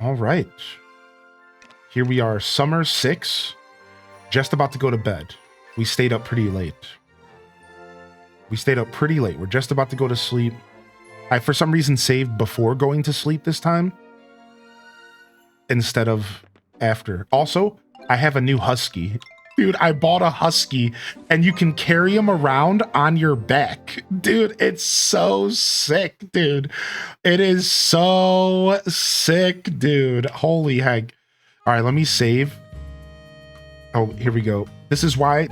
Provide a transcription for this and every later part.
All right. Here we are, summer 6. Just about to go to bed. We stayed up pretty late. We're just about to go to sleep. I, for some reason, saved before going to sleep this time instead of after. Also, I have a new husky. Dude, I bought a husky and you can carry him around on your back. Dude, it's so sick, dude. It is so sick, dude. Holy heck. All right, let me save. Oh, here we go. This is why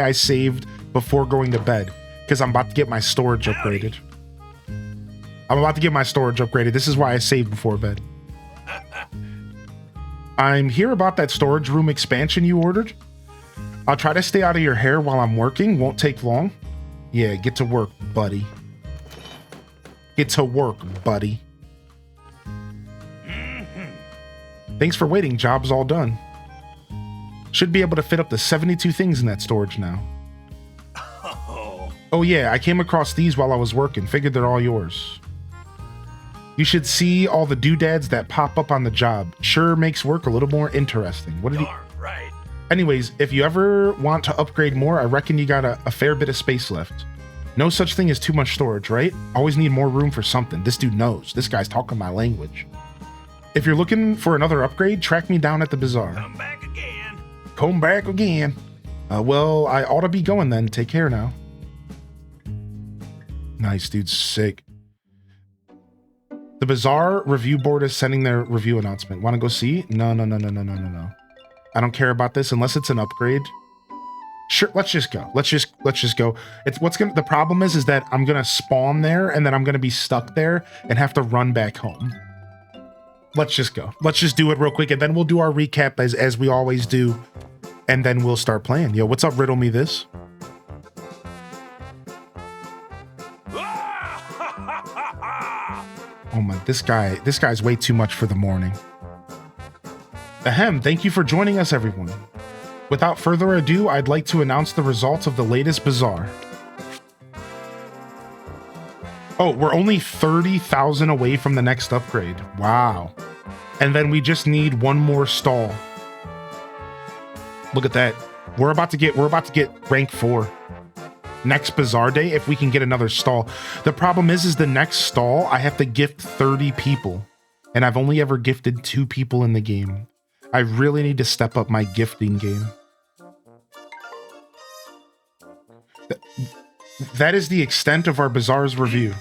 I saved before going to bed, because I'm about to get my storage upgraded. This is why I saved before bed. I'm here about that storage room expansion you ordered. I'll try to stay out of your hair while I'm working. Won't take long. Yeah, get to work, buddy. Thanks for waiting. Job's all done. Should be able to fit up to 72 things in that storage now. Oh yeah, I came across these while I was working. Figured they're all yours. You should see all the doodads that pop up on the job. Sure makes work a little more interesting. What did he... Right. Anyways, if you ever want to upgrade more, I reckon you got a fair bit of space left. No such thing as too much storage, right? Always need more room for something. This dude knows. This guy's talking my language. If you're looking for another upgrade, track me down at the bazaar. Come back again. Well, I ought to be going then. Take care now. Nice, dude. Sick. The Bazaar review board is sending their review announcement. Want to go see? No. I don't care about this unless it's an upgrade. Sure, let's just go. Let's just go. It's the problem is that I'm gonna spawn there and then I'm gonna be stuck there and have to run back home. Let's just go. Let's just do it real quick and then we'll do our recap as we always do, and then we'll start playing. Yo, what's up? Riddle me this. Oh my, this guy's way too much for the morning. Ahem, thank you for joining us, everyone. Without further ado, I'd like to announce the results of the latest Bazaar. Oh, we're only 30,000 away from the next upgrade. Wow. And then we just need one more stall. Look at that. We're about to get rank 4. Next Bazaar day, if we can get another stall. The problem is the next stall, I have to gift 30 people. And I've only ever gifted 2 people in the game. I really need to step up my gifting game. That is the extent of our Bazaar's review.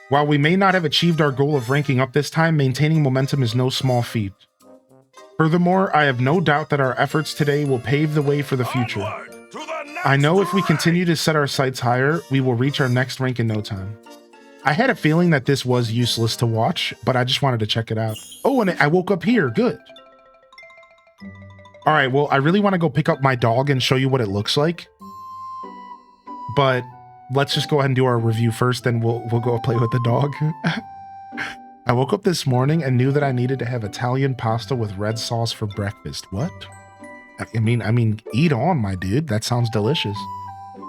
While we may not have achieved our goal of ranking up this time, maintaining momentum is no small feat. Furthermore, I have no doubt that our efforts today will pave the way for the future. I know if we continue to set our sights higher, we will reach our next rank in no time. I had a feeling that this was useless to watch, but I just wanted to check it out. Oh, and I woke up here. Good. All right, well, I really want to go pick up my dog and show you what it looks like. But let's just go ahead and do our review first, then we'll go play with the dog. I woke up this morning and knew that I needed to have Italian pasta with red sauce for breakfast. What? I mean, eat on, my dude. That sounds delicious.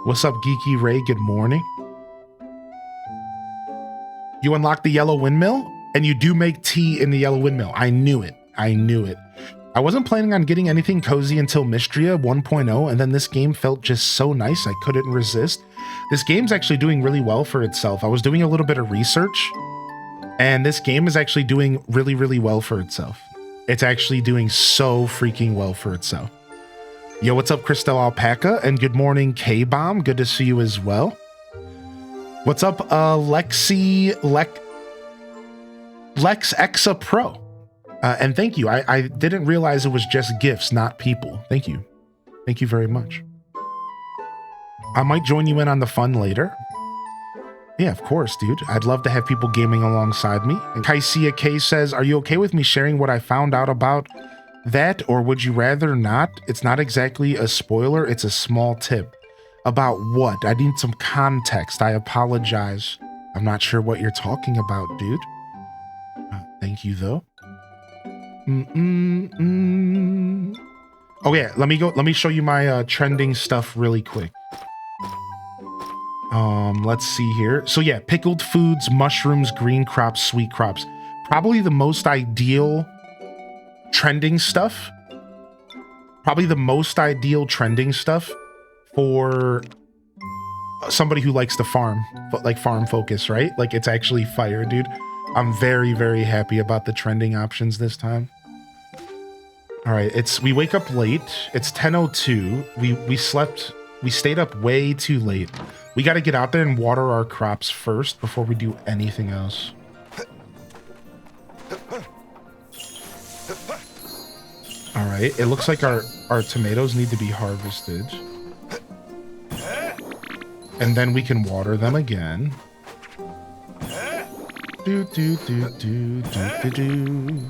What's up, Geeky Ray? Good morning. You unlocked the yellow windmill, and you do make tea in the yellow windmill. I knew it. I wasn't planning on getting anything cozy until Mystria 1.0, and then this game felt just so nice I couldn't resist. This game's actually doing really well for itself. I was doing a little bit of research, and this game is actually doing really, really well for itself. It's actually doing so freaking well for itself. Yo, what's up, Christelle Alpaca? And good morning, K-Bomb. Good to see you as well. What's up, Lex Exa Pro? And thank you. I didn't realize it was just gifts, not people. Thank you. Thank you very much. I might join you in on the fun later. Yeah, of course, dude. I'd love to have people gaming alongside me. And Kaisia K says, are you okay with me sharing what I found out about that, or would you rather not? It's not exactly a spoiler, it's a small tip. About what? I need some context. I apologize. I'm not sure what you're talking about, dude. Thank you, though. Oh yeah, let me show you my trending stuff really quick. Let's see here. So yeah, pickled foods, mushrooms, green crops, sweet crops. Probably the most ideal trending stuff. Probably the most ideal trending stuff for somebody who likes to farm, but like farm focus, right? Like it's actually fire, dude. I'm very, very happy about the trending options this time. All right, we wake up late. It's 10:02. We stayed up way too late. We got to get out there and water our crops first before we do anything else. All right, it looks like our tomatoes need to be harvested. And then we can water them again. Do, do, do, do, do, do, do.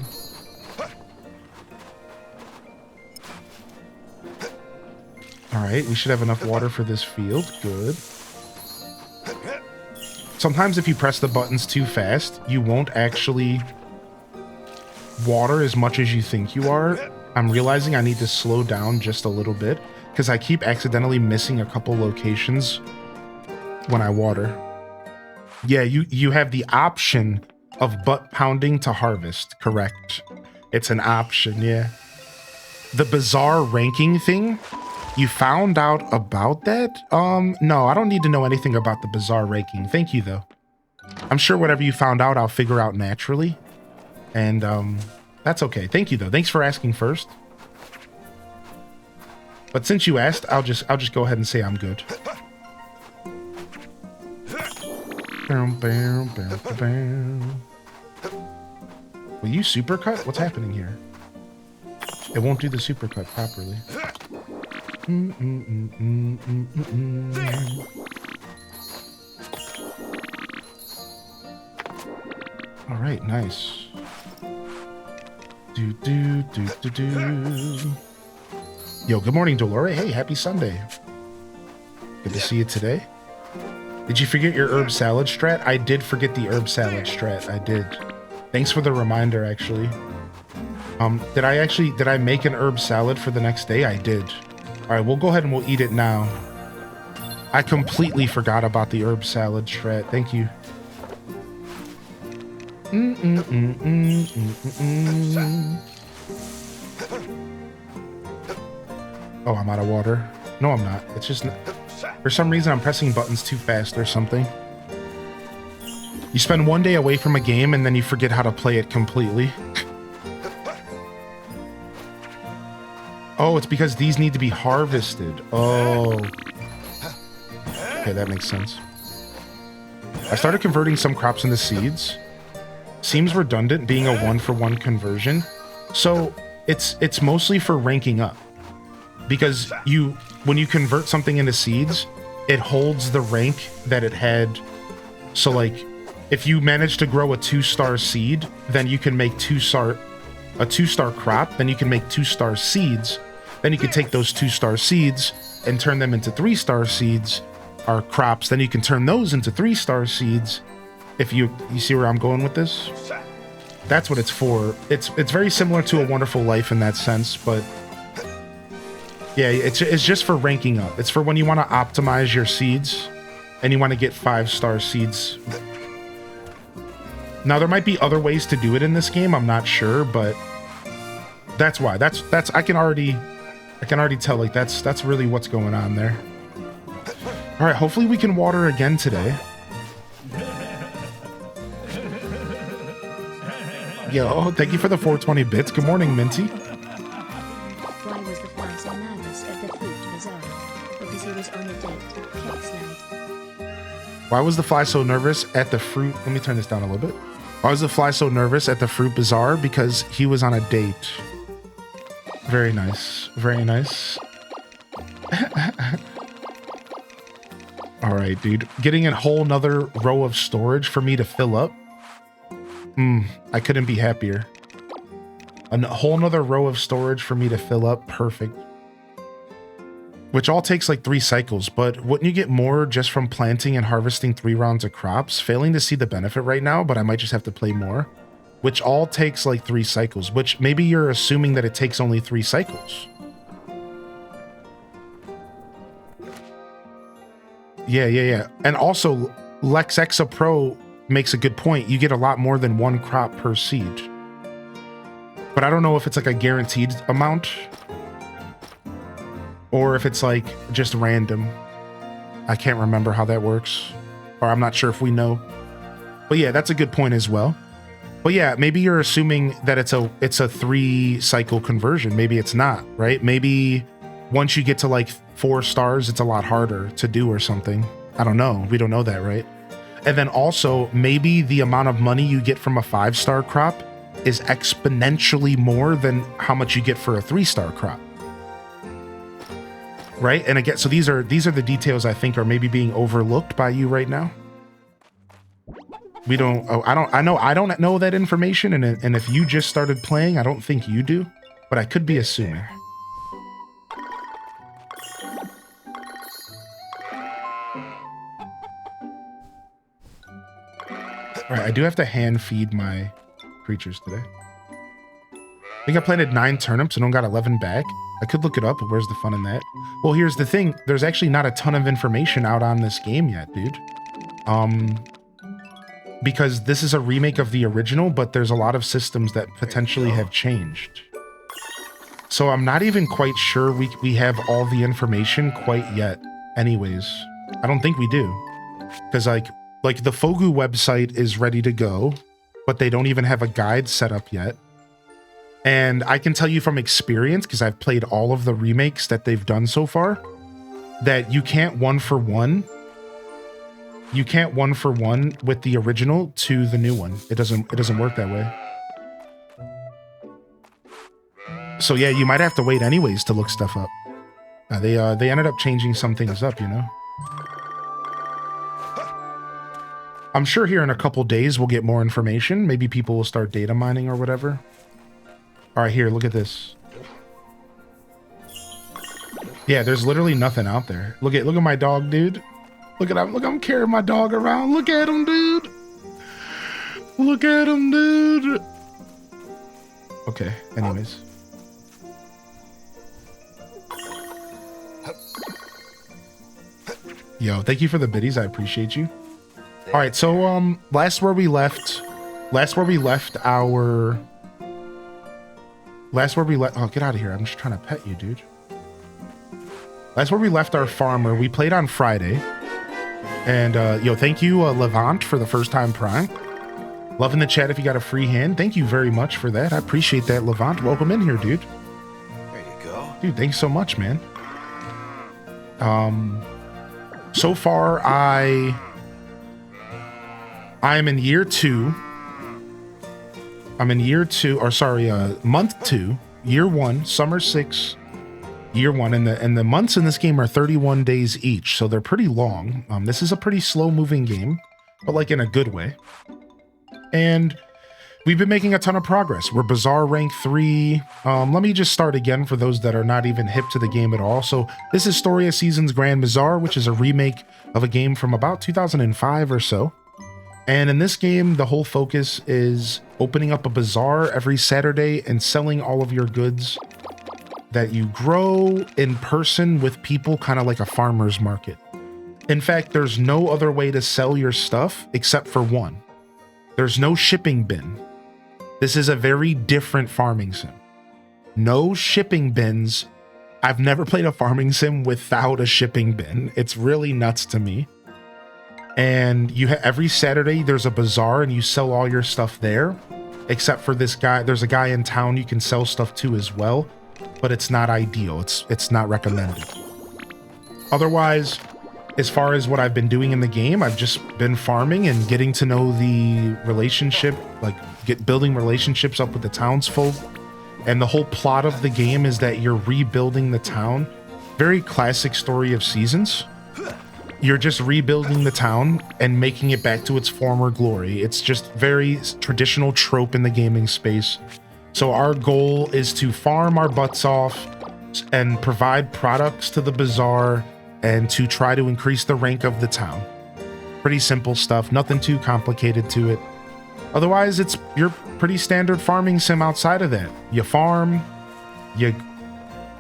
All right, we should have enough water for this field. Good. Sometimes if you press the buttons too fast, you won't actually water as much as you think you are. I'm realizing I need to slow down just a little bit because I keep accidentally missing a couple locations when I water. Yeah, you have the option of butt pounding to harvest, correct? It's an option, yeah. The Bazaar ranking thing, you found out about that? No, I don't need to know anything about the Bazaar ranking. Thank you, though. I'm sure whatever you found out, I'll figure out naturally. And, that's okay. Thank you, though. Thanks for asking first. But since you asked, I'll just go ahead and say I'm good. Will you supercut? What's happening here? It won't do the supercut properly. All right, nice. Do do do do do. Yo, good morning, Dolore. Hey, happy Sunday. Good to see you today. Did you forget your herb salad strat? I did forget the herb salad strat. I did. Thanks for the reminder, actually. Did I make an herb salad for the next day? I did. All right, we'll go ahead and we'll eat it now. I completely forgot about the herb salad strat. Thank you. Oh, I'm out of water. No, I'm not. It's just... For some reason, I'm pressing buttons too fast or something. You spend one day away from a game and then you forget how to play it completely. Oh, it's because these need to be harvested. Oh. Okay, that makes sense. I started converting some crops into seeds. Seems redundant being a one-for-one conversion. So it's mostly for ranking up. Because when you convert something into seeds, it holds the rank that it had. So like, if you manage to grow a 2-star seed, then you can make a 2-star crop, then you can make 2-star seeds. Then you can take those 2-star seeds and turn them into 3-star seeds or crops. Then you can turn those into 3-star seeds. If you see where I'm going with this? That's what it's for. It's very similar to A Wonderful Life in that sense, but yeah, it's just for ranking up. It's for when you want to optimize your seeds and you want to get 5-star seeds. Now there might be other ways to do it in this game, I'm not sure, but that's why. That's I can already tell, like that's really what's going on there. All right, hopefully we can water again today. Yo, thank you for the 420 bits. Good morning, Minty. Why was the fly so nervous at the fruit bazaar? Because he was on a date. Kex lied. Why was the fly so nervous at the fruit? Let me turn this down a little bit. Why was the fly so nervous at the fruit bazaar? Because he was on a date. Very nice. Very nice. All right, dude. Getting a whole nother row of storage for me to fill up. I couldn't be happier. A whole nother row of storage for me to fill up. Perfect. Which all takes like 3 cycles, but wouldn't you get more just from planting and harvesting 3 rounds of crops? Failing to see the benefit right now, but I might just have to play more. Which all takes like 3 cycles, which maybe you're assuming that it takes only 3 cycles. Yeah. And also, Lex Exa Pro makes a good point. You get a lot more than 1 crop per seed. but I don't know if it's like a guaranteed amount or if it's like just random. I can't remember how that works, or I'm not sure if we know. But yeah, that's a good point as well. But yeah, maybe you're assuming that it's a 3-cycle conversion. Maybe it's not, right? Maybe once you get to like 4 stars, it's a lot harder to do or something. I don't know. We don't know that, right? And then also maybe the amount of money you get from a 5-star crop is exponentially more than how much you get for a 3-star crop. Right? And again, so these are the details I think are maybe being overlooked by you right now. We don't, I don't know that information, and if you just started playing, I don't think you do, but I could be assuming. All right, I do have to hand feed my creatures today. I think I planted 9 turnips and only got 11 back. I could look it up, but where's the fun in that? Well, here's the thing. There's actually not a ton of information out on this game yet, dude. Because this is a remake of the original, but there's a lot of systems that potentially have changed. So I'm not even quite sure we have all the information quite yet anyways. I don't think we do. Because like the Fogu website is ready to go, but they don't even have a guide set up yet. And I can tell you from experience, because I've played all of the remakes that they've done so far, that you can't one-for-one. You can't one-for-one with the original to the new one. It doesn't work that way. So yeah, you might have to wait anyways to look stuff up. They ended up changing some things up, you know. I'm sure here in a couple days we'll get more information. Maybe people will start data mining or whatever. All right, here, look at this. Yeah, there's literally nothing out there. Look at my dog, dude. Look, I'm carrying my dog around. Look at him, dude. Look at him, dude. Okay, anyways. Yo, thank you for the biddies. I appreciate you. All right, so last where we left our oh, get out of here. I'm just trying to pet you, dude. That's where we left our farmer. We played on Friday. And yo, thank you, Levant, for the first time prime. Loving the chat if you got a free hand. Thank you very much for that. I appreciate that, Levant. Welcome in here, dude. There you go. Dude, thanks so much, man. So far, I'm in year 2. I'm in year 2, or sorry, month 2, year 1, summer 6, year 1, and the months in this game are 31 days each, so they're pretty long. This is a pretty slow-moving game, but like in a good way. And we've been making a ton of progress. We're Bazaar rank 3. Let me just start again for those that are not even hip to the game at all. So this is Story of Seasons Grand Bazaar, which is a remake of a game from about 2005 or so. And in this game, the whole focus is opening up a bazaar every Saturday and selling all of your goods that you grow in person with people, kind of like a farmer's market. In fact, there's no other way to sell your stuff except for one. There's no shipping bin. This is a very different farming sim. No shipping bins. I've never played a farming sim without a shipping bin. It's really nuts to me. And you every Saturday there's a bazaar and you sell all your stuff there, except for this guy. There's a guy in town you can sell stuff to as well, but it's not ideal. It's not recommended. Otherwise, as far as what I've been doing in the game, I've just been farming and getting to know the relationship, like building relationships up with the townsfolk. And the whole plot of the game is that you're rebuilding the town. Very classic Story of Seasons. You're just rebuilding the town and making it back to its former glory. It's just very traditional trope in the gaming space. So our goal is to farm our butts off and provide products to the bazaar and to try to increase the rank of the town. Pretty simple stuff, nothing too complicated to it. Otherwise, it's your pretty standard farming sim outside of that. You farm, you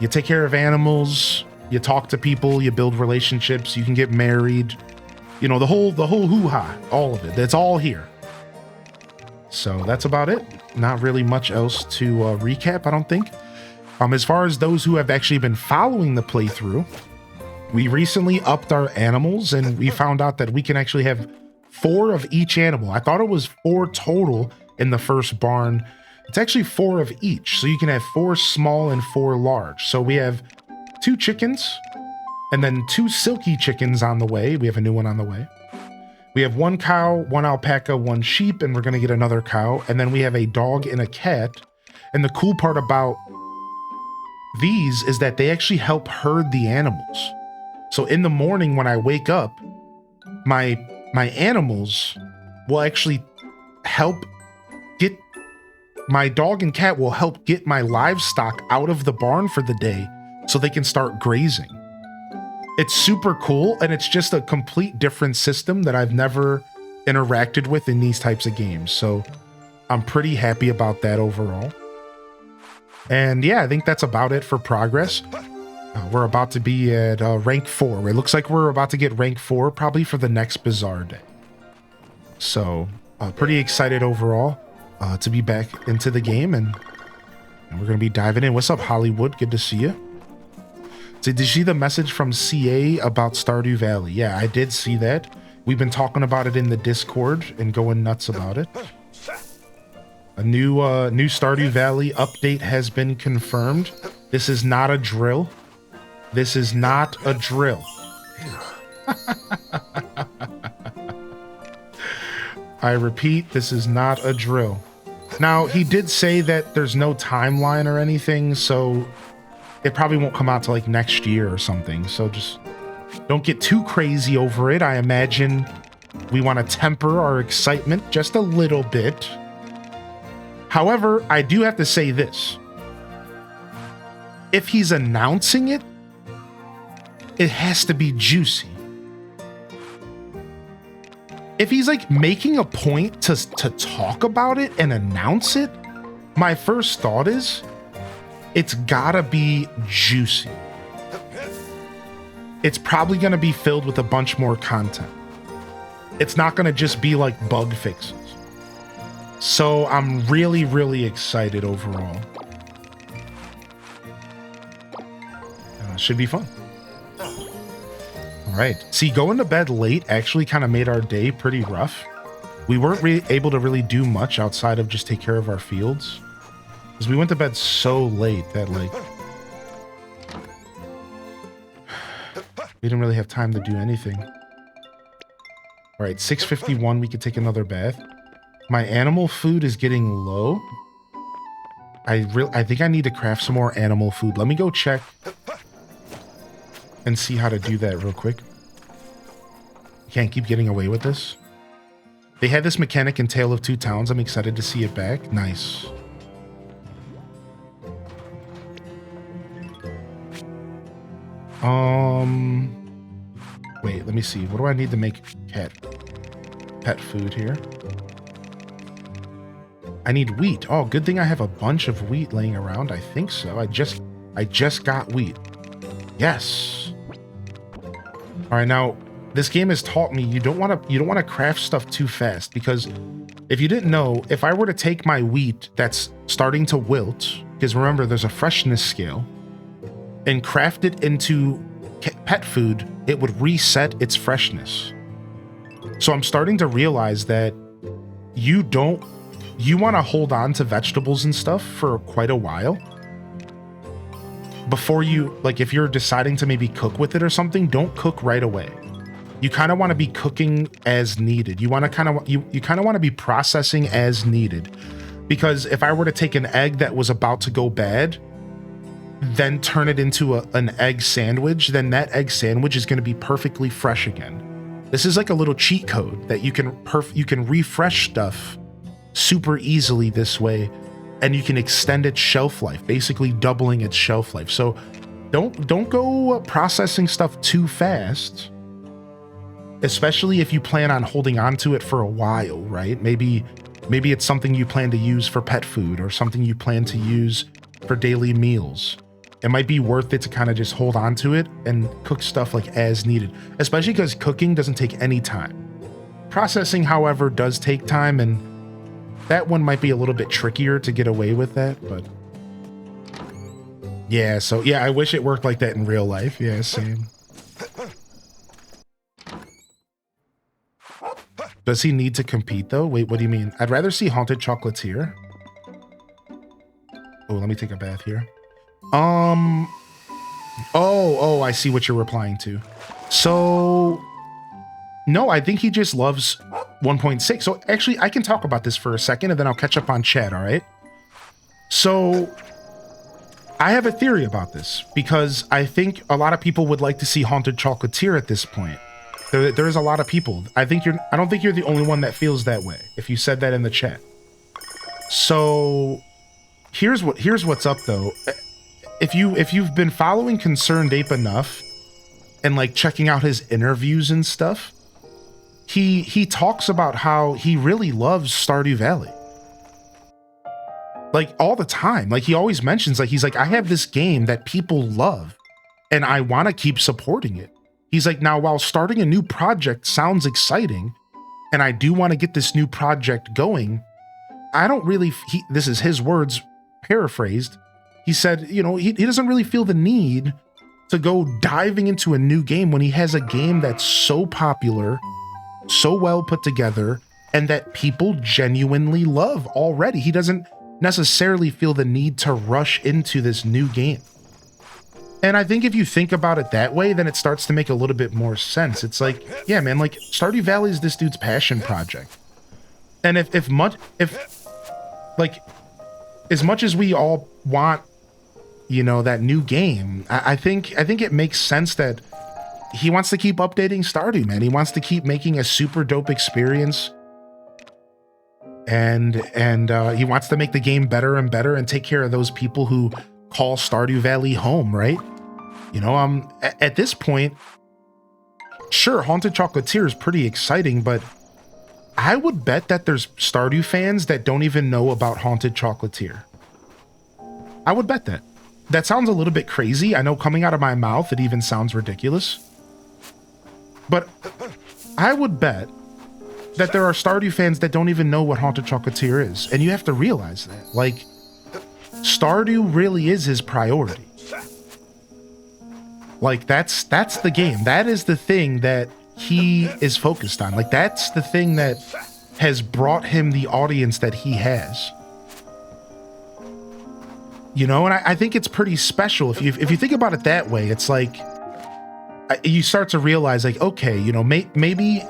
take care of animals, you talk to people, you build relationships, you can get married. You know, the whole hoo-ha, all of it. It's all here. So that's about it. Not really much else to recap, I don't think. As far as those who have actually been following the playthrough, we recently upped our animals and we found out that we can actually have 4 of each animal. I thought it was 4 total in the first barn. It's actually 4 of each. So you can have 4 small and 4 large. So we have 2 chickens and then 2 silky chickens on the way. We have a new one on the way. We have 1 cow, 1 alpaca, 1 sheep, and we're going to get another cow. And then we have a dog and a cat. And the cool part about these is that they actually help herd the animals. So in the morning when I wake up, my animals will actually help get, my dog and cat will help get my livestock out of the barn for the day so they can start grazing. It's super cool, and it's just a complete different system that I've never interacted with in these types of games. So I'm pretty happy about that overall. And yeah, I think that's about it for progress. We're about to be at rank 4. It looks like we're about to get rank 4 probably for the next Bazaar day. So pretty excited overall to be back into the game, and we're going to be diving in. What's up, Hollywood? Good to see you. So did you see the message from CA about Stardew Valley? Yeah, I did see that. We've been talking about it in the Discord and going nuts about it. A new Stardew Valley update has been confirmed. This is not a drill. This is not a drill. I repeat, this is not a drill. Now, he did say that there's no timeline or anything, so it probably won't come out till like next year or something. So just don't get too crazy over it. I imagine we want to temper our excitement just a little bit. However, I do have to say this. If he's announcing it, it has to be juicy. If he's like making a point to talk about it and announce it, my first thought is it's gotta be juicy. It's probably gonna be filled with a bunch more content. It's not gonna just be like bug fixes. So I'm really, really excited overall. Should be fun. All right. See, going to bed late actually kind of made our day pretty rough. We weren't able to really do much outside of just take care of our fields. Because we went to bed so late that like we didn't really have time to do anything. All right, 6:51, we could take another bath. My animal food is getting low. I think I need to craft some more animal food. Let me go check and see how to do that real quick. Can't keep getting away with this. They had this mechanic in Tale of Two Towns. I'm excited to see it back. Nice. Wait, let me see. What do I need to make pet food here? I need wheat. Oh, good thing I have a bunch of wheat laying around. I think so. I just got wheat. Yes. All right, now this game has taught me you don't want to craft stuff too fast, because if you didn't know, if I were to take my wheat that's starting to wilt, because remember there's a freshness scale, and craft it into pet food, it would reset its freshness. So I'm starting to realize that you want to hold on to vegetables and stuff for quite a while before you, like if you're deciding to maybe cook with it or something, don't cook right away. You kind of want to be cooking as needed. You want to kind of want to be processing as needed, because if I were to take an egg that was about to go bad, then turn it into an egg sandwich, then that egg sandwich is going to be perfectly fresh again. This is like a little cheat code that you can refresh stuff super easily this way, and you can extend its shelf life, basically doubling its shelf life. So don't go processing stuff too fast, especially if you plan on holding on to it for a while, right? Maybe it's something you plan to use for pet food or something you plan to use for daily meals. It might be worth it to kind of just hold on to it and cook stuff like as needed, especially because cooking doesn't take any time. Processing, however, does take time, and that one might be a little bit trickier to get away with that, but yeah, so yeah, I wish it worked like that in real life. Yeah, same. Does he need to compete though? Wait, what do you mean? I'd rather see Haunted Chocolatier. Oh, let me take a bath here. Oh, I see what you're replying to. So, no, I think he just loves 1.6. So actually, I can talk about this for a second and then I'll catch up on chat, all right? So, I have a theory about this because I think a lot of people would like to see Haunted Chocolatier at this point. There's a lot of people. I don't think you're the only one that feels that way, if you said that in the chat. So, here's what's up though. If you've been following Concerned Ape enough and like checking out his interviews and stuff, he talks about how he really loves Stardew Valley. Like all the time. Like he always mentions, like he's like, I have this game that people love and I want to keep supporting it. He's like, now while starting a new project sounds exciting and I do want to get this new project going, I don't really, this is his words paraphrased. He said, you know, he doesn't really feel the need to go diving into a new game when he has a game that's so popular, so well put together, and that people genuinely love already. He doesn't necessarily feel the need to rush into this new game. And I think if you think about it that way, then it starts to make a little bit more sense. It's like, yeah, man, like Stardew Valley is this dude's passion project. And if as much as we all want, you know, that new game, I think it makes sense that he wants to keep updating Stardew, man. He wants to keep making a super dope experience. And he wants to make the game better and better and take care of those people who call Stardew Valley home, right? You know, at this point, sure, Haunted Chocolatier is pretty exciting, but I would bet that there's Stardew fans that don't even know about Haunted Chocolatier. I would bet that. That sounds a little bit crazy. I know coming out of my mouth, it even sounds ridiculous. But I would bet that there are Stardew fans that don't even know what Haunted Chocolatier is. And you have to realize that. Like, Stardew really is his priority. Like, that's the game. That is the thing that he is focused on. Like, that's the thing that has brought him the audience that he has. You know, and I think it's pretty special. If you think about it that way, it's like, you start to realize, like, okay, you know, maybe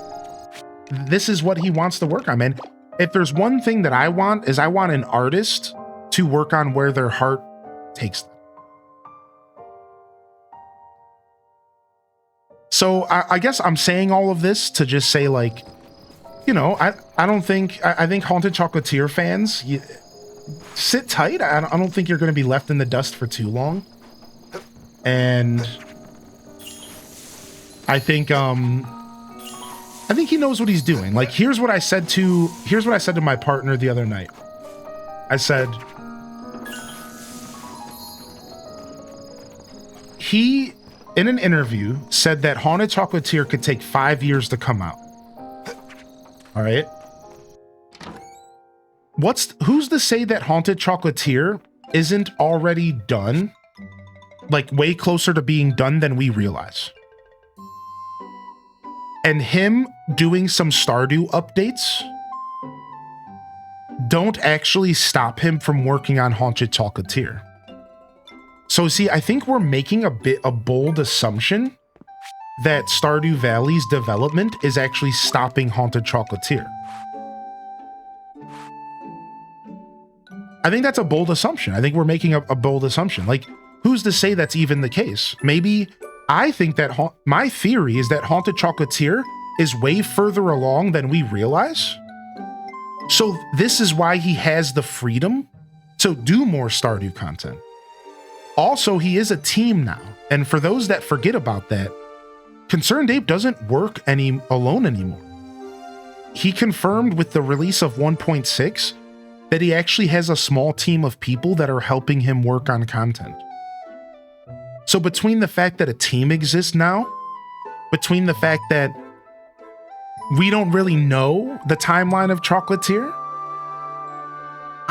this is what he wants to work on, man. If there's one thing that I want, is I want an artist to work on where their heart takes them. So I guess I'm saying all of this to just say, like, you know, I think Haunted Chocolatier fans, sit tight. I don't think you're going to be left in the dust for too long. And I think he knows what he's doing. Like, here's what I said to my partner the other night. I said, he, in an interview, said that Haunted Chocolatier could take 5 years to come out. All right. Who's to say that Haunted Chocolatier isn't already done? Like, way closer to being done than we realize. And him doing some Stardew updates don't actually stop him from working on Haunted Chocolatier. So see, I think we're making a bold assumption that Stardew Valley's development is actually stopping Haunted Chocolatier. I think that's a bold assumption. I think we're making a bold assumption. Like, who's to say that's even the case? Maybe I think that my theory is that Haunted Chocolatier is way further along than we realize. So this is why he has the freedom to do more Stardew content. Also, he is a team now. And for those that forget about that, Concerned Ape doesn't work alone anymore. He confirmed with the release of 1.6 that he actually has a small team of people that are helping him work on content. So between the fact that a team exists now, between the fact that we don't really know the timeline of Chocolatier,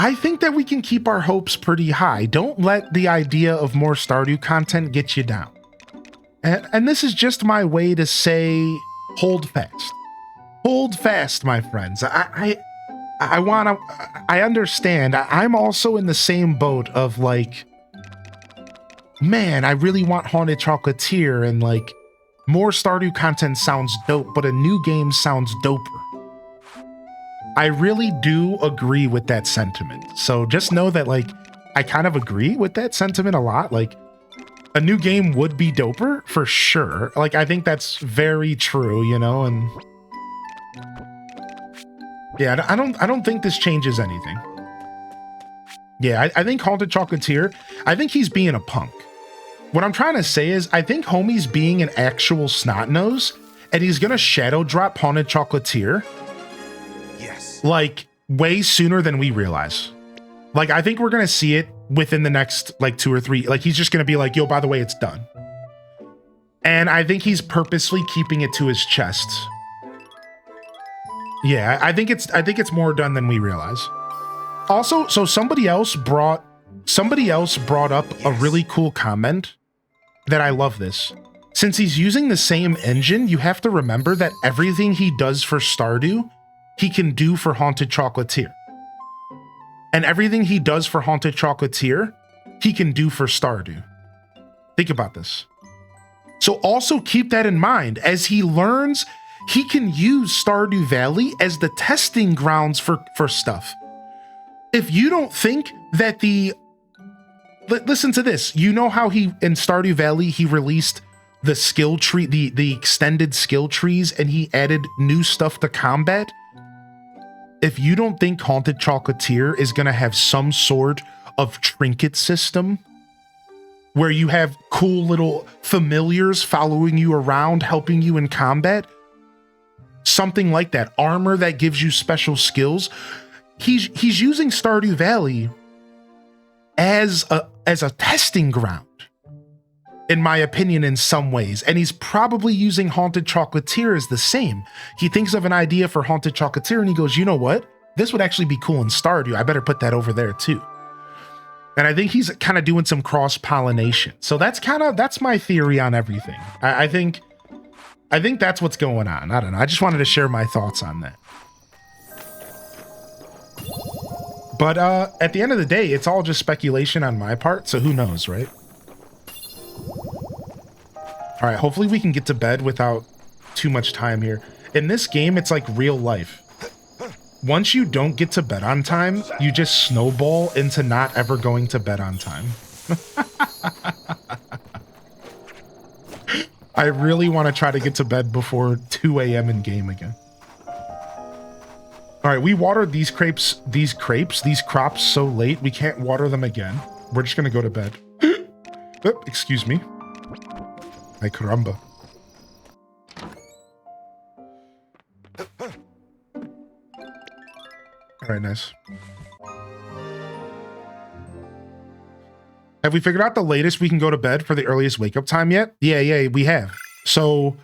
I think that we can keep our hopes pretty high. Don't let the idea of more Stardew content get you down. And this is just my way to say, hold fast. Hold fast, my friends. I understand. I'm also in the same boat of like, man, I really want Haunted Chocolatier, and like, more Stardew content sounds dope, but a new game sounds doper. I really do agree with that sentiment. So just know that like, I kind of agree with that sentiment a lot. Like, a new game would be doper for sure. Like, I think that's very true, you know, and yeah, I don't think this changes anything. Yeah, I think Haunted Chocolatier, I think he's being a punk. What I'm trying to say is, I think Homie's being an actual snot-nose, and he's gonna shadow drop Haunted Chocolatier, Yes. like, way sooner than we realize. Like, I think we're gonna see it within the next, like, 2 or 3, like, he's just gonna be like, yo, by the way, it's done. And I think he's purposely keeping it to his chest. Yeah, I think it's more done than we realize. Also, so somebody else brought up a really cool comment that I love this. Since he's using the same engine, you have to remember that everything he does for Stardew, he can do for Haunted Chocolatier. And everything he does for Haunted Chocolatier, he can do for Stardew. Think about this. So also keep that in mind. As he learns, he can use Stardew Valley as the testing grounds for stuff. If you don't think that listen to this. You know how he, in Stardew Valley, he released the skill tree, the extended skill trees, and he added new stuff to combat? If you don't think Haunted Chocolatier is going to have some sort of trinket system where you have cool little familiars following you around, helping you in combat, something like that, armor that gives you special skills, he's using Stardew Valley as a testing ground, in my opinion, in some ways. And he's probably using Haunted Chocolatier as the same. He thinks of an idea for Haunted Chocolatier and he goes, you know what? This would actually be cool in Stardew. I better put that over there too. And I think he's kind of doing some cross-pollination. So that's my theory on everything. I think that's what's going on. I don't know. I just wanted to share my thoughts on that. But at the end of the day, it's all just speculation on my part, so who knows, right? All right, hopefully we can get to bed without too much time here. In this game, it's like real life. Once you don't get to bed on time, you just snowball into not ever going to bed on time. I really want to try to get to bed before 2 a.m. in game again. All right, we watered these crops so late, we can't water them again. We're just gonna go to bed. Oh, excuse me. Ay caramba. All right, nice. Have we figured out the latest we can go to bed for the earliest wake up time yet? Yeah, we have. So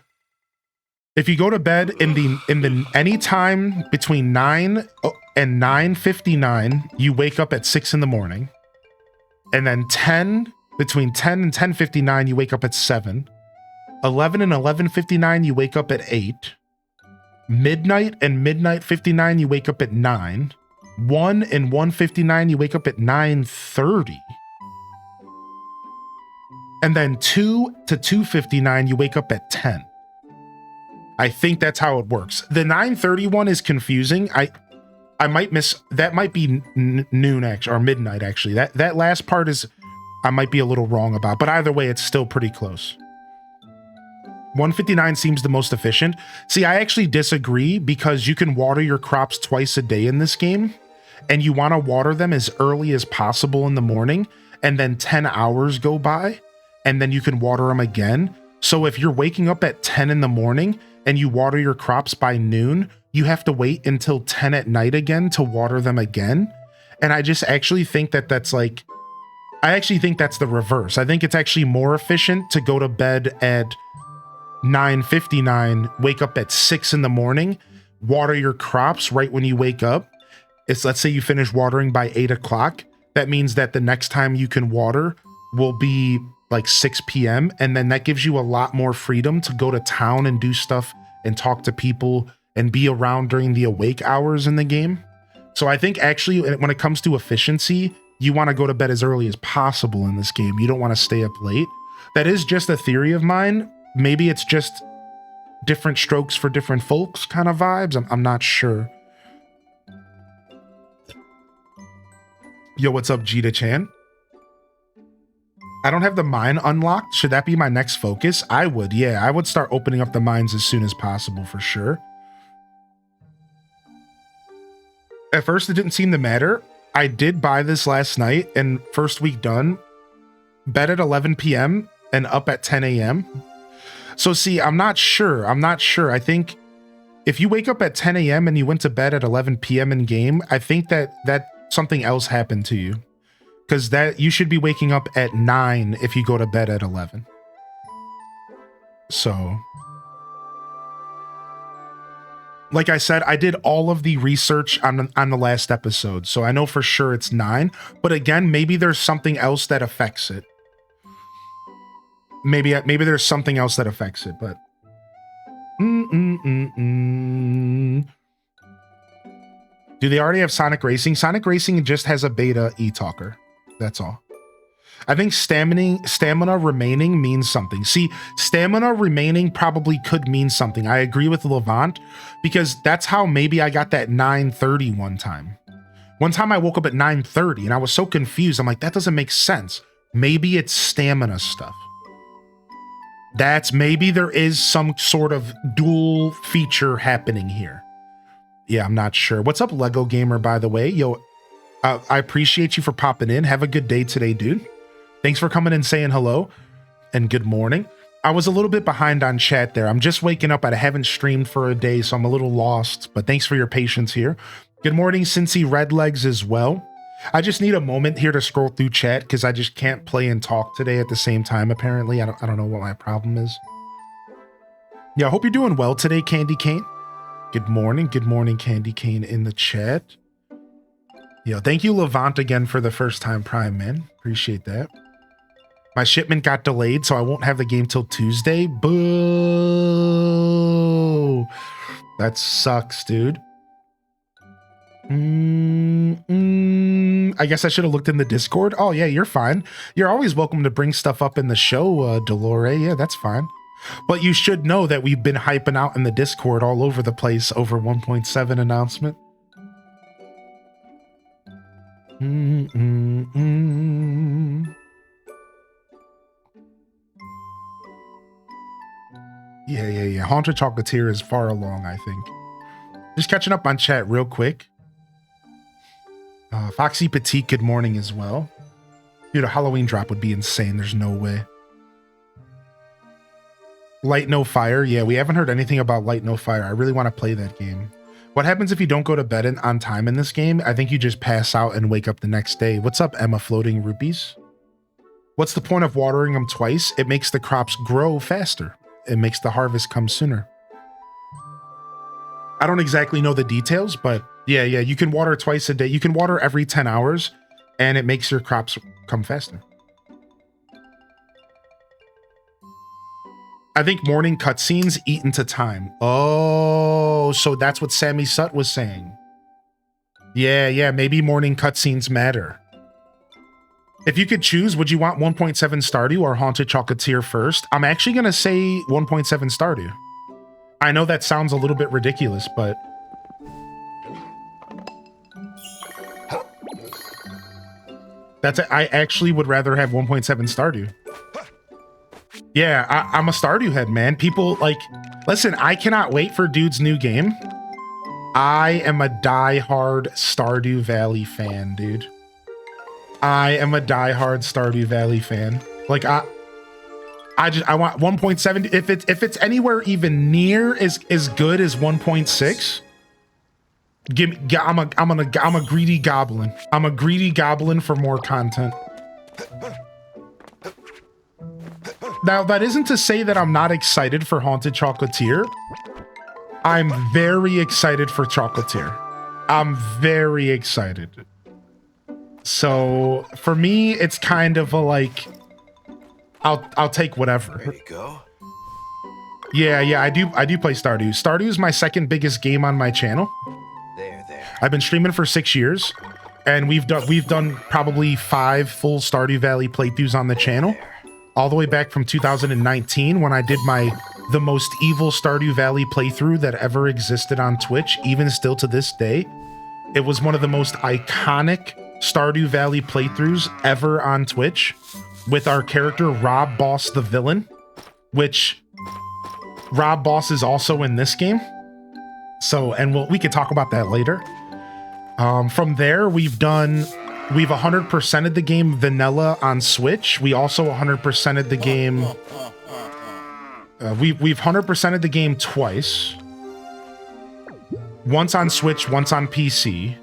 if you go to bed in the any time between 9 and 9:59, you wake up at 6 in the morning. And then between 10 and 10:59, you wake up at 7. 11 and 11:59, you wake up at 8. Midnight and midnight 59, you wake up at 9. 1 and 1:59, you wake up at 9:30. And then 2 to 2:59, you wake up at 10. I think that's how it works. The 9:30 one is confusing. I might miss, that might be noon actually, or midnight actually. That last part is, I might be a little wrong about, but either way, it's still pretty close. 1:59 seems the most efficient. See, I actually disagree because you can water your crops twice a day in this game, and you want to water them as early as possible in the morning, and then 10 hours go by, and then you can water them again. So if you're waking up at 10 in the morning and you water your crops by noon, you have to wait until 10 at night again to water them again. And I just actually think that's like, I actually think that's the reverse. I think it's actually more efficient to go to bed at 9:59, wake up at 6 in the morning, water your crops right when you wake up, It's, let's say you finish watering by 8 o'clock. That means that the next time you can water will be like 6 p.m. And then that gives you a lot more freedom to go to town and do stuff and talk to people and be around during the awake hours in the game. So I think actually when it comes to efficiency, you want to go to bed as early as possible in this game. You don't want to stay up late. That is just a theory of mine. Maybe it's just different strokes for different folks kind of vibes. I'm not sure. Yo, what's up, Jita Chan? I don't have the mine unlocked. Should that be my next focus? I would, yeah. I would start opening up the mines as soon as possible for sure. At first, it didn't seem to matter. I did buy this last night, and first week done, bed at 11 p.m. and up at 10 a.m. So see, I'm not sure. I think if you wake up at 10 a.m. and you went to bed at 11 p.m. in game, I think that something else happened to you. Because that you should be waking up at 9 if you go to bed at 11. So, like I said, I did all of the research on the last episode, so I know for sure it's 9. But again, maybe there's something else that affects it. Maybe there's something else that affects it, but. Do they already have Sonic Racing? Sonic Racing just has a beta e-talker. That's all. I think stamina remaining means something. See, stamina remaining probably could mean something. I agree with Levant, because that's how maybe I got that 9:30 one time. One time I woke up at 9:30 and I was so confused. I'm like, that doesn't make sense. Maybe it's stamina stuff. Maybe there is some sort of dual feature happening here. Yeah, I'm not sure. What's up, Lego Gamer, by the way? Yo, I appreciate you for popping in. Have a good day today, dude. Thanks for coming and saying hello and good morning. I was a little bit behind on chat there. I'm just waking up. I haven't streamed for a day, so I'm a little lost, but thanks for your patience here. Good morning, Cincy Redlegs as well. I just need a moment here to scroll through chat because I just can't play and talk today at the same time, apparently. I don't know what my problem is. Yeah, I hope you're doing well today, Candy Cane. Good morning, Candy Cane in the chat. Yo, thank you, Levant, again for the first time Prime, man. Appreciate that. My shipment got delayed, so I won't have the game till Tuesday. Boo! That sucks, dude. I guess I should have looked in the Discord. Oh, yeah, you're fine. You're always welcome to bring stuff up in the show, Delore. Yeah, that's fine. But you should know that we've been hyping out in the Discord all over the place over 1.7 announcement. Yeah. Haunted Chocolatier is far along, I think. Just catching up on chat real quick. Foxy Petite, good morning as well. Dude, a Halloween drop would be insane. There's no way. Light No Fire. Yeah, we haven't heard anything about Light No Fire. I really want to play that game. What happens if you don't go to bed on time in this game? I think you just pass out and wake up the next day. What's up, Emma Floating Rupees? What's the point of watering them twice? It makes the crops grow faster. It makes the harvest come sooner. I don't exactly know the details, but yeah, you can water twice a day. You can water every 10 hours, and it makes your crops come faster. I think morning cutscenes eat into time. Oh, so that's what Sammy Sut was saying. Yeah, maybe morning cutscenes matter. If you could choose, would you want 1.7 Stardew or Haunted Chocolatier first? I'm actually going to say 1.7 Stardew. I know that sounds a little bit ridiculous, but... I actually would rather have 1.7 Stardew. Yeah, I'm a Stardew head, man. People, like... Listen, I cannot wait for Dude's new game. I am a die-hard Stardew Valley fan, dude. I am a die-hard Stardew Valley fan. Like, I want 1.7. If it's anywhere even near as good as 1.6, I'm a greedy goblin. I'm a greedy goblin for more content. Now, that isn't to say that I'm not excited for Haunted Chocolatier. I'm very excited for Chocolatier. I'm very excited. So for me, it's kind of a like, I'll take whatever. Ready to go? Yeah, I do play Stardew. Stardew is my second biggest game on my channel. There. I've been streaming for 6 years, and we've done probably 5 full Stardew Valley playthroughs on the channel, all the way back from 2019 when I did the most evil Stardew Valley playthrough that ever existed on Twitch, even still to this day. It was one of the most iconic Stardew Valley playthroughs ever on Twitch, with our character Rob Boss the villain, which Rob Boss is also in this game. So, and we can talk about that later. From there, we've 100%ed the game vanilla on Switch. We also 100%ed the game. We've 100%ed the game twice. Once on Switch, once on PC.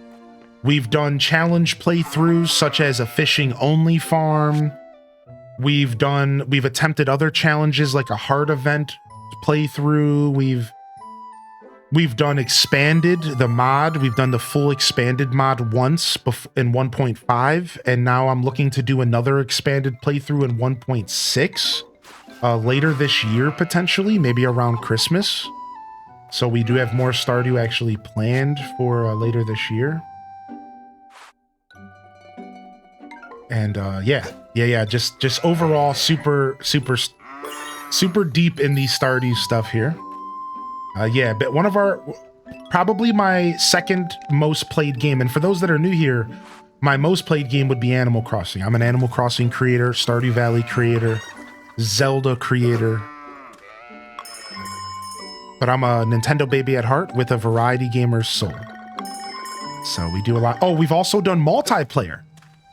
We've done challenge playthroughs such as a fishing only farm. We've attempted other challenges like a hard event playthrough. We've done expanded, the mod. We've done the full expanded mod once in 1.5, and now I'm looking to do another expanded playthrough in 1.6 later this year, potentially, maybe around Christmas. So we do have more Stardew actually planned for later this year. And yeah, just overall super deep in the Stardew stuff here. Yeah, but probably my second most played game. And for those that are new here, my most played game would be Animal Crossing. I'm an Animal Crossing creator, Stardew Valley creator, Zelda creator. But I'm a Nintendo baby at heart with a variety gamer's soul. So we do a lot. Oh, we've also done multiplayer.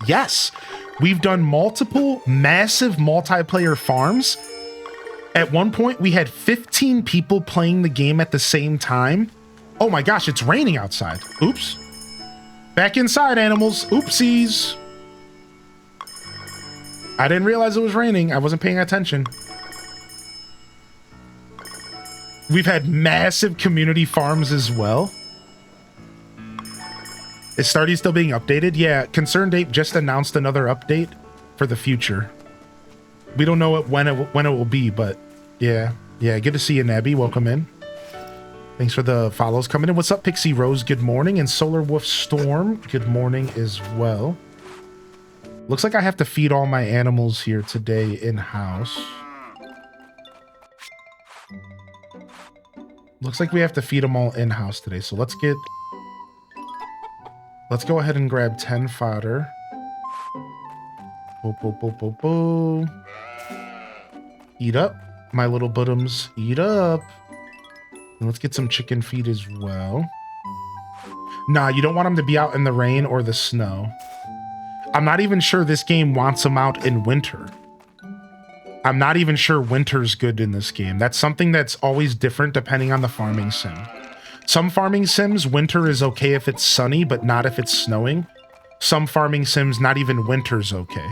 Yes, we've done multiple massive multiplayer farms. At one point, we had 15 people playing the game at the same time. Oh my gosh, it's raining outside. Oops. Back inside, animals. Oopsies. I didn't realize it was raining. I wasn't paying attention. We've had massive community farms as well. Is Stardew still being updated? Yeah, Concerned Ape just announced another update for the future. We don't know when it will be, but yeah. Good to see you, Nabby. Welcome in. Thanks for the follows coming in. What's up, Pixie Rose? Good morning. And Solar Wolf Storm, good morning as well. Looks like I have to feed all my animals here today in-house. Looks like we have to feed them all in-house today. So let's go ahead and grab 10 fodder. Boo. Eat up, my little buttums. Eat up. And let's get some chicken feed as well. Nah, you don't want them to be out in the rain or the snow. I'm not even sure this game wants them out in winter. I'm not even sure winter's good in this game. That's something that's always different depending on the farming sim. Some farming sims, winter is okay if it's sunny, but not if it's snowing. Some farming sims, not even winter's okay.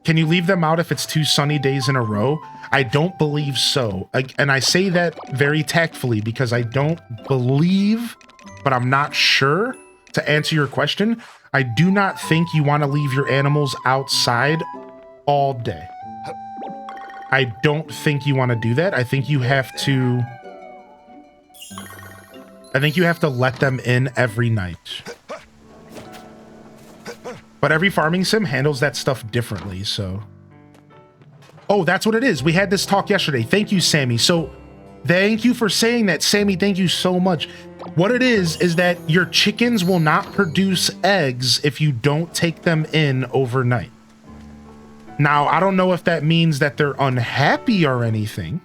Can you leave them out if it's 2 sunny days in a row? I don't believe so. And I say that very tactfully because I don't believe, but I'm not sure. To answer your question, I do not think you want to leave your animals outside all day. I don't think you want to do that. I think you have to let them in every night. But every farming sim handles that stuff differently, so. Oh, that's what it is. We had this talk yesterday. Thank you, Sammy. So thank you for saying that, Sammy. Thank you so much. What it is that your chickens will not produce eggs if you don't take them in overnight. Now, I don't know if that means that they're unhappy or anything,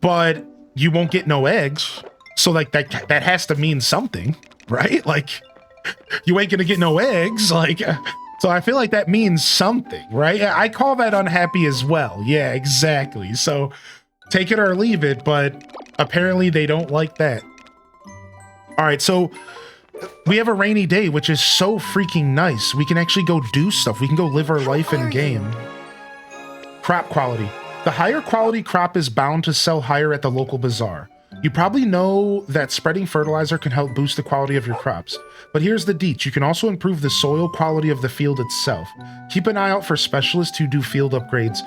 but you won't get no eggs. So like that has to mean something, right? Like you ain't gonna get no eggs. Like, so I feel like that means something, right? I call that unhappy as well. Yeah, exactly. So take it or leave it, but apparently they don't like that. All right, so we have a rainy day, which is so freaking nice. We can actually go do stuff. We can go live our life in game. Crop quality. The higher quality crop is bound to sell higher at the local bazaar. You probably know that spreading fertilizer can help boost the quality of your crops. But here's the deets. You can also improve the soil quality of the field itself. Keep an eye out for specialists who do field upgrades.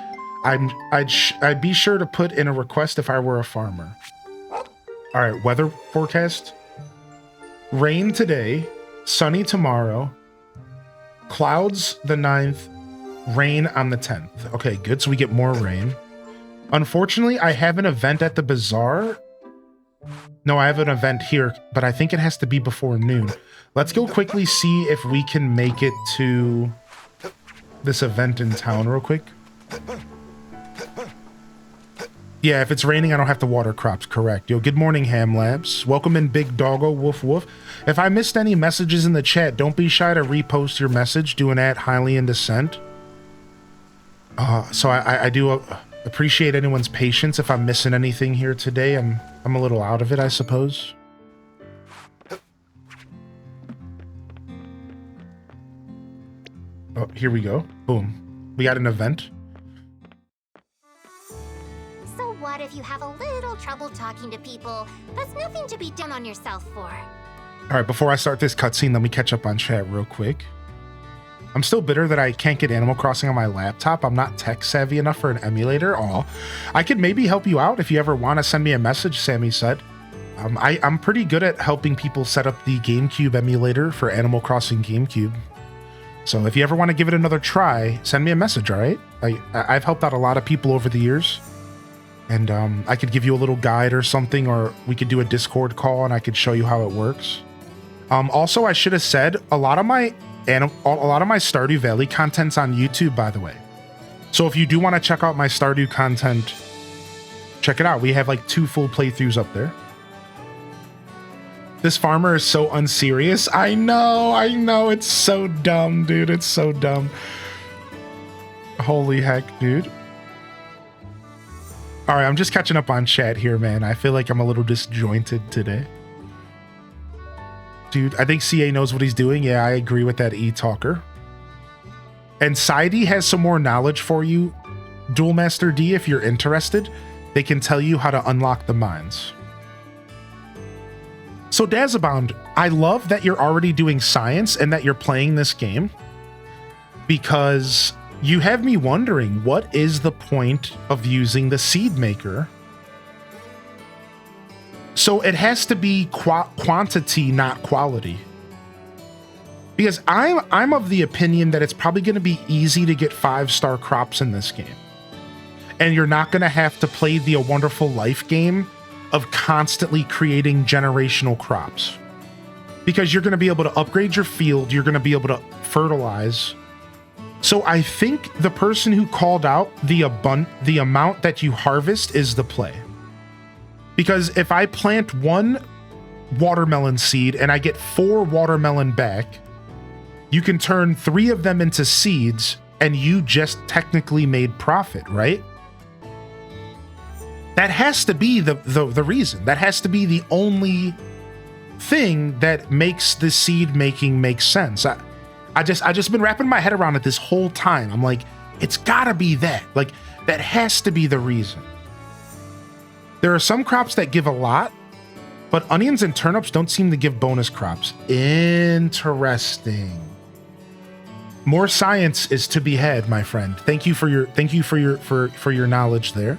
I'd be sure to put in a request if I were a farmer. All right, weather forecast. Rain today, sunny tomorrow, clouds the 9th, rain on the 10th. Okay, good, so we get more rain. Unfortunately, I have an event at the Bazaar. No, I have an event here, but I think it has to be before noon. Let's go quickly see if we can make it to this event in town real quick. Yeah, if it's raining, I don't have to water crops, correct. Yo, good morning, Ham Labs. Welcome in, Big Doggo, woof woof. If I missed any messages in the chat, don't be shy to repost your message, do an @ highly in dissent. So I do appreciate anyone's patience if I'm missing anything here today. I'm a little out of it, I suppose. Oh, here we go. Boom. We got an event. So what if you have a little trouble talking to people? That's nothing to be down on yourself for. All right, before I start this cutscene, let me catch up on chat real quick. I'm still bitter that I can't get Animal Crossing on my laptop. I'm not tech savvy enough for an emulator. Aw. I could maybe help you out if you ever want to send me a message, Sammy said. I'm pretty good at helping people set up the GameCube emulator for Animal Crossing GameCube. So if you ever want to give it another try, send me a message, all right? I've helped out a lot of people over the years. And I could give you a little guide or something, or we could do a Discord call and I could show you how it works. Also, I should have said, a lot of my Stardew Valley content's on YouTube, by the way. So if you do want to check out my Stardew content, check it out. We have like 2 full playthroughs up there. This farmer is so unserious. I know. It's so dumb, dude. It's so dumb. Holy heck, dude. All right, I'm just catching up on chat here, man. I feel like I'm a little disjointed today. Dude, I think CA knows what he's doing. Yeah, I agree with that e-talker. And Sidey has some more knowledge for you. Duel Master D, if you're interested, they can tell you how to unlock the mines. So Dazabound, I love that you're already doing science and that you're playing this game, because you have me wondering, what is the point of using the seed maker? So it has to be quantity, not quality. Because I'm of the opinion that it's probably going to be easy to get 5-star crops in this game. And you're not going to have to play the A Wonderful Life game of constantly creating generational crops. Because you're going to be able to upgrade your field, you're going to be able to fertilize. So I think the person who called out the amount that you harvest is the play. Because if I plant 1 watermelon seed and I get 4 watermelon back, you can turn 3 of them into seeds and you just technically made profit, right? That has to be the reason. That has to be the only thing that makes the seed making make sense. I just been wrapping my head around it this whole time. I'm like, it's gotta be that. Like, that has to be the reason. There are some crops that give a lot, but onions and turnips don't seem to give bonus crops. Interesting. More science is to be had, my friend. Thank you for your knowledge there.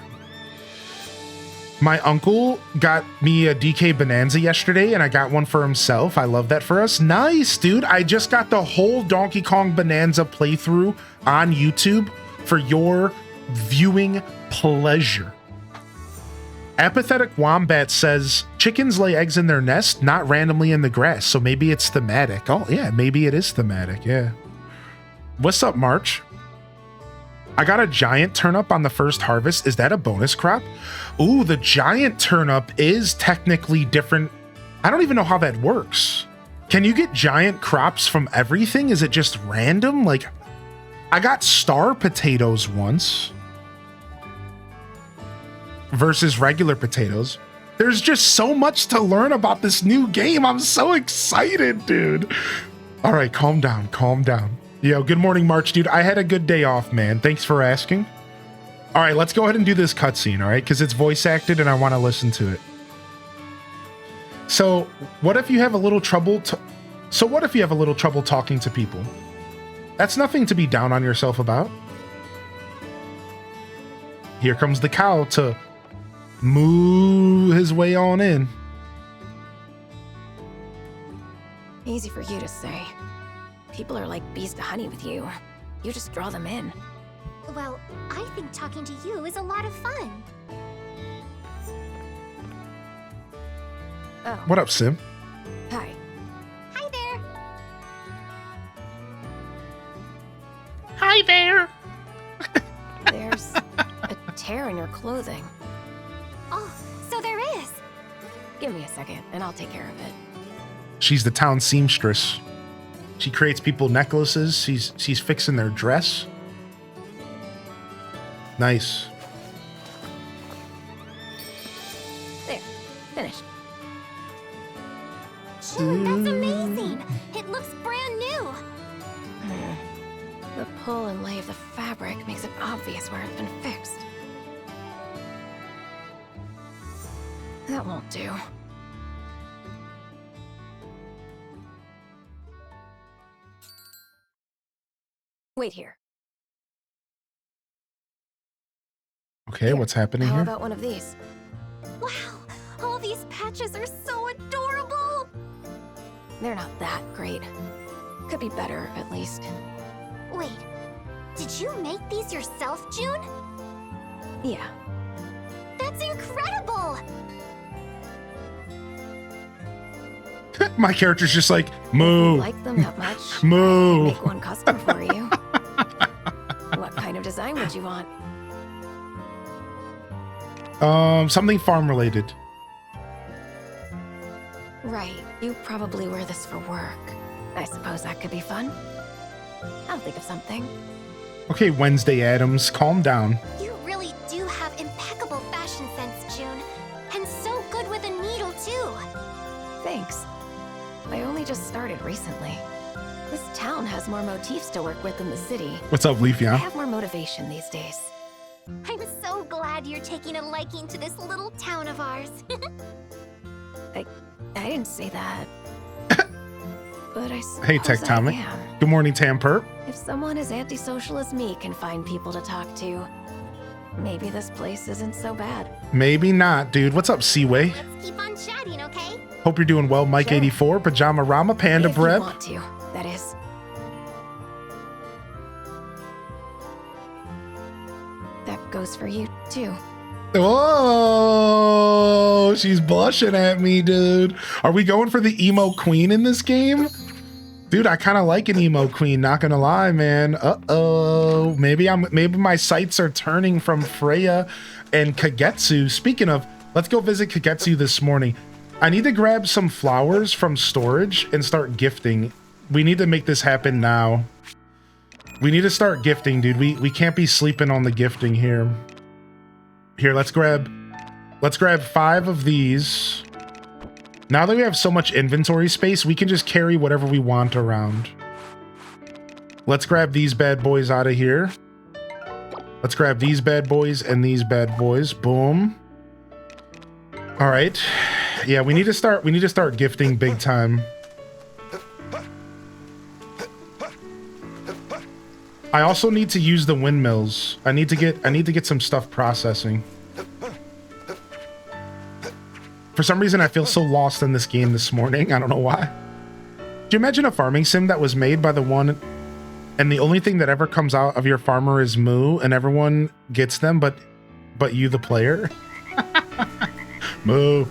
My uncle got me a DK Bonanza yesterday, and I got one for himself. I love that for us. Nice, dude. I just got the whole Donkey Kong Bonanza playthrough on YouTube for your viewing pleasure. Apathetic Wombat says, chickens lay eggs in their nest, not randomly in the grass, so maybe it's thematic. Oh, yeah, maybe it is thematic, yeah. What's up, March? I got a giant turnip on the first harvest. Is that a bonus crop? Ooh, the giant turnip is technically different. I don't even know how that works. Can you get giant crops from everything? Is it just random? Like, I got star potatoes once versus regular potatoes. There's just so much to learn about this new game. I'm so excited, dude. All right, calm down, calm down. Yo, good morning, March, dude. I had a good day off, man. Thanks for asking. All right, let's go ahead and do this cutscene, all right? Because it's voice acted and I want to listen to it. So what if you have a little trouble talking to people? That's nothing to be down on yourself about. Here comes the cow to moo his way on in. Easy for you to say. People are like bees to honey with you. You just draw them in. Well, I think talking to you is a lot of fun. Oh, What up, Sim? hi. Hi there. Hi there. There's a tear in your clothing. Oh, so there is. Give me a second, and I'll take care of it. She's the town seamstress. She creates people necklaces. She's fixing their dress. Nice. There, finished. June, that's amazing. It looks brand new. The pull and lay of the fabric makes it obvious where it's been fixed. That won't do. Wait here. Okay, what's happening How here? about one of these? Wow, all these patches are so adorable. They're not that great. Could be better, at least. Wait, did you make these yourself, June? Yeah. That's incredible. My character's just like, If moo. you like them that much, Moo. make one custom for you. What kind of design would you want? Something farm related. Right, you probably wear this for work. I suppose that could be fun. I'll think of something. Okay, Wednesday Adams, calm down. You really do have impeccable fashion sense, June. And so good with a needle, too. Thanks. I only just started recently. This town has more motifs to work with than the city. What's up, I Leafia? have more motivation these days. I'm so glad you're taking a liking to this little town of ours. I didn't say that. But I suppose Hey, Tectonic. I am. Good morning, Tamper. If someone as antisocial as me can find people to talk to, maybe this place isn't so bad. Maybe not, dude. What's up, Seaway? Let's keep on chatting, okay? Hope you're doing well, Mike84, Pajama Rama, Panda If you Bread. want to, that is. That goes for you, too. Oh, she's blushing at me, dude. Are we going for the emo queen in this game? Dude, I kind of like an emo queen, not gonna lie, man. Uh-oh. Maybe my sights are turning from Freya and Kagetsu. Speaking of, let's go visit Kagetsu this morning. I need to grab some flowers from storage and start gifting. We need to make this happen now. We need to start gifting, dude. We can't be sleeping on the gifting here. Here, let's grab 5 of these. Now that we have so much inventory space, we can just carry whatever we want around. Let's grab these bad boys out of here. Let's grab these bad boys and these bad boys. Boom. All right. Yeah, we need to start gifting big time. I also need to use the windmills. I need to get some stuff processing. For some reason, I feel so lost in this game this morning. I don't know why. Do you imagine a farming sim that was made by the one, and the only thing that ever comes out of your farmer is moo, and everyone gets them, but you, the player? Moo.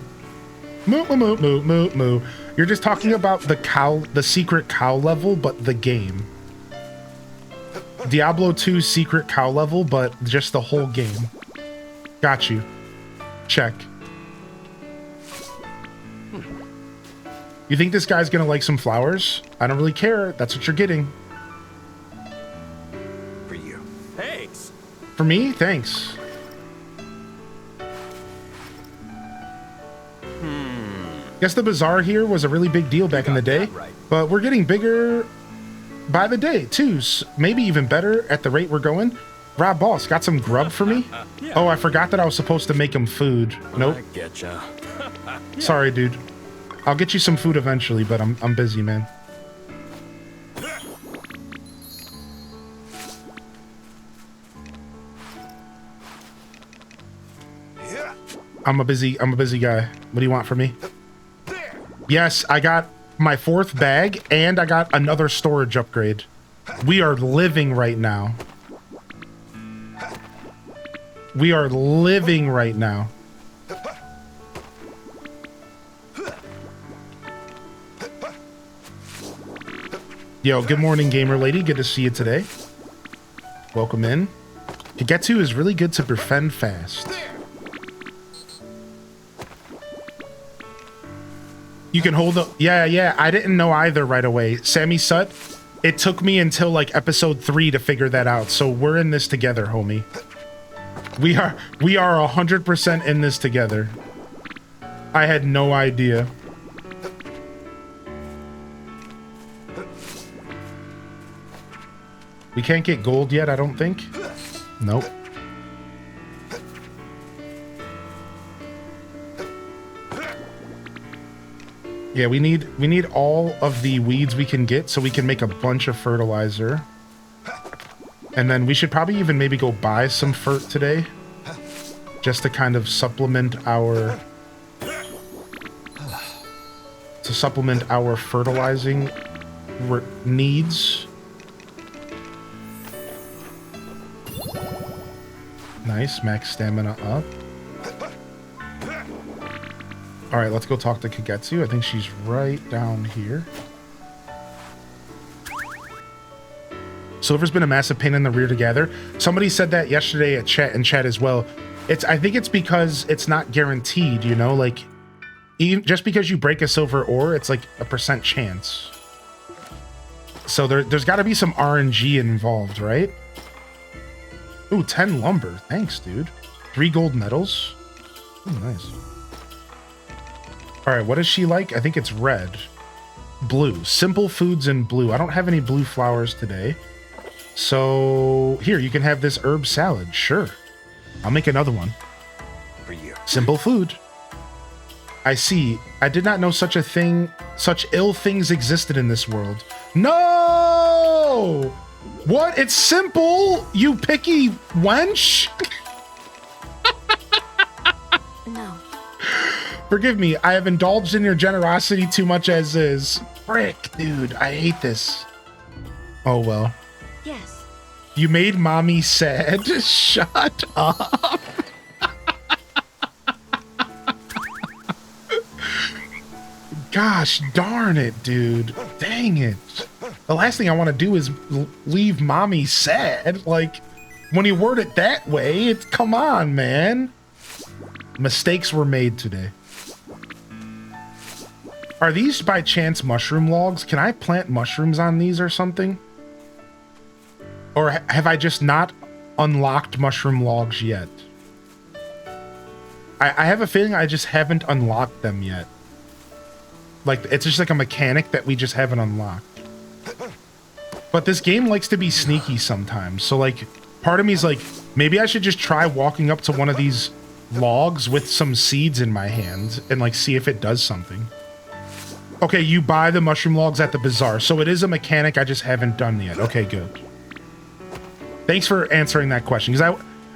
Moo, moo, moo, moo, moo, moo. You're just talking about the secret cow level, but the game. Diablo 2 secret cow level, but just the whole game. Got you. Check. You think this guy's gonna like some flowers? I don't really care. That's what you're getting. For you. Thanks. For me? Thanks. Guess the bazaar here was a really big deal back in the day, right. but we're getting bigger by the day, too. Maybe even better at the rate we're going. Rob Boss, got some grub for me? Yeah. Oh, I forgot that I was supposed to make him food. Nope. I getcha. Sorry, dude. I'll get you some food eventually, but I'm busy, man. I'm a busy guy. What do you want from me? Yes, I got my 4th bag and I got another storage upgrade. We are living right now. We are living right now. Yo, good morning, gamer lady. Good to see you today. Welcome in. Kagetsu is really good to befriend fast. You can hold the... Yeah, I didn't know either right away. Sammy Sut, it took me until like episode 3 to figure that out. So we're in this together, homie. We are 100% in this together. I had no idea. We can't get gold yet, I don't think. Nope. Yeah, we need all of the weeds we can get so we can make a bunch of fertilizer. And then we should probably even maybe go buy some fert today. Just to kind of supplement our... to supplement our fertilizing needs. Nice, max stamina up. Alright, let's go talk to Kagetsu. I think she's right down here. Silver's been a massive pain in the rear to gather. Somebody said that yesterday at chat as well. I think it's because it's not guaranteed, you know? Like, even just because you break a silver ore, it's like a % chance. So there's got to be some RNG involved, right? Ooh, 10 lumber. Thanks, dude. 3 gold medals. Ooh, nice. All right, what is she like? I think it's red. Blue. Simple foods in blue. I don't have any blue flowers today. So here, you can have this herb salad. Sure. I'll make another one. For you. Simple food. I see. I did not know such ill things existed in this world. No! What? It's simple, you picky wench? No. Forgive me, I have indulged in your generosity too much as is. Frick, dude, I hate this. Oh well. Yes. You made mommy sad. Shut up. Gosh darn it, dude. Dang it. The last thing I want to do is leave mommy sad. Like, when you word it that way, it's come on, man. Mistakes were made today. Are these by chance mushroom logs? Can I plant mushrooms on these or something? Or have I just not unlocked mushroom logs yet? I have a feeling I just haven't unlocked them yet. Like, it's just like a mechanic that we just haven't unlocked. But this game likes to be sneaky sometimes. So, like, part of me is like, maybe I should just try walking up to one of these logs with some seeds in my hand and, like, see if it does something. Okay, you buy the mushroom logs at the bazaar. So it is a mechanic I just haven't done yet. Okay, good. Thanks for answering that question.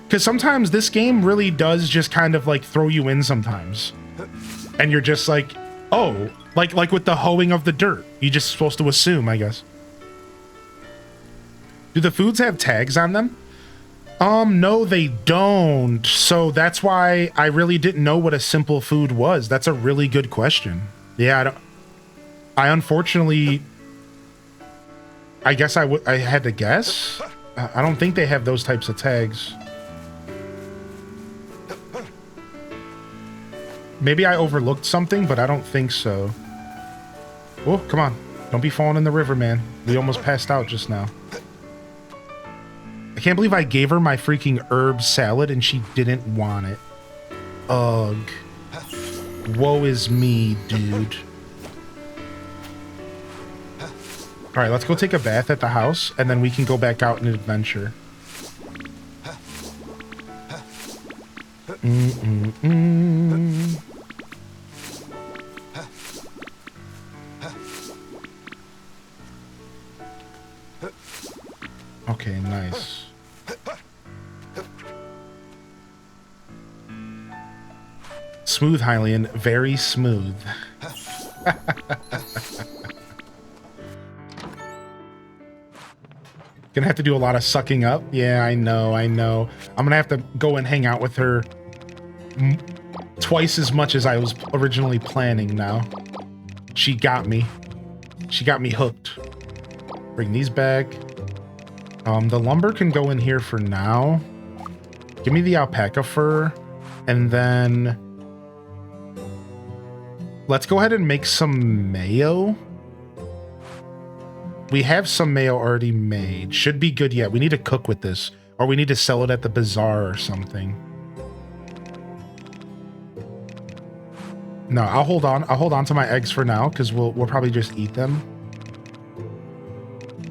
Because sometimes this game really does just kind of, like, throw you in sometimes. And you're just like, oh, like with the hoeing of the dirt. You're just supposed to assume, I guess. Do the foods have tags on them? No, they don't. So that's why I really didn't know what a simple food was. That's a really good question. Yeah, I unfortunately, I guess I had to guess. I don't think they have those types of tags. Maybe I overlooked something, but I don't think so. Oh, come on. Don't be falling in the river, man. We almost passed out just now. I can't believe I gave her my freaking herb salad and she didn't want it. Ugh. Woe is me, dude. Alright, let's go take a bath at the house, and then we can go back out and adventure. Okay, nice. Smooth, Hylian. Very smooth. Gonna have to do a lot of sucking up. Yeah, I know. I'm gonna have to go and hang out with her twice as much as I was originally planning now. She got me. She got me hooked. Bring these back. The lumber can go in here for now. Give me the alpaca fur. And then let's go ahead and make some mayo. We have some mayo already made. Should be good yet. We need to cook with this. Or we need to sell it at the bazaar or something. No, I'll hold on. I'll hold on to my eggs for now because we'll probably just eat them.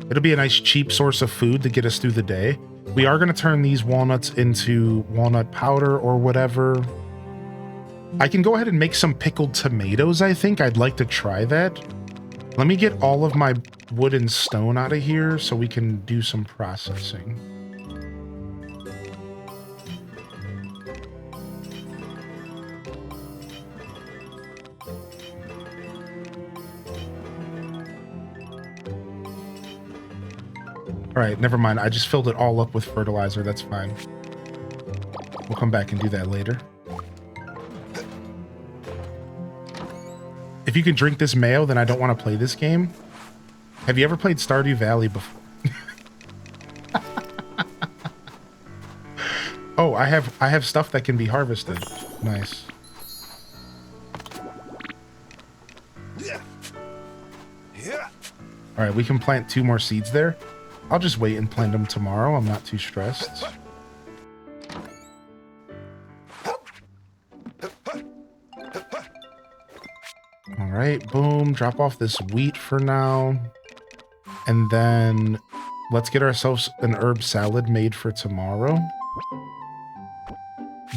It'll be a nice cheap source of food to get us through the day. We are going to turn these walnuts into walnut powder or whatever. I can go ahead and make some pickled tomatoes, I think. I'd like to try that. Let me get all of my wood and stone out of here so we can do some processing. All right, never mind. I just filled it all up with fertilizer. That's fine. We'll come back and do that later. If you can drink this mayo, then I don't want to play this game. Have you ever played Stardew Valley before? Oh, I have stuff that can be harvested. Nice. All right, we can plant 2 more seeds there. I'll just wait and plant them tomorrow. I'm not too stressed. All right, boom. Drop off this wheat for now. And then let's get ourselves an herb salad made for tomorrow.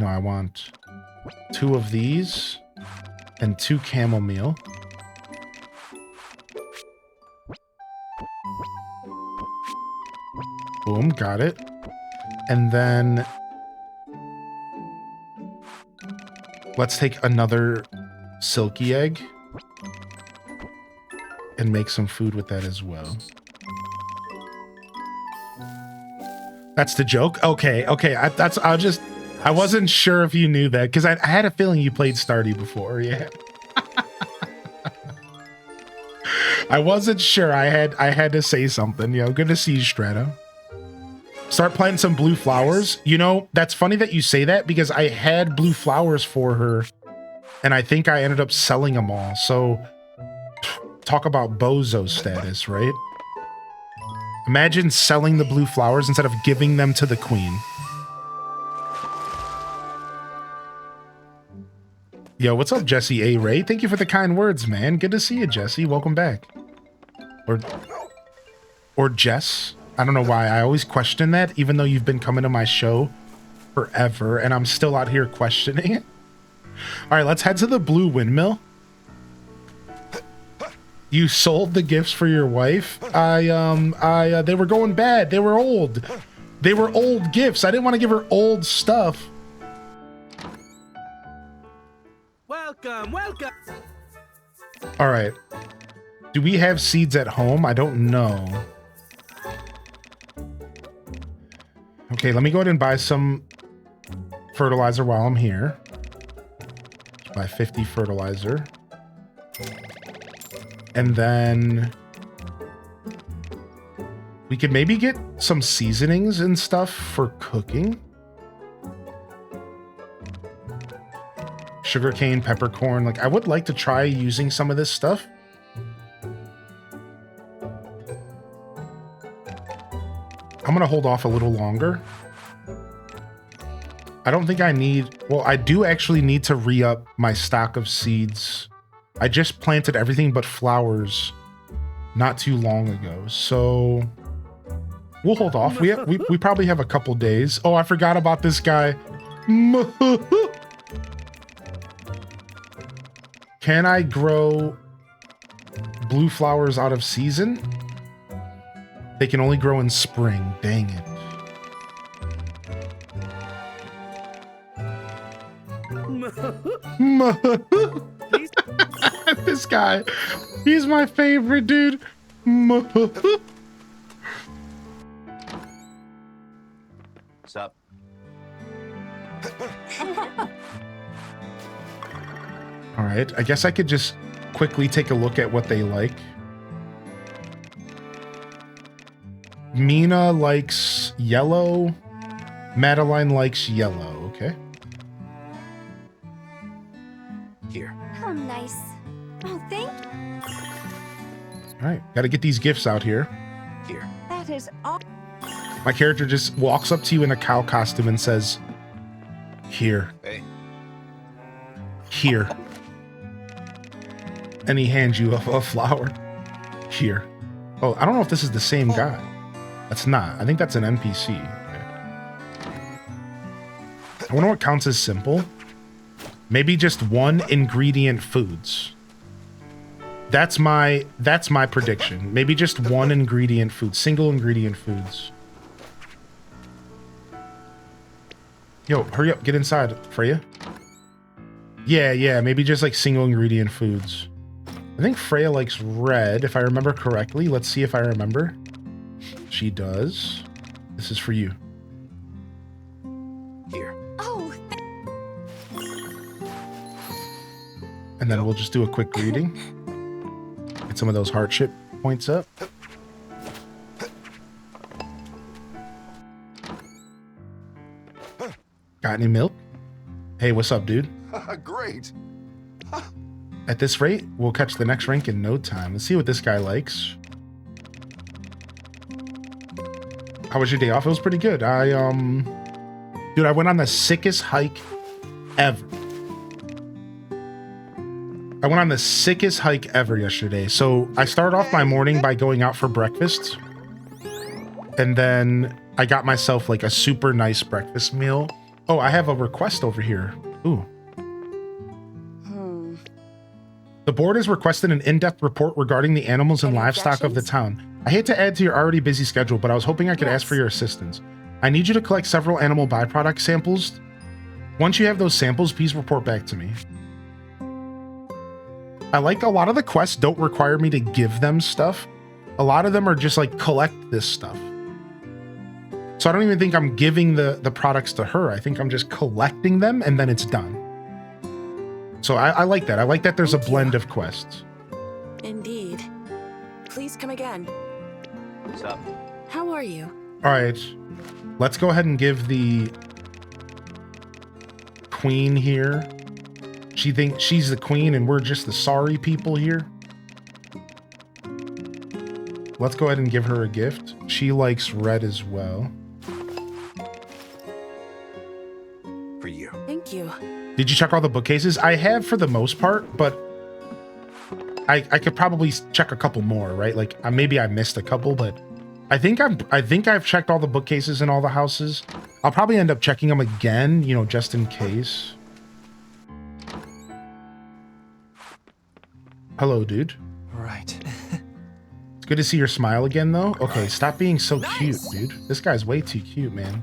No, I want 2 of these and 2 chamomile. Boom, got it. And then let's take another silky egg and make some food with that as well. That's the joke? Okay. I wasn't sure if you knew that because I had a feeling you played Stardew before. Yeah. I wasn't sure. I had to say something. You know, good to see you, Strata. Start planting some blue flowers. You know, that's funny that you say that because I had blue flowers for her and I think I ended up selling them all. So talk about bozo status, right? Imagine selling the blue flowers instead of giving them to the queen. Yo, what's up, Jesse A. Ray? Thank you for the kind words, man. Good to see you, Jesse. Welcome back. Or Jess. I don't know why. I always question that, even though you've been coming to my show forever, and I'm still out here questioning it. All right, let's head to the blue windmill. You sold the gifts for your wife? They were going bad. They were old. They were old gifts. I didn't want to give her old stuff. Welcome. All right. Do we have seeds at home? I don't know. Okay, let me go ahead and buy some fertilizer while I'm here. Buy 50 fertilizer. And then we could maybe get some seasonings and stuff for cooking. Sugarcane, peppercorn. Like, I would like to try using some of this stuff. I'm gonna hold off a little longer. I don't think I need... Well, I do actually need to re-up my stock of seeds. I just planted everything but flowers not too long ago, so we'll hold off. We probably have a couple days. Oh, I forgot about this guy. Can I grow blue flowers out of season? They can only grow in spring. Dang it. This guy, he's my favorite, dude. What's up? All right, I guess I could just quickly take a look at what they like. Mina likes yellow. Madeline likes yellow. Okay. Here. Oh, nice. Oh, thank All right, got to get these gifts out here. Here. That is all. My character just walks up to you in a cow costume and says, "Here, Hey. here." And he hands you a flower. Here. Oh, I don't know if this is the same guy. That's not. I think that's an NPC. Okay. I wonder what counts as simple. Maybe just one ingredient foods. That's my prediction. Maybe just one ingredient food, single ingredient foods. Yo, hurry up, get inside, Freya. Yeah, maybe just like single ingredient foods. I think Freya likes red, if I remember correctly. Let's see if I remember. She does. This is for you. Here. Oh, And then we'll just do a quick greeting. Get some of those hardship points up. Got any milk? Hey, what's up, dude? Great. At this rate, we'll catch the next rank in no time. Let's see what this guy likes. How was your day off? It was pretty good. Dude, I went on the sickest hike ever. I went on the sickest hike ever yesterday. So I started off my morning by going out for breakfast. And then I got myself like a super nice breakfast meal. Oh, I have a request over here. Ooh. The board has requested an in-depth report regarding the animals and Any livestock of the objections? town. I hate to add to your already busy schedule, but I was hoping I could ask for your assistance. I need you to collect several animal byproduct samples. Once you have those samples, please report back to me. I like a lot of the quests don't require me to give them stuff. A lot of them are just like collect this stuff. So I don't even think I'm giving the products to her. I think I'm just collecting them and then it's done. So I like that. I like that there's a blend of quests. Indeed. Please come again. What's up? How are you? All right, let's go ahead and give the queen here. She thinks she's the queen and we're just the sorry people here. Let's go ahead and give her a gift. She likes red as well. For you. Thank you. Did you check all the bookcases? I have for the most part, but I could probably check a couple more, right? Like maybe I missed a couple, but I think I've checked all the bookcases in all the houses. I'll probably end up checking them again, you know, just in case. Hello, dude. Right. It's good to see your smile again, though. Okay, stop being so Nice. cute, dude. This guy's way too cute, man.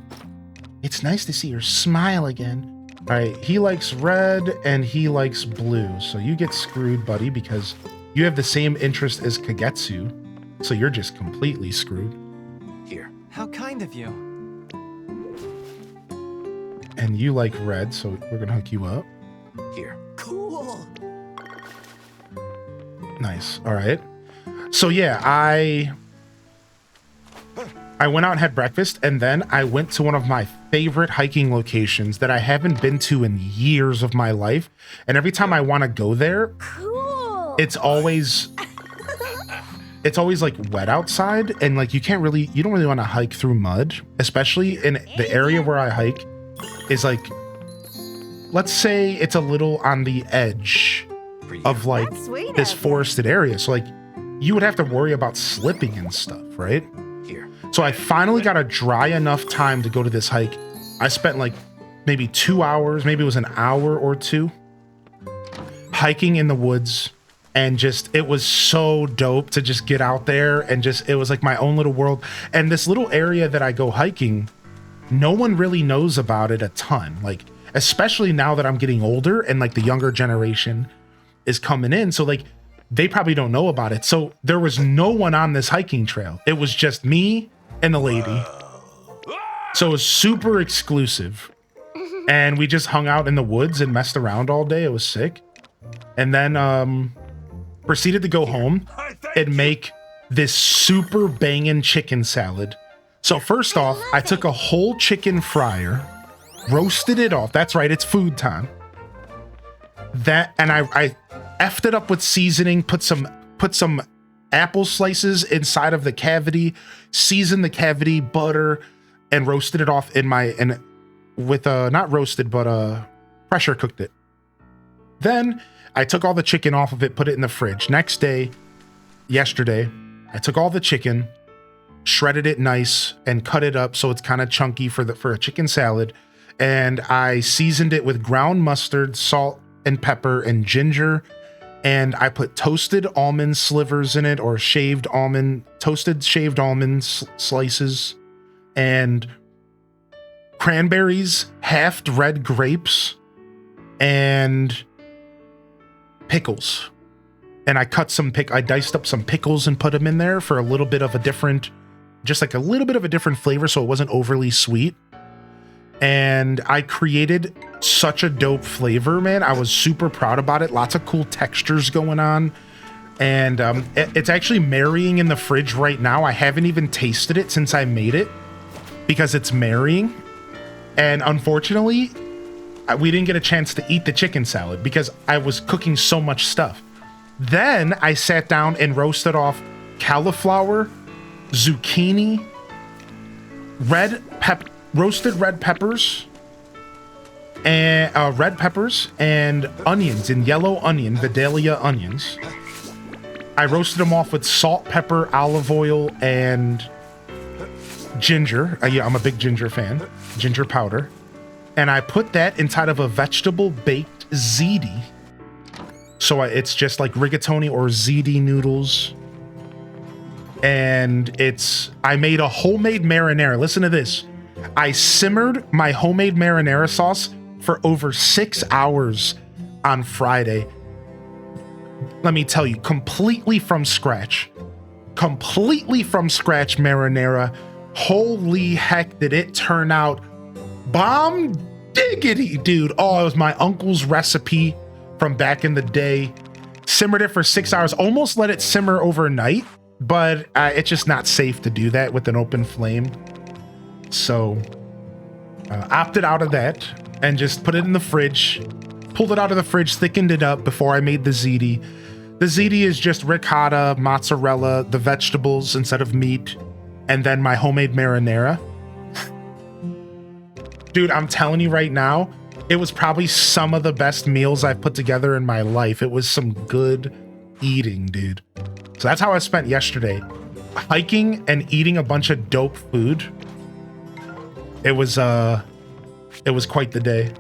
It's nice to see your smile again. All right, he likes red and he likes blue. So you get screwed, buddy, because you have the same interest as Kagetsu. So you're just completely screwed. Here. How kind of you. And you like red, so we're gonna hook you up. Here. Cool. Nice. All right. So yeah, I went out and had breakfast, and then I went to one of my favorite hiking locations that I haven't been to in years of my life. And every time I want to go there, Cool. it's always like wet outside, and like you don't really want to hike through mud, especially in the area where I hike is like, let's say it's a little on the edge For you. of like That's sweet this of you. forested area. So like you would have to worry about slipping and stuff, right? Here. So I finally got a dry enough time to go to this hike. I spent like maybe 2 hours, maybe it was an hour or two, hiking in the woods And just, it was so dope to just get out there and just, it was like my own little world. And this little area that I go hiking, no one really knows about it a ton. Like, especially now that I'm getting older and like the younger generation is coming in. So like, they probably don't know about it. So there was no one on this hiking trail. It was just me and the lady. So it was super exclusive. And we just hung out in the woods and messed around all day. It was sick. And then proceeded to go home and make this super banging chicken salad. So first off, I took a whole chicken fryer, roasted it off. That's right, it's food time. That, and I effed it up with seasoning, put some apple slices inside of the cavity, seasoned the cavity, butter, and roasted it off not roasted, but pressure cooked it. Then I took all the chicken off of it, put it in the fridge. Next day, yesterday, I took all the chicken, shredded it nice, and cut it up so it's kind of chunky for a chicken salad. And I seasoned it with ground mustard, salt and pepper, and ginger. And I put toasted almond slivers in it, or toasted shaved almond slices, and cranberries, halved red grapes, and pickles. And I diced up some pickles and put them in there for a little bit of a different flavor, so it wasn't overly sweet. And I created such a dope flavor, man. I was super proud about it. Lots of cool textures going on. And it's actually marrying in the fridge right now. I haven't even tasted it since I made it because it's marrying. And unfortunately, we didn't get a chance to eat the chicken salad because I was cooking so much stuff. Then I sat down and roasted off cauliflower, zucchini, roasted red peppers and onions, and yellow onion, Vidalia onions. I roasted them off with salt, pepper, olive oil, and ginger. Yeah, I'm a big ginger fan. Ginger powder. And I put that inside of a vegetable baked ziti. So it's just like rigatoni or ziti noodles. And I made a homemade marinara. Listen to this. I simmered my homemade marinara sauce for over 6 hours on Friday. Let me tell you, completely from scratch marinara. Holy heck, did it turn out bomb diggity, dude. Oh, it was my uncle's recipe from back in the day. Simmered it for 6 hours, almost let it simmer overnight, but it's just not safe to do that with an open flame. So opted out of that and just put it in the fridge, pulled it out of the fridge, thickened it up before I made the ziti. The ziti is just ricotta, mozzarella, the vegetables instead of meat, and then my homemade marinara. Dude, I'm telling you right now, it was probably some of the best meals I've put together in my life. It was some good eating, dude. So that's how I spent yesterday. Hiking and eating a bunch of dope food. It was quite the day.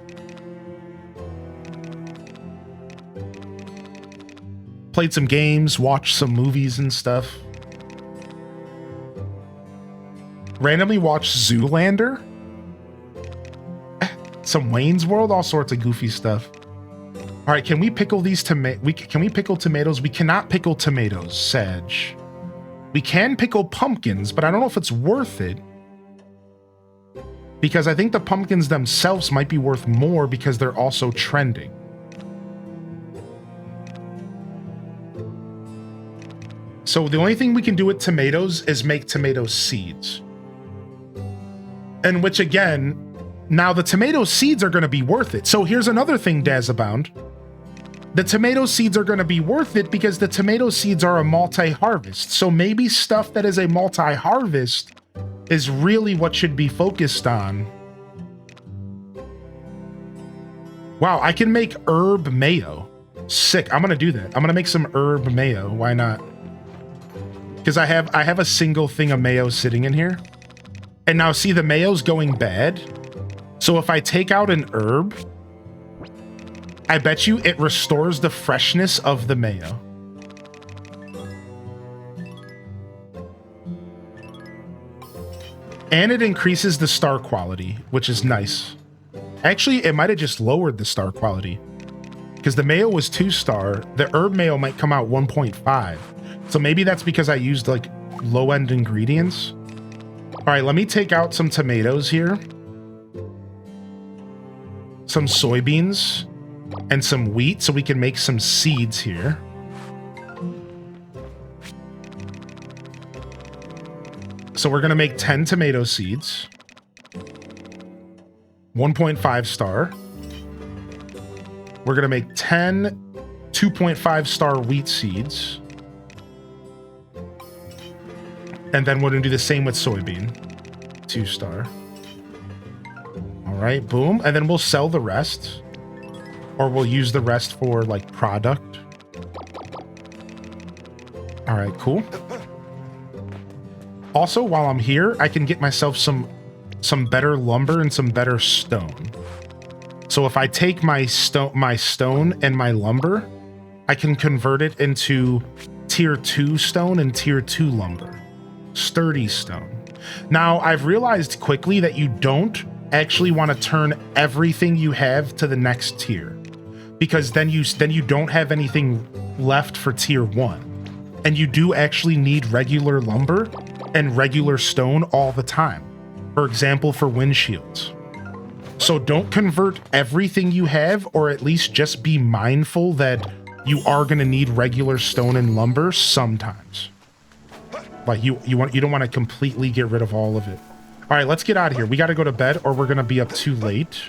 Played some games, watched some movies and stuff. Randomly watched Zoolander. Some Wayne's World, all sorts of goofy stuff. All right, can we pickle these tomatoes? Can we pickle tomatoes? We cannot pickle tomatoes, Sag. We can pickle pumpkins, but I don't know if it's worth it. Because I think the pumpkins themselves might be worth more because they're also trending. So the only thing we can do with tomatoes is make tomato seeds. And which again, now the tomato seeds are going to be worth it. So here's another thing, Dazabound. The tomato seeds are going to be worth it because the tomato seeds are a multi-harvest. So maybe stuff that is a multi-harvest is really what should be focused on. Wow, I can make herb mayo. Sick. I'm going to do that. I'm going to make some herb mayo. Why not? Because I have a single thing of mayo sitting in here. And now see, the mayo's going bad. So if I take out an herb, I bet you it restores the freshness of the mayo. And it increases the star quality, which is nice. Actually, it might have just lowered the star quality because the mayo was 2-star. The herb mayo might come out 1.5. So maybe that's because I used like low-end ingredients. All right, let me take out some tomatoes here, some soybeans, and some wheat so we can make some seeds here. So we're going to make 10 tomato seeds. 1.5 star. We're going to make 10 2.5 star wheat seeds. And then we're going to do the same with soybean. 2 star. All right, boom. And then we'll sell the rest. Or we'll use the rest for like product. All right, cool. Also, while I'm here, I can get myself some better lumber and some better stone. So if I take my stone and my lumber, I can convert it into tier 2 stone and tier 2 lumber. Sturdy stone. Now, I've realized quickly that you don't actually want to turn everything you have to the next tier, because then you don't have anything left for tier 1. And you do actually need regular lumber and regular stone all the time. For example, for windshields. So don't convert everything you have, or at least just be mindful that you are going to need regular stone and lumber sometimes. Like you don't want to completely get rid of all of it. All right, let's get out of here. We got to go to bed or we're going to be up too late.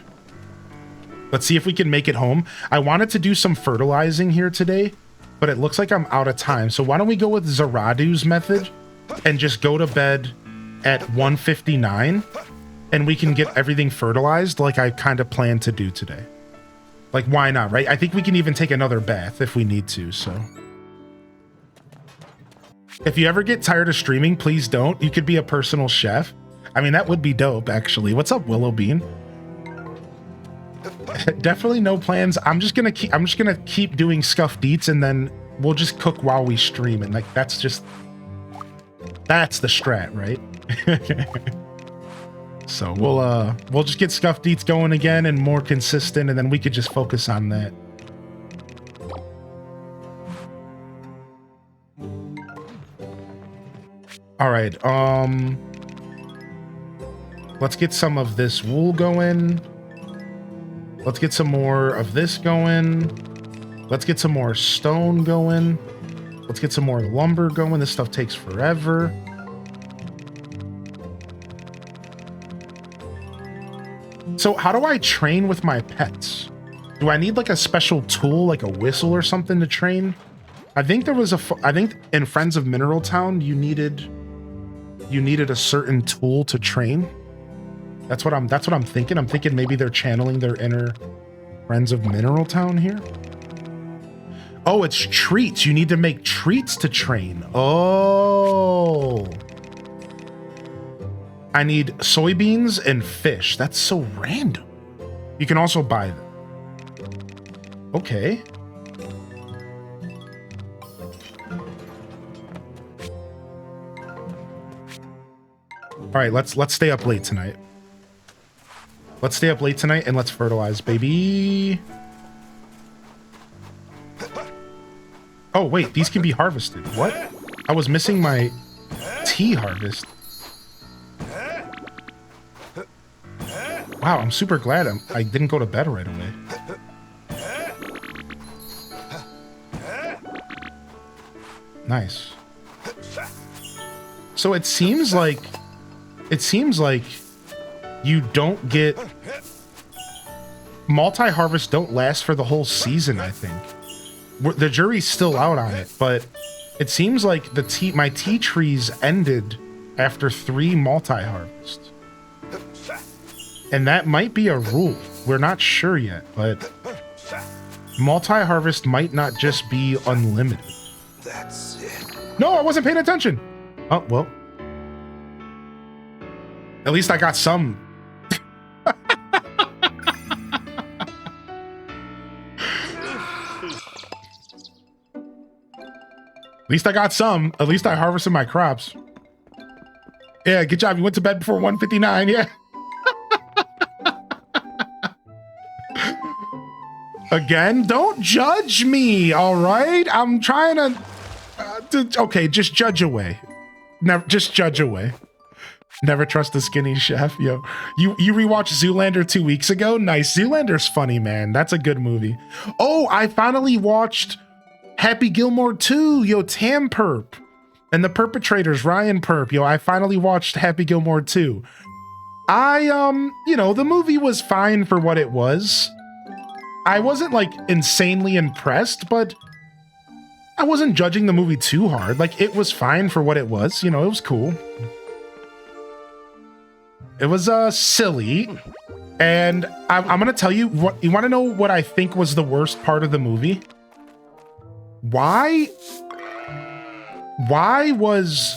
Let's see if we can make it home. I wanted to do some fertilizing here today, but it looks like I'm out of time. So why don't we go with Zaradu's method and just go to bed at 1:59 and we can get everything fertilized like I kind of planned to do today. Like, why not, right? I think we can even take another bath if we need to, so. If you ever get tired of streaming, please don't. You could be a personal chef. I mean, that would be dope, actually. What's up, Willow Bean? Definitely no plans. I'm just gonna keep doing scuffed eats, and then we'll just cook while we stream, and like that's the strat, right? So we'll just get scuffed eats going again and more consistent, and then we could just focus on that. All right, let's get some of this wool going. Let's get some more of this going. Let's get some more stone going. Let's get some more lumber going. This stuff takes forever. So how do I train with my pets? Do I need like a special tool, like a whistle or something to train? I think there was I think in Friends of Mineral Town, you needed a certain tool to train. That's what I'm thinking. I'm thinking maybe they're channeling their inner Friends of Mineral Town here. Oh, it's treats. You need to make treats to train. Oh. I need soybeans and fish. That's so random. You can also buy them. Okay. All right, let's stay up late tonight. Let's stay up late tonight and let's fertilize, baby. Oh, wait, these can be harvested. What? I was missing my tea harvest. Wow, I'm super glad I didn't go to bed right away. Nice. So it seems like you don't get multi-harvest don't last for the whole season, I think. The jury's still out on it, but it seems like my tea trees ended after 3 multi-harvests. And that might be a rule. We're not sure yet, but multi-harvest might not just be unlimited. That's it. No, I wasn't paying attention. Oh, well. At least I got some. At least I got some. At least I harvested my crops. Yeah, good job. You went to bed before 1:59. Yeah. Again, don't judge me, all right? I'm trying to okay, just judge away. Never, just judge away. Never trust a skinny chef. Yo, you rewatched Zoolander 2 weeks ago? Nice. Zoolander's funny, man. That's a good movie. Oh, I finally watched Happy Gilmore 2. Yo, Tam Perp and the perpetrators, Ryan Perp. Yo, I finally watched Happy Gilmore 2. You know, the movie was fine for what it was. I wasn't like insanely impressed, but I wasn't judging the movie too hard. Like, it was fine for what it was. You know, it was cool. It was silly. And I'm gonna tell you what, you wanna know what I think was the worst part of the movie? Why was,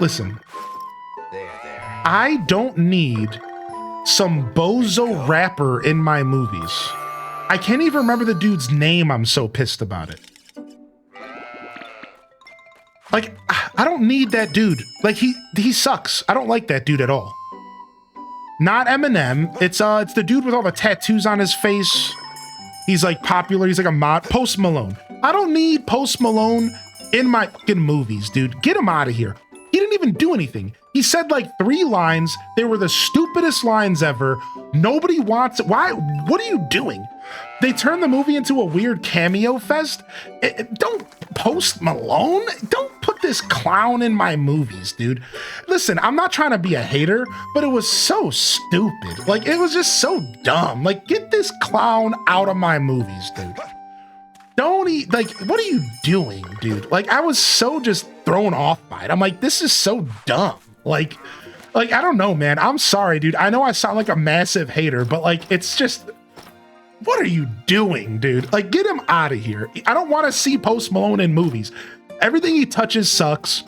listen, There. I don't need some bozo rapper in my movies. I can't even remember the dude's name. I'm so pissed about it. Like, I don't need that dude. Like, he sucks. I don't like that dude at all. Not Eminem. It's the dude with all the tattoos on his face. He's like popular. He's like a mod. Post Malone. I don't need Post Malone in my fucking movies, dude. Get him out of here. He didn't even do anything. He said like 3 lines. They were the stupidest lines ever. Nobody wants it. Why? What are you doing? They turned the movie into a weird cameo fest. Don't Post Malone. Don't put this clown in my movies, dude. Listen, I'm not trying to be a hater, but it was so stupid. Like, it was just so dumb. Like, get this clown out of my movies, dude. Don't eat, like, what are you doing, dude? Like, I was so just thrown off by it. I'm like, this is so dumb. Like, I don't know, man. I'm sorry, dude. I know I sound like a massive hater, but like, it's just, what are you doing, dude? Like, get him out of here. I don't want to see Post Malone in movies. Everything he touches sucks.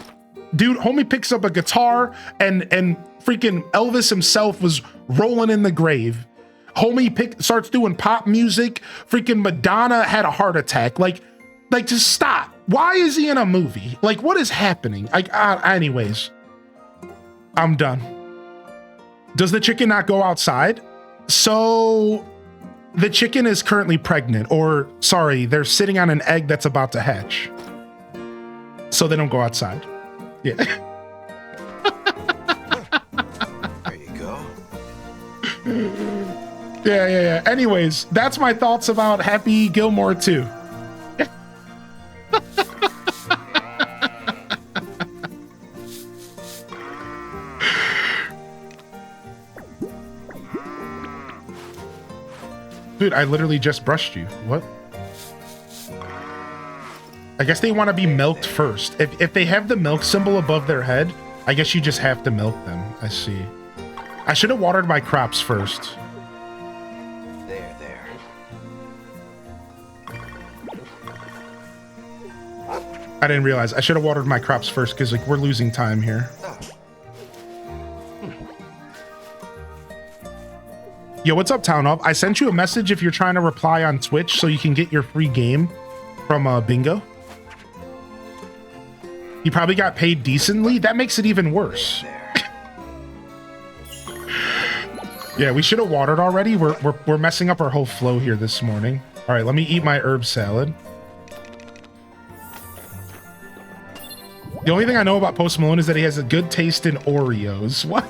Dude, homie picks up a guitar and freaking Elvis himself was rolling in the grave. Homie starts doing pop music. Freaking Madonna had a heart attack. Like just stop. Why is he in a movie? Like, what is happening? Anyways, I'm done. Does the chicken not go outside? So the chicken is currently pregnant, or sorry, they're sitting on an egg that's about to hatch. So they don't go outside. Yeah. There you go. Yeah. Anyways, that's my thoughts about Happy Gilmore 2. Dude, I literally just brushed you. What? I guess they want to be milked first. If they have the milk symbol above their head, I guess you just have to milk them. I see. I should have watered my crops first. There. I didn't realize. I should have watered my crops first because like we're losing time here. Yo, what's up, Town Up? I sent you a message if you're trying to reply on Twitch so you can get your free game from Bingo. You probably got paid decently. That makes it even worse. Yeah, we should have watered already. We're messing up our whole flow here this morning. All right, let me eat my herb salad. The only thing I know about Post Malone is that he has a good taste in Oreos. What?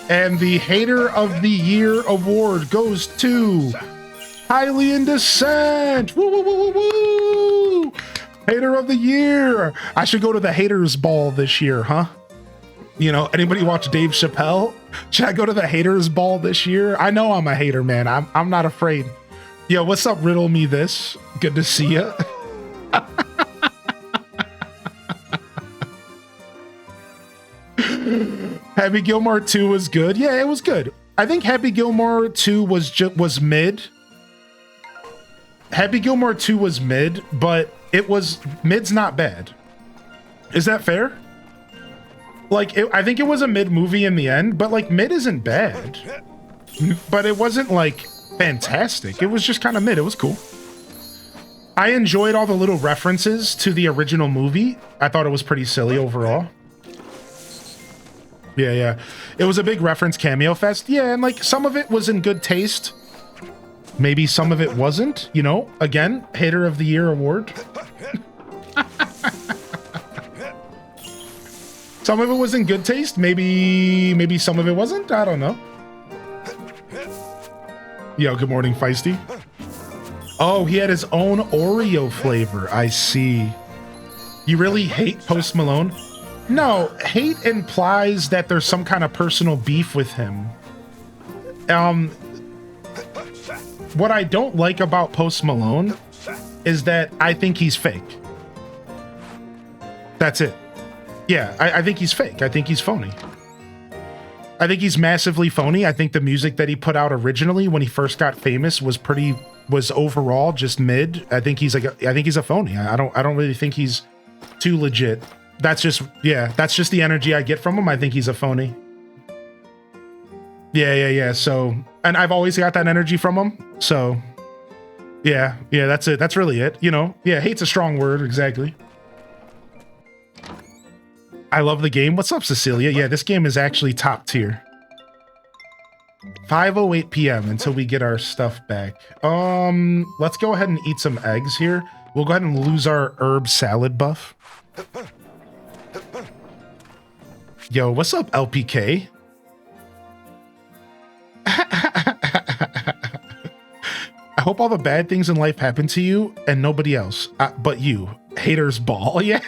And the Hater of the Year award goes to Highly in Descent. Woo, woo, woo, woo, woo. Hater of the Year. I should go to the Haters Ball this year, huh? You know, anybody watch Dave Chappelle? Should I go to the Haters Ball this year? I know I'm a hater, man. I'm not afraid. Yo, what's up, Riddle Me This? Good to see ya. Happy Gilmore 2 was good. Yeah, it was good. I think Happy Gilmore 2 was mid. Happy Gilmore 2 was mid, but mid's not bad. Is that fair? Like, I think it was a mid movie in the end, but like mid isn't bad. But it wasn't like fantastic. It was just kind of mid. It was cool. I enjoyed all the little references to the original movie. I thought it was pretty silly overall. Yeah, yeah. It was a big reference cameo fest. Yeah, and like some of it was in good taste. Maybe some of it wasn't, you know? Again, Hater of the Year award. Some of it was in good taste. Maybe some of it wasn't. I don't know. Yo, good morning, Feisty. Oh, he had his own Oreo flavor. I see. You really hate Post Malone? No, hate implies that there's some kind of personal beef with him. What I don't like about Post Malone is that I think he's fake. That's it. Yeah, I think he's fake. I think he's phony. I think he's massively phony. I think the music that he put out originally when he first got famous was overall just mid. I think he's a phony. I don't really think he's too legit. That's just the energy I get from him. I think he's a phony. Yeah. So, and I've always got that energy from him. So, yeah, that's it. That's really it. You know, yeah, hate's a strong word. Exactly. I love the game. What's up, Cecilia? Yeah, this game is actually top tier. 5:08 p.m. until we get our stuff back. Let's go ahead and eat some eggs here. We'll go ahead and lose our herb salad buff. Yo, what's up, LPK? I hope all the bad things in life happen to you and nobody else but you. Haters ball. Yeah.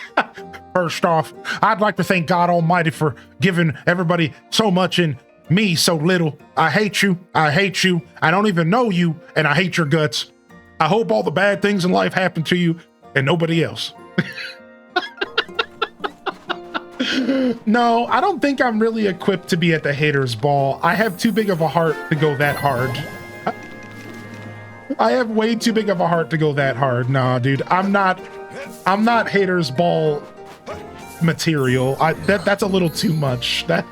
First off, I'd like to thank God Almighty for giving everybody so much and me so little. I hate you. I hate you. I don't even know you, and I hate your guts. I hope all the bad things in life happen to you and nobody else. No, I don't think I'm really equipped to be at the haters ball. I have too big of a heart to go that hard. I have way too big of a heart to go that hard. Nah, dude, I'm not haters ball material. That's a little too much. That's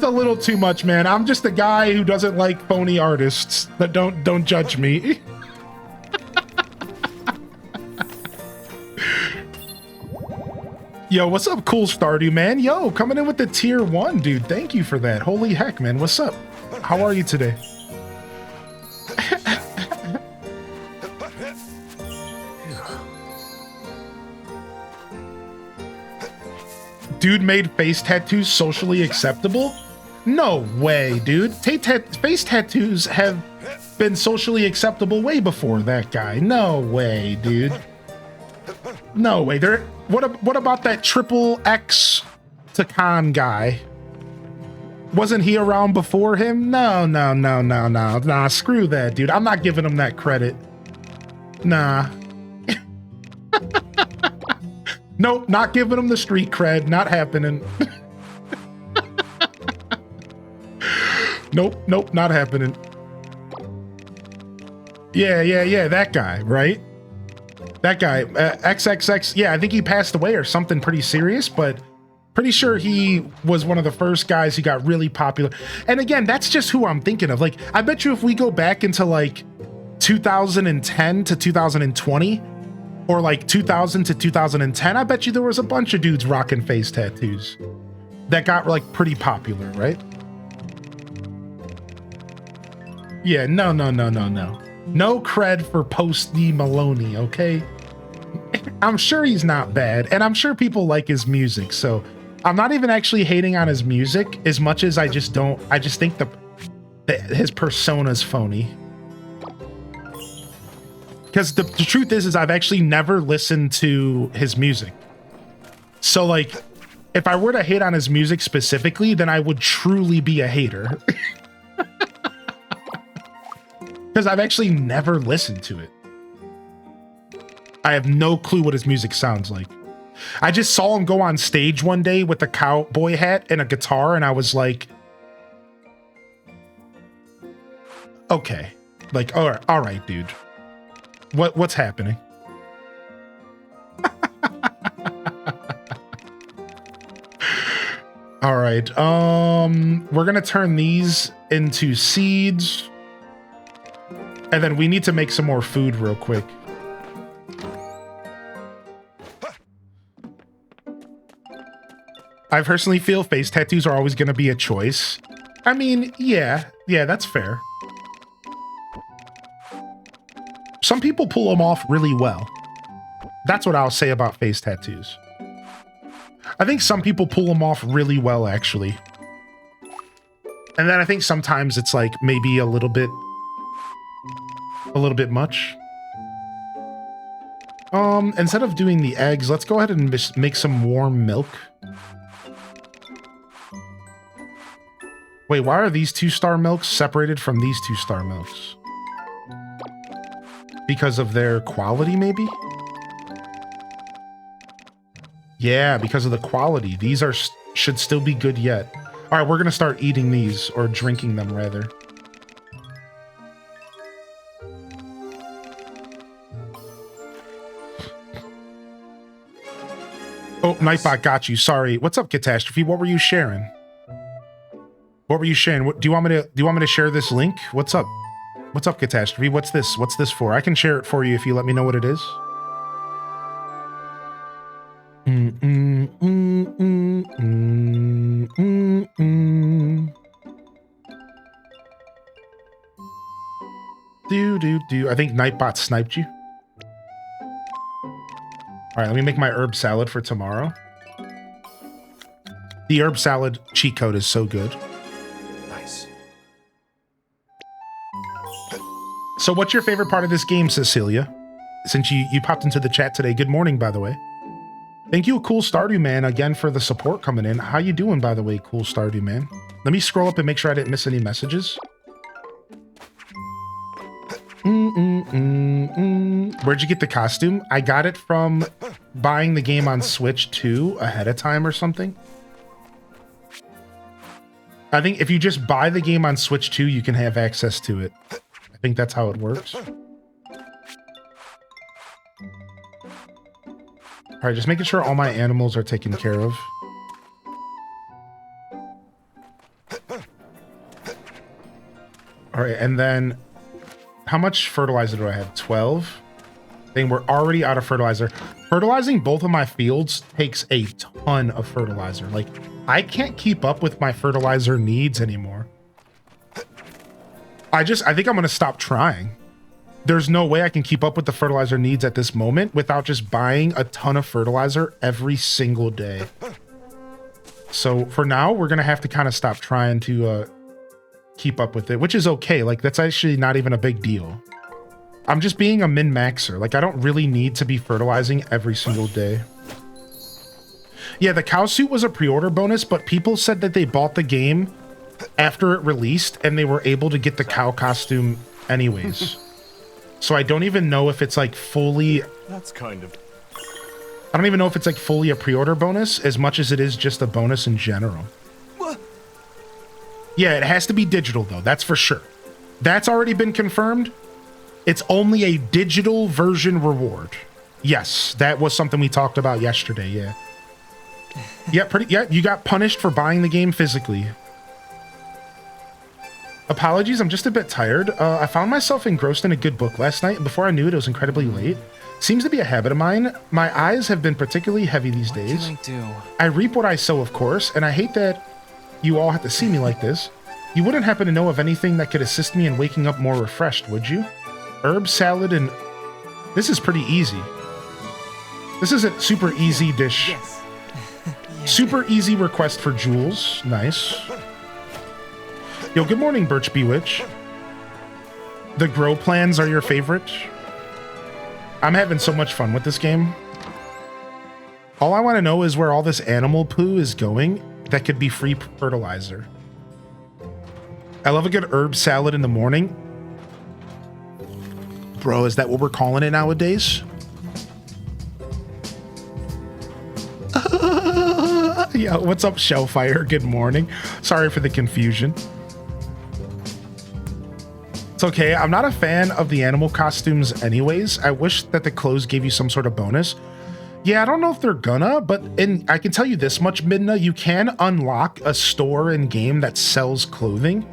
a little too much, man. I'm just a guy who doesn't like phony artists. That don't judge me. Yo, what's up, Cool Stardew, man? Yo, coming in with the tier 1, dude. Thank you for that. Holy heck, man. What's up? How are you today? Dude made face tattoos socially acceptable? No way, dude. Face tattoos have been socially acceptable way before that guy. No way, dude. No way. What about that triple X Takan guy? Wasn't he around before him? No. Nah, screw that, dude. I'm not giving him that credit. Nah. Nope, not giving him the street cred. Not happening. Nope, not happening. Yeah, that guy, right? That guy, XXX, yeah, I think he passed away or something pretty serious, but pretty sure he was one of the first guys who got really popular. And again, that's just who I'm thinking of. Like, I bet you if we go back into like 2010 to 2020, or like 2000 to 2010, I bet you there was a bunch of dudes rocking face tattoos that got like pretty popular, right? Yeah, no. No cred for Posty Maloney, okay? I'm sure he's not bad, and I'm sure people like his music, so I'm not even actually hating on his music as much as I just think his persona's phony. Because the truth is I've actually never listened to his music. So like, if I were to hate on his music specifically, then I would truly be a hater. Because I've actually never listened to it. I have no clue what his music sounds like. I just saw him go on stage one day with a cowboy hat and a guitar, and I was like, okay. Like, all right, dude. What's happening? All right. We're gonna turn these into seeds, and then we need to make some more food real quick. I personally feel face tattoos are always gonna be a choice. I mean, yeah, that's fair. Some people pull them off really well. That's what I'll say about face tattoos. I think some people pull them off really well, actually. And then I think sometimes it's like maybe a little bit much. Instead of doing the eggs, let's go ahead and make some warm milk. Wait, why are these 2-star milks separated from these 2-star milks? Because of their quality, maybe? Yeah, because of the quality. These should still be good yet. All right, we're gonna start eating these, or drinking them rather. Oh, Nightbot got you. Sorry. What's up, Catastrophe? What were you sharing? What were you sharing? Do you want me to share this link? What's up? What's up, Catastrophe? What's this? What's this for? I can share it for you if you let me know what it is. Do. I think Nightbot sniped you. All right, let me make my herb salad for tomorrow. The herb salad cheat code is so good. Nice. So what's your favorite part of this game, Cecilia? Since you popped into the chat today. Good morning, by the way. Thank you, Cool Stardew Man, again for the support coming in. How you doing, by the way, Cool Stardew Man? Let me scroll up and make sure I didn't miss any messages. Where'd you get the costume? I got it from buying the game on Switch 2 ahead of time or something. I think if you just buy the game on Switch 2, you can have access to it. I think that's how it works. All right, just making sure all my animals are taken care of. All right, and then how much fertilizer do I have? 12? Dang, we're already out of fertilizer. Fertilizing both of my fields takes a ton of fertilizer. Like, I can't keep up with my fertilizer needs anymore. I think I'm gonna stop trying. There's no way I can keep up with the fertilizer needs at this moment without just buying a ton of fertilizer every single day. So for now, we're gonna have to kind of stop trying to keep up with it, which is okay. Like, that's actually not even a big deal. I'm just being a min-maxer. Like, I don't really need to be fertilizing every single day. Yeah, the cow suit was a pre-order bonus, but people said that they bought the game after it released and they were able to get the cow costume anyways. So I don't even know if it's like fully... That's kind of... I don't even know if it's like fully a pre-order bonus as much as it is just a bonus in general. What? Yeah, it has to be digital though, that's for sure. That's already been confirmed. It's only a digital version reward. Yes, that was something we talked about yesterday, yeah. Yeah, you got punished for buying the game physically. Apologies, I'm just a bit tired. I found myself engrossed in a good book last night, and before I knew it was incredibly late. Seems to be a habit of mine. My eyes have been particularly heavy these days. What can I do? I reap what I sow, of course, and I hate that you all have to see me like this. You wouldn't happen to know of anything that could assist me in waking up more refreshed, would you? Herb salad and... This is pretty easy. This is a super easy dish. Yes. Super easy request for Jules. Nice. Yo, good morning, Birch Bewitch. The grow plans are your favorite? I'm having so much fun with this game. All I want to know is where all this animal poo is going that could be free fertilizer. I love a good herb salad in the morning. Bro, is that what we're calling it nowadays? Yeah, what's up, Shellfire? Good morning. Sorry for the confusion. It's okay. I'm not a fan of the animal costumes anyways. I wish that the clothes gave you some sort of bonus. Yeah, I don't know if they're gonna, but I can tell you this much, Midna, you can unlock a store in game that sells clothing,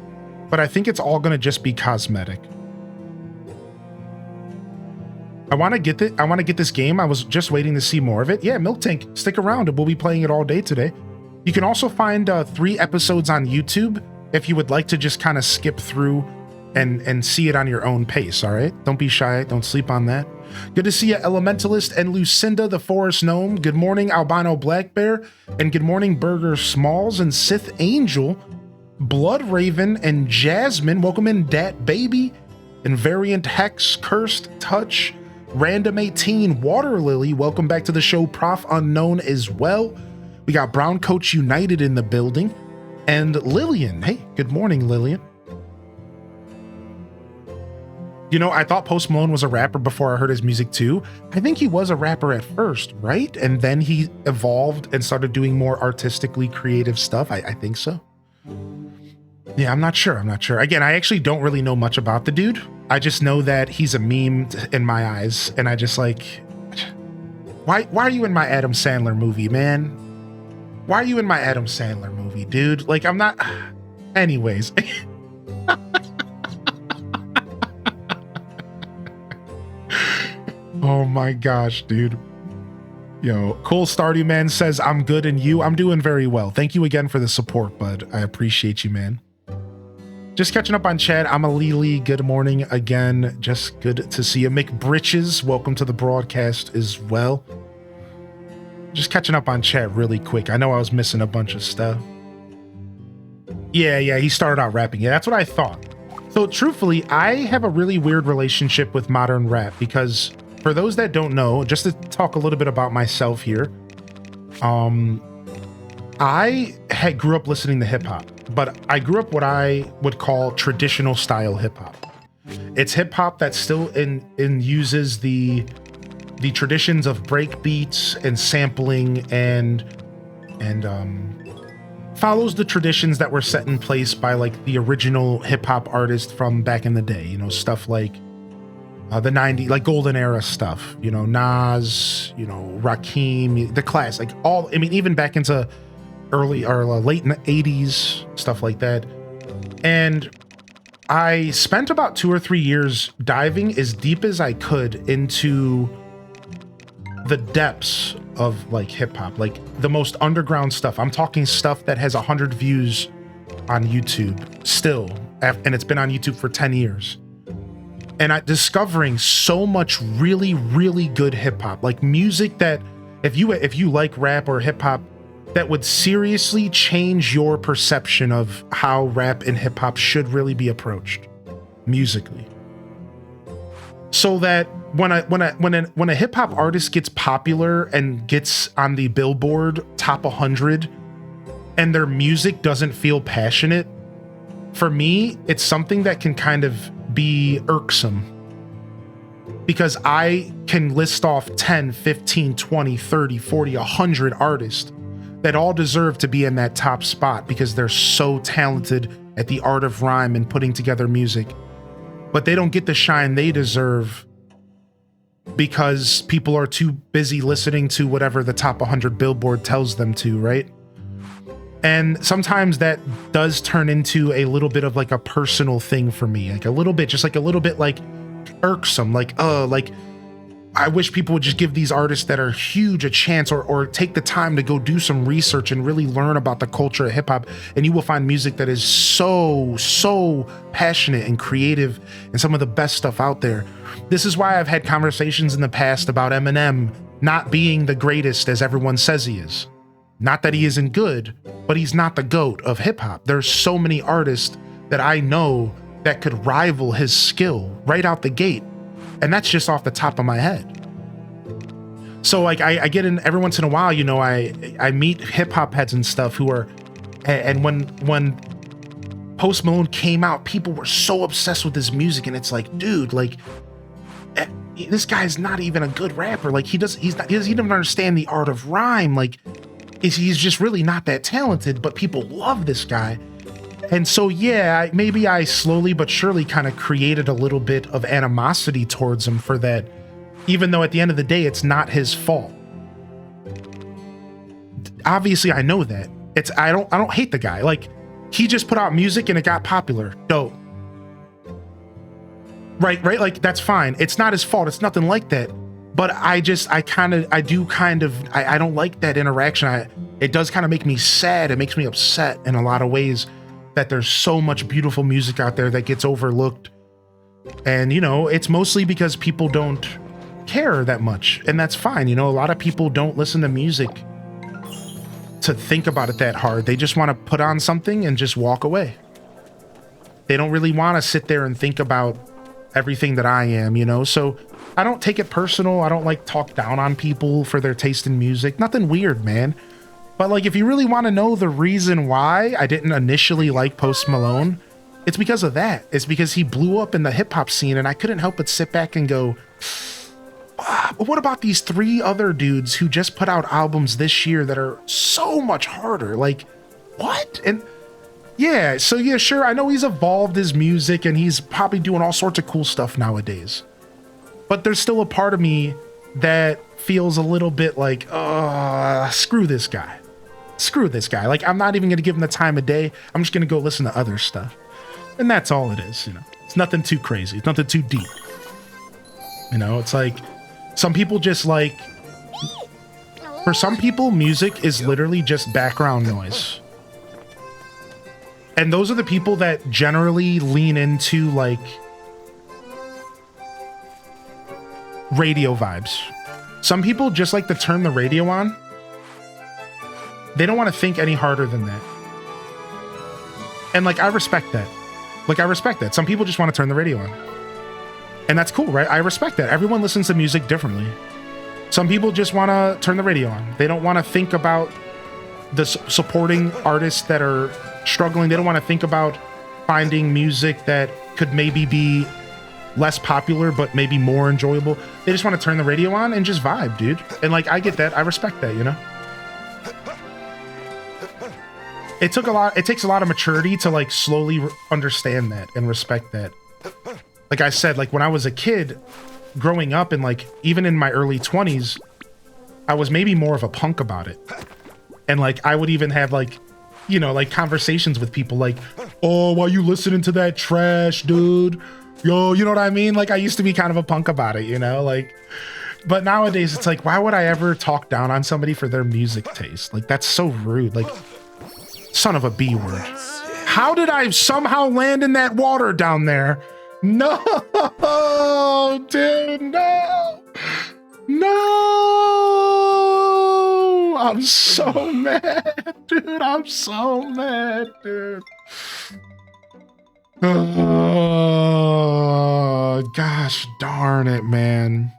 but I think it's all gonna just be cosmetic. I want to get this game. I was just waiting to see more of it. Yeah, Milk Tank, stick around. We'll be playing it all day today. You can also find 3 episodes on YouTube if you would like to just kind of skip through and see it on your own pace, all right? Don't be shy. Don't sleep on that. Good to see you, Elementalist and Lucinda the Forest Gnome. Good morning, Albino Black Bear. And good morning, Burger Smalls and Sith Angel, Blood Raven and Jasmine. Welcome in, Dat Baby, Invariant Hex, Cursed Touch, Random 18, Water Lily. Welcome back to the show, Prof Unknown as well. We got Brown Coach United in the building. And Lillian. Hey, good morning, Lillian. You know, I thought Post Malone was a rapper before I heard his music too. I think he was a rapper at first, right? And then he evolved and started doing more artistically creative stuff. I think so. Yeah, I'm not sure. Again, I actually don't really know much about the dude. I just know that he's a meme in my eyes. And I just like, why are you in my Adam Sandler movie, man? Why are you in my Adam Sandler movie, dude? Like, I'm not... Anyways. Oh my gosh, dude. Yo, Cool Stardew Man says, I'm good and you? I'm doing very well. Thank you again for the support, bud. I appreciate you, man. Just catching up on chat. I'm a Lily. Good morning again. Just good to see you. McBritches, welcome to the broadcast as well. Just catching up on chat really quick. I know I was missing a bunch of stuff. Yeah, he started out rapping. Yeah, that's what I thought. So truthfully, I have a really weird relationship with modern rap because for those that don't know, just to talk a little bit about myself here, I grew up listening to hip hop, but I grew up what I would call traditional style hip hop. It's hip hop that still uses the traditions of break beats and sampling and follows the traditions that were set in place by like the original hip hop artists from back in the day, you know, stuff like the 90s, like golden era stuff, you know, Nas, you know, Rakim, the class, like all, I mean, even back into early or late 80s, stuff like that. And I spent about 2 or 3 years diving as deep as I could into the depths of like hip hop, like the most underground stuff. I'm talking stuff that has 100 views on YouTube still, and it's been on YouTube for 10 years. And discovering so much really, really good hip hop, like music that if you like rap or hip hop, that would seriously change your perception of how rap and hip hop should really be approached musically. So that when a hip hop artist gets popular and gets on the Billboard top 100 and their music doesn't feel passionate, for me, it's something that can kind of be irksome, because I can list off 10, 15, 20, 30, 40, 100 artists that all deserve to be in that top spot because they're so talented at the art of rhyme and putting together music, but they don't get the shine they deserve because people are too busy listening to whatever the top 100 Billboard tells them to, right? And sometimes that does turn into a little bit of like a personal thing for me, like a little bit, just like a little bit like irksome, like I wish people would just give these artists that are huge a chance, or take the time to go do some research and really learn about the culture of hip hop. And you will find music that is so passionate and creative and some of the best stuff out there. This is why I've had conversations in the past about Eminem not being the greatest as everyone says he is. Not that he isn't good, but he's not the GOAT of hip hop. There's so many artists that I know that could rival his skill right out the gate. And that's just off the top of my head. So like I get in every once in a while, you know, I meet hip hop heads and stuff who are, and when Post Malone came out, people were so obsessed with his music, and it's like, dude, like this guy's not even a good rapper. Like he doesn't even understand the art of rhyme. Like he's just really not that talented, but people love this guy. And so, yeah, maybe I slowly but surely kind of created a little bit of animosity towards him for that, even though at the end of the day, it's not his fault. obviously I know that. I don't hate the guy. Like, he just put out music and it got popular. Dope. Right? Like, that's fine. It's not his fault. It's nothing like that. But I don't like that interaction. It does kind of make me sad. It makes me upset in a lot of ways that there's so much beautiful music out there that gets overlooked. And, you know, it's mostly because people don't care that much. And that's fine. You know, a lot of people don't listen to music to think about it that hard. They just want to put on something and just walk away. They don't really want to sit there and think about everything that I am, you know? So I don't take it personal. I don't like talk down on people for their taste in music. Nothing weird, man. But like, if you really want to know the reason why I didn't initially like Post Malone, it's because of that. It's because he blew up in the hip hop scene and I couldn't help but sit back and go, but what about these 3 other dudes who just put out albums this year that are so much harder? Like, what? And yeah, so yeah, sure, I know he's evolved his music and he's probably doing all sorts of cool stuff nowadays. But there's still a part of me that feels a little bit like, screw this guy. Screw this guy. Like, I'm not even going to give him the time of day. I'm just going to go listen to other stuff. And that's all it is, you know. It's nothing too crazy. It's nothing too deep. You know, it's like, some people just like, for some people, music is literally just background noise. And those are the people that generally lean into like radio vibes. Some people just like to turn the radio on. They don't want to think any harder than that. And like, I respect that. Like, I respect that. Some people just want to turn the radio on. And that's cool, right? I respect that. Everyone listens to music differently. Some people just want to turn the radio on. They don't want to think about the supporting artists that are struggling. They don't want to think about finding music that could maybe be less popular, but maybe more enjoyable. They just want to turn the radio on and just vibe, dude. And like, I get that. I respect that, you know? It takes a lot of maturity to like slowly understand that and respect that. Like I said, like when I was a kid growing up and like even in my early 20s, I was maybe more of a punk about it. And like I would even have like, you know, like conversations with people like, oh, why you listening to that trash, dude? Yo, you know what I mean? Like I used to be kind of a punk about it, you know, like, but nowadays it's like, why would I ever talk down on somebody for their music taste? Like that's so rude. Like, son of a B word. How did I somehow land in that water down there? No, dude, no. No! I'm so mad, dude. I'm so mad, dude. Oh, gosh darn it, man.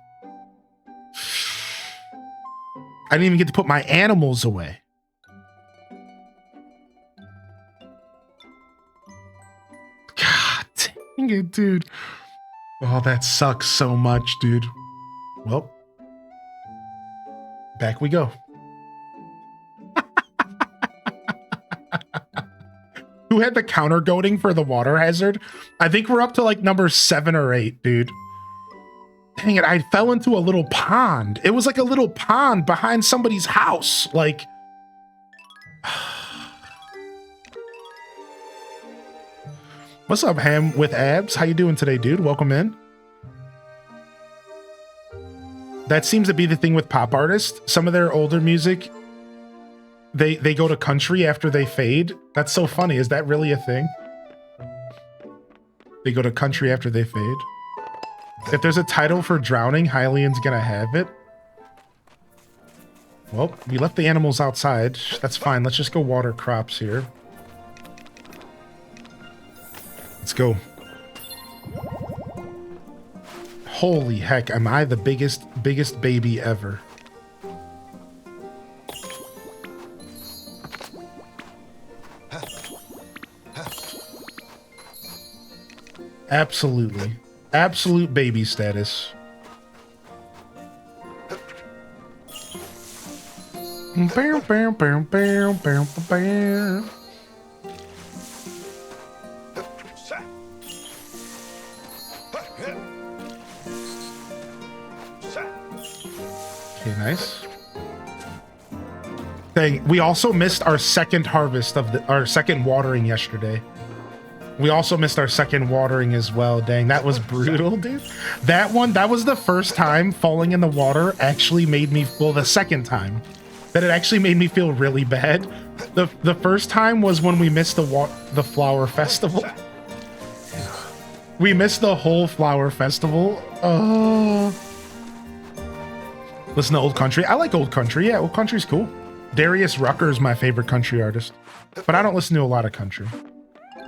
I didn't even get to put my animals away. God dang it, dude. Oh, that sucks so much, dude. Well, back we go. Who had the counter goading for the water hazard? I think we're up to like number 7 or 8, dude. Dang it, I fell into a little pond. It was like a little pond behind somebody's house. Like, what's up, Ham with Abs? How you doing today, dude? Welcome in. That seems to be the thing with pop artists. Some of their older music, they go to country after they fade. That's so funny. Is that really a thing? They go to country after they fade. If there's a title for Drowning, Hylian's gonna have it. Well, we left the animals outside. That's fine. Let's just go water crops here. Let's go. Holy heck, am I the biggest baby ever? Absolutely. Absolute baby status. Bam, bam, bam, bam, bam, bam. Okay, nice. Dang, we also missed our second harvest of our second watering yesterday. We also missed our second watering as well. Dang, that was brutal, dude. That was the first time falling in the water actually made me, well, the second time that it actually made me feel really bad. The first time was when we missed the flower festival. We missed the whole flower festival. Listen to Old Country. I like Old Country. Yeah, Old Country's cool. Darius Rucker is my favorite country artist, but I don't listen to a lot of country.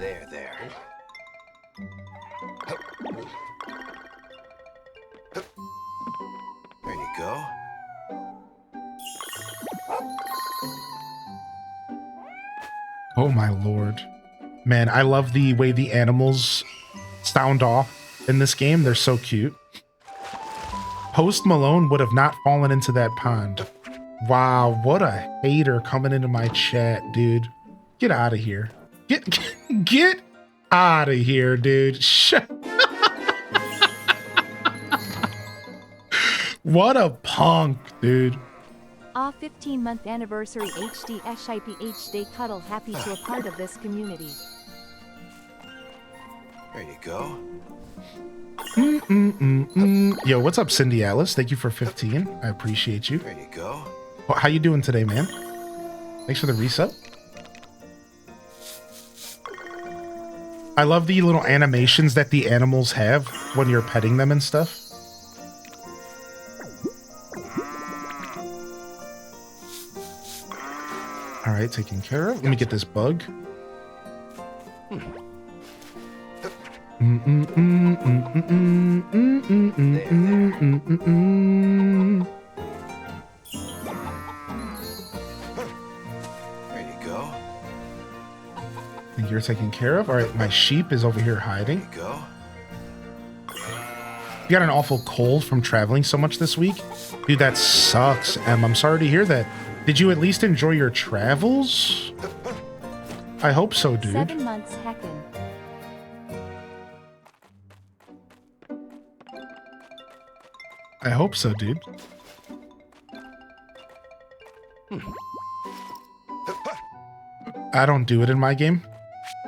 There. There you go. Oh my lord. Man, I love the way the animals sound off in this game. They're so cute. Post Malone would have not fallen into that pond. Wow, what a hater coming into my chat, dude. Get out of here. Get out of here, dude. What a punk, dude. A 15-month anniversary HD SIP HD Cuddle happy to a part of this community. There you go. Yo, what's up, Cindy Alice? Thank you for 15. I appreciate you. There you go. Well, how you doing today, man? Thanks for the reset. I love the little animations that the animals have when you're petting them and stuff. All right, taken care of. Let me get this bug. There you go. And you're taken care of. All right, my sheep is over here hiding. There you go. You got an awful cold from traveling so much this week? Dude, that sucks, Em. I'm sorry to hear that. Did you at least enjoy your travels? I hope so, dude. 7 months heckin'. I hope so, dude. I don't do it in my game.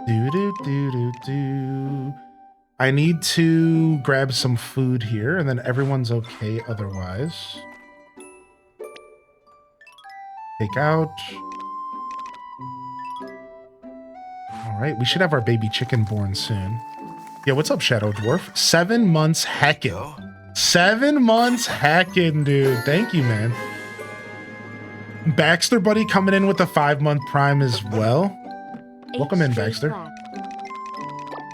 Do. I need to grab some food here, and then everyone's okay otherwise. Take out. All right, we should have our baby chicken born soon. Yeah, what's up, Shadow Dwarf? 7 months heckin'. Go. 7 months hacking, dude. Thank you, man. Baxter buddy coming in with a 5-month prime as well. Welcome in, HD Baxter. Black.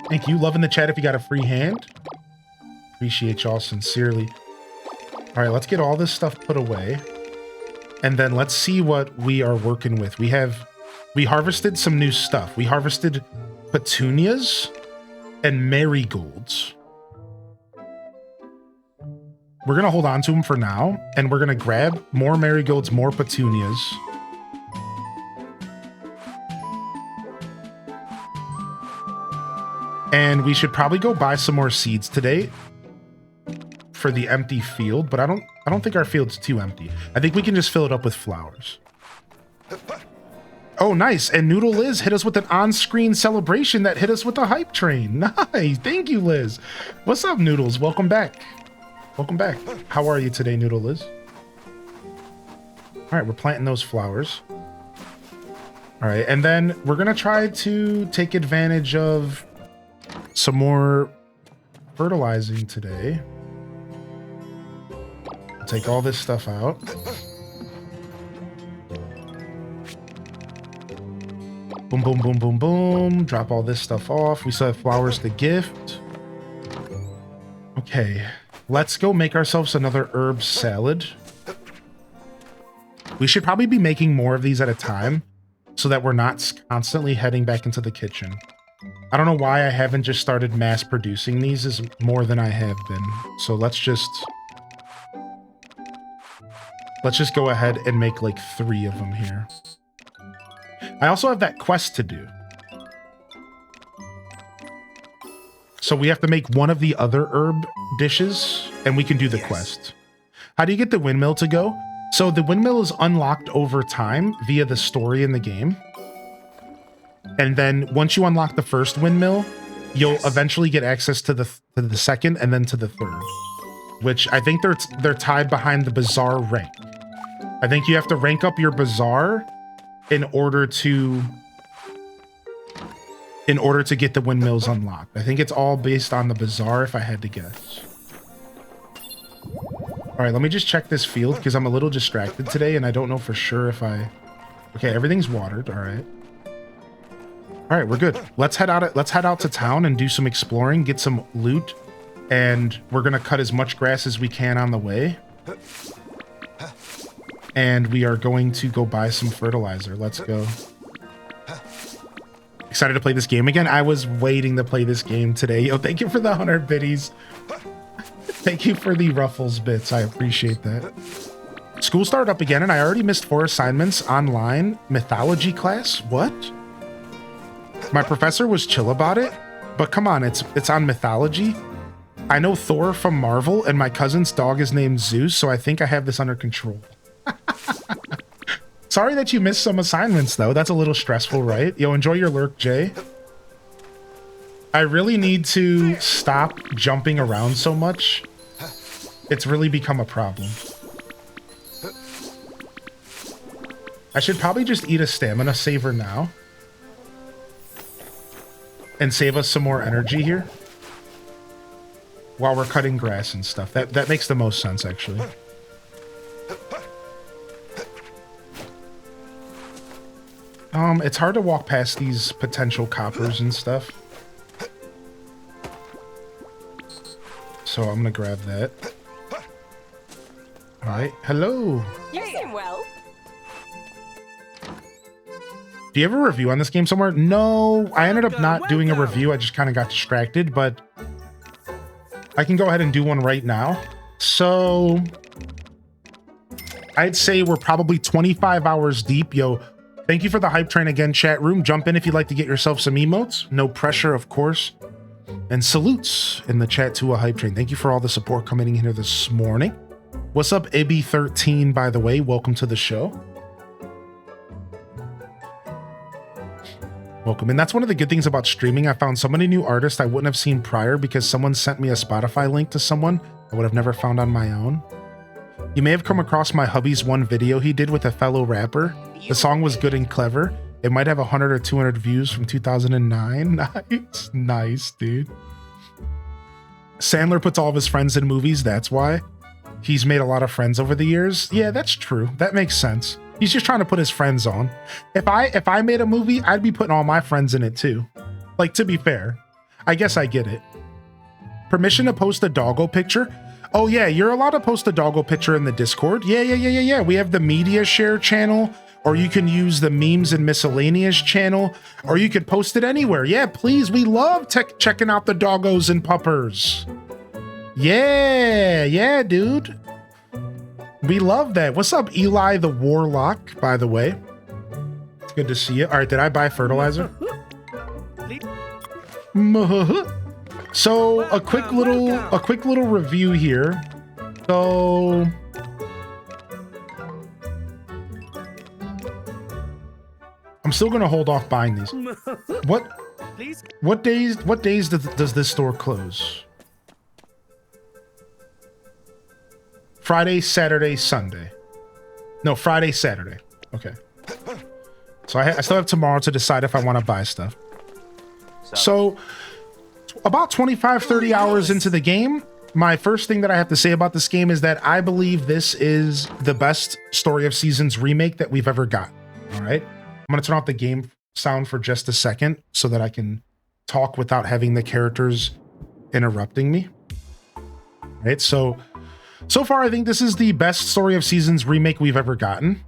Thank you. Loving the chat if you got a free hand. Appreciate y'all sincerely. All right, let's get all this stuff put away. And then let's see what we are working with. We harvested some new stuff. We harvested petunias and marigolds. We're going to hold on to them for now, and we're going to grab more marigolds, more petunias. And we should probably go buy some more seeds today for the empty field, but I don't think our field's too empty. I think we can just fill it up with flowers. Oh, nice. And Noodle Liz hit us with an on-screen celebration that hit us with a hype train. Nice. Thank you, Liz. What's up, Noodles? Welcome back. Welcome back. How are you today, Noodle Liz? All right, we're planting those flowers. All right, and then we're going to try to take advantage of some more fertilizing today. I'll take all this stuff out. Boom, boom, boom, boom, boom. Drop all this stuff off. We still have flowers to gift. Okay, let's go make ourselves another herb salad. We should probably be making more of these at a time so that we're not constantly heading back into the kitchen. I don't know why I haven't just started mass producing these is more than I have been. So let's just go ahead and make like 3 of them here. I also have that quest to do. So we have to make one of the other herb dishes and we can do the quest. How do you get the windmill to go? So the windmill is unlocked over time via the story in the game. And then once you unlock the first windmill, you'll eventually get access to the second and then to the third, which I think they're tied behind the Bazaar rank. I think you have to rank up your Bazaar in order to get the windmills unlocked. I think it's all based on the Bazaar, if I had to guess. All right, let me just check this field because I'm a little distracted today and I don't know for sure if I... Okay, everything's watered. All right. All right, we're good. Let's head out to town and do some exploring, get some loot, and we're gonna cut as much grass as we can on the way. And we are going to go buy some fertilizer. Let's go. Excited to play this game again. I was waiting to play this game today. Yo, thank you for the 100 biddies. Thank you for the Ruffles bits. I appreciate that. School started up again, and I already missed 4 assignments online. Mythology class? What? My professor was chill about it, but come on, it's on mythology. I know Thor from Marvel, and my cousin's dog is named Zeus, so I think I have this under control. Sorry that you missed some assignments, though. That's a little stressful, right? Yo, enjoy your lurk, Jay. I really need to stop jumping around so much. It's really become a problem. I should probably just eat a stamina saver now. And save us some more energy here. While we're cutting grass and stuff. That makes the most sense, actually. It's hard to walk past these potential coppers and stuff. So I'm gonna grab that. All right, hello. You seem well. Do you have a review on this game somewhere? No, I ended up not doing a review. I just kind of got distracted, but I can go ahead and do one right now. So I'd say we're probably 25 hours deep. Yo, thank you for the hype train again, chat room. Jump in if you'd like to get yourself some emotes. No pressure, of course. And salutes in the chat to a hype train. Thank you for all the support coming in here this morning. What's up, Ibby13, by the way? Welcome to the show. Welcome. And that's one of the good things about streaming. I found so many new artists I wouldn't have seen prior because someone sent me a Spotify link to someone I would have never found on my own. You may have come across my hubby's one video he did with a fellow rapper. The song was good and clever. It might have 100 or 200 views from 2009. Nice. Nice, dude. Sandler puts all of his friends in movies. That's why. He's made a lot of friends over the years. Yeah, that's true. That makes sense. He's just trying to put his friends on. If I made a movie, I'd be putting all my friends in it too. Like, to be fair, I guess I get it. Permission to post a doggo picture? Oh yeah, you're allowed to post a doggo picture in the Discord. Yeah. We have the media share channel, or you can use the memes and miscellaneous channel, or you could post it anywhere. Yeah, please. We love checking out the doggos and puppers. Yeah, dude. We love that. What's up, Eli the Warlock, by the way? It's good to see you. All right, did I buy fertilizer? So a quick little review here. So I'm still gonna hold off buying these. What days does this store close? Friday, Saturday, Sunday. No, Friday, Saturday. Okay. So I still have tomorrow to decide if I want to buy stuff. So about 25, 30 hours into the game, my first thing that I have to say about this game is that I believe this is the best Story of Seasons remake that we've ever got. All right. I'm going to turn off the game sound for just a second so that I can talk without having the characters interrupting me. All right. So far, I think this is the best Story of Seasons remake we've ever gotten.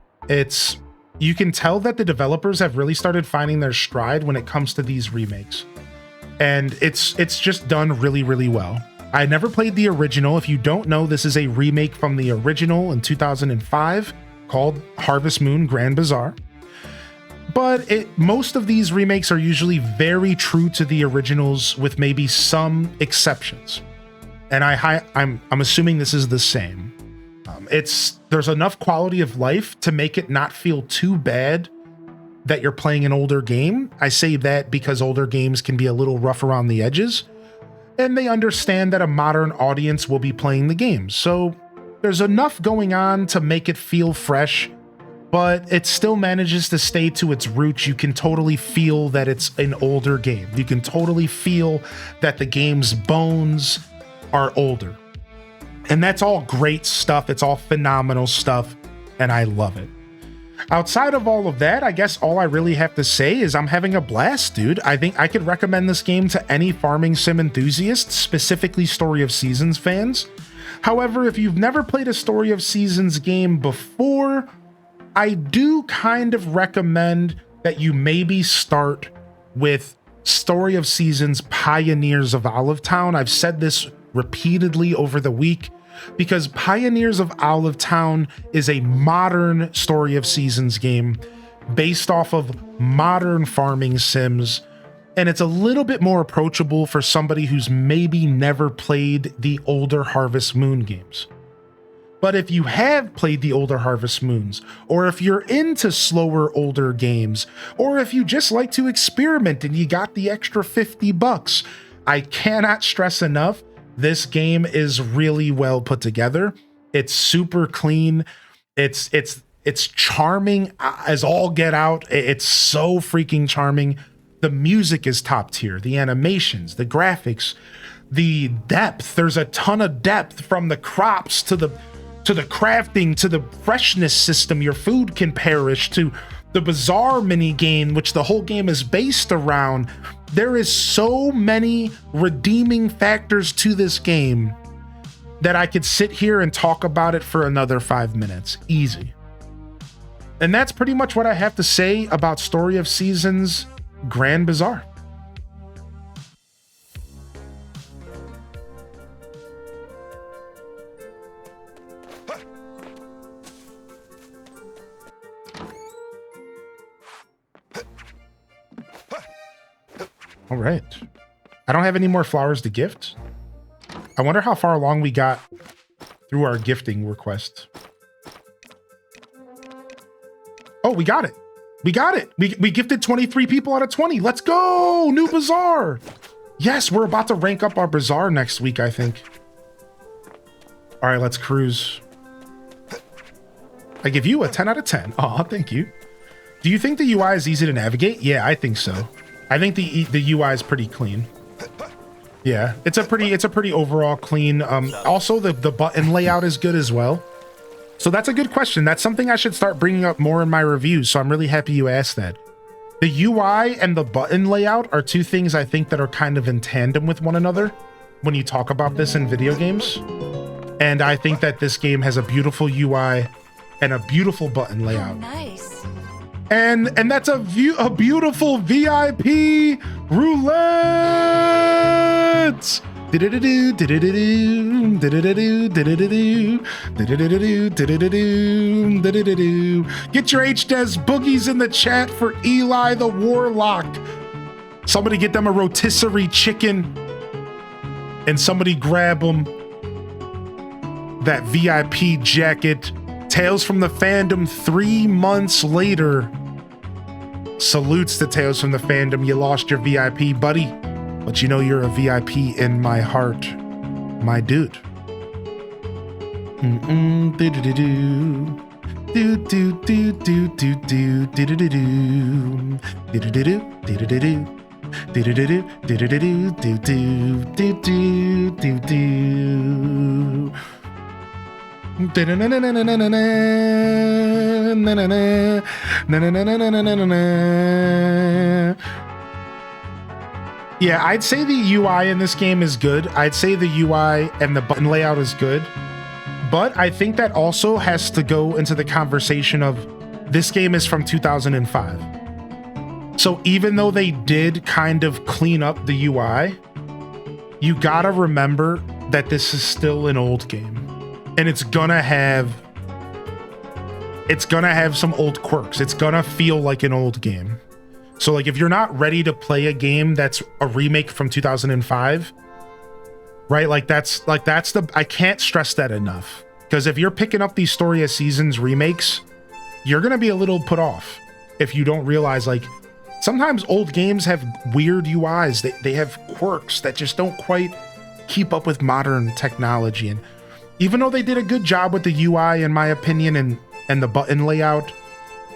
You can tell that the developers have really started finding their stride when it comes to these remakes. And it's just done really, really well. I never played the original. If you don't know, this is a remake from the original in 2005 called Harvest Moon Grand Bazaar. But most of these remakes are usually very true to the originals with maybe some exceptions. And I'm assuming this is the same. there's enough quality of life to make it not feel too bad that you're playing an older game. I say that because older games can be a little rough around the edges, and they understand that a modern audience will be playing the game. So there's enough going on to make it feel fresh, but it still manages to stay to its roots. You can totally feel that it's an older game. You can totally feel that the game's bones are older. And that's all great stuff. It's all phenomenal stuff, and I love it. Outside of all of that, I guess all I really have to say is I'm having a blast, dude. I think I could recommend this game to any farming sim enthusiast, specifically Story of Seasons fans. However, if you've never played a Story of Seasons game before, I do kind of recommend that you maybe start with Story of Seasons Pioneers of Olive Town. I've said this repeatedly over the week, because Pioneers of Olive Town is a modern Story of Seasons game based off of modern farming sims, and it's a little bit more approachable for somebody who's maybe never played the older Harvest Moon games. But if you have played the older Harvest Moons, or if you're into slower older games, or if you just like to experiment and you got the extra $50, I cannot stress enough, this game is really well put together. It's super clean. It's charming as all get out. It's so freaking charming. The music is top tier. The animations, the graphics, the depth. There's a ton of depth, from the crops to the crafting, to the freshness system. Your food can perish, to the Bazaar mini game, which the whole game is based around. There is so many redeeming factors to this game that I could sit here and talk about it for another 5 minutes. Easy. And that's pretty much what I have to say about Story of Seasons Grand Bazaar. All right. I don't have any more flowers to gift. I wonder how far along we got through our gifting request. Oh, we got it. We got it. We gifted 23 people out of 20. Let's go. New Bazaar. Yes, we're about to rank up our Bazaar next week, I think. All right, let's cruise. I give you a 10 out of 10. Oh, thank you. Do you think the UI is easy to navigate? Yeah, I think so. I think the UI is pretty clean. Yeah, it's a pretty overall clean. Also, the button layout is good as well. So that's a good question. That's something I should start bringing up more in my reviews. So I'm really happy you asked that. The UI and the button layout are two things I think that are kind of in tandem with one another when you talk about this in video games. And I think that this game has a beautiful UI and a beautiful button layout. Oh, nice. And that's a beautiful VIP roulette. Get your HDES boogies in the chat for Eli the Warlock. Somebody get them a rotisserie chicken, and somebody grab them that VIP jacket. Tales from the Fandom 3 months later. Salutes to Tales from the Fandom. You lost your VIP, buddy. But you know you're a VIP in my heart, my dude. Yeah, I'd say the UI in this game is good. I'd say the UI and the button layout is good. But I think that also has to go into the conversation of this game is from 2005. So even though they did kind of clean up the UI, you gotta remember that this is still an old game. And it's gonna have some old quirks. It's gonna feel like an old game. So like if you're not ready to play a game that's a remake from 2005, right? Like that's I can't stress that enough. Because if you're picking up these Story of Seasons remakes, you're going to be a little put off if you don't realize, like, sometimes old games have weird UIs. They have quirks that just don't quite keep up with modern technology. And even though they did a good job with the UI, in my opinion, and the button layout,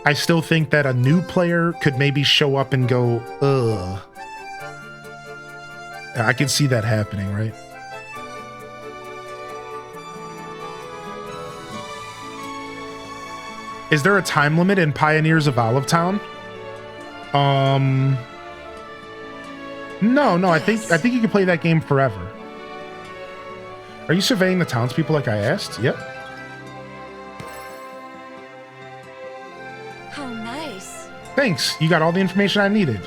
I still think that a new player could maybe show up and go, ugh. I could see that happening, right? Is there a time limit in Pioneers of Olive Town? No, I think you can play that game forever. Are you surveying the townspeople like I asked? Yep. How nice. Thanks. You got all the information I needed.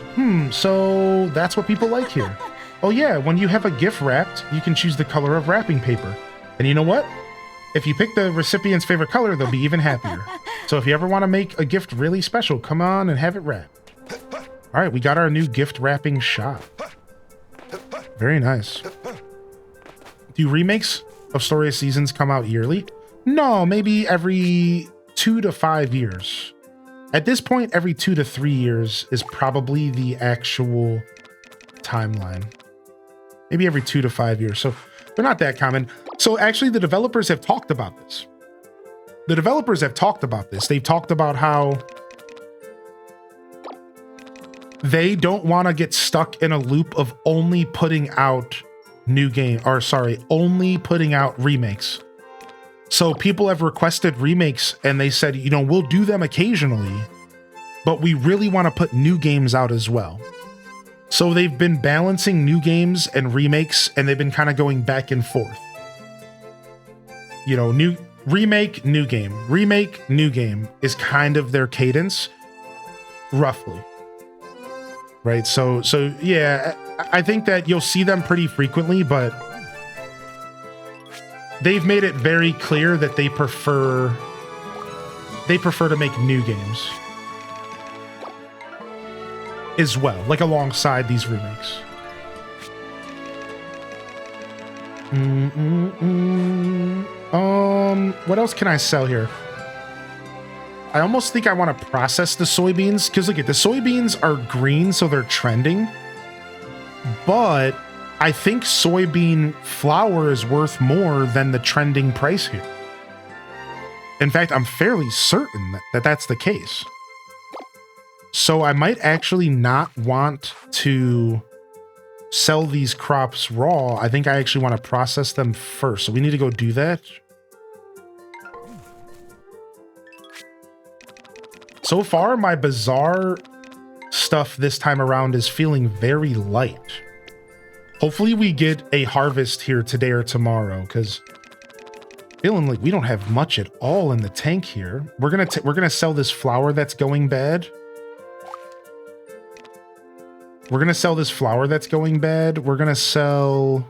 So that's what people like here. Oh yeah, when you have a gift wrapped, you can choose the color of wrapping paper. And you know what? If you pick the recipient's favorite color, they'll be even happier. So if you ever want to make a gift really special, come on and have it wrapped. All right, we got our new gift wrapping shop. Very nice. Do remakes of Story of Seasons come out yearly? No, maybe every 2 to 5 years. At this point, every 2 to 3 years is probably the actual timeline. Maybe every 2 to 5 years. So they're not that common. So actually, the developers have talked about this. They've talked about how they don't want to get stuck in a loop of only putting out only putting out remakes. So people have requested remakes and they said, you know, we'll do them occasionally, but we really want to put new games out as well. So they've been balancing new games and remakes, and they've been kind of going back and forth. You know, new remake, new game is kind of their cadence, roughly. Right? So yeah, I think that you'll see them pretty frequently, but they've made it very clear that they prefer to make new games as well, like alongside these remakes. What else can I sell here? I almost think I want to process the soybeans, because look at the soybeans are green, so they're trending. But I think soybean flour is worth more than the trending price here. In fact, I'm fairly certain that that's the case. So I might actually not want to sell these crops raw. I think I actually want to process them first. So we need to go do that. So far, my Bazaar stuff this time around is feeling very light. Hopefully we get a harvest here today or tomorrow, because feeling like we don't have much at all in the tank here. We're gonna sell this flour that's going bad. We're gonna sell this flour that's going bad. We're gonna sell...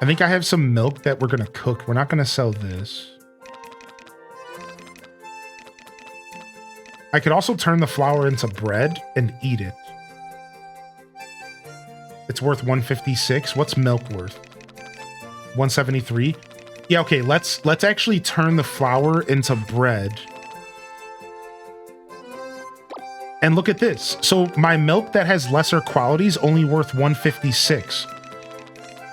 I think I have some milk that we're gonna cook. We're not gonna sell this. I could also turn the flour into bread and eat it. It's worth 156. What's milk worth? 173. Yeah, okay, let's actually turn the flour into bread. And look at this. So my milk that has lesser quality is only worth 156.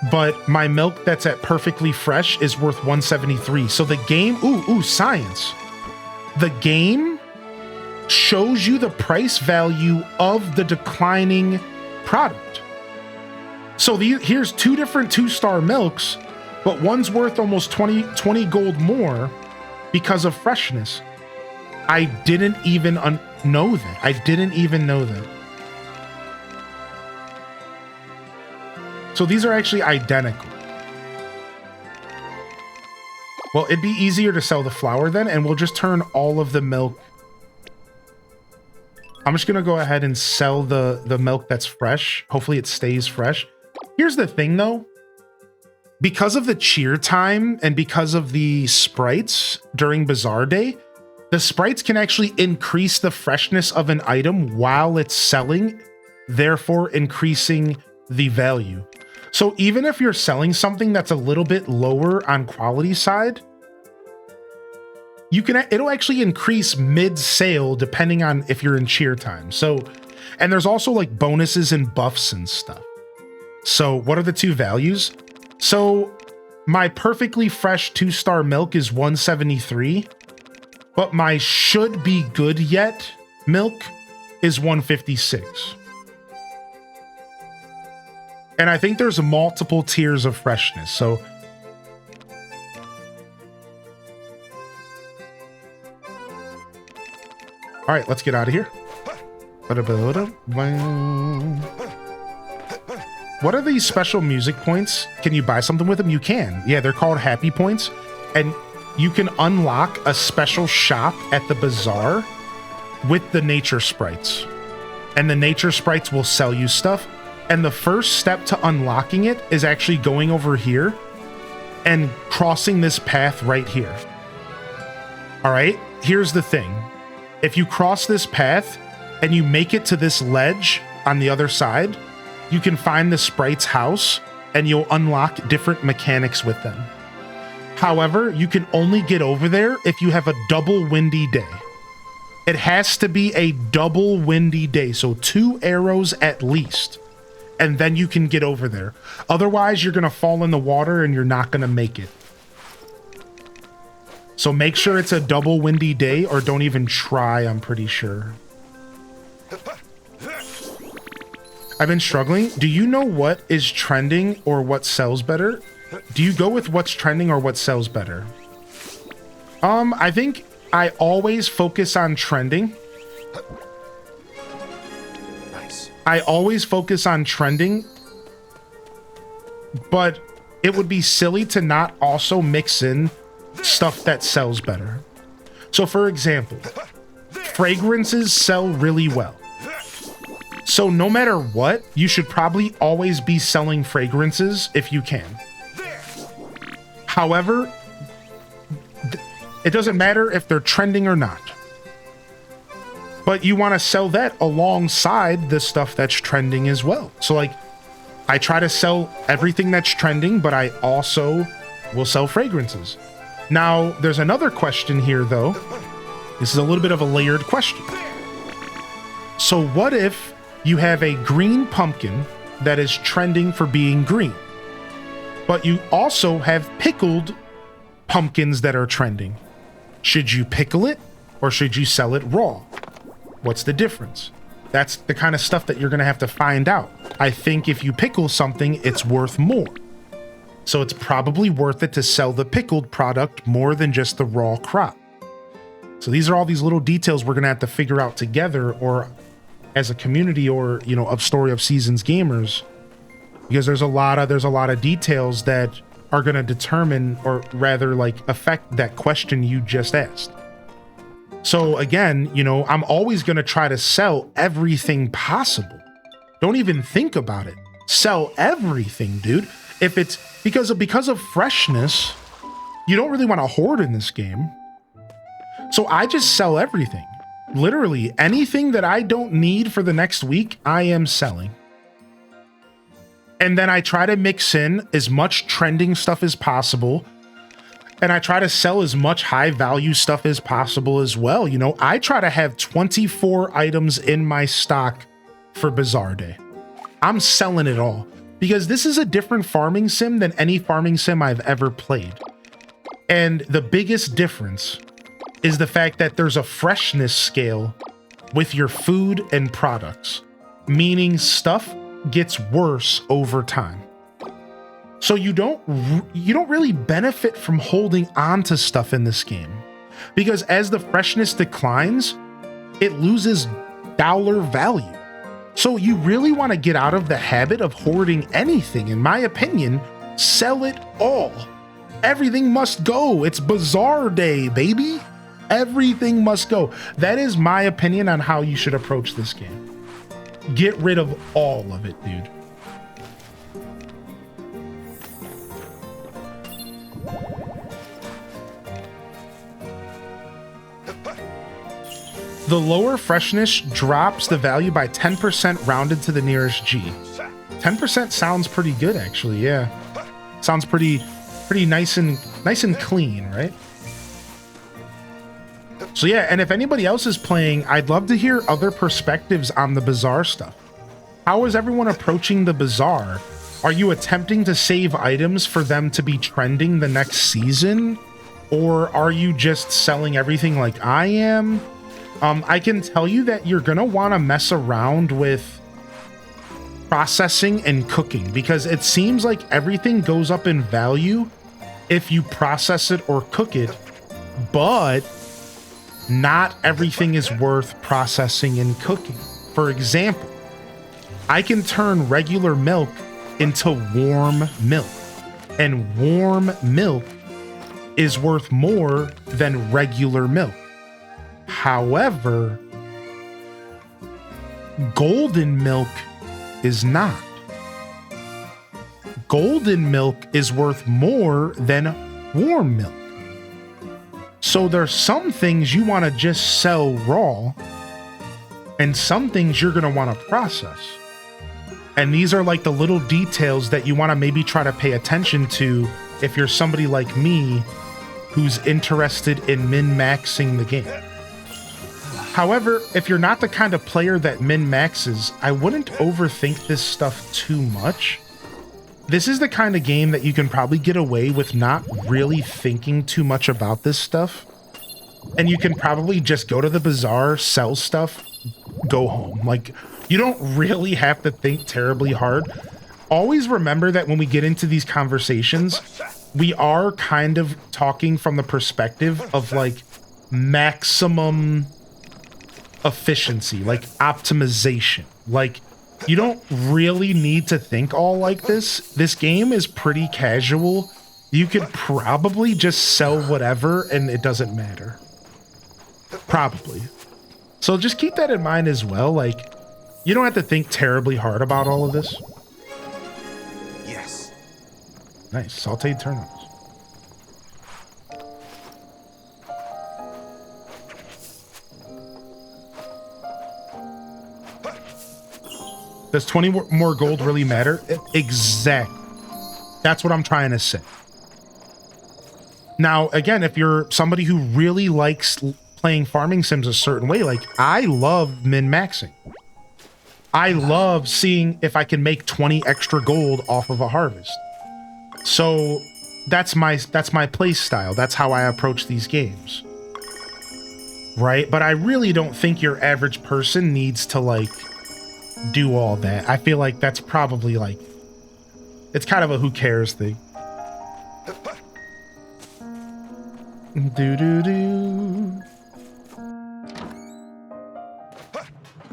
But my milk that's at perfectly fresh is worth 173. So the game, ooh, science. The game shows you the price value of the declining product. So here's two different 2-star milks, but one's worth almost 20 gold more because of freshness. I didn't even know that. I didn't even know that. So these are actually identical. Well, it'd be easier to sell the flour then, and we'll just turn all of the milk. I'm just gonna go ahead and sell the milk that's fresh. Hopefully it stays fresh. Here's the thing though. Because of the cheer time and because of the sprites during Bazaar Day, the sprites can actually increase the freshness of an item while it's selling, therefore increasing the value. So even if you're selling something that's a little bit lower on quality side, it'll actually increase mid-sale depending on if you're in cheer time. So, and there's also like bonuses and buffs and stuff. So what are the two values? So my perfectly fresh 2-star milk is 173, but my should be good yet milk is 156. And I think there's multiple tiers of freshness. So all right, let's get out of here. What are these special music points? Can you buy something with them? You can. Yeah, they're called happy points. And you can unlock a special shop at the bazaar with the nature sprites. And the nature sprites will sell you stuff. And the first step to unlocking it is actually going over here and crossing this path right here. All right, here's the thing. If you cross this path and you make it to this ledge on the other side, you can find the sprite's house and you'll unlock different mechanics with them. However, you can only get over there if you have a double windy day. It has to be a double windy day, so 2 arrows at least, and then you can get over there. Otherwise, you're gonna fall in the water and you're not gonna make it. So make sure it's a double windy day, or don't even try, I'm pretty sure. I've been struggling. Do you know what is trending or what sells better? Do you go with what's trending or what sells better? I think I always focus on trending. Nice. I always focus on trending, but it would be silly to not also mix in stuff that sells better. So for example, fragrances sell really well. So no matter what, you should probably always be selling fragrances if you can. However, it doesn't matter if they're trending or not. But you want to sell that alongside the stuff that's trending as well. So like, I try to sell everything that's trending, but I also will sell fragrances. Now, there's another question here though. This is a little bit of a layered question. So what if you have a green pumpkin that is trending for being green, but you also have pickled pumpkins that are trending? Should you pickle it or should you sell it raw? What's the difference? That's the kind of stuff that you're going to have to find out. I think if you pickle something, it's worth more. So it's probably worth it to sell the pickled product more than just the raw crop. So these are all these little details we're going to have to figure out together, or as a community, or, you know, of Story of Seasons gamers, because there's a lot of details that are going to determine, or rather like affect that question you just asked. So again, you know, I'm always going to try to sell everything possible. Don't even think about it. Sell everything, dude. If it's because of freshness, you don't really want to hoard in this game. So I just sell everything. Literally anything that I don't need for the next week, I am selling. And then I try to mix in as much trending stuff as possible. And I try to sell as much high value stuff as possible as well. You know, I try to have 24 items in my stock for Bazaar Day. I'm selling it all because this is a different farming sim than any farming sim I've ever played. And the biggest difference is the fact that there's a freshness scale with your food and products, meaning stuff gets worse over time. So you don't really benefit from holding on to stuff in this game, because as the freshness declines, it loses dollar value. So you really want to get out of the habit of hoarding anything. In my opinion, sell it all. Everything must go. It's Bazaar Day, baby. Everything must go. That is my opinion on how you should approach this game. Get rid of all of it, dude. The lower freshness drops the value by 10% rounded to the nearest G. 10% sounds pretty good, actually. Yeah, sounds pretty nice and clean, right? So yeah, and if anybody else is playing, I'd love to hear other perspectives on the Bazaar stuff. How is everyone approaching the Bazaar? Are you attempting to save items for them to be trending the next season? Or are you just selling everything like I am? I can tell you that you're gonna wanna mess around with processing and cooking, because it seems like everything goes up in value if you process it or cook it, but not everything is worth processing and cooking. For example, I can turn regular milk into warm milk, and warm milk is worth more than regular milk. However, golden milk is not. Golden milk is worth more than warm milk. So there's some things you want to just sell raw, and some things you're going to want to process. And these are like the little details that you want to maybe try to pay attention to if you're somebody like me who's interested in min-maxing the game. However, if you're not the kind of player that min-maxes, I wouldn't overthink this stuff too much. This is the kind of game that you can probably get away with not really thinking too much about this stuff. And you can probably just go to the Bazaar, sell stuff, go home. Like, you don't really have to think terribly hard. Always remember that when we get into these conversations, we are kind of talking from the perspective of like maximum efficiency, like optimization. Like, you don't really need to think all like this. This game is pretty casual. You could probably just sell whatever and it doesn't matter. Probably. So just keep that in mind as well. Like, you don't have to think terribly hard about all of this. Yes. Nice. Sauteed turnips. Does 20 more gold really matter? Exactly. That's what I'm trying to say. Now, again, if you're somebody who really likes playing farming sims a certain way, like I love min-maxing. I love seeing if I can make 20 extra gold off of a harvest. So that's my play style. That's how I approach these games. Right? But I really don't think your average person needs to like do all that. I feel like that's probably like, it's kind of a who cares thing. Do.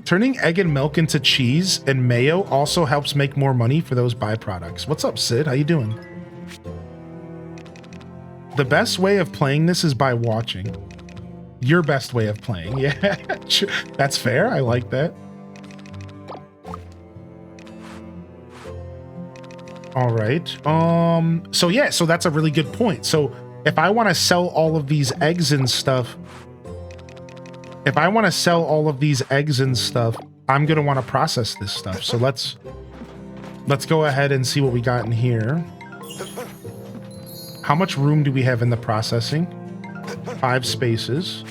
Turning egg and milk into cheese and mayo also helps make more money for those byproducts. What's up, Sid? How you doing? The best way of playing this is by watching. Your best way of playing. Yeah, that's fair. I like that. All right. So yeah, so that's a really good point. So if I want to sell all of these eggs and stuff, I'm going to want to process this stuff. So let's go ahead and see what we got in here. How much room do we have in the processing? 5 spaces.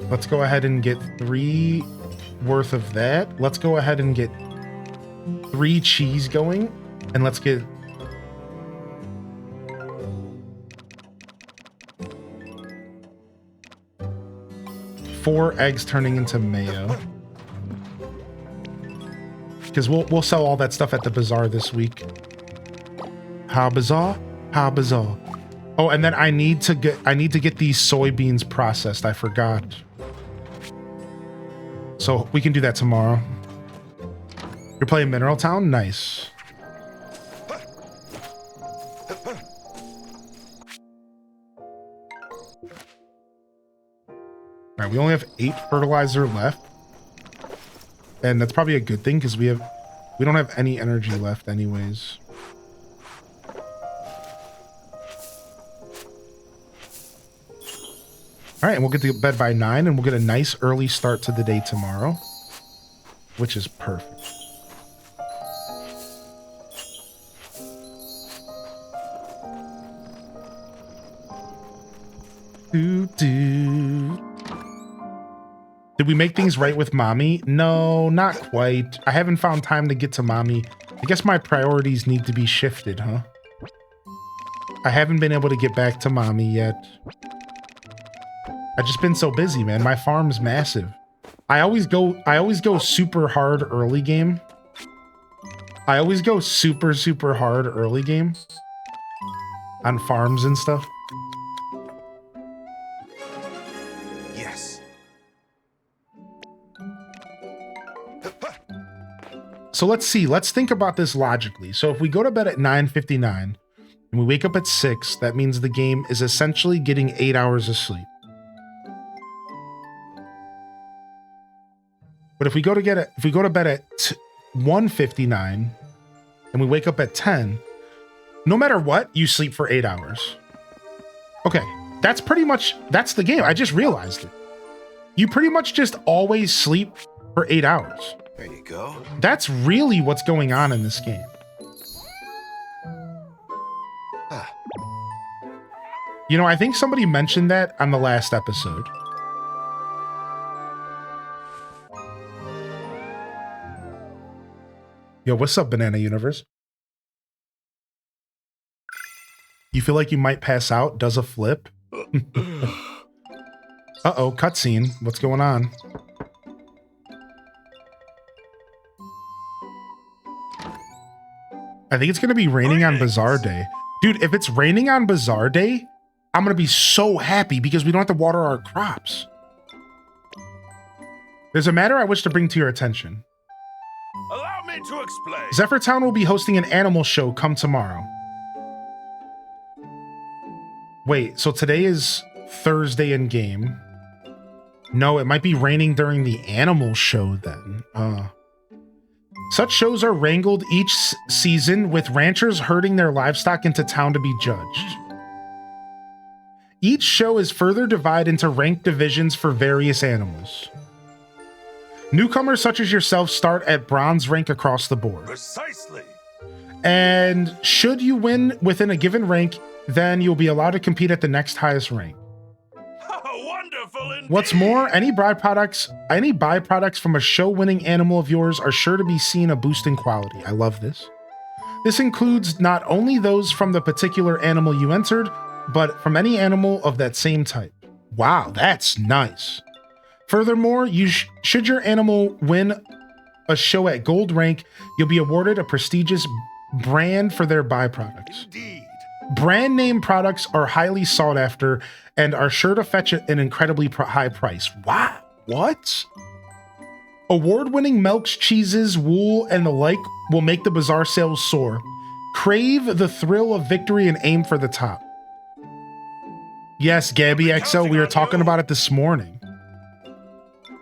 Let's go ahead and get 3 worth of that. Let's go ahead and get 3 cheese going, and let's get four eggs turning into mayo, because we'll sell all that stuff at the bazaar this week. How bizarre, how bizarre. Oh, and then I need to get these soybeans processed. I forgot. So we can do that tomorrow. You're playing Mineral Town? Nice. All right, we only have 8 fertilizer left. And that's probably a good thing because we don't have any energy left anyways. All right, and we'll get to bed by 9, and we'll get a nice early start to the day tomorrow, which is perfect. Did we make things right with mommy? No, not quite. I haven't found time to get to mommy. I guess my priorities need to be shifted, huh? I haven't been able to get back to mommy yet. I've just been so busy, man. My farm's massive. I always go super hard early game. I always go super, super hard early game on farms and stuff. Yes. So let's see. Let's think about this logically. So if we go to bed at 9:59 and we wake up at 6, that means the game is essentially getting 8 hours of sleep. But if we go to bed at 1:59 and we wake up at 10, no matter what, you sleep for 8 hours. Okay, that's the game. I just realized it. You pretty much just always sleep for 8 hours. There you go. That's really what's going on in this game. Ah. You know, I think somebody mentioned that on the last episode. Yo, what's up, Banana Universe? You feel like you might pass out? Does a flip? Uh-oh, cutscene. What's going on? I think it's going to be raining on Bazaar Day. Dude, if it's raining on Bazaar Day, I'm going to be so happy because we don't have to water our crops. There's a matter I wish to bring to your attention. Allow me to explain. Zephyrtown will be hosting an animal show come tomorrow. Wait, so today is Thursday in game. No, it might be raining during the animal show then. Such shows are wrangled each season with ranchers herding their livestock into town to be judged. Each show is further divided into ranked divisions for various animals. Newcomers such as yourself start at bronze rank across the board. Precisely. And should you win within a given rank, then you'll be allowed to compete at the next highest rank. Wonderful indeed. What's more, any byproducts from a show-winning animal of yours are sure to be seen a boost in quality. I love this. This includes not only those from the particular animal you entered, but from any animal of that same type. Wow, that's nice. Furthermore, should your animal win a show at gold rank, you'll be awarded a prestigious brand for their byproducts. Indeed. Brand name products are highly sought after and are sure to fetch an incredibly high price. Wow, what? Award-winning milks, cheeses, wool, and the like will make the bazaar sales soar. Crave the thrill of victory and aim for the top. Yes, Gabby XO, we were talking about it this morning.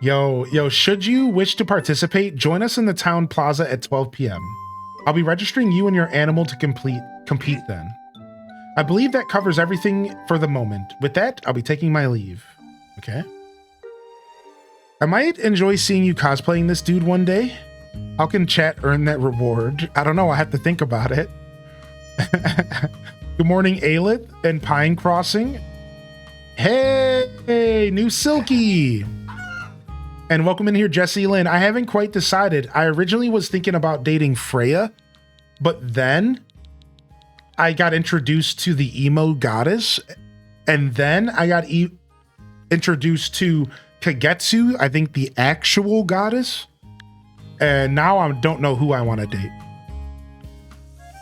Yo, should you wish to participate, join us in the town plaza at 12 p.m. I'll be registering you and your animal to compete then. I believe that covers everything for the moment. With that, I'll be taking my leave. Okay. I might enjoy seeing you cosplaying this dude one day. How can chat earn that reward? I don't know. I have to think about it. Good morning, Aelith and Pine Crossing. Hey, new Silky. And welcome in here, Jesse Lynn. I haven't quite decided. I originally was thinking about dating Freya, but then I got introduced to the emo goddess, and then I got introduced to Kagetsu, I think the actual goddess, and now I don't know who I want to date.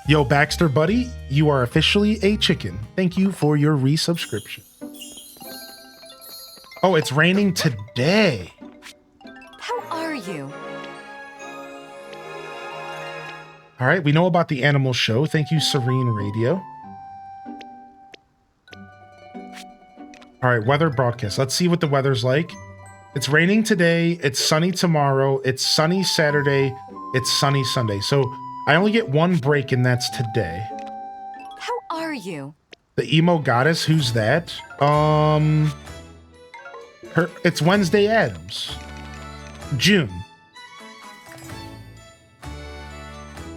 Yo, Baxter buddy, you are officially a chicken. Thank you for your resubscription. Oh, it's raining today. How are you? All right, we know about the animal show. Thank you, Serene Radio. All right, weather broadcast. Let's see what the weather's like. It's raining today. It's sunny tomorrow. It's sunny Saturday. It's sunny Sunday. So I only get one break, and that's today. How are you? The emo goddess, who's that? It's Wednesday Addams. June.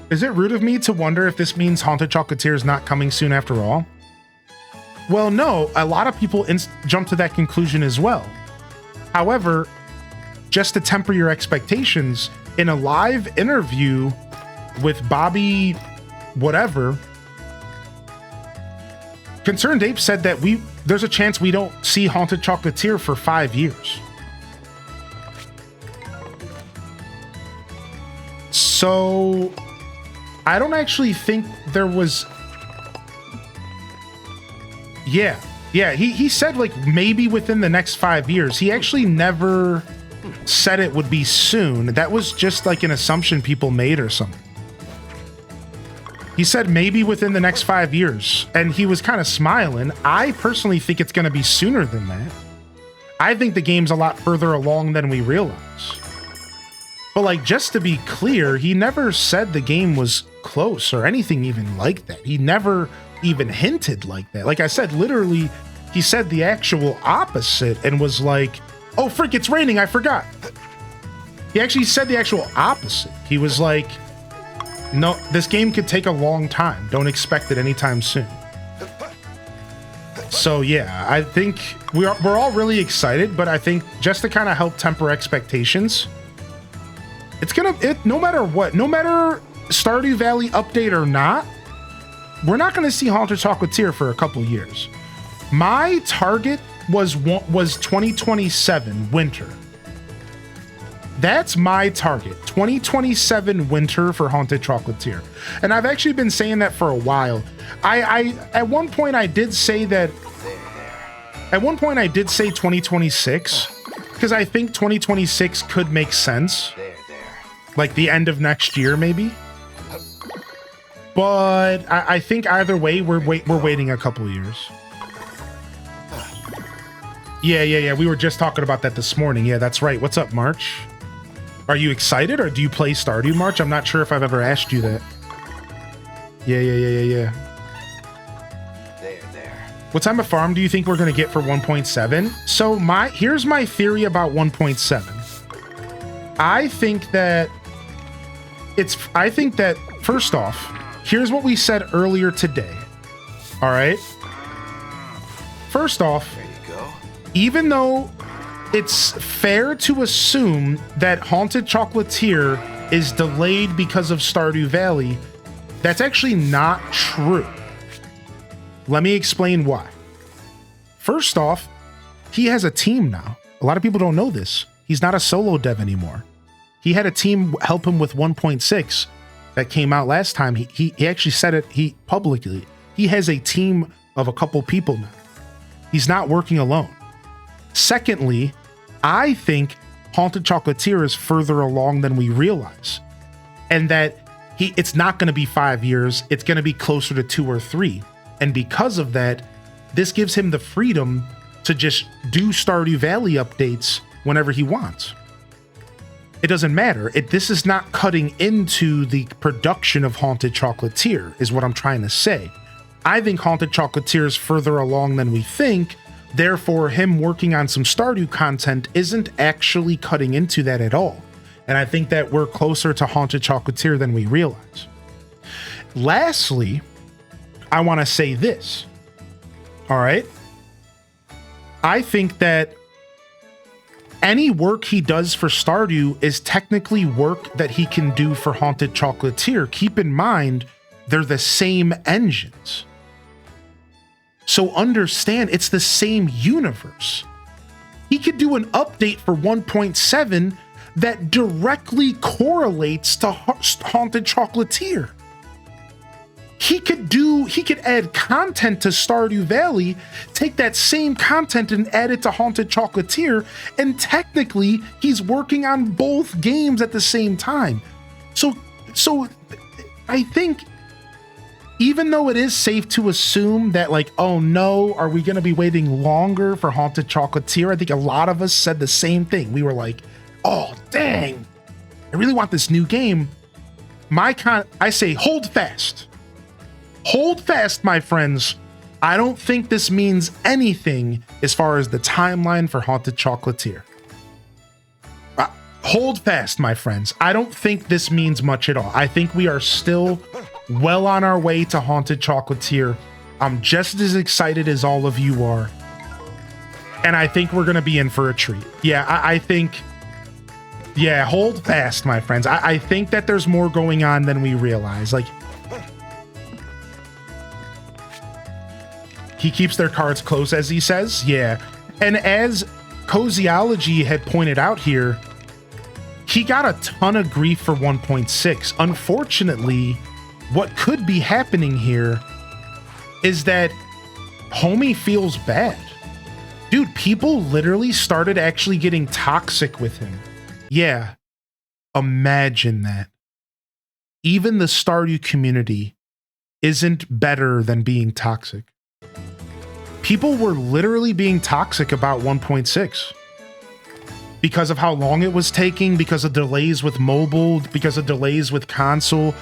Is it rude of me to wonder if this means Haunted Chocolatier is not coming soon after all? Well, no, a lot of people jump to that conclusion as well. However, just to temper your expectations, in a live interview with Bobby whatever, Concerned Ape said that there's a chance we don't see Haunted Chocolatier for 5 years. So I don't actually think there was. Yeah, he said like maybe within the next 5 years. He actually never said it would be soon. That was just like an assumption people made or something. He said maybe within the next 5 years, and he was kind of smiling. I personally think it's going to be sooner than that. I think the game's a lot further along than we realize. But like, just to be clear, he never said the game was close or anything even like that. He never even hinted like that. Like I said, literally, he said the actual opposite and was like, oh, frick, it's raining, I forgot. He actually said the actual opposite. He was like, no, this game could take a long time. Don't expect it anytime soon. So yeah, I think we're all really excited, but I think just to kind of help temper expectations, no matter what, no matter Stardew Valley update or not, we're not going to see Haunted Chocolatier for a couple years. My target was 2027 winter. That's my target, 2027 winter for Haunted Chocolatier. And I've actually been saying that for a while. I at one point I did say that. At one point I did say 2026 because I think 2026 could make sense. Like the end of next year, maybe. But I think either way, we're waiting a couple years. Yeah. We were just talking about that this morning. Yeah, that's right. What's up, March? Are you excited, or do you play Stardew, March? I'm not sure if I've ever asked you that. Yeah. There. What type of farm do you think we're gonna get for 1.7? So here's my theory about 1.7. I think that first off, here's what we said earlier today. All right. First off, there you go. Even though it's fair to assume that Haunted Chocolatier is delayed because of Stardew Valley, that's actually not true. Let me explain why. First off, he has a team now. A lot of people don't know this. He's not a solo dev anymore. He had a team help him with 1.6 that came out last time. He actually said it publicly. He has a team of a couple people now. He's not working alone. Secondly, I think Haunted Chocolatier is further along than we realize. And that it's not going to be 5 years. It's going to be closer to 2 or 3. And because of that, this gives him the freedom to just do Stardew Valley updates whenever he wants. It doesn't matter. This is not cutting into the production of Haunted Chocolatier, is what I'm trying to say. I think Haunted Chocolatier is further along than we think. Therefore, him working on some Stardew content isn't actually cutting into that at all. And I think that we're closer to Haunted Chocolatier than we realize. Lastly, I want to say this. All right. I think that any work he does for Stardew is technically work that he can do for Haunted Chocolatier. Keep in mind, they're the same engines. So understand, it's the same universe. He could do an update for 1.7 that directly correlates to Haunted Chocolatier. He could add content to Stardew Valley, take that same content and add it to Haunted Chocolatier, and technically he's working on both games at the same time. So I think even though it is safe to assume that, like, oh no, are we going to be waiting longer for Haunted Chocolatier? I think a lot of us said the same thing. We were like, oh dang, I really want this new game. I say hold fast. Hold fast, my friends. I don't think this means anything as far as the timeline for Haunted Chocolatier. Hold fast, my friends. I don't think this means much at all. I think we are still well on our way to Haunted Chocolatier. I'm just as excited as all of you are. And I think we're going to be in for a treat. Yeah, I think... Yeah, hold fast, my friends. I think that there's more going on than we realize. Like, he keeps their cards close, as he says. Yeah. And as Cozyology had pointed out here, he got a ton of grief for 1.6. Unfortunately, what could be happening here is that homie feels bad. Dude, people literally started actually getting toxic with him. Yeah, imagine that. Even the Stardew community isn't better than being toxic. People were literally being toxic about 1.6 because of how long it was taking, because of delays with mobile, because of delays with console.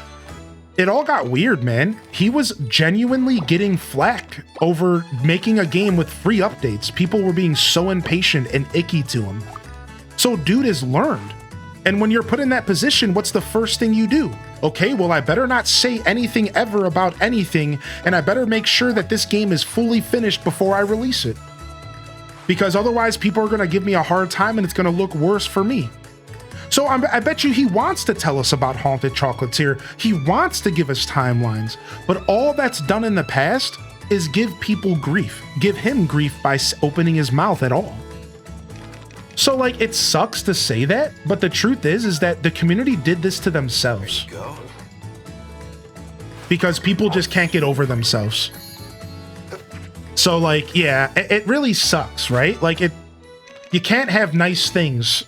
It all got weird, man. He was genuinely getting flack over making a game with free updates. People were being so impatient and icky to him. So dude has learned. And when you're put in that position, what's the first thing you do? Okay, well, I better not say anything ever about anything, and I better make sure that this game is fully finished before I release it. Because otherwise people are going to give me a hard time and it's going to look worse for me. So I bet you he wants to tell us about Haunted Chocolatier. He wants to give us timelines, but all that's done in the past is give people grief. Give him grief by opening his mouth at all. So like, it sucks to say that, but the truth is that the community did this to themselves. Go. Because people just can't get over themselves. So like, yeah, it really sucks, right? Like you can't have nice things.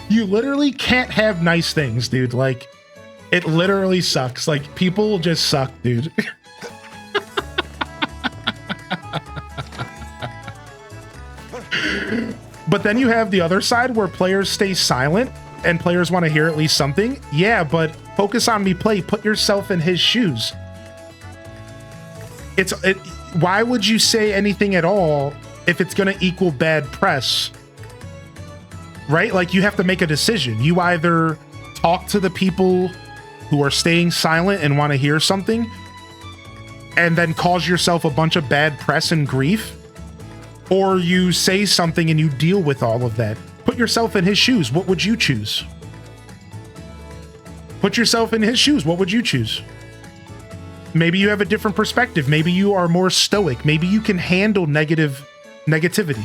You literally can't have nice things, dude. Like, it literally sucks. Like, people just suck, dude. But then you have the other side where players stay silent and players want to hear at least something. Yeah, but focus on me play. Put yourself in his shoes. Why would you say anything at all if it's going to equal bad press? Right? Like, you have to make a decision. You either talk to the people who are staying silent and want to hear something and then cause yourself a bunch of bad press and grief, or you say something and you deal with all of that. Put yourself in his shoes. What would you choose? Put yourself in his shoes. What would you choose? Maybe you have a different perspective. Maybe you are more stoic. Maybe you can handle negativity.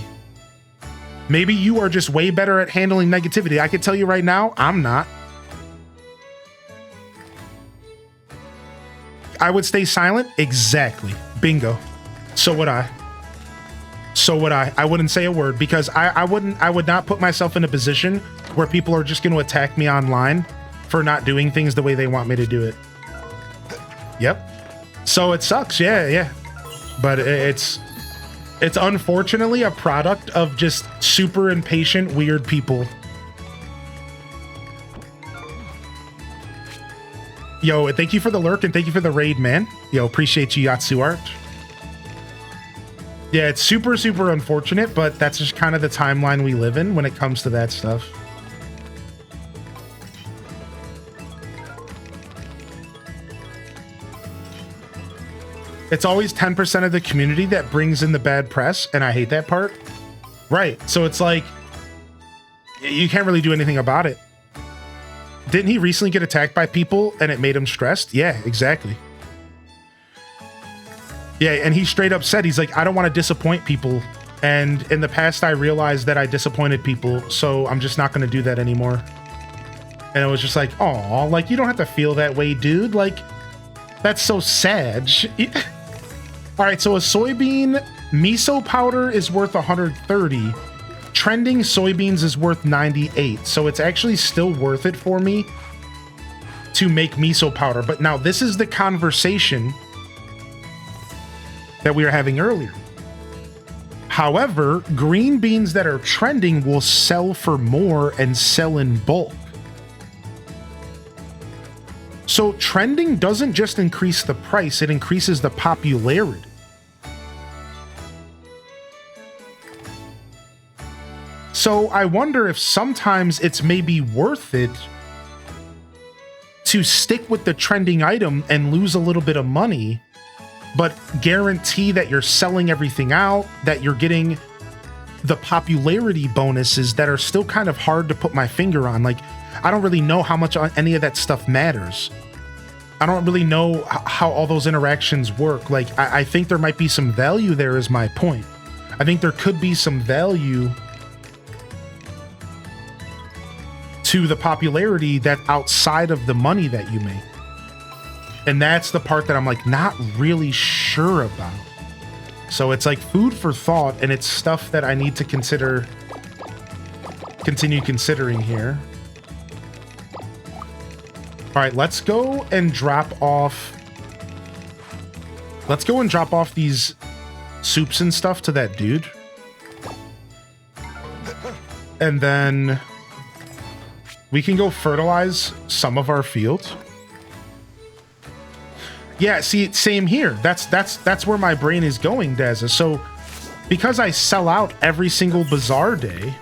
Maybe you are just way better at handling negativity. I can tell you right now, I'm not. I would stay silent. Exactly. Bingo. So would I. So would I. I wouldn't say a word because I would not put myself in a position where people are just going to attack me online for not doing things the way they want me to do it. Yep. So it sucks. Yeah. But it's unfortunately a product of just super impatient, weird people. Yo, thank you for the lurk and thank you for the raid, man. Yo, appreciate you, Yatsu Art. Yeah, it's super, super unfortunate, but that's just kind of the timeline we live in when it comes to that stuff. It's always 10% of the community that brings in the bad press, and I hate that part. Right, so it's like, you can't really do anything about it. Didn't he recently get attacked by people and it made him stressed? Yeah, exactly. Yeah, and he straight up said, he's like, I don't want to disappoint people. And in the past, I realized that I disappointed people, so I'm just not going to do that anymore. And it was just like, oh, like, you don't have to feel that way, dude. Like, that's so sad. All right, so a soybean miso powder is worth 130. Trending soybeans is worth 98. So it's actually still worth it for me to make miso powder. But now this is the conversation that we were having earlier. However, green beans that are trending will sell for more and sell in bulk. So trending doesn't just increase the price, it increases the popularity. So I wonder if sometimes it's maybe worth it to stick with the trending item and lose a little bit of money, but guarantee that you're selling everything out, that you're getting the popularity bonuses that are still kind of hard to put my finger on. Like, I don't really know how much any of that stuff matters. I don't really know how all those interactions work. Like, I think there might be some value there is my point. I think there could be some value to the popularity that outside of the money that you make. And that's the part that I'm like not really sure about. So it's like food for thought, and it's stuff that I need to continue considering here. All right, let's go and drop off these soups and stuff to that dude. And then we can go fertilize some of our fields. Yeah, see, same here. That's where my brain is going, Dazza. So because I sell out every single Bazaar day,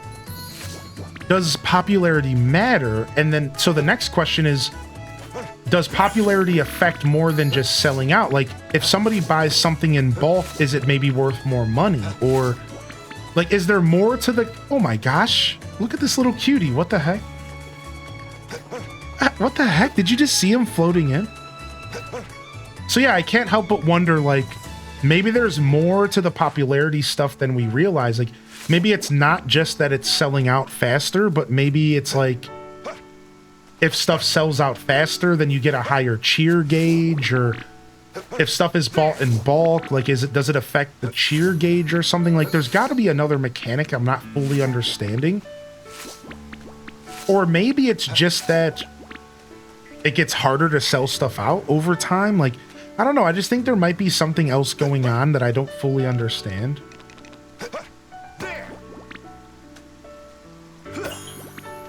does popularity matter? And then, so the next question is, does popularity affect more than just selling out? Like, if somebody buys something in bulk, is it maybe worth more money? Or, like, is there more to the... Oh my gosh, look at this little cutie. What the heck? What the heck? Did you just see him floating in? So yeah, I can't help but wonder, like, maybe there's more to the popularity stuff than we realize. Like, maybe it's not just that it's selling out faster, but maybe it's like, if stuff sells out faster, then you get a higher cheer gauge, or if stuff is bought in bulk, like, does it affect the cheer gauge or something? Like, there's got to be another mechanic I'm not fully understanding. Or maybe it's just that it gets harder to sell stuff out over time. Like, I don't know. I just think there might be something else going on that I don't fully understand.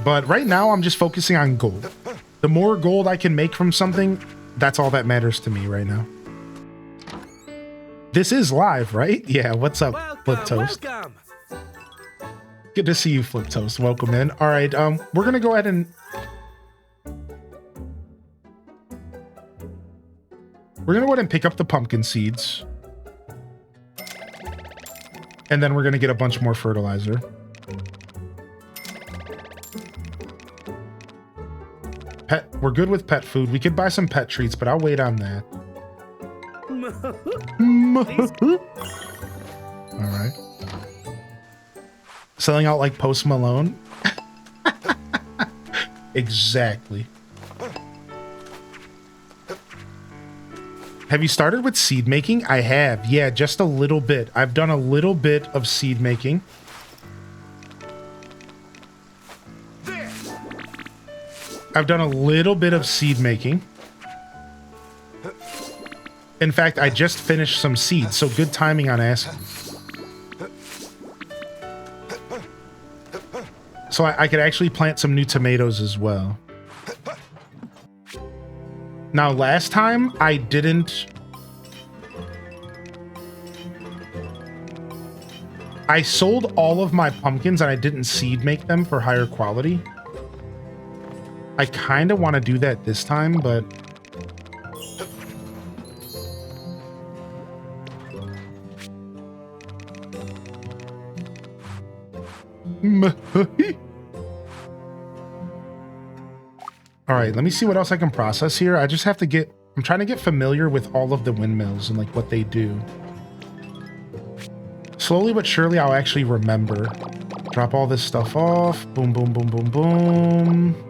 But right now, I'm just focusing on gold. The more gold I can make from something, that's all that matters to me right now. This is live, right? Yeah, what's up, Flip Toast? Welcome. Good to see you, Flip Toast. Welcome in. All right, we're gonna go ahead and pick up the pumpkin seeds, and then we're gonna get a bunch more fertilizer. We're good with pet food. We could buy some pet treats, but I'll wait on that. All right. Selling out like Post Malone. Exactly. Have you started with seed making? I have. Yeah, just a little bit. I've done a little bit of seed making. In fact, I just finished some seeds, so good timing on asking. So I could actually plant some new tomatoes as well. Now, last time I didn't... I sold all of my pumpkins and I didn't seed make them for higher quality. I kind of want to do that this time, but... All right, let me see what else I can process here. I just have to get... I'm trying to get familiar with all of the windmills and like what they do. Slowly but surely, I'll actually remember. Drop all this stuff off. Boom, boom, boom, boom, boom.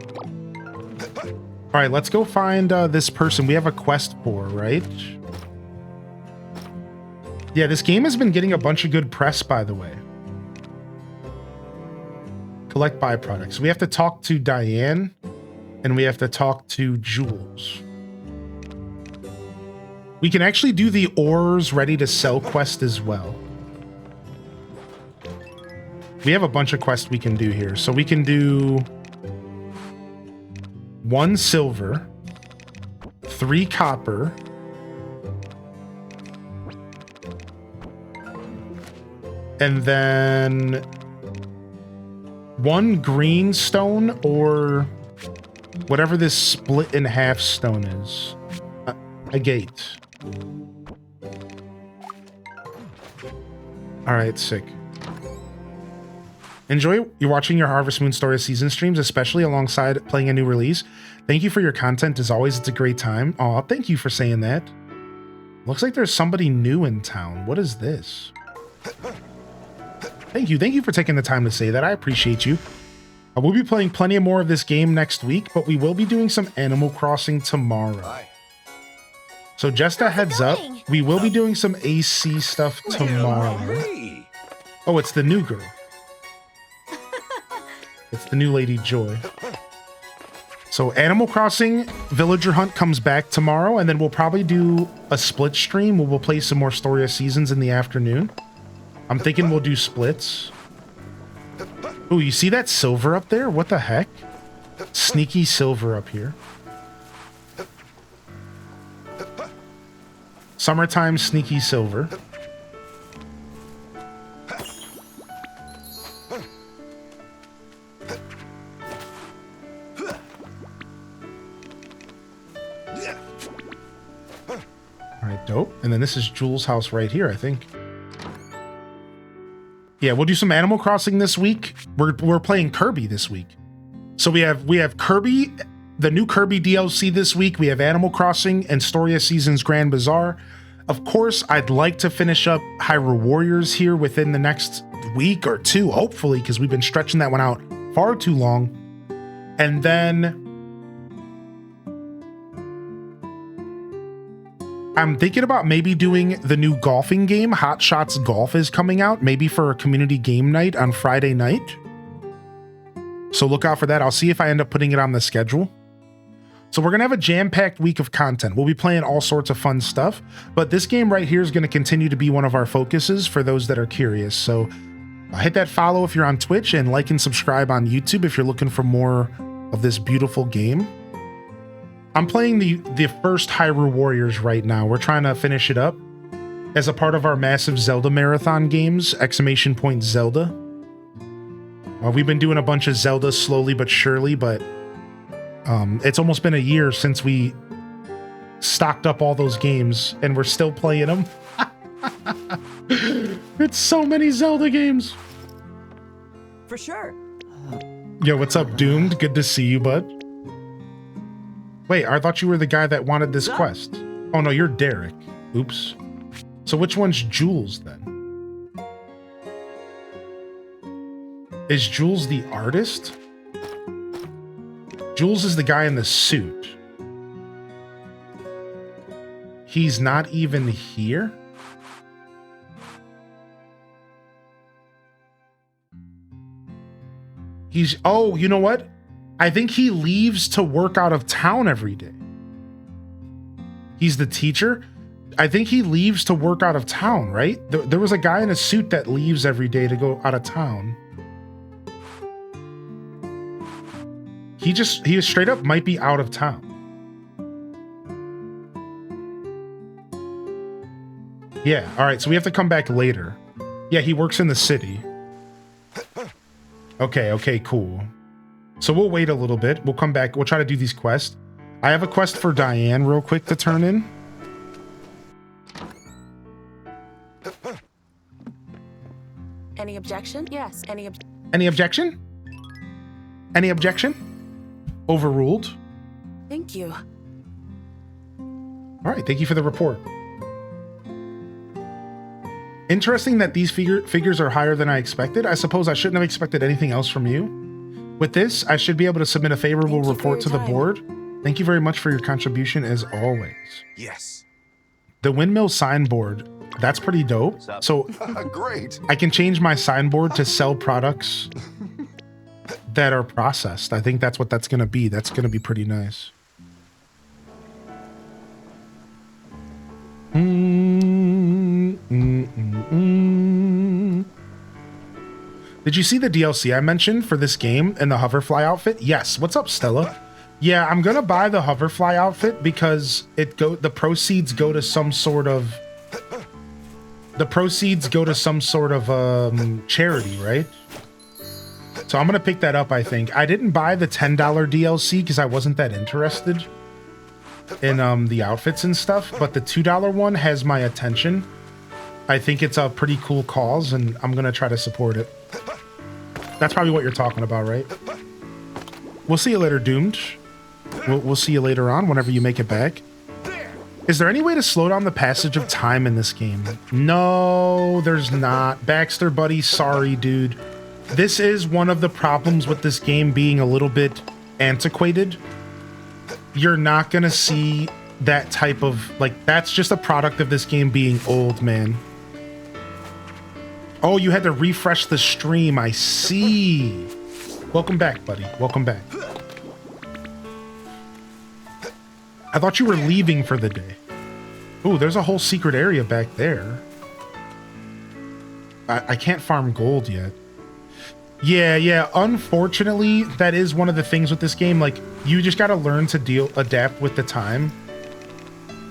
All right, let's go find this person we have a quest for, right? Yeah, this game has been getting a bunch of good press, by the way. Collect byproducts. We have to talk to Diane, and we have to talk to Jules. We can actually do the ores ready to sell quest as well. We have a bunch of quests we can do here. So we can do 1 silver. 3 copper. And then 1 green stone or whatever this split in half stone is. A gate. All right, sick. Enjoy you watching your Harvest Moon Story season streams, especially alongside playing a new release. Thank you for your content. As always, it's a great time. Aw, thank you for saying that. Looks like there's somebody new in town. What is this? Thank you. Thank you for taking the time to say that. I appreciate you. I will be playing plenty more of this game next week, but we will be doing some Animal Crossing tomorrow. Hi. So just a heads up, we will be doing some AC stuff tomorrow. Hey. Oh, it's the new girl. It's the new Lady Joy. So Animal Crossing Villager Hunt comes back tomorrow, and then we'll probably do a split stream where we'll play some more Story of Seasons in the afternoon. I'm thinking we'll do splits. Oh, you see that silver up there? What the heck? Sneaky silver up here. Summertime sneaky silver. All right, dope. And then this is Jules' house right here, I think. Yeah, we'll do some Animal Crossing this week. We're playing Kirby this week. So we have Kirby, the new Kirby DLC this week. We have Animal Crossing and Story of Seasons Grand Bazaar. Of course, I'd like to finish up Hyrule Warriors here within the next week or two, hopefully, because we've been stretching that one out far too long. And then I'm thinking about maybe doing the new golfing game. Hot Shots Golf is coming out, maybe for a community game night on Friday night. So look out for that. I'll see if I end up putting it on the schedule. So we're going to have a jam-packed week of content. We'll be playing all sorts of fun stuff, but this game right here is going to continue to be one of our focuses for those that are curious. So hit that follow if you're on Twitch, and like and subscribe on YouTube if you're looking for more of this beautiful game. I'm playing the first Hyrule Warriors right now. We're trying to finish it up as a part of our massive Zelda marathon games, ! Zelda. We've been doing a bunch of Zelda slowly but surely, but it's almost been a year since we stocked up all those games, and we're still playing them. It's so many Zelda games. For sure. Yo, what's up, Doomed? Good to see you, bud. Wait, I thought you were the guy that wanted this quest. Oh no, you're Derek. Oops. So which one's Jules then? Is Jules the artist? Jules is the guy in the suit. He's not even here? Oh, you know what? I think he leaves to work out of town every day. He's the teacher. I think he leaves to work out of town, right? There was a guy in a suit that leaves every day to go out of town. He straight up might be out of town. Yeah, all right, so we have to come back later. Yeah, he works in the city. Okay, cool. So we'll wait a little bit. We'll come back. We'll try to do these quests. I have a quest for Diane real quick to turn in. Any objection? Yes. Any objection? Any objection? Overruled. Thank you. All right, thank you for the report. Interesting that these figures are higher than I expected. I suppose I shouldn't have expected anything else from you. With this, I should be able to submit a favorable report to the board. Thank you very much for your contribution as always. Yes. The windmill signboard, that's pretty dope. So Great. I can change my signboard to sell products that are processed. I think that's what that's going to be. That's going to be pretty nice. Did you see the DLC I mentioned for this game and the hoverfly outfit? Yes. What's up, Stella? Yeah, I'm gonna buy the hoverfly outfit because the proceeds go to some sort of charity, right? So I'm gonna pick that up, I think. I didn't buy the $10 DLC because I wasn't that interested in the outfits and stuff, but the $2 one has my attention. I think it's a pretty cool cause, and I'm gonna try to support it. That's probably what you're talking about, right? We'll see you later, Doomed. We'll see you later on whenever you make it back. Is there any way to slow down the passage of time in this game? No, there's not. Baxter, buddy, sorry, dude. This is one of the problems with this game being a little bit antiquated. You're not gonna see that type of, like, that's just a product of this game being old, man. Oh, you had to refresh the stream, I see. Welcome back, buddy. Welcome back. I thought you were leaving for the day. Ooh, there's a whole secret area back there. I can't farm gold yet. Yeah. Unfortunately, that is one of the things with this game. Like, you just got to learn to adapt with the time.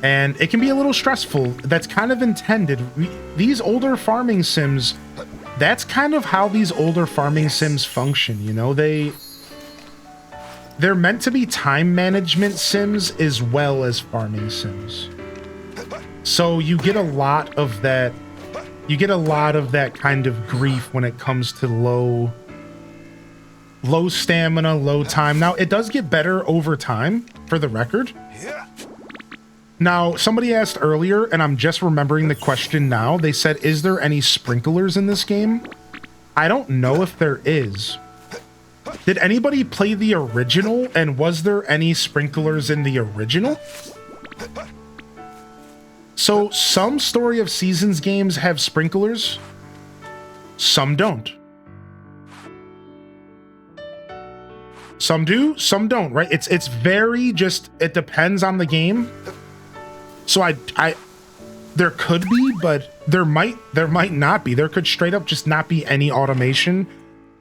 And it can be a little stressful. That's kind of intended. These older farming sims, that's kind of how these older farming sims function, you know? They're meant to be time management sims as well as farming sims. So you get a lot of that. You get a lot of that kind of grief when it comes to low stamina, low time. Now, it does get better over time, for the record. Now, somebody asked earlier, and I'm just remembering the question now. They said, is there any sprinklers in this game? I don't know if there is. Did anybody play the original, and was there any sprinklers in the original? So, some Story of Seasons games have sprinklers, some don't. Some do, some don't, right? It's very just, it depends on the game. So there could be, but there might not be. There could straight up just not be any automation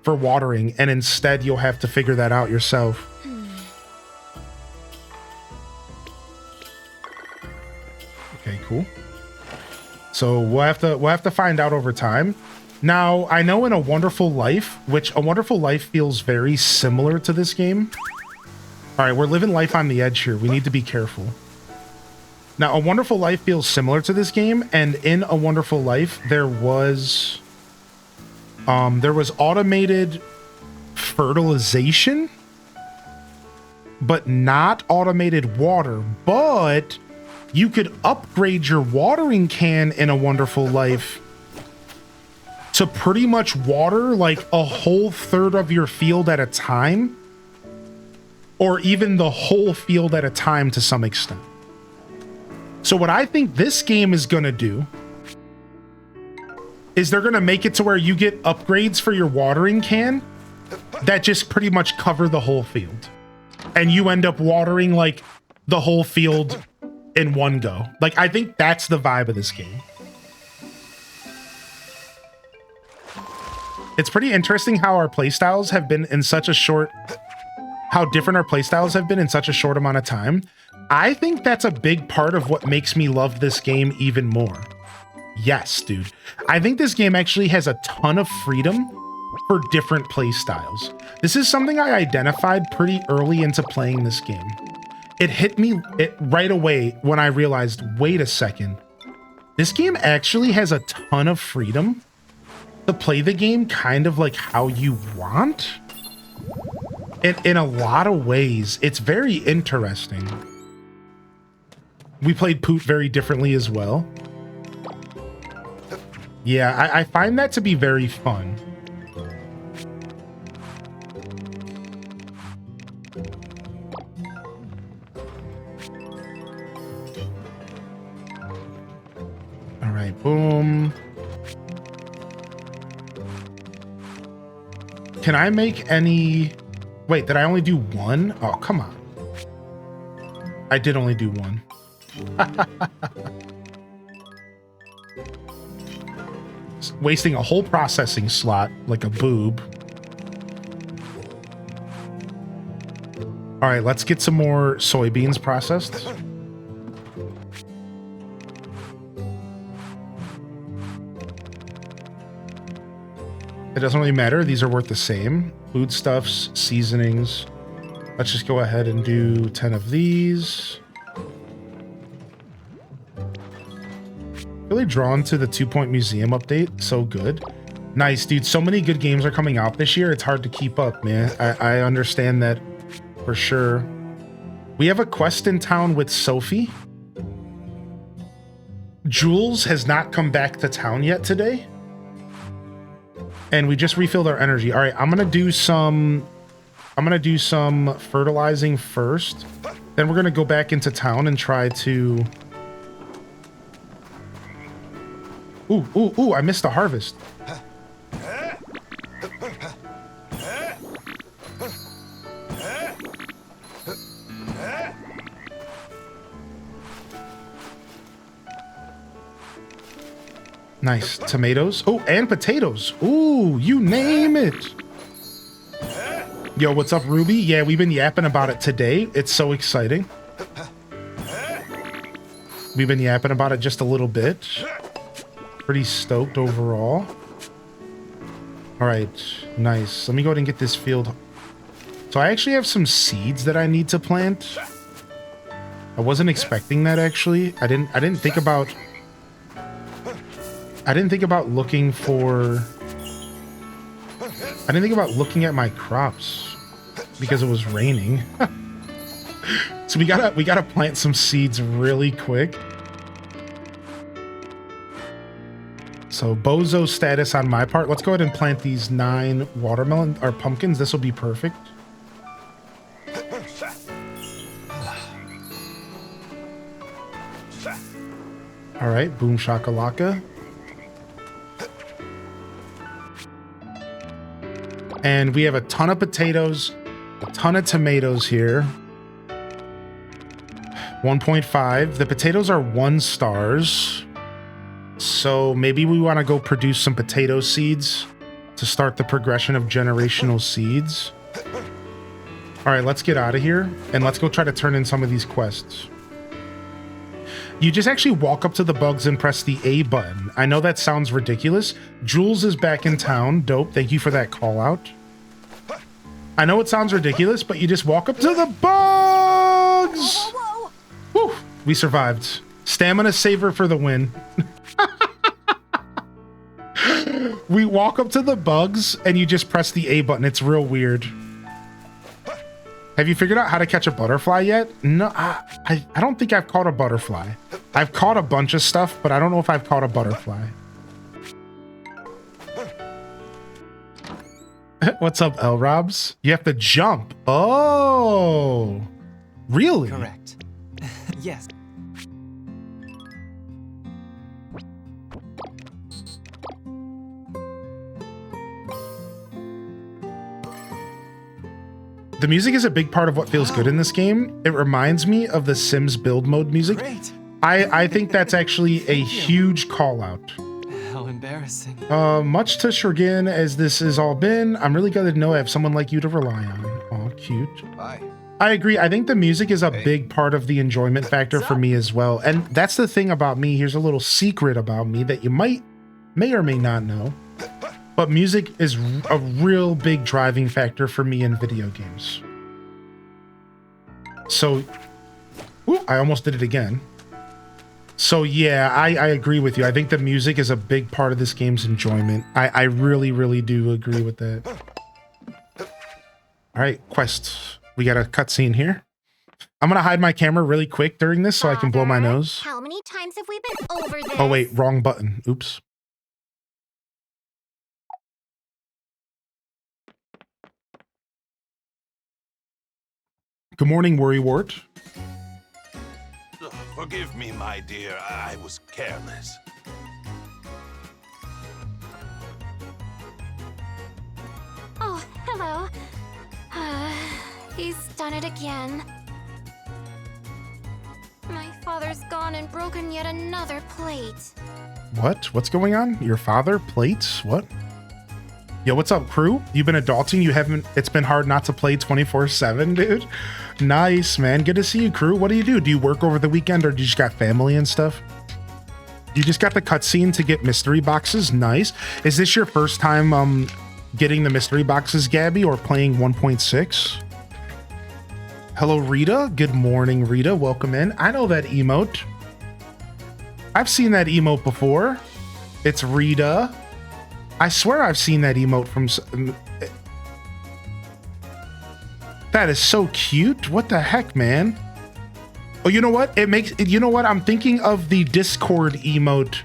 for watering, and instead you'll have to figure that out yourself. Okay, cool. So we'll have to find out over time. Now, I know in A Wonderful Life, which A Wonderful Life feels very similar to this game. All right, we're living life on the edge here. We need to be careful. Now, A Wonderful Life feels similar to this game, and in A Wonderful Life, there was automated fertilization, but not automated water. But you could upgrade your watering can in A Wonderful Life to pretty much water like a whole third of your field at a time, or even the whole field at a time to some extent. So what I think this game is gonna do is they're gonna make it to where you get upgrades for your watering can that just pretty much cover the whole field. And you end up watering like the whole field in one go. Like, I think that's the vibe of this game. It's pretty interesting how our playstyles have been in such a short, how different our playstyles have been in such a short amount of time. I think that's a big part of what makes me love this game even more. Yes, dude. I think this game actually has a ton of freedom for different playstyles. This is something I identified pretty early into playing this game. It hit me right away when I realized, wait a second, this game actually has a ton of freedom to play the game kind of like how you want. In a lot of ways, it's very interesting. We played Poot very differently as well. Yeah, I find that to be very fun. All right, boom. Can I make any... Wait, did I only do one? Oh, come on. I did only do one. Wasting a whole processing slot like a boob. All right, let's get some more soybeans processed. It doesn't really matter. These are worth the same. Foodstuffs, seasonings. Let's just go ahead and do 10 of these. Really drawn to the 2-Point Museum update. So good. Nice, dude. So many good games are coming out this year. It's hard to keep up, man. I understand that for sure. We have a quest in town with Sophie. Jules has not come back to town yet today. And we just refilled our energy. All right, I'm gonna do some fertilizing first. Then we're gonna go back into town and try to. Ooh! I missed the harvest. Nice. Tomatoes. Oh, and potatoes. Ooh, you name it. Yo, what's up, Ruby? Yeah, we've been yapping about it today. It's so exciting. We've been yapping about it just a little bit. Pretty stoked overall. All right, nice. Let me go ahead and get this field. So I actually have some seeds that I need to plant. I wasn't expecting that, actually. I didn't think about looking for. I didn't think about looking at my crops because it was raining. So we gotta plant some seeds really quick. So bozo status on my part. Let's go ahead and plant these 9 watermelon or pumpkins. This will be perfect. All right, boom shakalaka. And we have a ton of potatoes, a ton of tomatoes here. 1.5. The potatoes are 1 stars. So maybe we want to go produce some potato seeds to start the progression of generational seeds. All right, let's get out of here and let's go try to turn in some of these quests. You just actually walk up to the bugs and press the A button. I know that sounds ridiculous. Jules is back in town. Dope. Thank you for that call out. I know it sounds ridiculous, but you just walk up to the bugs. Whoa, whoa. Whew, we survived. Stamina saver for the win. We walk up to the bugs and you just press the A button. It's real weird. Have you figured out how to catch a butterfly yet? No, I don't think I've caught a butterfly. I've caught a bunch of stuff, but I don't know if I've caught a butterfly. What's up, L Robs? You have to jump. Oh, really? Correct. Yes. The music is a big part of what feels good in this game. It reminds me of the Sims build mode music. Great. I think that's actually a huge call out. How embarrassing. Much to chagrin as this has all been, I'm really glad to know I have someone like you to rely on. Aw, cute. Bye. I agree. I think the music is a big part of the enjoyment factor for me as well. And that's the thing about me. Here's a little secret about me that you may or may not know. But music is a real big driving factor for me in video games. So, ooh, I almost did it again. So yeah, I agree with you. I think the music is a big part of this game's enjoyment. I really, really do agree with that. All right, quest. We got a cutscene here. I'm gonna hide my camera really quick during this so I can blow my nose. How many times have we been over this? Oh wait, wrong button. Oops. Good morning, Worrywart. Forgive me, my dear. I was careless. Oh, hello. He's done it again. My father's gone and broken yet another plate. What? What's going on? Your father? Plates? What? Yo, what's up, crew? You've been adulting. You haven't. It's been hard not to play 24/7, dude. Nice, man. Good to see you, crew. What do you do? Do you work over the weekend, or do you just got family and stuff? You just got the cutscene to get mystery boxes. Nice. Is this your first time getting the mystery boxes, Gabby, or playing 1.6? Hello, Rita. Good morning, Rita. Welcome in. I know that emote. I've seen that emote before. It's Rita. I swear I've seen that emote from... That is so cute. What the heck, man? Oh, you know what? You know what? I'm thinking of the Discord emote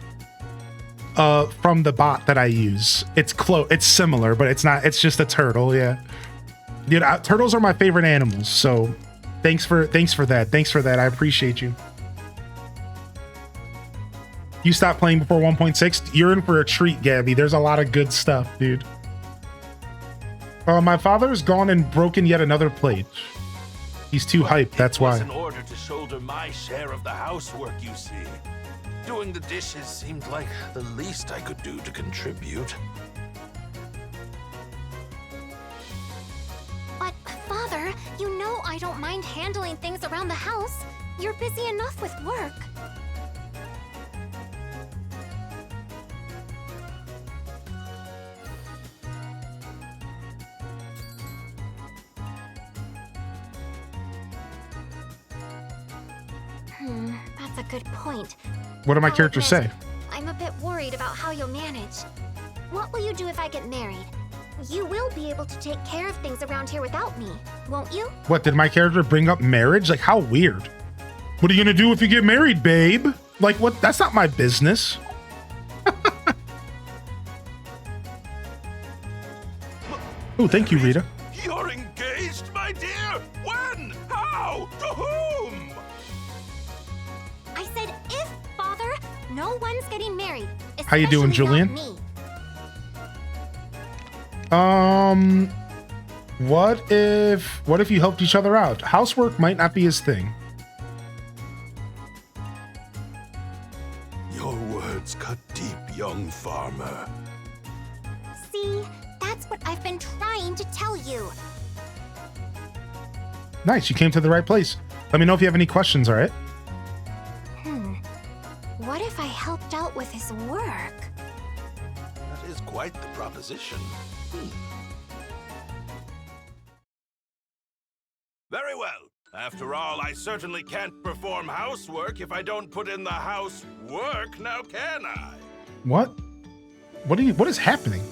from the bot that I use. It's similar, but it's not. It's just a turtle. Yeah. Dude, turtles are my favorite animals. So thanks for that. Thanks for that. I appreciate you. You stopped playing before 1.6? You're in for a treat, Gabby. There's a lot of good stuff, dude. My father's gone and broken yet another plate. He's too hyped, that's why. It was in order to shoulder my share of the housework, you see. Doing the dishes seemed like the least I could do to contribute. But, Father, you know I don't mind handling things around the house. You're busy enough with work. That's a good point. What do my characters say? I'm a bit worried about how you'll manage. What will you do if I get married? You will be able to take care of things around here without me, won't you? What, did my character bring up marriage? Like, how weird. What are you gonna do if you get married, babe? Like, what? That's not my business. Oh, thank you, Rita. You're engaged, my dear? When? How? To whom? I said if, Father. No one's getting married. How you doing, especially Julian? not me. What if you helped each other out? Housework might not be his thing. Your words cut deep, young farmer. See, that's what I've been trying to tell you. Nice, you came to the right place. Let me know if you have any questions, all right? What if I helped out with his work? That is quite the proposition. Very well. After all, I certainly can't perform housework if I don't put in the housework, now can I? What? What is happening?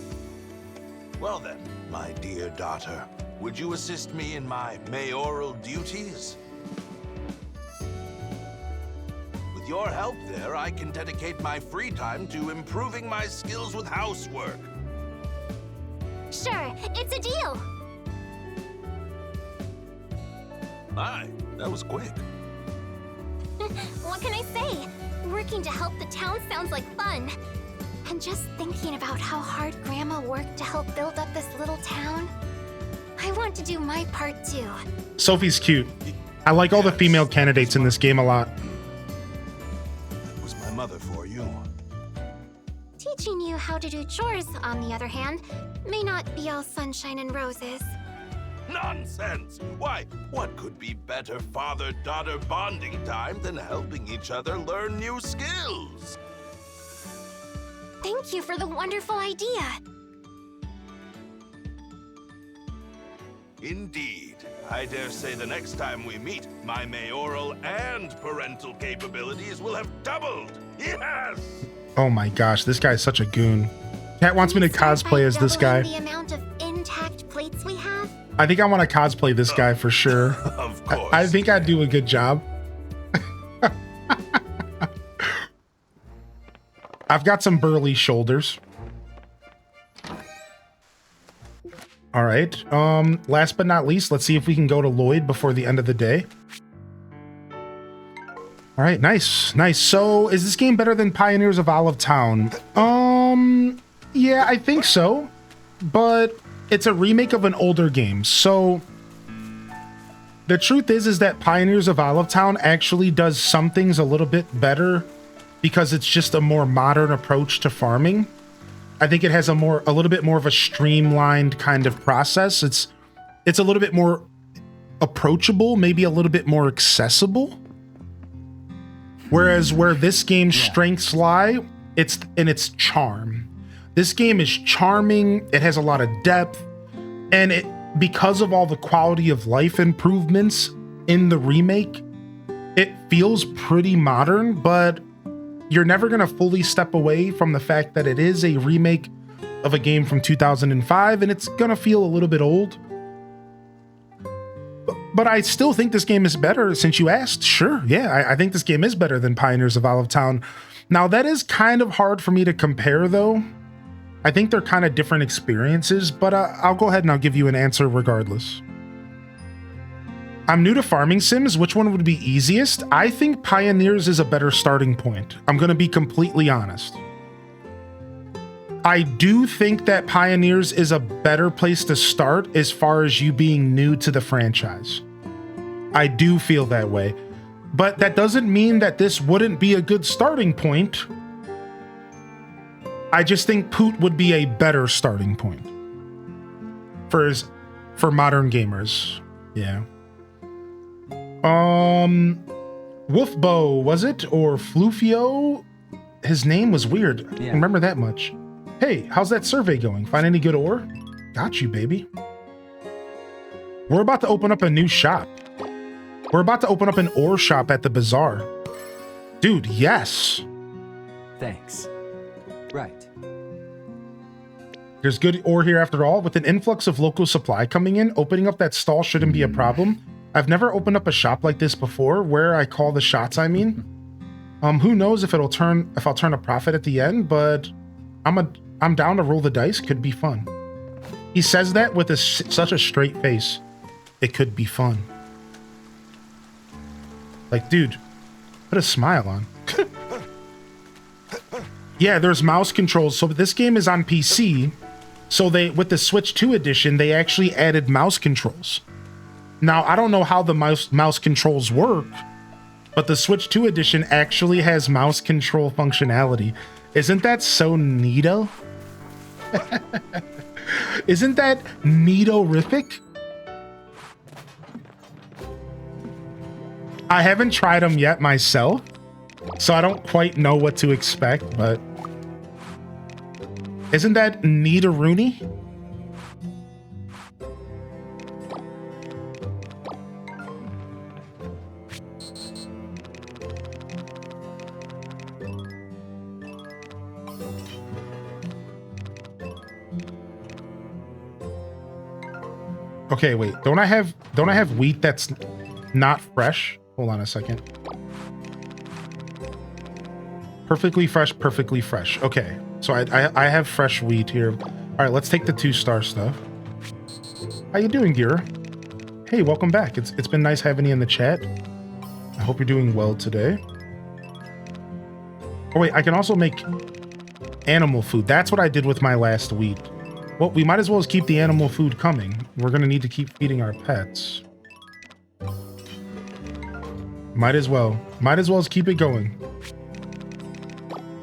Well then, my dear daughter, would you assist me in my mayoral duties? With your help there, I can dedicate my free time to improving my skills with housework. Sure, it's a deal. My, that was quick. What can I say? Working to help the town sounds like fun. And just thinking about how hard Grandma worked to help build up this little town, I want to do my part too. Sophie's cute. I like all the female candidates in this game a lot. That was my mother for you. Teaching you how to do chores, on the other hand, may not be all sunshine and roses. Nonsense! Why, what could be better father-daughter bonding time than helping each other learn new skills? Thank you for the wonderful idea. Indeed. I dare say the next time we meet, my mayoral and parental capabilities will have doubled. Yes! Oh my gosh, this guy is such a goon. Cat wants me to cosplay as this guy. The amount of intact plates we have? I think I want to cosplay this guy for sure. Of course. I think I'd do a good job. I've got some burly shoulders. All right. Last but not least, let's see if we can go to Lloyd before the end of the day. All right, nice. So, is this game better than Pioneers of Olive Town? Yeah, I think so. But it's a remake of an older game. So, the truth is that Pioneers of Olive Town actually does some things a little bit better because it's just a more modern approach to farming. I think it has a little bit more of a streamlined kind of process. It's a little bit more approachable, maybe a little bit more accessible. Whereas where this game's strengths lie, it's in its charm. This game is charming, it has a lot of depth, and it, because of all the quality of life improvements in the remake, it feels pretty modern, but you're never going to fully step away from the fact that it is a remake of a game from 2005, and it's going to feel a little bit old. But I still think this game is better. Since you asked, sure, yeah, I think this game is better than Pioneers of Olive Town. Now, that is kind of hard for me to compare, though. I think they're kind of different experiences, but I'll go ahead and I'll give you an answer regardless. I'm new to farming sims. Which one would be easiest? I think Pioneers is a better starting point. I'm going to be completely honest. I do think that Pioneers is a better place to start as far as you being new to the franchise. I do feel that way. But that doesn't mean that this wouldn't be a good starting point. I just think Poot would be a better starting point for modern gamers. Yeah. Wolfbo, was it? Or Flufio? His name was weird. I don't remember that much. Hey, how's that survey going? Find any good ore? Got you, baby. We're about to open up a new shop. We're about to open up an ore shop at the Bazaar. Dude, yes. Thanks. Right. There's good ore here after all. With an influx of local supply coming in, opening up that stall shouldn't be a problem. I've never opened up a shop like this before, where I call the shots, I mean. Who knows if I'll turn a profit at the end, but I'm down to roll the dice. Could be fun. He says that with such a straight face. It could be fun. Like, dude, put a smile on. Yeah, there's mouse controls. So this game is on PC. So with the Switch 2 edition, they actually added mouse controls. Now, I don't know how the mouse controls work, but the Switch 2 edition actually has mouse control functionality. Isn't that so neato? Isn't that neato-rific? I haven't tried them yet myself, so I don't quite know what to expect, but isn't that neat-a-rooney? Okay, wait. Don't I have wheat that's not fresh? Hold on a second. Perfectly fresh, perfectly fresh. Okay, so I have fresh wheat here. All right, let's take the 2-star stuff. How you doing, dear? Hey, welcome back. It's been nice having you in the chat. I hope you're doing well today. Oh wait, I can also make animal food. That's what I did with my last wheat. Well, we might as well keep the animal food coming. We're gonna need to keep feeding our pets. Might as well keep it going.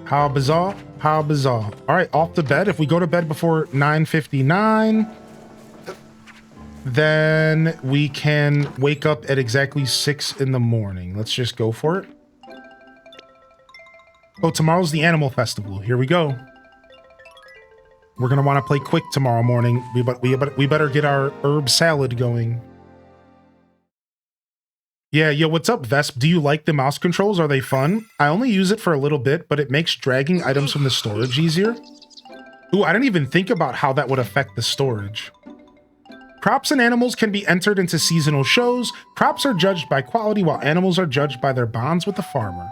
How bizarre, how bizarre. All right, off to bed. If we go to bed before 9:59, then we can wake up at exactly 6 in the morning. Let's just go for it. Oh, tomorrow's the animal festival. Here we go. We're gonna want to play quick tomorrow morning. We better get our herb salad going. Yeah, yo, what's up, Vesp? Do you like the mouse controls? Are they fun? I only use it for a little bit, but it makes dragging items from the storage easier. Ooh, I didn't even think about how that would affect the storage. Crops and animals can be entered into seasonal shows. Crops are judged by quality, while animals are judged by their bonds with the farmer.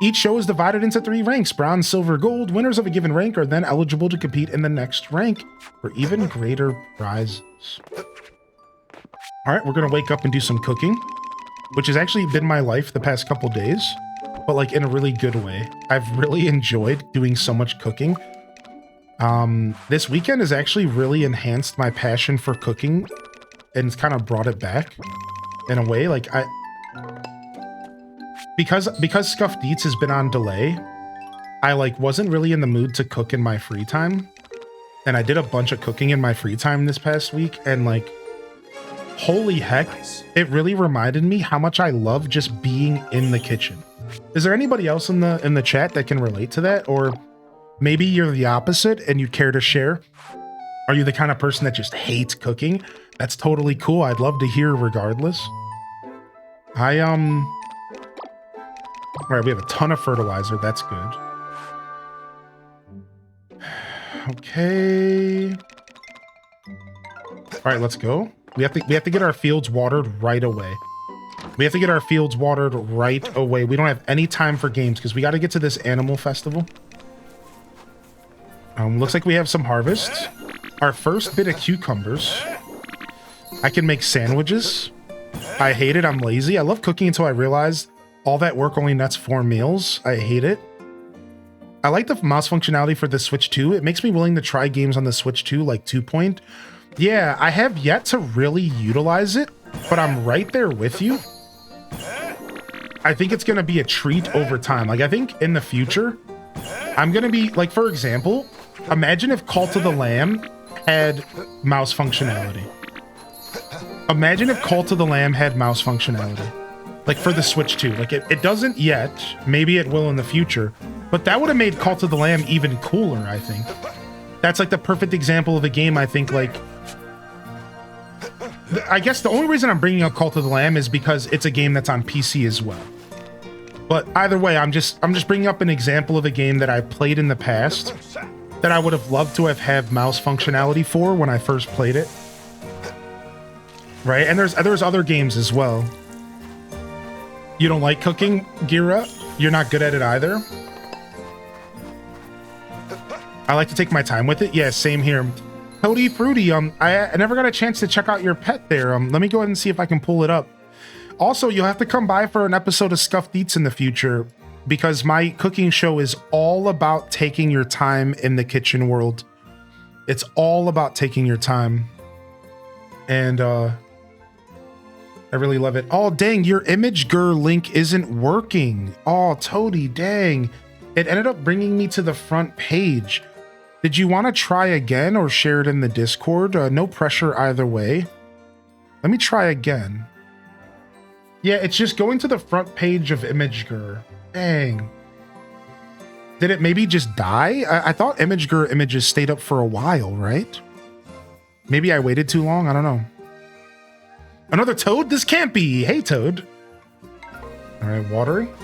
Each show is divided into 3 ranks: bronze, silver, gold. Winners of a given rank are then eligible to compete in the next rank for even greater prizes. All right, we're gonna wake up and do some cooking, which has actually been my life the past couple days, but like in a really good way. I've really enjoyed doing so much cooking. This weekend has actually really enhanced my passion for cooking and it's kind of brought it back in a way. Like because Scuffed Eats has been on delay, I like wasn't really in the mood to cook in my free time. And I did a bunch of cooking in my free time this past week, and like, holy heck, it really reminded me how much I love just being in the kitchen. Is there anybody else in the chat that can relate to that? Or maybe you're the opposite and you'd care to share? Are you the kind of person that just hates cooking? That's totally cool. I'd love to hear regardless. All right, we have a ton of fertilizer. That's good. Okay. All right, let's go. We have to get our fields watered right away. We have to get our fields watered right away. We don't have any time for games because we got to get to this animal festival. Looks like we have some harvest. Our first bit of cucumbers. I can make sandwiches. I hate it. I'm lazy. I love cooking until I realized all that work only nets 4 meals. I hate it. I like the mouse functionality for the Switch 2. It makes me willing to try games on the Switch 2, like 2 Point. Yeah, I have yet to really utilize it, but I'm right there with you. I think it's going to be a treat over time. Like, I think in the future, I'm going to be, like, for example, imagine if Call to the Lamb had mouse functionality. Imagine if Call to the Lamb had mouse functionality. Like, for the Switch 2. Like, it doesn't yet. Maybe it will in the future. But that would have made Call to the Lamb even cooler, I think. That's, like, the perfect example of a game, I think, like... I guess the only reason I'm bringing up Call to the Lamb is because it's a game that's on PC as well. But either way, I'm just bringing up an example of a game that I played in the past that I would have loved to have had mouse functionality for when I first played it. Right? And there's other games as well. You don't like cooking, Gira? You're not good at it either? I like to take my time with it. Yeah, same here. Cody Fruity, I never got a chance to check out your pet there. Let me go ahead and see if I can pull it up. Also, you'll have to come by for an episode of Scuffed Eats in the future, because my cooking show is all about taking your time in the kitchen world. It's all about taking your time. And I really love it. Oh, dang, your ImageGur link isn't working. Oh, Toady, dang. It ended up bringing me to the front page. Did you want to try again or share it in the Discord? No pressure either way. Let me try again. Yeah, it's just going to the front page of ImageGur. Dang. Did it maybe just die? I thought ImageGur images stayed up for a while, right? Maybe I waited too long? I don't know. Another toad? This can't be. Hey, Toad. All right, watering.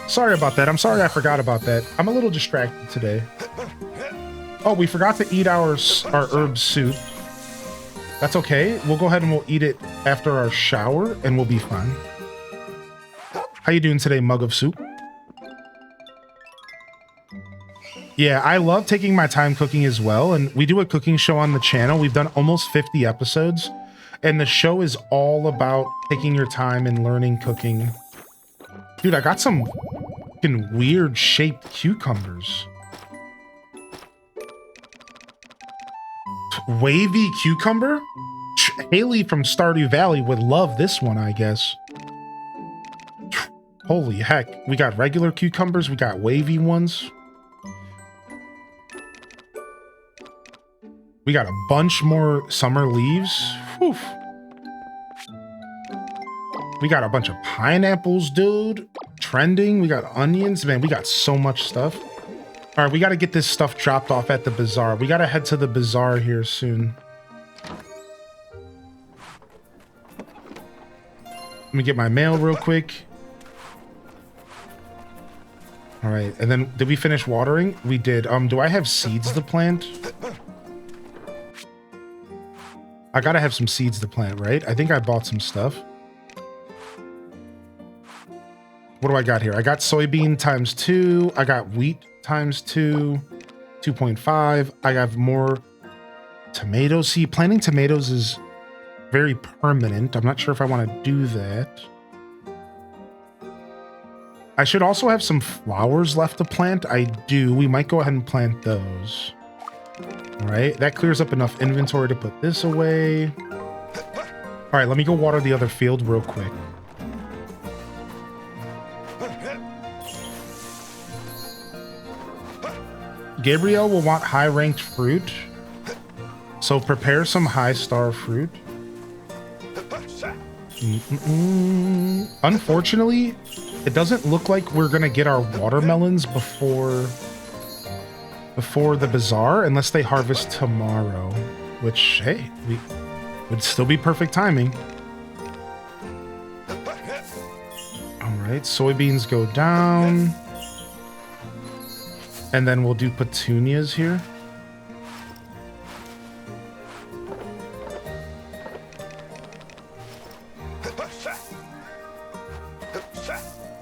Sorry about that. I'm sorry I forgot about that. I'm a little distracted today. Oh, we forgot to eat our herb soup. That's okay. We'll go ahead and we'll eat it after our shower and we'll be fine. How you doing today, mug of soup? Yeah, I love taking my time cooking as well. And we do a cooking show on the channel. We've done almost 50 episodes. And the show is all about taking your time and learning cooking. Dude, I got some fucking weird shaped cucumbers. Wavy cucumber? Haley from Stardew Valley would love this one, I guess. Holy heck. We got regular cucumbers. We got wavy ones. We got a bunch more summer leaves. Whew. We got a bunch of pineapples, dude. Trending. We got onions. Man, we got so much stuff. All right, we got to get this stuff dropped off at the bazaar. We got to head to the bazaar here soon. Let me get my mail real quick. All right, and then did we finish watering? We did. Do I have seeds to plant? I gotta have some seeds to plant, right? I think I bought some stuff. What do I got here? I got soybean times 2. I got wheat times 2. 2.5. I have more tomatoes. See, planting tomatoes is very permanent. I'm not sure if I want to do that. I should also have some flowers left to plant. I do. We might go ahead and plant those. All right, that clears up enough inventory to put this away. All right, let me go water the other field real quick. Gabriel will want high-ranked fruit. So prepare some high-star fruit. Unfortunately, it doesn't look like we're gonna get our watermelons before the bazaar unless they harvest tomorrow, which, hey, would still be perfect timing. All right, soybeans go down. And then we'll do petunias here.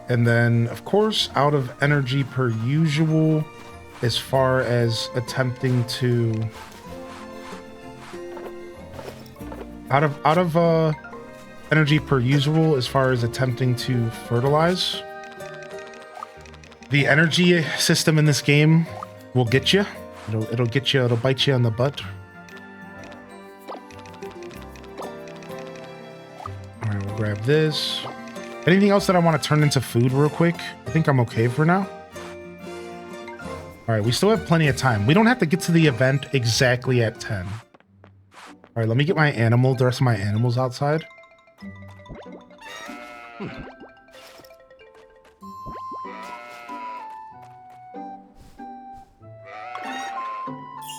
And then, of course, out of energy per usual, as far as attempting to... Out of energy per usual, as far as attempting to fertilize. The energy system in this game will get you. It'll get you, it'll bite you on the butt. All right, we'll grab this. Anything else that I want to turn into food real quick? I think I'm okay for now. All right, we still have plenty of time. We don't have to get to the event exactly at 10. All right, let me get the rest of my animals outside.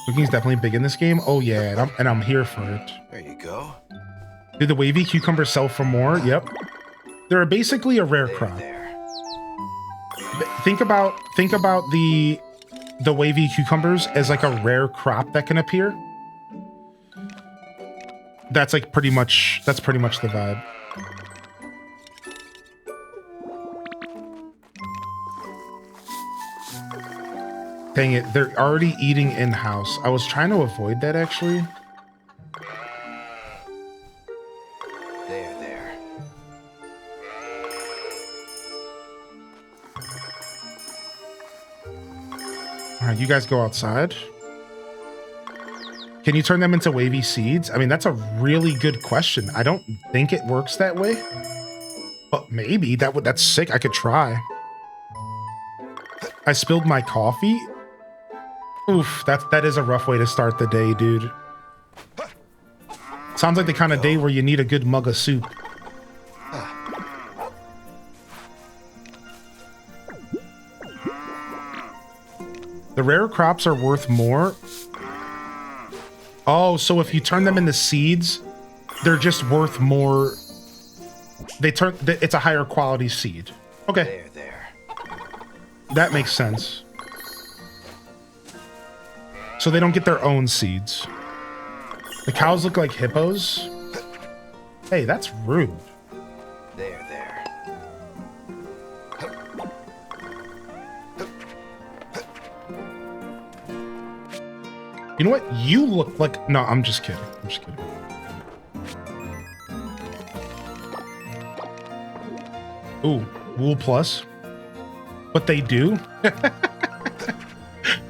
Cooking's definitely big in this game. Oh yeah, and I'm here for it. There you go. Do the wavy cucumbers sell for more? Yep. They're basically a rare crop. Think about the wavy cucumbers as like a rare crop that can appear. That's like pretty much the vibe. Dang it, they're already eating in-house. I was trying to avoid that, actually. There. All right, you guys go outside. Can you turn them into wavy seeds? I mean, that's a really good question. I don't think it works that way. But maybe that's sick. I could try. I spilled my coffee. Oof, that is a rough way to start the day, dude. Sounds like the kind of day where you need a good mug of soup. The rare crops are worth more. Oh, so if you turn them into seeds, they're just worth more. It's a higher quality seed. Okay. There. That makes sense. So they don't get their own seeds. The cows look like hippos. Hey, that's rude. There. You know what? You look like... No, I'm just kidding. Ooh, wool plus. But they do?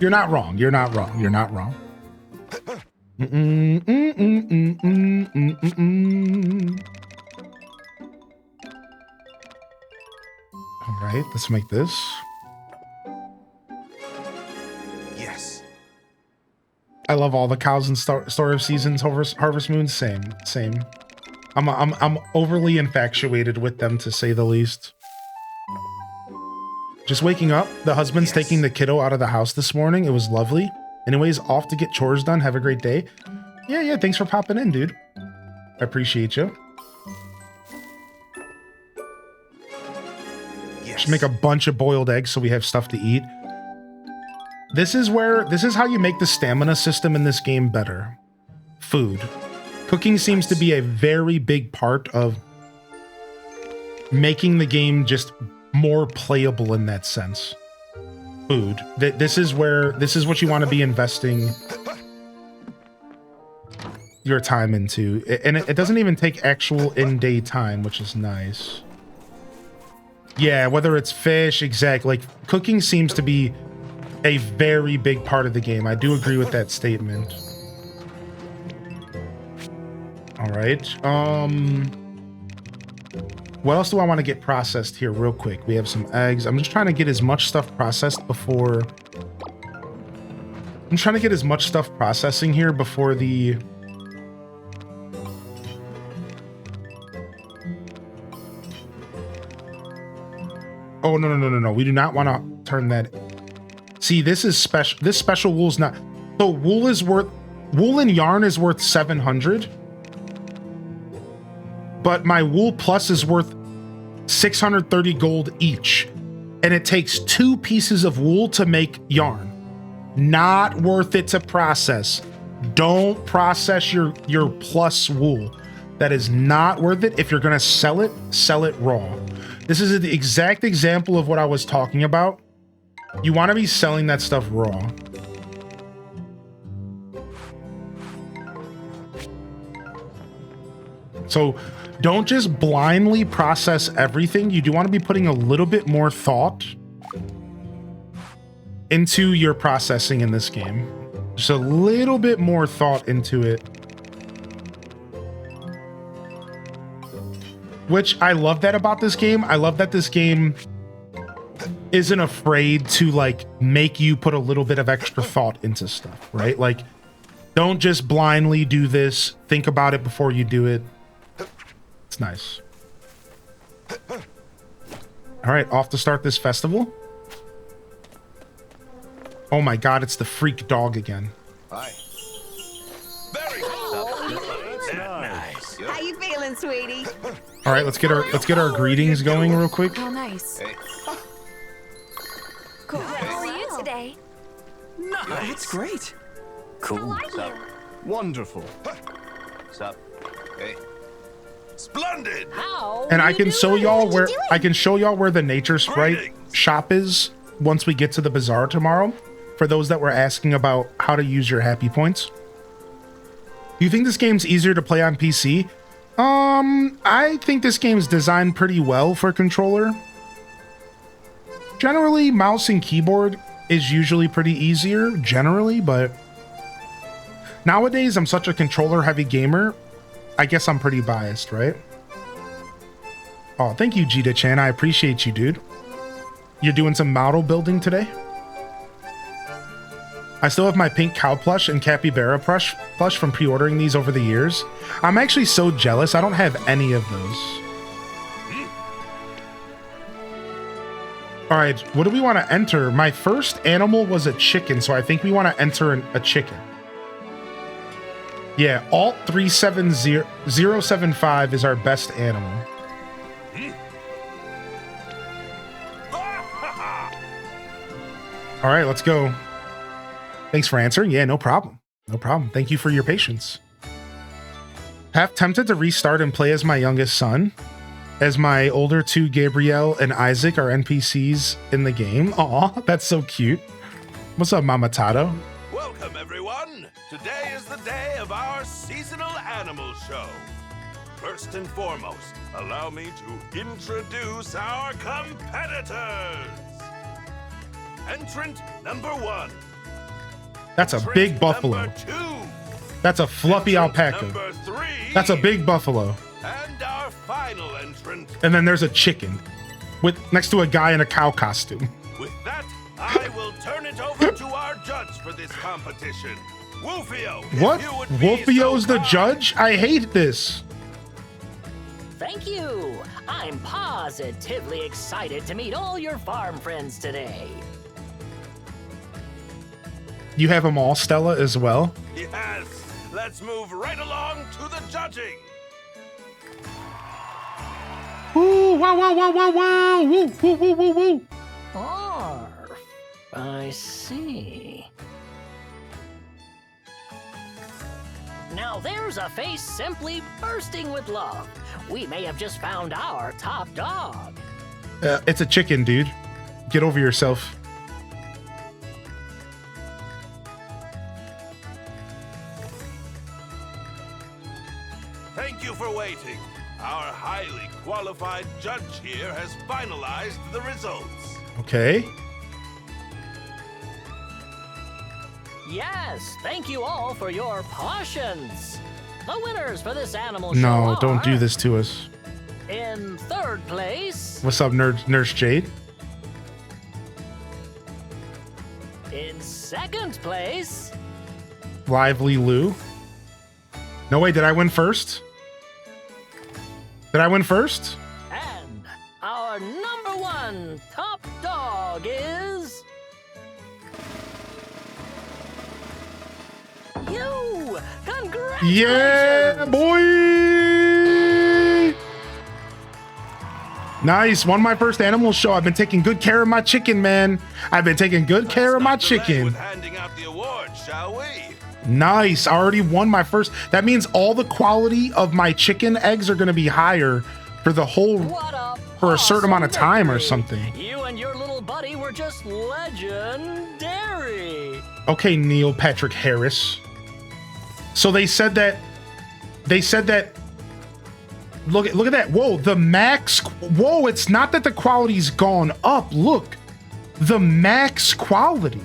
You're not wrong. All right, let's make this. Yes. I love all the cows in Story of Seasons, Harvest Moon. Same. I'm overly infatuated with them, to say the least. Just waking up. The husband's taking the kiddo out of the house this morning. It was lovely. Anyways, off to get chores done. Have a great day. Yeah. Thanks for popping in, dude. I appreciate you. Yes. Should make a bunch of boiled eggs so we have stuff to eat. This is how you make the stamina system in this game better. Food. Cooking seems to be a very big part of making the game just more playable in that sense. Food. This is what you want to be investing your time into. And it doesn't even take actual in-day time, which is nice. Yeah, whether it's fish, exactly. Like, cooking seems to be a very big part of the game. I do agree with that statement. All right. What else do I want to get processed here real quick? We have some eggs. I'm just trying to get as much stuff processed before I'm trying to get as much stuff processing here before the... Oh, no. We do not want to turn that. See, this is special. This special wool's not. So wool is worth, wool and yarn is worth 700. But my wool plus is worth 630 gold each. And it takes 2 pieces of wool to make yarn. Not worth it to process. Don't process your plus wool. That is not worth it. If you're going to sell it raw. This is the exact example of what I was talking about. You want to be selling that stuff raw. So don't just blindly process everything. You do want to be putting a little bit more thought into your processing in this game. Just a little bit more thought into it. Which I love that about this game. I love that this game isn't afraid to like make you put a little bit of extra thought into stuff, right? Like, don't just blindly do this. Think about it before you do it. It's nice. All right, off to start this festival. Oh my God, it's the freak dog again. Hi. Very good. Nice. How you feeling, sweetie? All right, let's get our greetings going real quick. Oh, nice. Hey. Cool. How are you today? Nice. It's great. How are you? Wonderful. What's up? Hey. Splendid. And I can show y'all where doing? I can show y'all where the nature sprite Greetings. shop is once we get to the bazaar tomorrow. For those that were asking about how to use your happy points. Do you think this game's easier to play on PC? I think this game's designed pretty well for controller. Generally, mouse and keyboard is usually pretty easier, generally, but nowadays I'm such a controller-heavy gamer, I guess I'm pretty biased, right? Oh, thank you, Jita-chan. I appreciate you, dude. You're doing some model building today? I still have my pink cow plush and capybara plush from pre-ordering these over the years. I'm actually so jealous. I don't have any of those. All right, what do we want to enter? My first animal was a chicken, so I think we want to enter a chicken. Yeah, Alt 370075 is our best animal. All right, let's go. Thanks for answering. Yeah, no problem. No problem. Thank you for your patience. Half tempted to restart and play as my youngest son, as my older 2, Gabrielle and Isaac, are NPCs in the game. Aw, that's so cute. What's up, Mama Tato? Welcome, everyone. Today is the day of our seasonal animal show. First and foremost, allow me to introduce our competitors. Entrant number 1. That's a big buffalo. Number 2. That's a fluffy alpaca. Number 3. That's a big buffalo. And our final entrant. And then there's a chicken with next to a guy in a cow costume. With that, I will turn it over to our judge for this competition. Wolfio. if What? you would be Wolfio's so the kind. judge? I hate this. Thank you! I'm positively excited to meet all your farm friends today. You have them all, Stella, as well? Yes. Let's move right along to the judging. Woo, wow, wow, wow, wow, wow. Woo, woo, woo, woo, woo. Arf. I see. Now there's a face simply bursting with love. We may have just found our top dog. It's a chicken, dude. Get over yourself. Thank you for waiting. Our highly qualified judge here has finalized the results. Okay. Yes, thank you all for your potions. The winners for this animal show No, don't are, do this to us. in third place, What's up, Nurse Jade? In second place, Lively Lou. No way, did I win first? Did I win first? and our number one top dog is you. Congratulations! Yeah, boy! Nice, won my first animal show. I've been taking good care of my chicken, man. I've been taking good care of my Let's not delay chicken. with handing out the awards, shall we? Nice, I already won my first. That means all the quality of my chicken eggs are gonna be higher for the whole, What a for a certain amount of awesome time or victory. something. You and your little buddy were just legendary. Okay, Neil Patrick Harris. So they said that look at that. Whoa, the max. Whoa, it's not that the quality's gone up. Look, the max quality.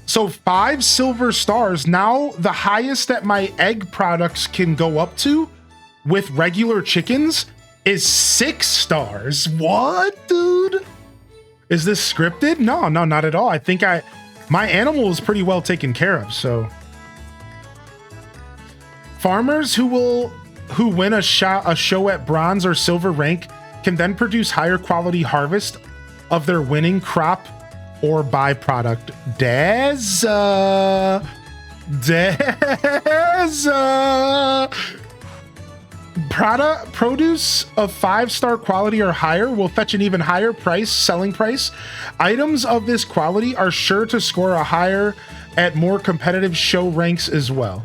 So 5 silver stars. Now the highest that my egg products can go up to with regular chickens is 6 stars. What, dude? Is this scripted? No, not at all. I think my animal is pretty well taken care of, so. Farmers who win a show at bronze or silver rank can then produce higher quality harvest of their winning crop or byproduct. Produce of 5-star quality or higher will fetch an even higher selling price. Items of this quality are sure to score a higher at more competitive show ranks as well.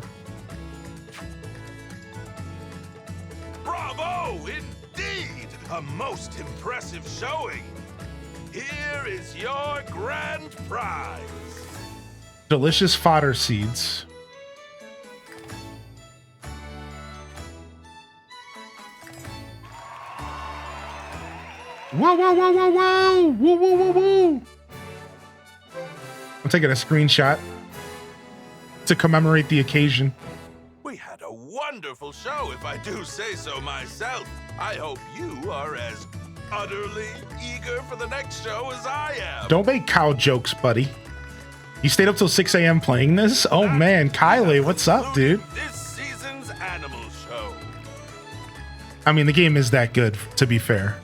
Bravo, indeed! A most impressive showing. Here is your grand prize. Delicious fodder seeds. Whoa, whoa, whoa, whoa, whoa, whoa, whoa, whoa, whoa. I'm taking a screenshot to commemorate the occasion. We had a wonderful show, if I do say so myself. I hope you are as utterly eager for the next show as I am. Don't make cow jokes, buddy. You stayed up till 6 a.m. playing this? Oh man, Kylie, what's up, dude? This season's animal show. I mean, the game is that good, to be fair.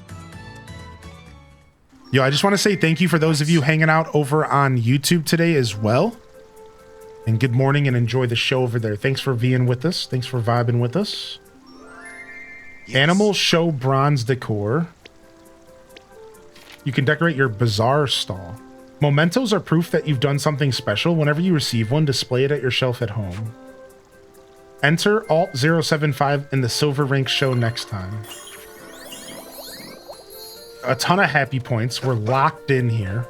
Yo, I just want to say thank you for those of you hanging out over on YouTube today as well. And good morning and enjoy the show over there. Thanks for being with us. Thanks for vibing with us. Yes. Animal show bronze decor. You can decorate your Bazaar stall. Mementos are proof that you've done something special. Whenever you receive one, display it at your shelf at home. Enter Alt 075 in the Silver Rank show next time. A ton of happy points. We're locked in here.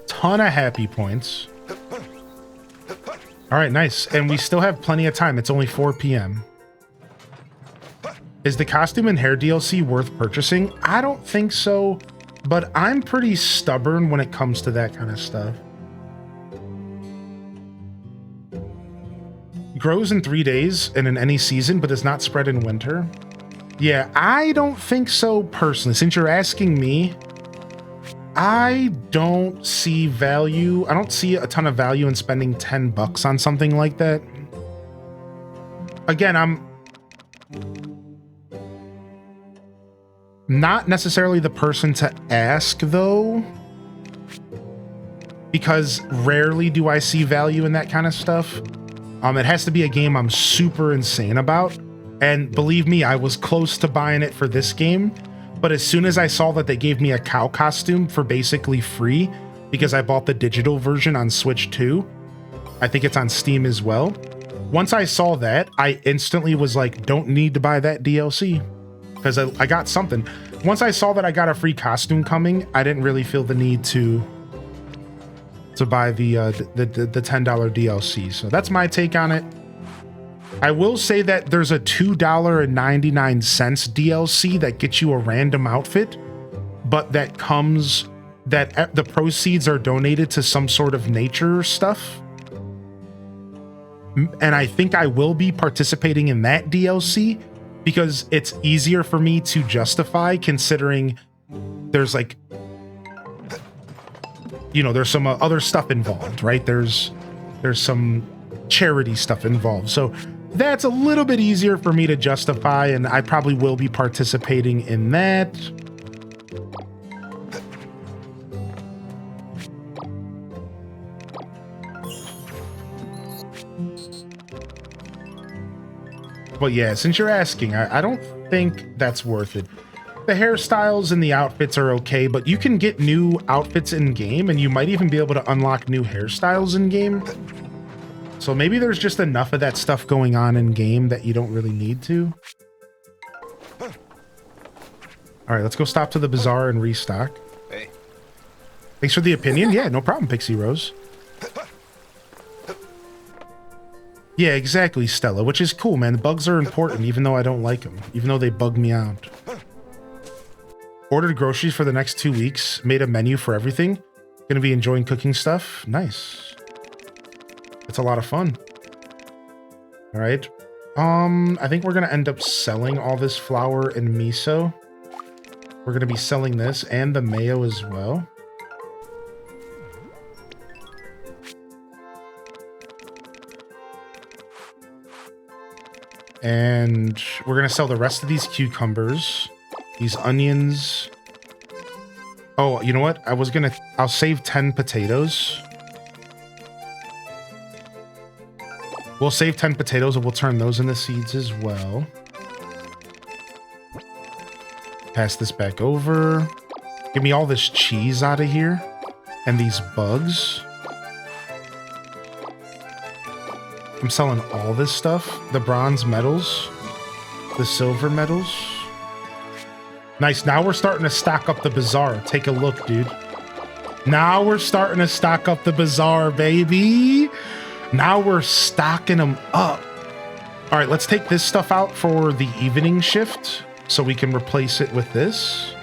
Ton of happy points. All right, nice. And we still have plenty of time. It's only 4 p.m. Is the costume and hair DLC worth purchasing? I don't think so, but I'm pretty stubborn when it comes to that kind of stuff. Grows in 3 days and in any season, but does not spread in winter. Yeah, I don't think so personally. Since you're asking me, I don't see value. I don't see a ton of value in spending $10 on something like that. Again, I'm not necessarily the person to ask though, because rarely do I see value in that kind of stuff. It has to be a game I'm super insane about. And believe me, I was close to buying it for this game, but as soon as I saw that they gave me a cow costume for basically free, because I bought the digital version on Switch 2, I think it's on Steam as well. Once I saw that, I instantly was like, don't need to buy that DLC, because I got something. Once I saw that I got a free costume coming, I didn't really feel the need to buy the $10 DLC. So that's my take on it. I will say that there's a $2.99 DLC that gets you a random outfit, but that the proceeds are donated to some sort of nature stuff. And I think I will be participating in that DLC because it's easier for me to justify, considering there's like you know, there's some other stuff involved, right? There's some charity stuff involved. So that's a little bit easier for me to justify, and I probably will be participating in that. But yeah, since you're asking, I don't think that's worth it. The hairstyles and the outfits are okay, but you can get new outfits in game, and you might even be able to unlock new hairstyles in game. So maybe there's just enough of that stuff going on in game that you don't really need to. All right, let's go stop to the bazaar and restock. Hey. Thanks for the opinion. Yeah, no problem, Pixie Rose. Yeah, exactly, Stella, which is cool, man. The bugs are important, even though I don't like them, even though they bug me out. Ordered groceries for the next 2 weeks. Made a menu for everything. Gonna be enjoying cooking stuff. Nice. It's a lot of fun. All right. I think we're gonna end up selling all this flour and miso. We're gonna be selling this and the mayo as well. And we're gonna sell the rest of these cucumbers, these onions. Oh, you know what? I'll save 10 potatoes. We'll save 10 potatoes and we'll turn those into seeds as well. Pass this back over. Give me all this cheese out of here and these bugs. I'm selling all this stuff. The bronze medals, the silver medals. Nice. Now we're starting to stock up the bazaar. Take a look, dude. Now we're starting to stock up the bazaar, baby. Now we're stocking them up. All right, let's take this stuff out for the evening shift so we can replace it with this.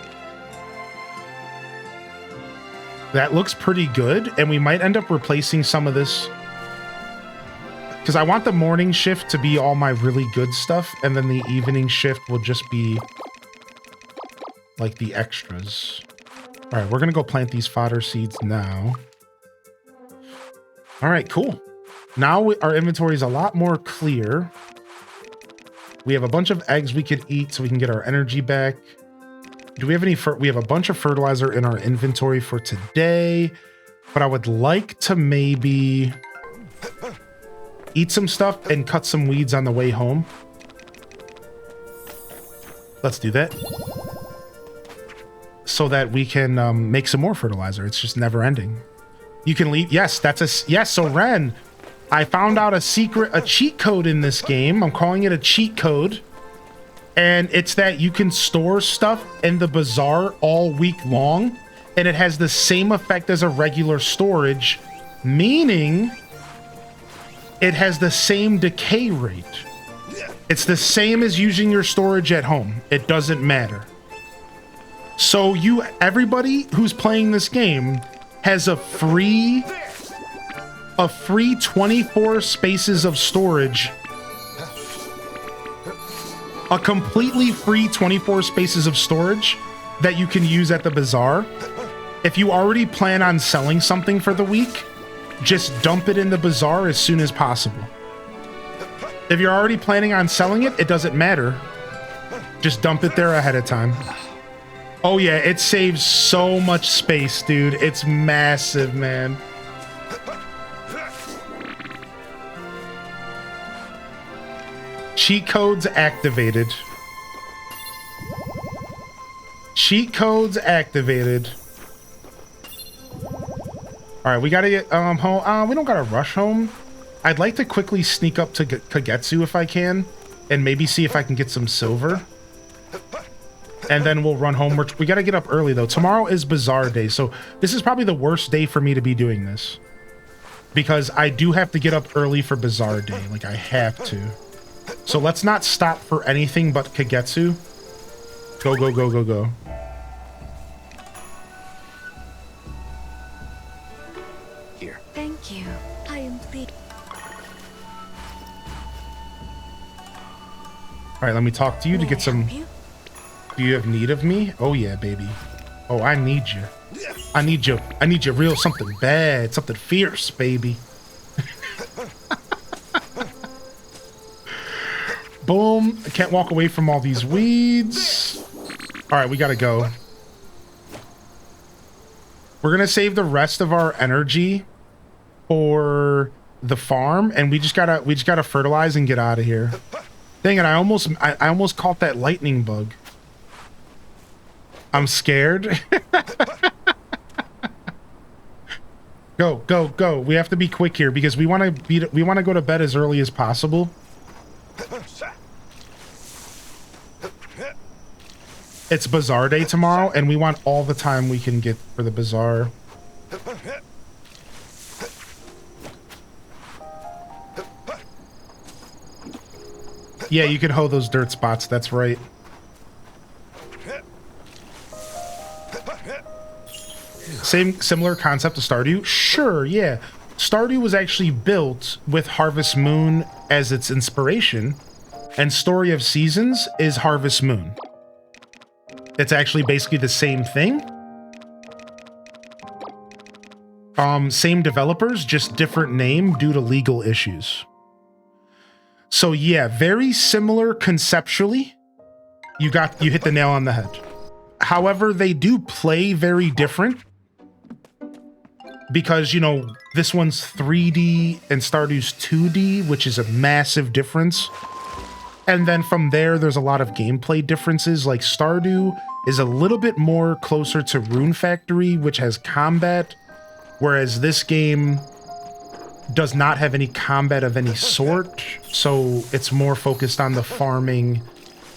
That looks pretty good. And we might end up replacing some of this, because I want the morning shift to be all my really good stuff, and then the evening shift will just be like the extras. All right, we're gonna go plant these fodder seeds now. All right, cool. Now our inventory is a lot more clear. We have a bunch of eggs we could eat so we can get our energy back. Do we have any? We have a bunch of fertilizer in our inventory for today, but I would like to maybe eat some stuff and cut some weeds on the way home. Let's do that. So that we can make some more fertilizer. It's just never ending. You can leave. Yes, yes. So Ren, I found out a cheat code in this game. I'm calling it a cheat code. And it's that you can store stuff in the bazaar all week long. And it has the same effect as a regular storage, meaning it has the same decay rate. It's the same as using your storage at home. It doesn't matter. So everybody who's playing this game has a free 24 spaces of storage. A completely free 24 spaces of storage that you can use at the bazaar. If you already plan on selling something for the week, just dump it in the bazaar as soon as possible. If you're already planning on selling it, it doesn't matter. Just dump it there ahead of time. Oh yeah, it saves so much space, dude. It's massive, man. Cheat codes activated. Cheat codes activated. All right, we gotta get home. We don't gotta rush home. I'd like to quickly sneak up to Kagetsu if I can, and maybe see if I can get some silver. And then we'll run home. We gotta get up early though. Tomorrow is Bazaar Day, so this is probably the worst day for me to be doing this, because I do have to get up early for Bazaar Day. Like, I have to. So let's not stop for anything but Kagetsu. Go, go, go, go, go. Here. Thank you. I am pleased. All right, let me talk to you to get some... Do you have need of me? Oh yeah, baby. Oh, I need you. I need you real something bad, something fierce, baby. Boom. I can't walk away from all these weeds. All right, we gotta go. We're gonna save the rest of our energy for the farm, and we just gotta fertilize and get out of here. Dang it, I almost caught that lightning bug. I'm scared. Go, go, go. We have to be quick here because we want to go to bed as early as possible. It's Bazaar Day tomorrow, and we want all the time we can get for the Bazaar. Yeah, you can hoe those dirt spots. That's right. Similar concept to Stardew? Sure, yeah. Stardew was actually built with Harvest Moon as its inspiration, and Story of Seasons is Harvest Moon. It's actually basically the same thing. Same developers, just different name due to legal issues. So yeah, very similar conceptually. You hit the nail on the head. However, they do play very different because, you know, this one's 3D and Stardew's 2D, which is a massive difference. And then from there, there's a lot of gameplay differences. Like Stardew is a little bit more closer to Rune Factory, which has combat, whereas this game does not have any combat of any sort. So it's more focused on the farming,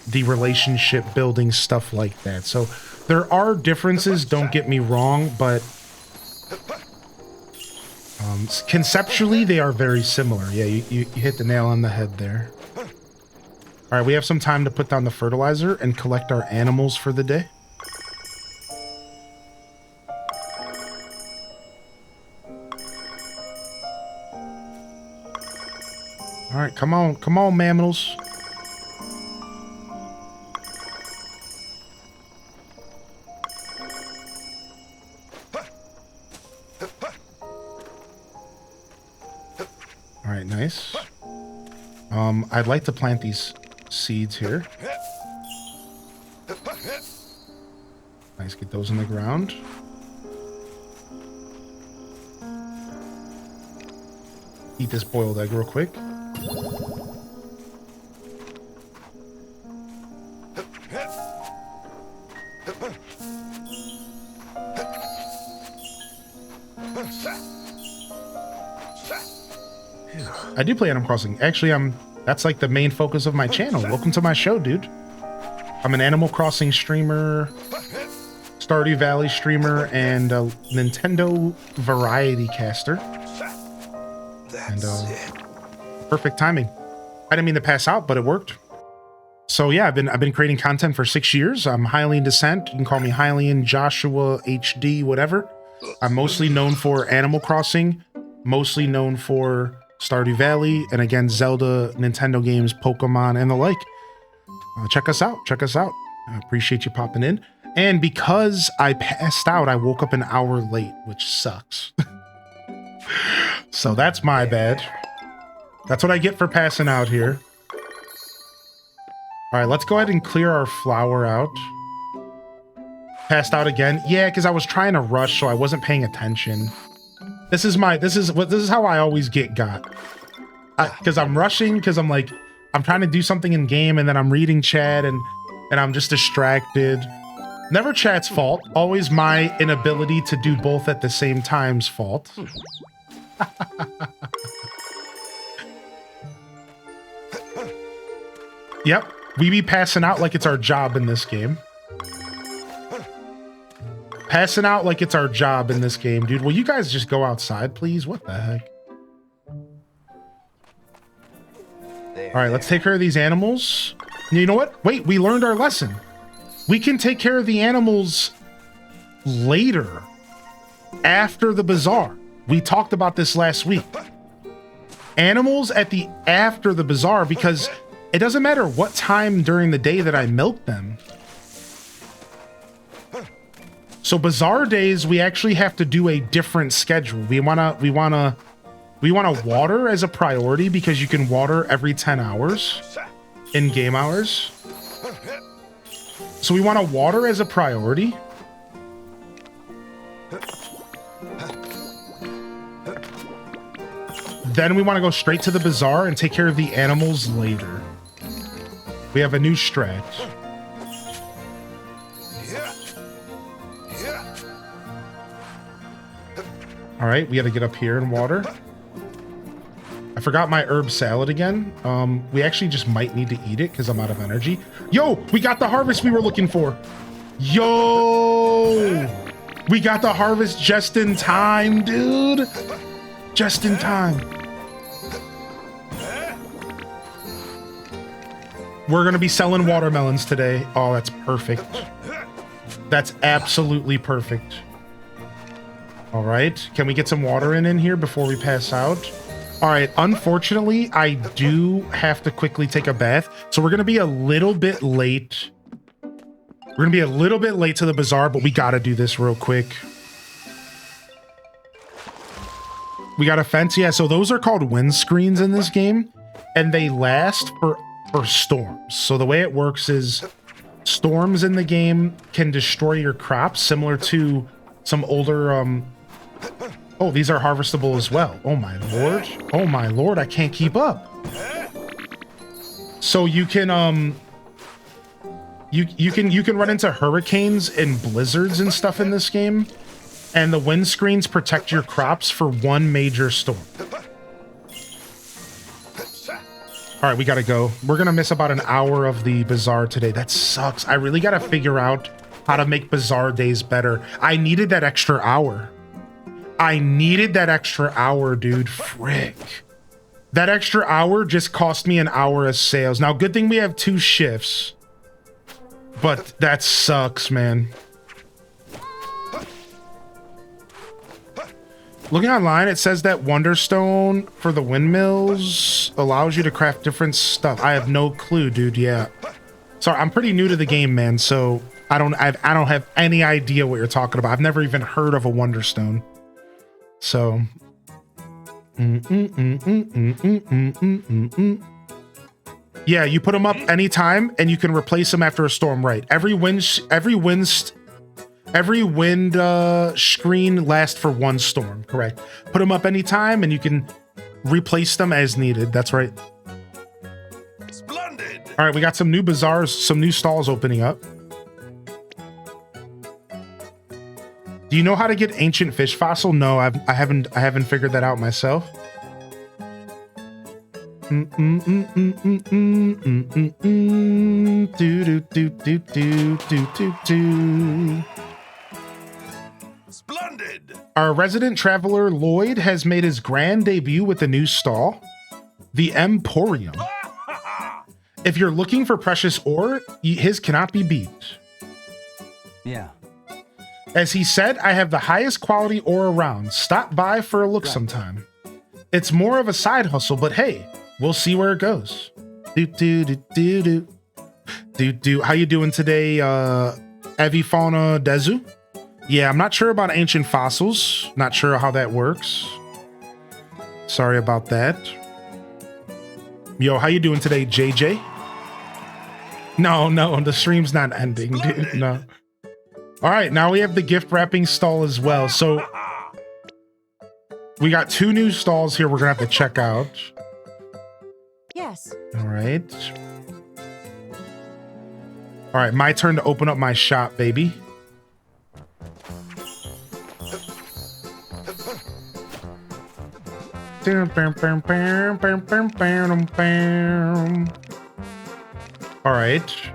the relationship building, stuff like that. So there are differences, don't get me wrong, but conceptually they are very similar. Yeah, you hit the nail on the head there. All right, we have some time to put down the fertilizer and collect our animals for the day. All right, come on, mammals. All right, nice. I'd like to plant these seeds here. Nice, get those in the ground. Eat this boiled egg real quick. I do play Animal Crossing. Actually, that's like the main focus of my channel. Welcome to my show, dude. I'm an Animal Crossing streamer, Stardew Valley streamer, and a Nintendo variety caster. And perfect timing. I didn't mean to pass out, but it worked. So yeah, I've been creating content for 6 years. I'm Hylian Descent. You can call me Hylian, Joshua, HD, whatever. I'm mostly known for Animal Crossing, mostly known for Stardew Valley, and again, Zelda, Nintendo games, Pokemon, and the like. Check us out. Check us out. I appreciate you popping in. And because I passed out, I woke up an hour late, which sucks. So that's my bad. That's what I get for passing out here. All right, let's go ahead and clear our flour out. Passed out again. Yeah, because I was trying to rush, so I wasn't paying attention. This is how I always get got. Because I'm rushing, because I'm trying to do something in game, and then I'm reading chat, and I'm just distracted. Never chat's fault. Always my inability to do both at the same time's fault. Yep, we be passing out like it's our job in this game. Passing out like it's our job in this game, dude. Will you guys just go outside, please? What the heck? All right, let's take care of these animals. You know what? Wait, we learned our lesson. We can take care of the animals later, after the bazaar. We talked about this last week. Animals after the bazaar, because it doesn't matter what time during the day that I milk them. So Bazaar days, we actually have to do a different schedule. We wanna water as a priority because you can water every 10 hours in game hours. So we want to water as a priority. Then we want to go straight to the bazaar and take care of the animals later. We have a new strat. All right, we got to get up here and water. I forgot my herb salad again. We actually just might need to eat it because I'm out of energy. Yo, we got the harvest we were looking for. Yo, we got the harvest just in time, dude. Just in time. We're going to be selling watermelons today. Oh, that's perfect. That's absolutely perfect. All right. Can we get some water in here before we pass out? All right, unfortunately, I do have to quickly take a bath, so we're going to be a little bit late. We're going to be a little bit late to the bazaar, but we got to do this real quick. We got a fence. Yeah, so those are called windscreens in this game, and they last for storms. So the way it works is storms in the game can destroy your crops, similar to some older... Oh, these are harvestable as well. Oh my lord. Oh my lord, I can't keep up. So you can you can run into hurricanes and blizzards and stuff in this game, and the windscreens protect your crops for one major storm. All right, we gotta go. We're gonna miss about an hour of the bazaar today. That sucks. I really gotta figure out how to make bazaar days better. I needed that extra hour. I needed that extra hour, dude. Frick. That extra hour just cost me an hour of sales. Now, good thing we have 2 shifts. But that sucks, man. Looking online, it says that Wonderstone for the windmills allows you to craft different stuff. I have no clue, dude. Yeah. Sorry, I'm pretty new to the game, man. So I don't have any idea what you're talking about. I've never even heard of a Wonderstone. So, yeah, you put them up anytime, and you can replace them after a storm. Right? Every wind screen lasts for 1 storm. Correct. Put them up anytime, and you can replace them as needed. That's right. Splendid. All right, we got some new bazaars, some new stalls opening up. Do you know how to get ancient fish fossil? No, I haven't figured that out myself. Splendid. Our resident traveler Lloyd has made his grand debut with a new stall, the Emporium. If you're looking for precious ore, his cannot be beat. Yeah. As he said, I have the highest quality ore around. Stop by for a look sometime. It's more of a side hustle, but hey, we'll see where it goes. How you doing today, Avifauna Dezu? Yeah, I'm not sure about ancient fossils. Not sure how that works. Sorry about that. Yo, how you doing today, JJ? No, the stream's not ending, dude. No. All right, now we have the gift wrapping stall as well. So we got 2 new stalls here we're gonna have to check out. Yes. All right. All right, my turn to open up my shop, baby. All right.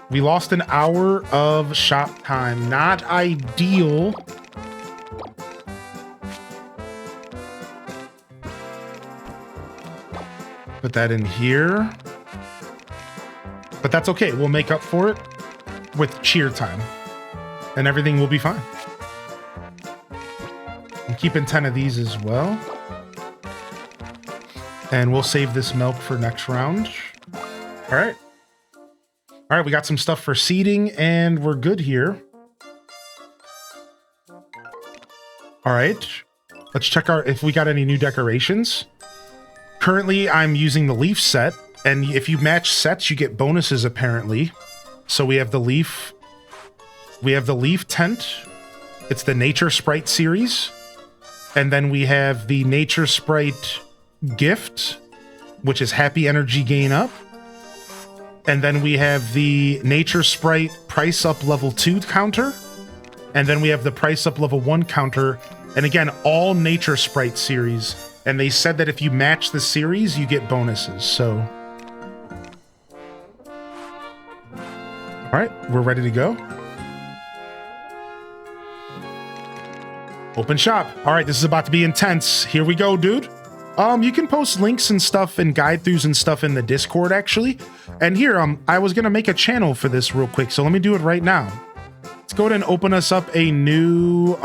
We lost an hour of shop time. Not ideal. Put that in here. But that's okay. We'll make up for it with cheer time. And everything will be fine. I'm keeping 10 of these as well. And we'll save this milk for next round. All right. All right, we got some stuff for seeding, and we're good here. All right, let's check if we got any new decorations. Currently, I'm using the leaf set, and if you match sets, you get bonuses apparently. So we have the leaf. We have the leaf tent. It's the Nature Sprite series. And then we have the Nature Sprite gift, which is happy energy gain up. And then we have the Nature Sprite price up level 2 counter. And then we have the price up level 1 counter. And again, all Nature Sprite series. And they said that if you match the series, you get bonuses. So, all right, we're ready to go. Open shop. All right, this is about to be intense. Here we go, dude. You can post links and stuff and guide throughs and stuff in the Discord, actually. And here, I was gonna make a channel for this real quick, so let me do it right now. Let's go ahead and open us up a new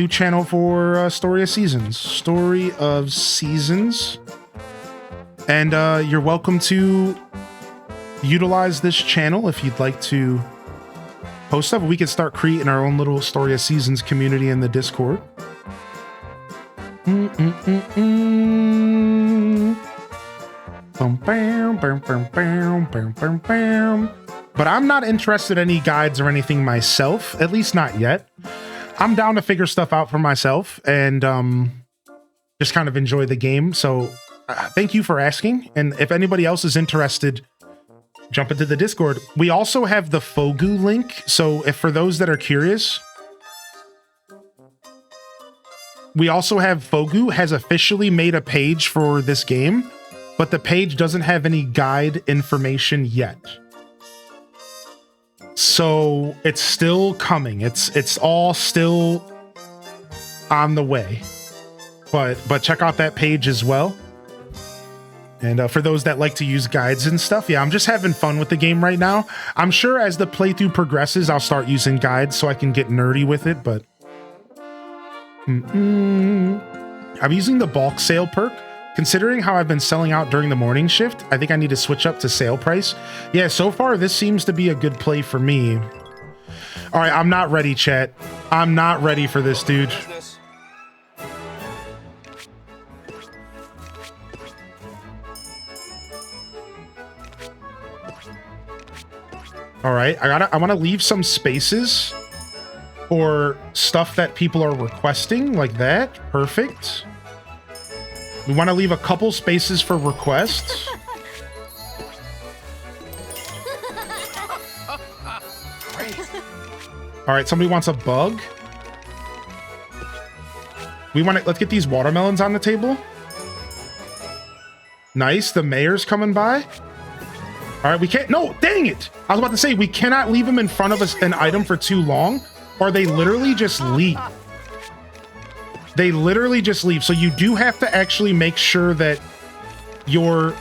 channel for Story of Seasons. Story of Seasons. And you're welcome to utilize this channel if you'd like to post stuff. We can start creating our own little Story of Seasons community in the Discord. But I'm not interested in any guides or anything myself, at least not yet. I'm down to figure stuff out for myself and just kind of enjoy the game. So thank you for asking. And if anybody else is interested, jump into the Discord. We also have the Fogu link. So if for those that are curious, we also have Fogu has officially made a page for this game, but the page doesn't have any guide information yet. So it's still coming. It's all still on the way. But check out that page as well. And for those that like to use guides and stuff, yeah, I'm just having fun with the game right now. I'm sure as the playthrough progresses, I'll start using guides so I can get nerdy with it, but I'm using the bulk sale perk. Considering how I've been selling out during the morning shift, I think I need to switch up to sale price. Yeah, so far this seems to be a good play for me. All right, I'm not ready, chat. I'm not ready for this, dude. All right, I want to leave some spaces for stuff that people are requesting, like that. Perfect. We want to leave a couple spaces for requests. All right, somebody wants a bug. Let's get these watermelons on the table. Nice, the mayor's coming by. All right, we can't, no, dang it. I was about to say, we cannot leave them in front of us an item for too long, or they literally just leave. They literally just leave. So you do have to actually make sure that you're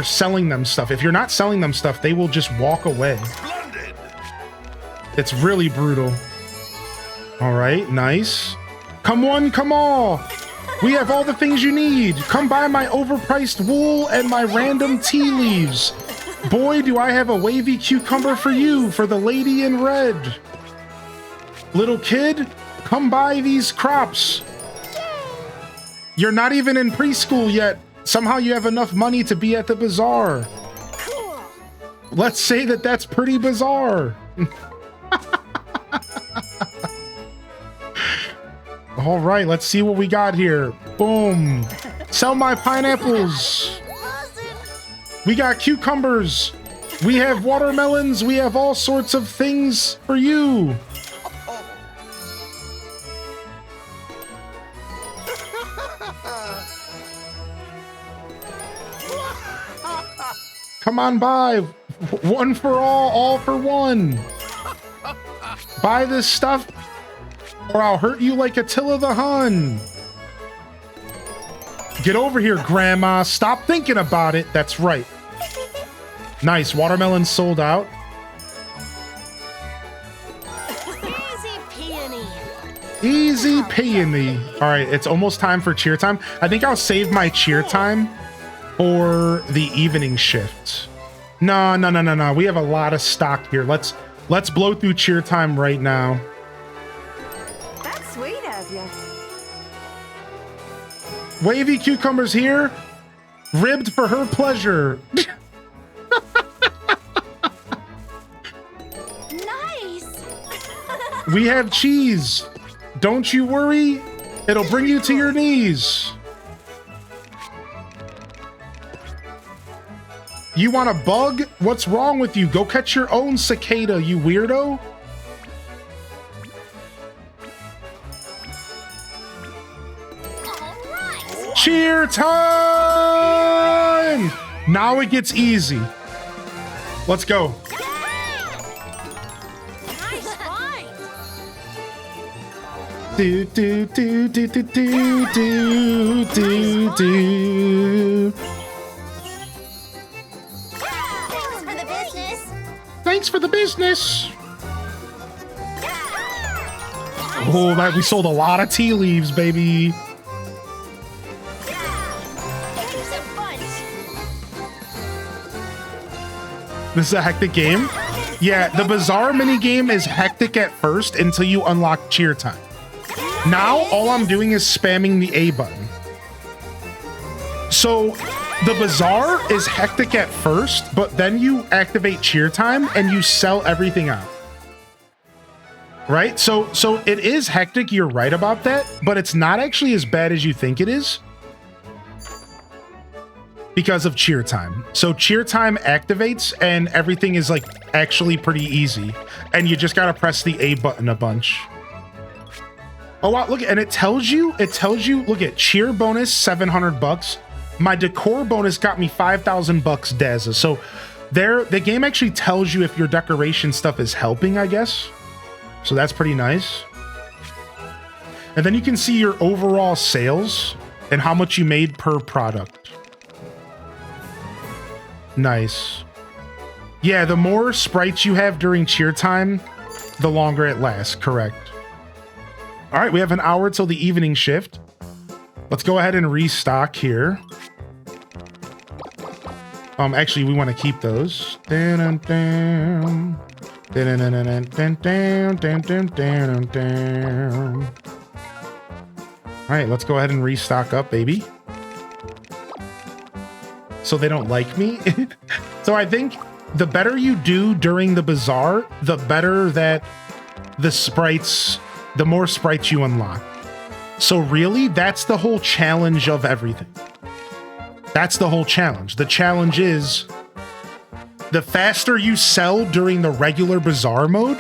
selling them stuff. If you're not selling them stuff, they will just walk away. Splendid. It's really brutal. All right, nice. Come on, come all. We have all the things you need. Come buy my overpriced wool and my random tea leaves. Boy, do I have a wavy cucumber for you, for the lady in red. Little kid, come buy these crops. You're not even in preschool yet. Somehow you have enough money to be at the bazaar. Cool. Let's say that that's pretty bizarre. All right, let's see what we got here. Boom. Sell my pineapples. We got cucumbers. We have watermelons. We have all sorts of things for you. Come on by. One for all for one. Buy this stuff or I'll hurt you like Attila the Hun. Get over here, Grandma. Stop thinking about it. That's right. Nice. Watermelon sold out. Easy peony. Easy peony. All right, it's almost time for cheer time. I think I'll save my cheer time for the evening shift. No. We have a lot of stock here. Let's blow through cheer time right now. Gracias. Wavy Cucumber's here. Ribbed for her pleasure. Nice! We have cheese. Don't you worry. It'll bring you to your knees. You want a bug? What's wrong with you? Go catch your own cicada, you weirdo. Alright! Cheer time! Now it gets easy. Let's go. Nice find! Do do do do do do do do do. Thanks for the business! Thanks for the business. Oh, that we sold a lot of tea leaves, baby. Thanks a bunch! This is a hectic game. Yeah, the Bazaar minigame is hectic at first until you unlock cheer time. Now, all I'm doing is spamming the A button. So, the Bazaar is hectic at first, but then you activate cheer time and you sell everything out. Right? So it is hectic, you're right about that, but it's not actually as bad as you think it is because of cheer time. So cheer time activates and everything is like actually pretty easy, and you just gotta press the A button a bunch. Oh wow, look, and it tells you, look at cheer bonus, 700 bucks. My decor bonus got me 5,000 bucks, Dazza. So the game actually tells you if your decoration stuff is helping, I guess. So that's pretty nice. And then you can see your overall sales and how much you made per product. Nice. Yeah, the more sprites you have during cheer time, the longer it lasts, correct. All right, we have an hour till the evening shift. Let's go ahead and restock here. Actually, we want to keep those. Dun-dun-dun. Dun-dun-dun-dun-dun-dun-dun-dun. All right, let's go ahead and restock up, baby. So they don't like me. So I think the better you do during the Bazaar, the better that the more sprites you unlock. So really, that's the whole challenge of everything. That's the whole challenge. The challenge is the faster you sell during the regular Bazaar mode,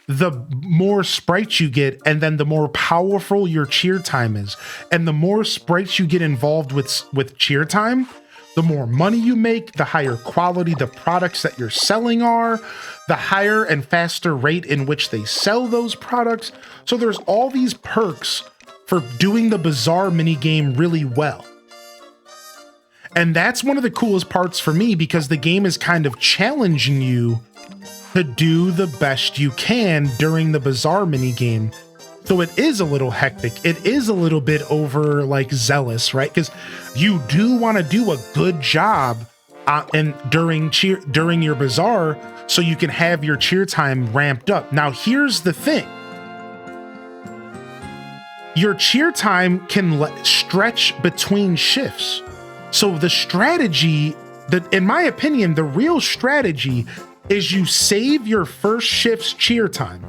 the more sprites you get, and then the more powerful your cheer time is. And the more sprites you get involved with cheer time, the more money you make, the higher quality the products that you're selling are, the higher and faster rate in which they sell those products. So there's all these perks for doing the Bazaar minigame really well. And that's one of the coolest parts for me, because the game is kind of challenging you to do the best you can during the Bazaar minigame. So it is a little hectic. It is a little bit over like zealous, right? Because you do want to do a good job during your Bazaar so you can have your cheer time ramped up. Now, here's the thing. Your cheer time can stretch between shifts. So the strategy, in my opinion, the real strategy is you save your first shift's cheer time.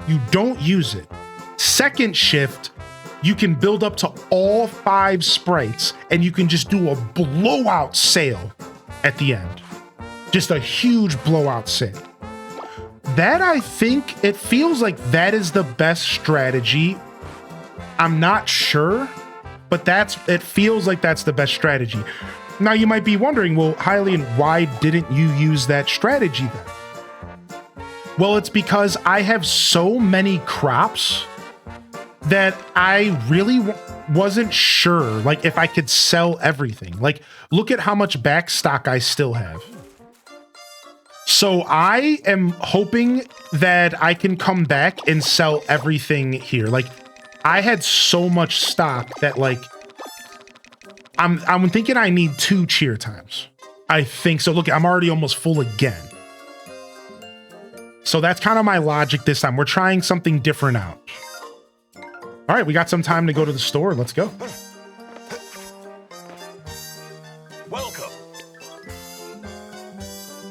You don't use it. Second shift, you can build up to all 5 sprites and you can just do a blowout sale at the end. Just a huge blowout sale. That, I think, it feels like that is the best strategy. I'm not sure, but it feels like that's the best strategy. Now you might be wondering, well, Hylian, why didn't you use that strategy then? Well, it's because I have so many crops that I really wasn't sure, like, if I could sell everything. Like, look at how much back stock I still have. So I am hoping that I can come back and sell everything here. Like, I had so much stock that, like, I'm thinking I need 2 cheer times. I think so. Look, I'm already almost full again. So that's kind of my logic this time. We're trying something different out. All right, we got some time to go to the store. Let's go. Welcome.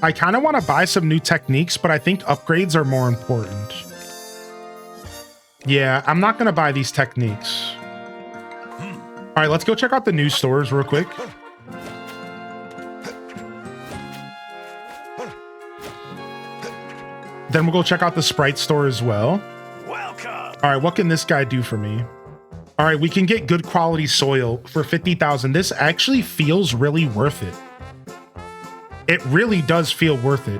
I kind of want to buy some new techniques, but I think upgrades are more important. Yeah, I'm not going to buy these techniques. All right, let's go check out the new stores real quick. Then we'll go check out the Sprite store as well. Welcome. All right, what can this guy do for me? All right, we can get good quality soil for 50,000. This actually feels really worth it. It really does feel worth it.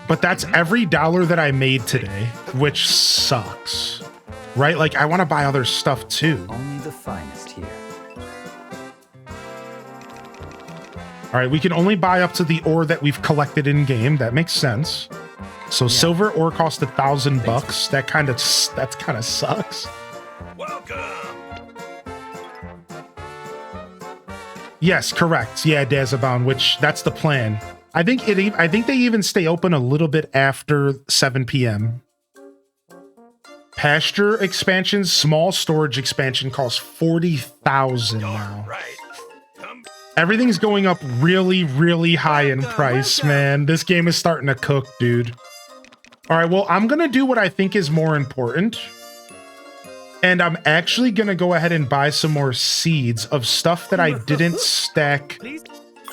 But that's every dollar that I made today, which sucks. Right? Like, I want to buy other stuff too. Only the finest here. All right, we can only buy up to the ore that we've collected in game. That makes sense. So silver ore cost $1,000. That kind of sucks. Welcome. Yes, correct. Yeah, Dazabound, which that's the plan. I think they even stay open a little bit after 7 p.m. Pasture expansion, small storage expansion costs 40,000 now. Right. Come. Everything's going up really, really high in price, man. This game is starting to cook, dude. All right, well, I'm going to do what I think is more important. And I'm actually going to go ahead and buy some more seeds of stuff that I didn't stack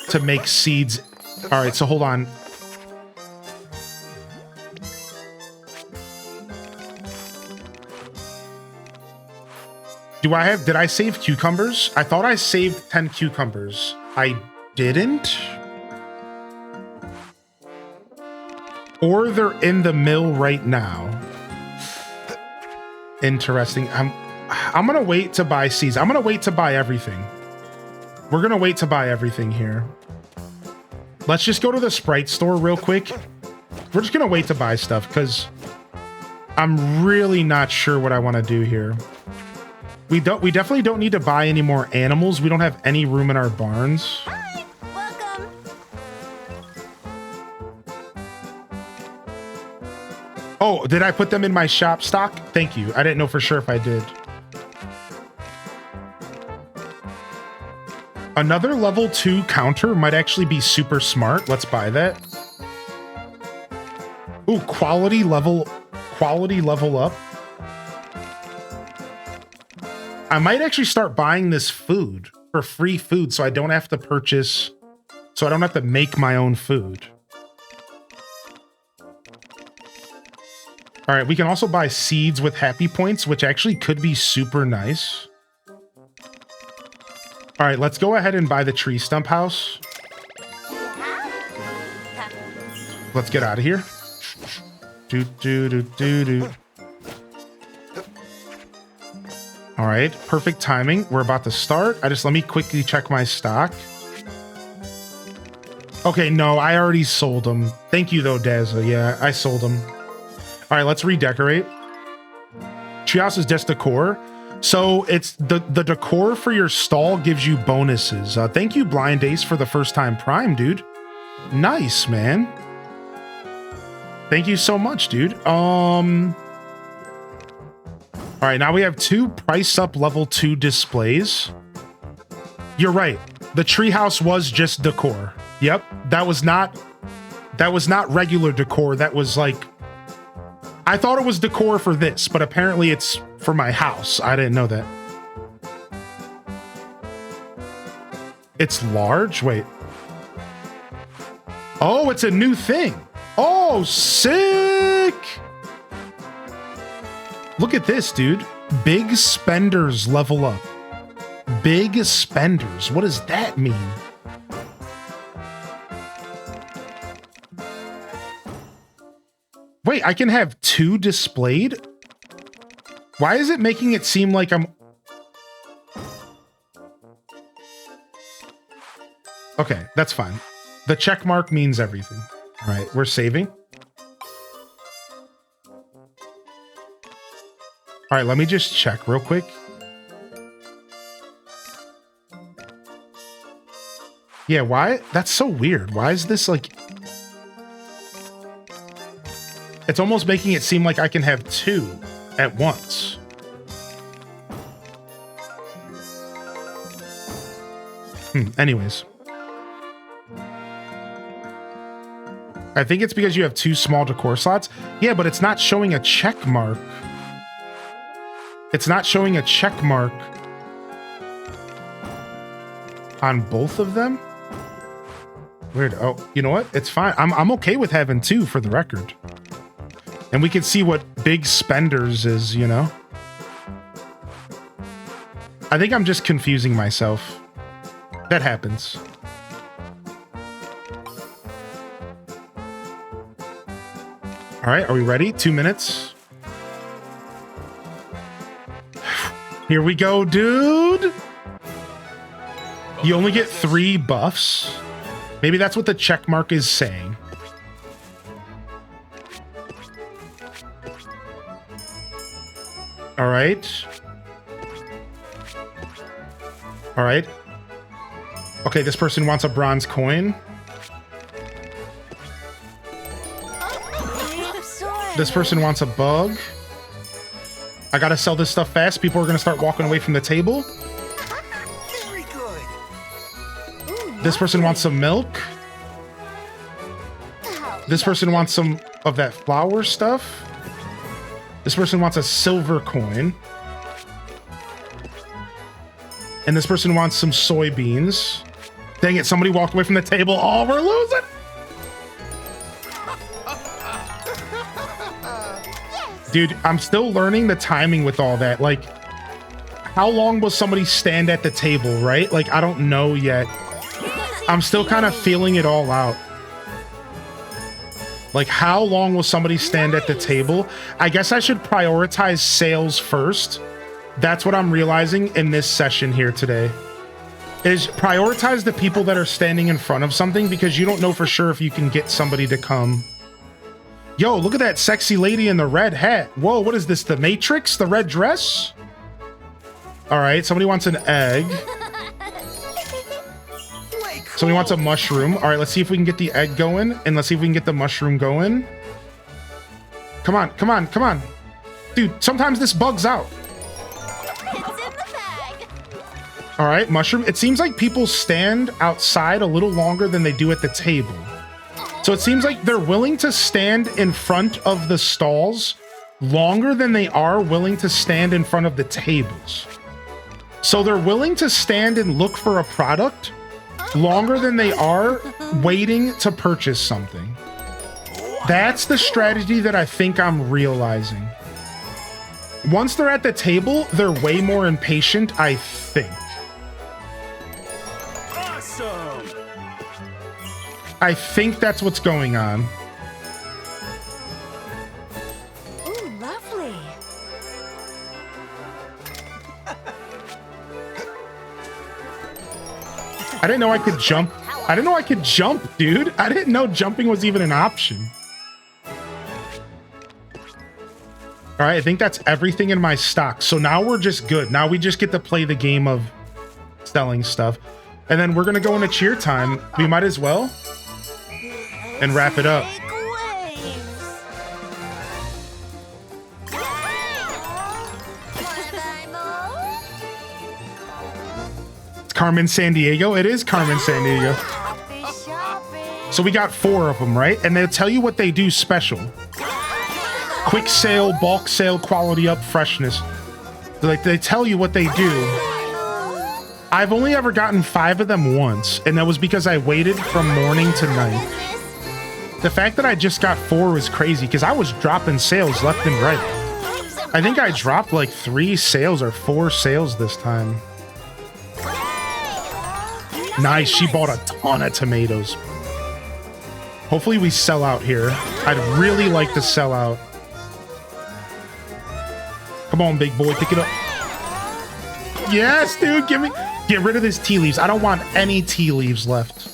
to make seeds. All right, so hold on. Did I save cucumbers? I thought I saved 10 cucumbers. I didn't? Or they're in the mill right now. Interesting. I'm gonna wait to buy seeds. I'm gonna wait to buy everything. We're gonna wait to buy everything here. Let's just go to the Sprite store real quick. We're just gonna wait to buy stuff because I'm really not sure what I want to do here. We definitely don't need to buy any more animals. We don't have any room in our barns. Hi, welcome. Oh, did I put them in my shop stock? Thank you. I didn't know for sure if I did. Another level 2 counter might actually be super smart. Let's buy that. Ooh, quality level up. I might actually start buying this food for free food so I don't have to purchase, so I don't have to make my own food. All right, we can also buy seeds with happy points, which actually could be super nice. All right, let's go ahead and buy the tree stump house. Let's get out of here. Do. All right, perfect timing. We're about to start. Let me quickly check my stock. Okay, no, I already sold them. Thank you though, Dazza. Yeah, I sold them. All right, let's redecorate. Treehouse is just decor. So it's the decor for your stall gives you bonuses. Thank you, Blind Ace, for the first time Prime, dude. Nice, man. Thank you so much, dude. All right, now we have 2 price up level 2 displays. You're right. The treehouse was just decor. Yep, that was not regular decor. That was like, I thought it was decor for this, but apparently it's for my house. I didn't know that. It's large? Wait. Oh, it's a new thing. Oh, sick. Look at this, dude. Big spenders level up. Big spenders. What does that mean? Wait, I can have 2 displayed? Why is it making it seem like I'm... Okay, that's fine. The check mark means everything. All right, we're saving. All right, let me just check real quick. Yeah, why? That's so weird. Why is this like... It's almost making it seem like I can have 2 at once. Anyways. I think it's because you have 2 small decor slots. Yeah, but it's not showing a check mark. It's not showing a check mark on both of them. Weird. Oh, you know what? It's fine. I'm okay with having 2 for the record. And we can see what big spenders is, you know? I think I'm just confusing myself. That happens. All right, are we ready? 2 minutes. Here we go, dude. You only get 3 buffs. Maybe that's what the check mark is saying. All right. All right. Okay, this person wants a bronze coin. This person wants a bug. I gotta sell this stuff fast. People are gonna start walking away from the table. Very good. This person wants some milk. This person wants some of that flour stuff. This person wants a silver coin. And this person wants some soybeans. Dang it, somebody walked away from the table. Oh, we're losing. Dude, I'm still learning the timing with all that. Like, how long will somebody stand at the table, right? Like, I don't know yet. I'm still kind of feeling it all out. Like, how long will somebody stand at the table? I guess I should prioritize sales first. That's what I'm realizing in this session here today. Is prioritize the people that are standing in front of something, because you don't know for sure if you can get somebody to come. Yo, look at that sexy lady in the red hat. Whoa, what is this? The Matrix? The red dress? All right, somebody wants an egg. Somebody wants a mushroom. All right, let's see if we can get the egg going, and let's see if we can get the mushroom going. Come on, come on, come on. Dude, sometimes this bugs out. All right, mushroom. It seems like people stand outside a little longer than they do at the table. So it seems like they're willing to stand in front of the stalls longer than they are willing to stand in front of the tables. So they're willing to stand and look for a product longer than they are waiting to purchase something. That's the strategy that I think I'm realizing. Once they're at the table, they're way more impatient, I think. I think that's what's going on. Ooh, lovely. I didn't know I could jump. I didn't know I could jump, dude. I didn't know jumping was even an option. All right, I think that's everything in my stock. So now we're just good. Now we just get to play the game of selling stuff. And then we're going to go into cheer time. We might as well. And wrap it up. It's Carmen San Diego. It is Carmen San Diego. So we got 4 of them, right? And they'll tell you what they do special. Quick sale, bulk sale, quality up, freshness. Like, they tell you what they do. I've only ever gotten 5 of them once, and that was because I waited from morning to night. The fact that I just got 4 was crazy, because I was dropping sales left and right. I think I dropped like 3 sales or 4 sales this time. Nice, she bought a ton of tomatoes. Hopefully we sell out here. I'd really like to sell out. Come on, big boy, pick it up. Yes, dude, get rid of this tea leaves. I don't want any tea leaves left.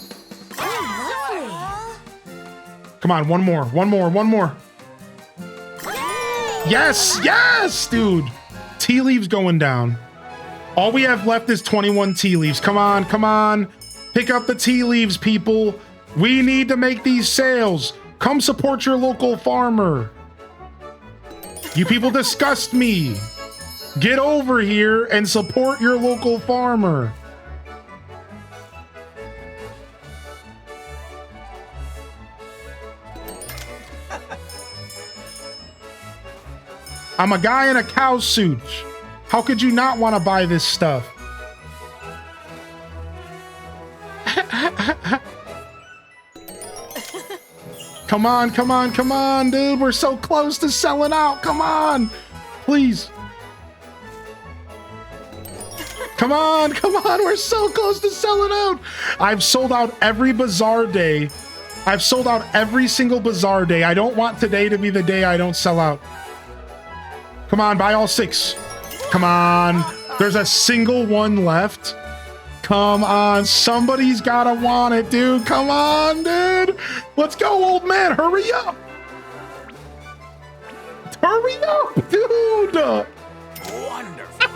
Come on, one more. Yes, yes, dude. Tea leaves going down. All we have left is 21 tea leaves. Come on, come on. Pick up the tea leaves, people. We need to make these sales. Come support your local farmer. You people disgust me. Get over here and support your local farmer. I'm a guy in a cow suit. How could you not want to buy this stuff? Come on, come on, come on, dude. We're so close to selling out. Come on, please. Come on, come on. We're so close to selling out. I've sold out every Bazaar day. I've sold out every single Bazaar day. I don't want today to be the day I don't sell out. Come on, buy all 6. Come on. There's a single one left. Come on. Somebody's gotta want it, dude. Come on, dude. Let's go, old man. Hurry up. Hurry up, dude. Wonderful.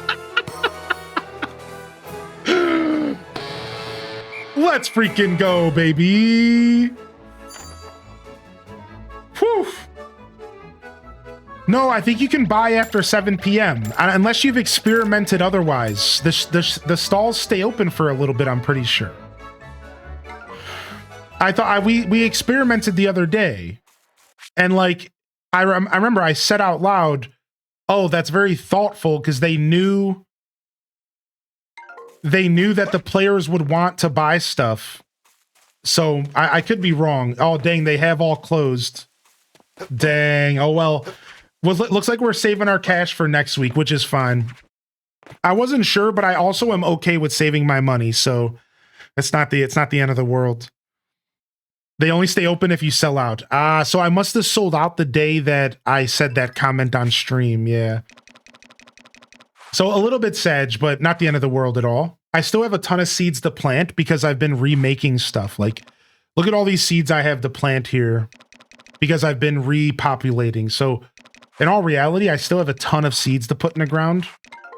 Let's freaking go, baby. Whew. No, I think you can buy after 7 p.m. Unless you've experimented otherwise. The stalls stay open for a little bit, I'm pretty sure. I thought we experimented the other day. And like, I remember I said out loud, oh, that's very thoughtful, because they knew that the players would want to buy stuff. So I could be wrong. Oh, dang, they have all closed. Dang. Oh, well. Looks like we're saving our cash for next week, which is fine. I wasn't sure, but I also am okay with saving my money, so it's not the end of the world. They only stay open if you sell out. So I must have sold out the day that I said that comment on stream, yeah. So a little bit sad, but not the end of the world at all. I still have a ton of seeds to plant because I've been remaking stuff. Like, look at all these seeds I have to plant here because I've been repopulating. So in all reality, I still have a ton of seeds to put in the ground,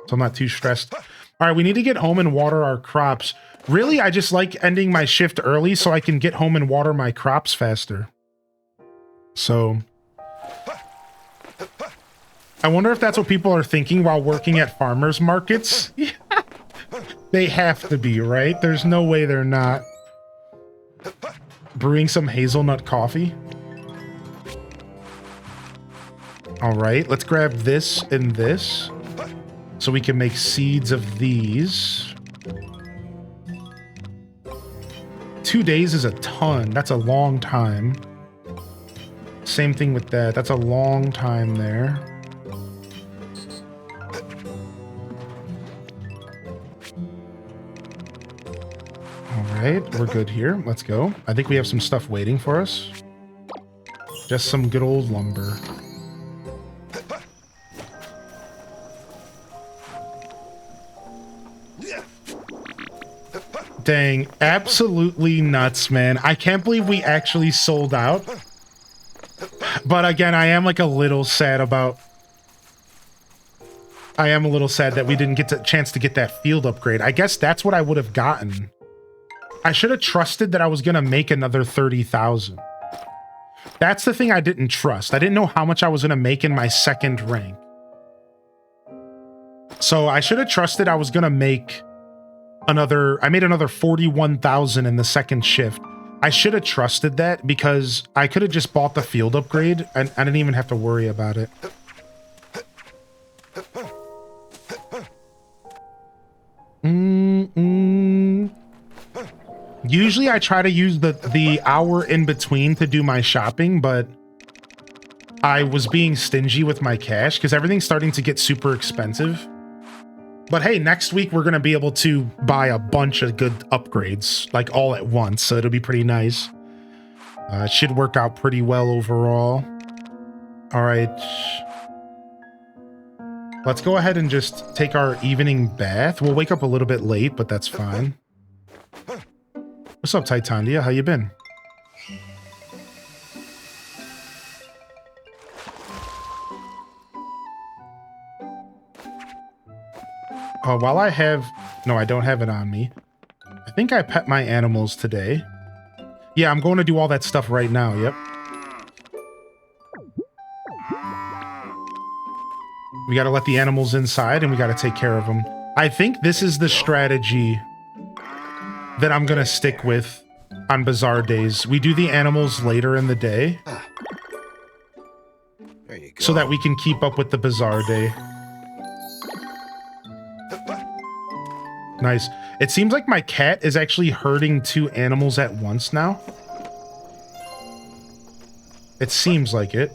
so I'm not too stressed. All right, we need to get home and water our crops. Really, I just like ending my shift early so I can get home and water my crops faster. So I wonder if that's what people are thinking while working at farmers markets. They have to be, right? There's no way they're not. Brewing some hazelnut coffee. All right, let's grab this and this so we can make seeds of these. 2 days is a ton. That's a long time. Same thing with that. That's a long time there. All right, we're good here. Let's go. I think we have some stuff waiting for us. Just some good old lumber. Dang, absolutely nuts, man. I can't believe we actually sold out. But again, I am like a little sad about... I am a little sad that we didn't get the chance to get that field upgrade. I guess that's what I would have gotten. I should have trusted that I was going to make another 30,000. That's the thing I didn't trust. I didn't know how much I was going to make in my second rank. So I should have trusted I was going to make... I made another 41,000 in the second shift. I should have trusted that because I could have just bought the field upgrade and I didn't even have to worry about it. Usually I try to use the hour in between to do my shopping, but I was being stingy with my cash because everything's starting to get super expensive. But hey, next week we're going to be able to buy a bunch of good upgrades, like all at once, so it'll be pretty nice. It should work out pretty well overall. All right. Let's go ahead and just take our evening bath. We'll wake up a little bit late, but that's fine. What's up, Titandia? How you been? While I have... No, I don't have it on me. I think I pet my animals today. Yeah, I'm going to do all that stuff right now, yep. We got to let the animals inside and we got to take care of them. I think this is the strategy that I'm going to stick with on Bazaar days. We do the animals later in the day. There you go. So that we can keep up with the Bazaar day. Nice. It seems like my cat is actually herding 2 animals at once now. It seems like it.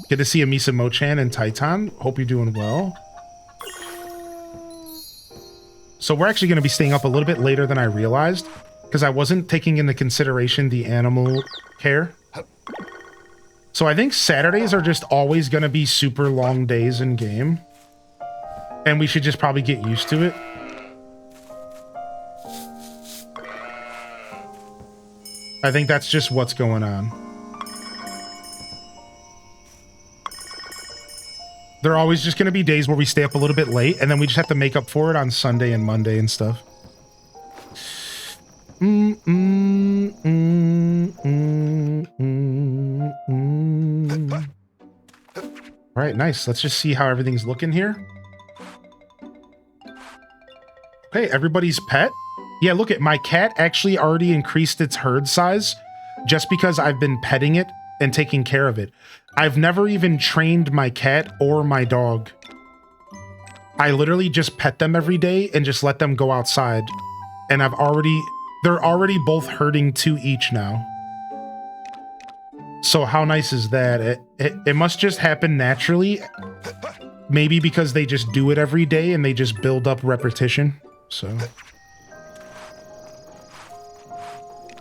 Good to see Amisa Mochan and Titan. Hope you're doing well. So we're actually going to be staying up a little bit later than I realized because I wasn't taking into consideration the animal care. So I think Saturdays are just always going to be super long days in game. And we should just probably get used to it. I think that's just what's going on. There are always just going to be days where we stay up a little bit late, and then we just have to make up for it on Sunday and Monday and stuff. All right, nice. Let's just see how everything's looking here. Okay, everybody's pet. Yeah, look at my cat actually already increased its herd size just because I've been petting it and taking care of it. I've never even trained my cat or my dog. I literally just pet them every day and just let them go outside. And they're already both herding 2 each now. So how nice is that? It must just happen naturally. Maybe because they just do it every day and they just build up repetition. So.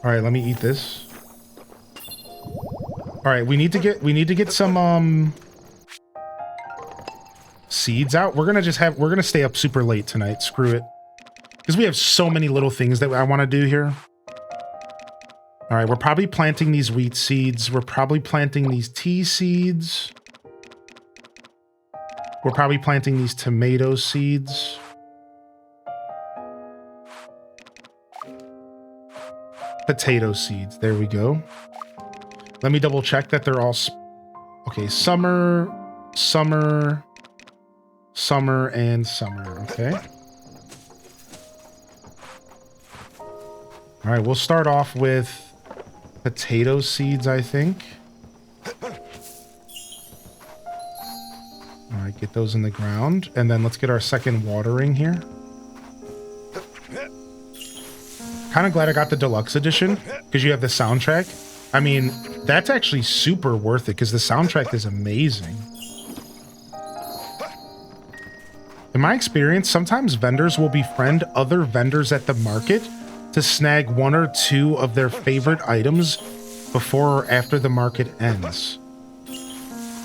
All right, let me eat this. All right, we need to get some seeds out. We're gonna stay up super late tonight. Screw it, because we have so many little things that I want to do here. All right, we're probably planting these wheat seeds. We're probably planting these tea seeds. We're probably planting these tomato seeds. Potato seeds. There we go. Let me double check that they're all okay. Summer, summer, summer, and summer. Okay. All right, we'll start off with potato seeds, I think. All right, get those in the ground, and then let's get our second watering here. Kind of glad I got the deluxe edition because you have the soundtrack. I mean, that's actually super worth it because the soundtrack is amazing. In my experience, sometimes vendors will befriend other vendors at the market to snag 1 or 2 of their favorite items before or after the market ends.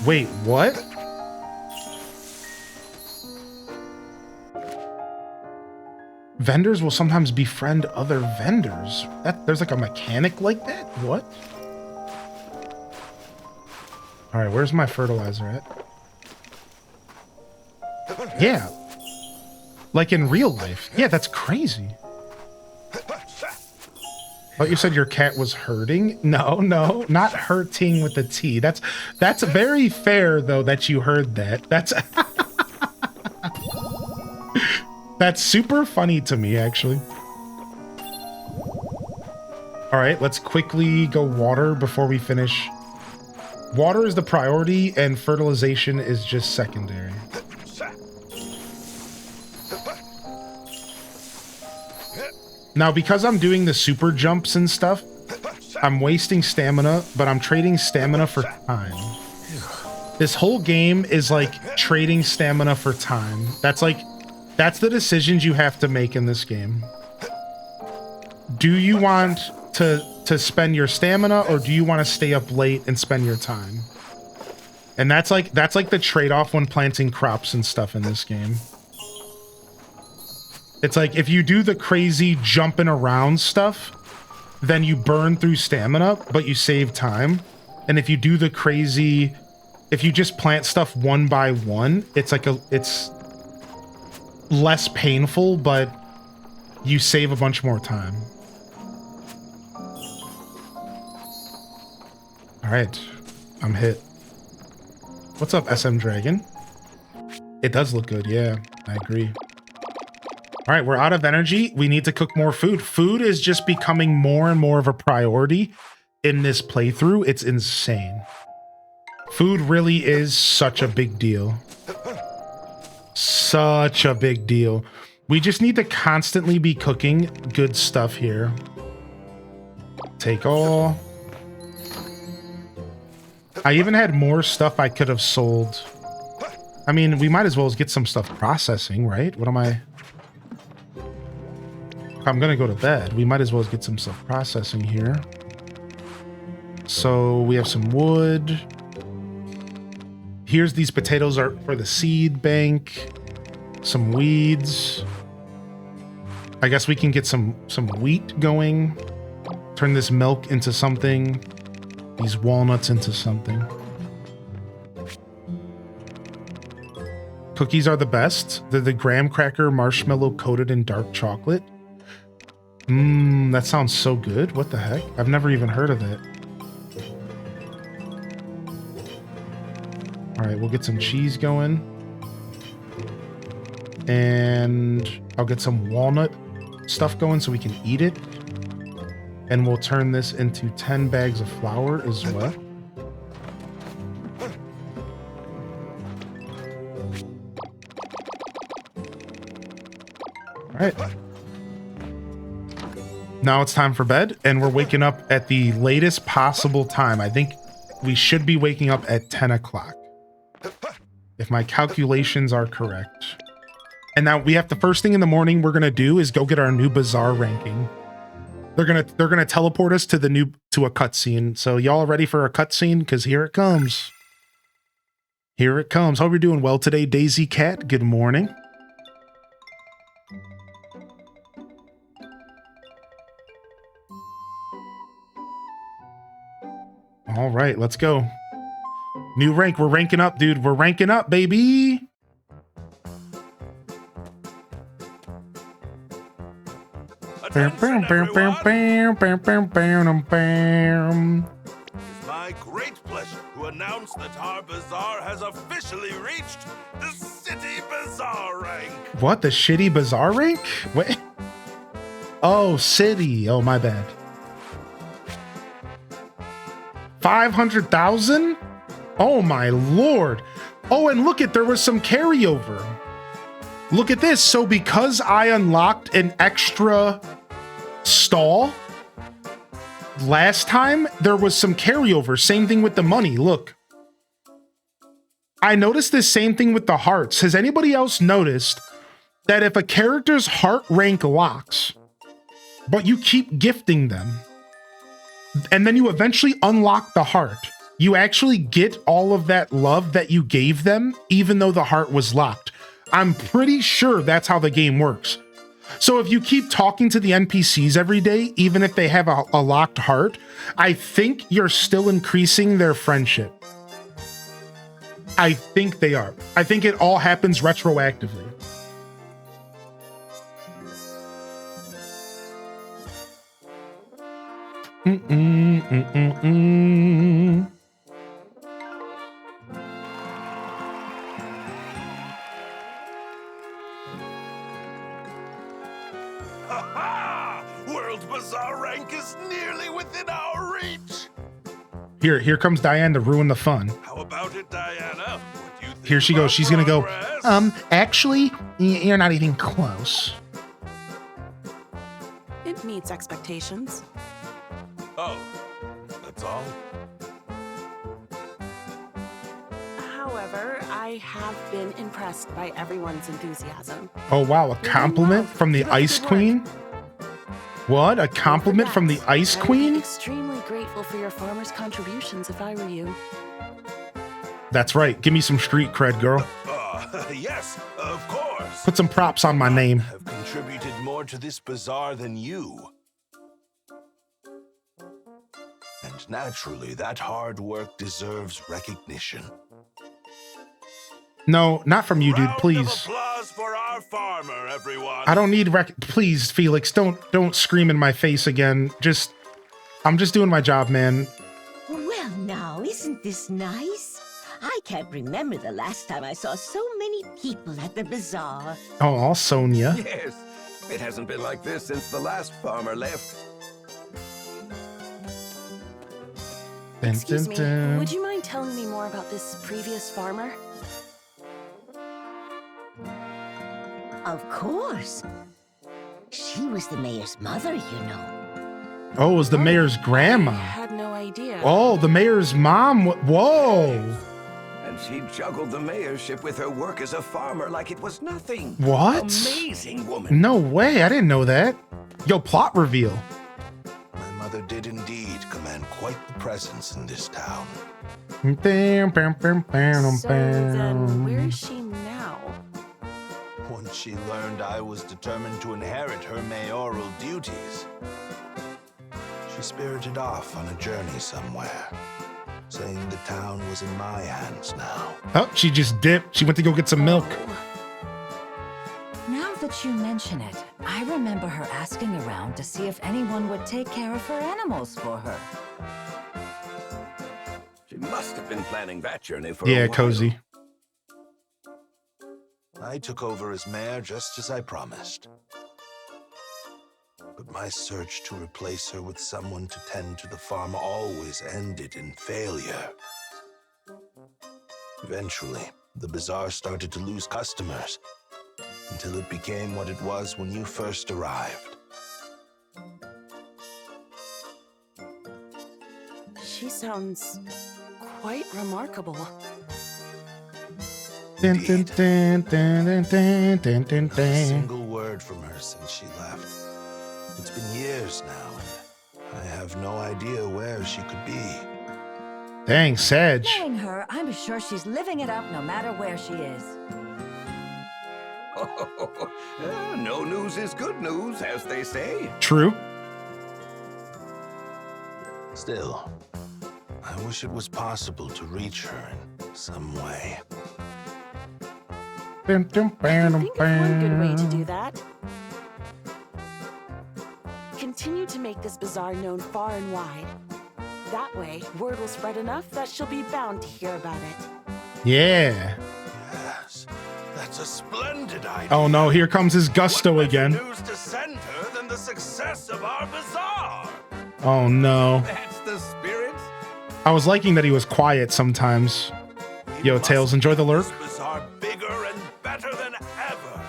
Wait, what? Vendors will sometimes befriend other vendors. There's like a mechanic like that? What? All right, where's my fertilizer at? Yeah. Like in real life. Yeah, that's crazy. Oh, you said your cat was herding? No, not hurting with the T. That's very fair though that you heard that. That's super funny to me, actually. All right, let's quickly go water before we finish. Water is the priority and fertilization is just secondary. Now, because I'm doing the super jumps and stuff, I'm wasting stamina, but I'm trading stamina for time. This whole game is like trading stamina for time. That's the decisions you have to make in this game. Do you want to spend your stamina or do you want to stay up late and spend your time? And that's like the trade-off when planting crops and stuff in this game. It's like if you do the crazy jumping around stuff, then you burn through stamina, but you save time. And if you do the crazy, if you just plant stuff one by one, it's less painful, but you save a bunch more time. All right, I'm hit. What's up, SM Dragon? It does look good, yeah, I agree. All right, we're out of energy. We need to cook more food. Food is just becoming more and more of a priority in this playthrough. It's insane. Food really is such a big deal. Such a big deal. We just need to constantly be cooking good stuff here. Take all. I even had more stuff I could have sold. I mean, we might as well get some stuff processing, right? What am I? If I'm gonna go to bed, we might as well get some stuff processing here. So we have some wood. Here's these potatoes are for the seed bank. Some weeds. I guess we can get some wheat going. Turn this milk into something. These walnuts into something. Cookies are the best. They're the graham cracker marshmallow coated in dark chocolate. That sounds so good. What the heck? I've never even heard of it. All right, we'll get some cheese going. And I'll get some walnut stuff going so we can eat it. And we'll turn this into 10 bags of flour as well. All right. Now it's time for bed, and we're waking up at the latest possible time. I think we should be waking up at 10 o'clock. If my calculations are correct. And now we have the first thing in the morning we're gonna do is go get our new Bazaar ranking. They're gonna teleport us to a cutscene. So y'all ready for a cutscene? Because here it comes. Here it comes. Hope you're doing well today, Daisy Cat. Good morning. All right, let's go. New rank. We're ranking up, dude. We're ranking up, baby. Attention, everyone. It's my great pleasure to announce that our Bazaar has officially reached the City Bazaar rank. What? The shitty Bazaar rank? Wait. Oh, city. Oh, my bad. 500,000? Oh my lord. Oh, and look there was some carryover. Look at this. So because I unlocked an extra stall last time, there was some carryover. Same thing with the money. Look. I noticed the same thing with the hearts. Has anybody else noticed that if a character's heart rank locks, but you keep gifting them, and then you eventually unlock the heart, you actually get all of that love that you gave them, even though the heart was locked. I'm pretty sure that's how the game works. So if you keep talking to the NPCs every day, even if they have a locked heart, I think you're still increasing their friendship. I think they are. I think it all happens retroactively. Ha-ha! World Bazaar rank is nearly within our reach. Here comes Diane to ruin the fun. How about it, Diana? What do you think? Here she goes. She's gonna go, progress? actually, you're not even close. It meets expectations. Oh, that's all? However, I have been impressed by everyone's enthusiasm. Oh, wow. A compliment from the Ice Queen? What? A compliment from the Ice I would be Queen? extremely grateful for your farmers' contributions if I were you. That's right. Give me some street cred, girl. Yes, of course. Put some props on my name. Have contributed more to this bazaar than you. And naturally, that hard work deserves recognition. No, not from you, dude. Round of Please. applause for our farmer, everyone. I don't need please, Felix, don't scream in my face again. I'm just doing my job, man. Well, now, isn't Isn't this nice? I can't remember the last time I saw so many people at the bazaar. Oh, Sonia. Yes, it hasn't been like this since the last farmer left. Excuse me, would you mind telling me more about this previous farmer? Of course. She was the mayor's mother, you know. Oh, it was the mayor's grandma. I had no idea. Oh, the mayor's mom. Whoa. And she juggled the mayorship with her work as a farmer like it was nothing. What? Amazing woman. No way. I didn't know that. Yo, plot reveal. My mother did indeed command quite the presence in this town. So then, where is she now? Once she learned I was determined to inherit her mayoral duties, she spirited off on a journey somewhere, saying the town was in my hands now. Oh, she just dipped. She went to go get some milk. Now that you mention it, I remember her asking around to see if anyone would take care of her animals for her. She must have been planning that journey for a Yeah, while. Cozy. I took over as mayor just as I promised. But my search to replace her with someone to tend to the farm always ended in failure. Eventually, the bazaar started to lose customers, until it became what it was when you first arrived. She sounds quite remarkable. Dun, dun, dun, dun, dun, dun, dun, dun, Not a dun. single word from her since she left. It's been years now, and I have no idea where she could be. Dang, Sedge. Knowing her, I'm sure she's living it up no matter where she is. No news is good news, as they say. True. Still, I wish it was possible to reach her in some way. Dun, dun, I dun, think of one good way to dun. do that. Continue to make this bazaar known far and wide. That way, word will spread enough that she'll be bound to hear about it. Yeah. Yes, that's a splendid idea. Oh no, here comes his gusto What better again. news to send her than the success of our bazaar? Oh no. That's the spirit. I was liking that he was quiet sometimes. We Yo, must Tails, enjoy the make lurk. this bazaar bigger and better than ever.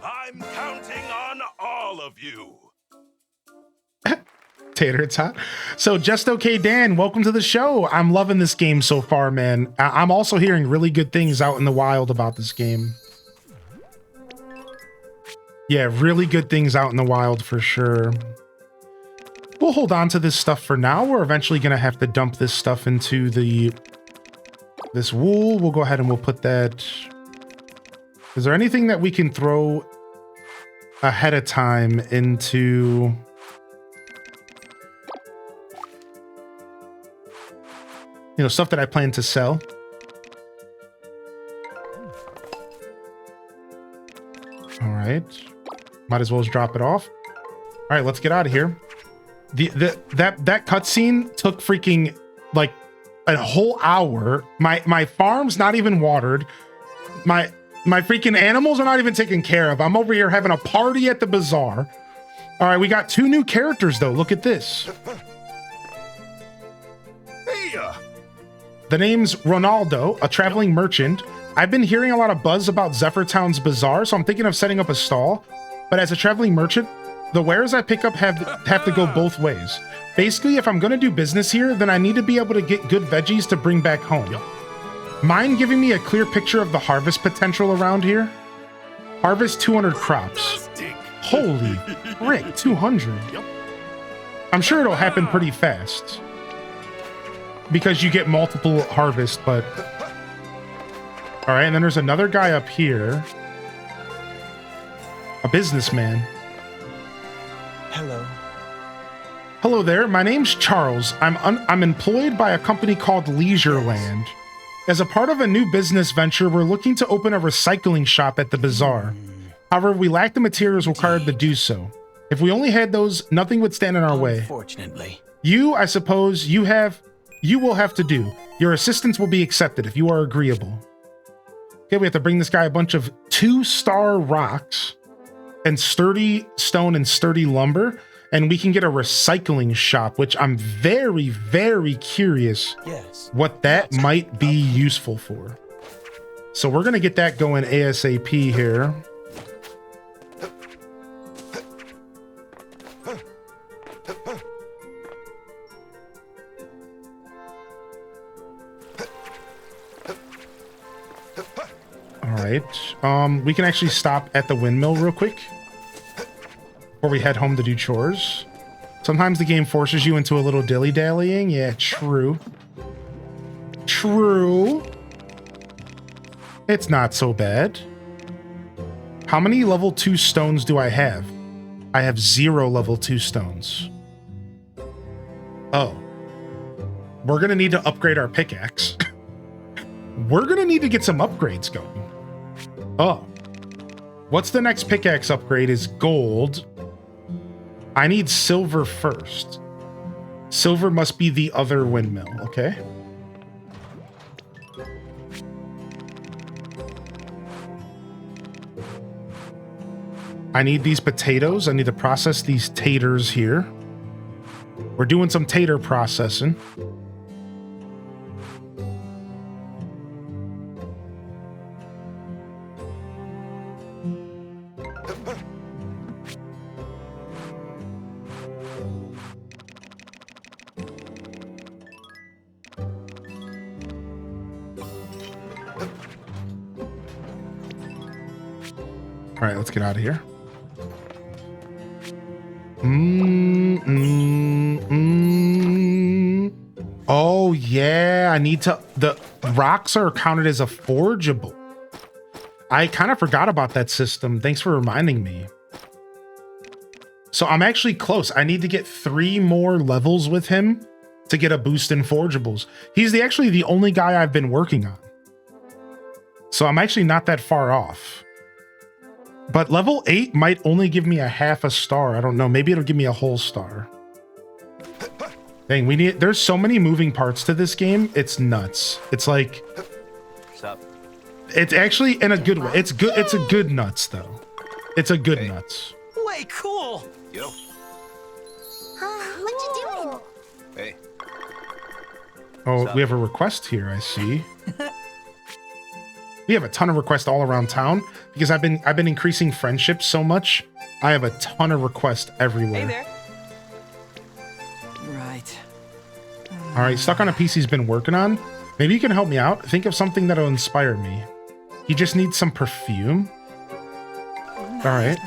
I'm counting on all of you. Tater Tot. So Just Okay Dan, welcome to the show. I'm loving this game so far, man. I'm also hearing really good things out in the wild about this game. Yeah, really good things out in the wild for sure. We'll hold on to this stuff for now. We're eventually going to have to dump this stuff into this wool. We'll go ahead and we'll put that. Is there anything that we can throw ahead of time into... You know, stuff that I plan to sell. All right. Might as well just drop it off. All right, let's get out of here. That cutscene took freaking like a whole hour. My farm's not even watered. My freaking animals are not even taken care of. I'm over here having a party at the bazaar. All right, we got 2 new characters though. Look at this. The name's Ronaldo, a traveling merchant. I've been hearing a lot of buzz about Zephyr Town's bazaar, so I'm thinking of setting up a stall. But as a traveling merchant, the wares I pick up have to go both ways. Basically, if I'm going to do business here, then I need to be able to get good veggies to bring back home. Mind giving me a clear picture of the harvest potential around here? Harvest 200 crops. Holy frick, 200. I'm sure it'll happen pretty fast. Because you get multiple harvests, but... All right, and then there's another guy up here. A businessman. Hello. Hello there, my name's Charles. I'm employed by a company called Leisureland. As a part of a new business venture, we're looking to open a recycling shop at the bazaar. However, we lack the materials required to do so. If we only had those, nothing would stand in our way. Unfortunately. You, I suppose, you have you will have to do. Your assistance will be accepted if you are agreeable. Okay, we have to bring this guy a bunch of 2-star rocks and sturdy stone and sturdy lumber, and we can get a recycling shop, which I'm very, very curious what that might be useful for. So we're going to get that going ASAP here. All right. We can actually stop at the windmill real quick before we head home to do chores. Sometimes the game forces you into a little dilly-dallying. Yeah, true. True. It's not so bad. How many level 2 stones do I have? I have 0 level 2 stones. Oh. We're going to need to upgrade our pickaxe. We're going to need to get some upgrades going. Oh. What's the next pickaxe upgrade is gold. I need silver first. Silver must be the other windmill, okay? I need these potatoes. I need to process these taters here. We're doing some tater processing. All right, let's get out of here. Oh, yeah. I need to... The rocks are counted as a forgeable. I kind of forgot about that system. Thanks for reminding me. So I'm actually close. I need to get 3 more levels with him to get a boost in forgeables. He's actually the only guy I've been working on. So I'm actually not that far off. But level 8 might only give me a half a star. I don't know. Maybe it'll give me a whole star. Dang, there's so many moving parts to this game. It's nuts. It's like... What's up? It's actually in a good way. It's good. It's a good nuts, though. It's a good nuts. Way cool. Yo. What you doing? Hey. Oh, we have a request here, I see. We have a ton of requests all around town because I've been increasing friendships so much. I have a ton of requests everywhere. Hey there. Right. All right, Stuck on a PC's been working on. Maybe you can help me out. Think of something that'll inspire me. He just needs some perfume. All right.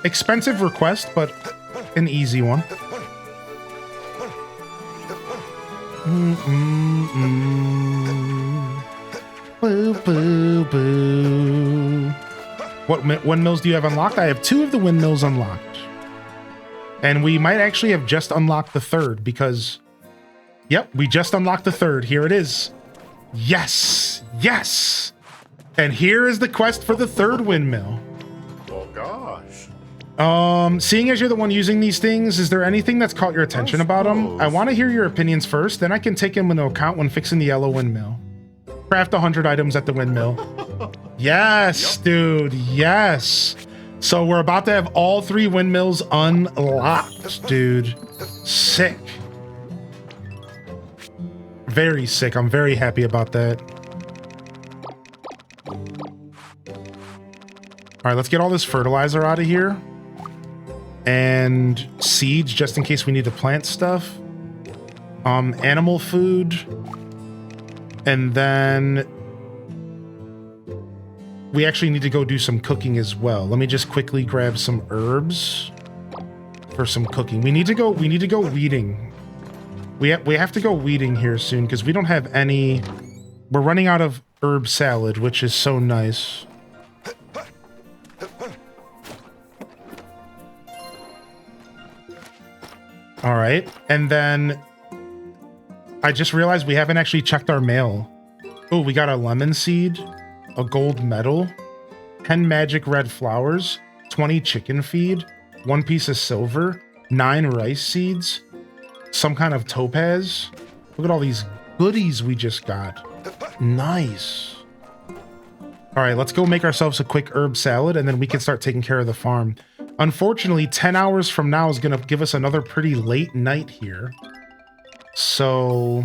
Expensive request, but an easy one. Boo, boo, boo. What windmills do you have unlocked? I have 2 of the windmills unlocked. And we might actually have just unlocked the 3rd because... Yep, we just unlocked the 3rd. Here it is. Yes! Yes! And here is the quest for the 3rd windmill. Oh, gosh. Seeing as you're the one using these things, is there anything that's caught your attention about them? I want to hear your opinions first, then I can take them into account when fixing the yellow windmill. Craft 100 items at the windmill. Yes, dude. Yes. So we're about to have all 3 windmills unlocked, dude. Sick. Very sick. I'm very happy about that. All right, let's get all this fertilizer out of here. And seeds, just in case we need to plant stuff. Animal food. And then we actually need to go do some cooking as well. Let me just quickly grab some herbs for some cooking. We need to go weeding. We have to go weeding here soon because we don't have any. We're running out of herb salad, which is so nice. All right, and then I just realized we haven't actually checked our mail. Oh, we got a lemon seed, a gold medal, 10 magic red flowers, 20 chicken feed, 1 piece of silver, 9 rice seeds, some kind of topaz, Look at all these goodies we just got. Nice. All right, let's go make ourselves a quick herb salad, and then we can start taking care of the farm. Unfortunately, 10 hours from now is going to give us another pretty late night here. So...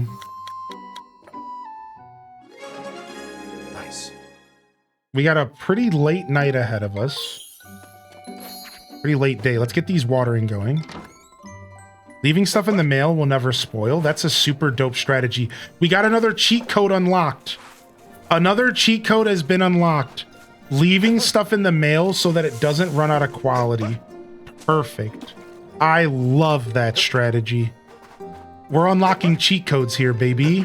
Nice. We got a pretty late night ahead of us. Pretty late day. Let's get these watering going. Leaving stuff in the mail will never spoil. That's a super dope strategy. We got another cheat code unlocked. Another cheat code has been unlocked. Leaving stuff in the mail so that it doesn't run out of quality. Perfect. I love that strategy. We're unlocking cheat codes here, baby.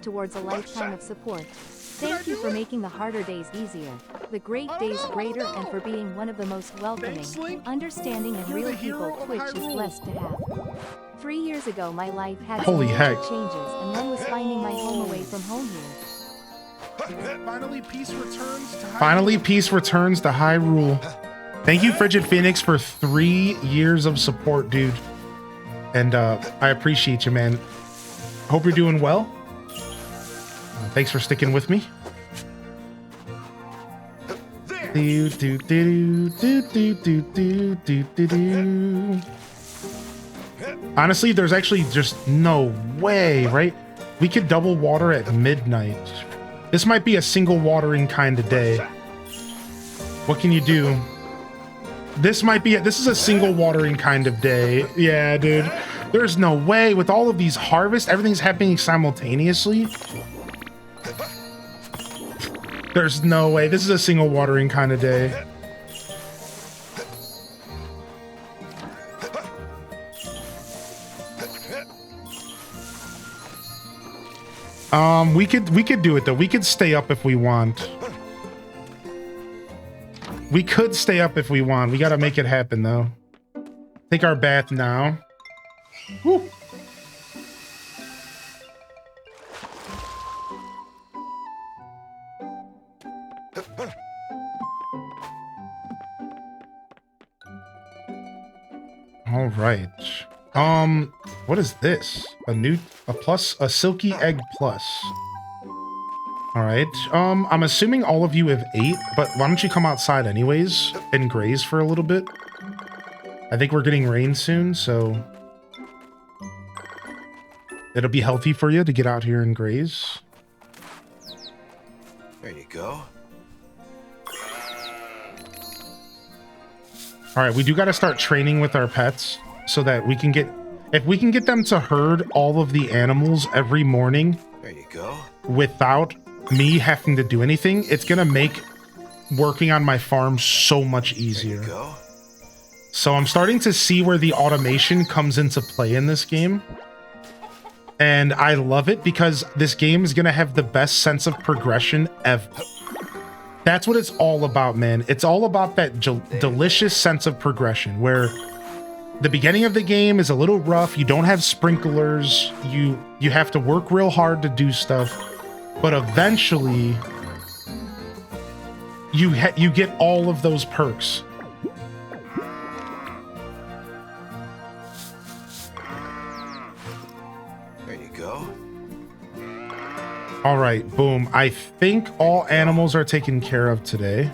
Towards a lifetime of support. Thank you for making the harder days easier, the great days greater, and for being one of the most welcoming, understanding, and real people Twitch is blessed to have. 3 years ago, my life had some major changes, and one was finding my home away from home here. Finally, peace returns to Hyrule. Thank you, Frigid Phoenix, for 3 years of support, dude. And I appreciate you, man. Hope you're doing well. Thanks for sticking with me. Honestly, there's actually just no way, right? We could double water at midnight. This might be a single watering kind of day. What can you do? This is a single watering kind of day. Yeah, dude. There's no way with all of these harvests, everything's happening simultaneously. There's no way. This is a single watering kind of day. We could do it though. We could stay up if we want. We could stay up if we want. We gotta make it happen though. Take our bath now. Woo. All right. What is this? A silky egg plus. All right. I'm assuming all of you have ate, but why don't you come outside anyways and graze for a little bit? I think we're getting rain soon, so it'll be healthy for you to get out here and graze. There you go. All right, we do got to start training with our pets so that we can get, if we can get them to herd all of the animals every morning. There you go. Without me having to do anything, it's going to make working on my farm so much easier. There you go. So I'm starting to see where the automation comes into play in this game. And I love it because this game is going to have the best sense of progression ever. That's what it's all about, man. It's all about that delicious sense of progression where the beginning of the game is a little rough. You don't have sprinklers. You have to work real hard to do stuff. But eventually, you get all of those perks. There you go. All right, boom. I think all animals are taken care of today.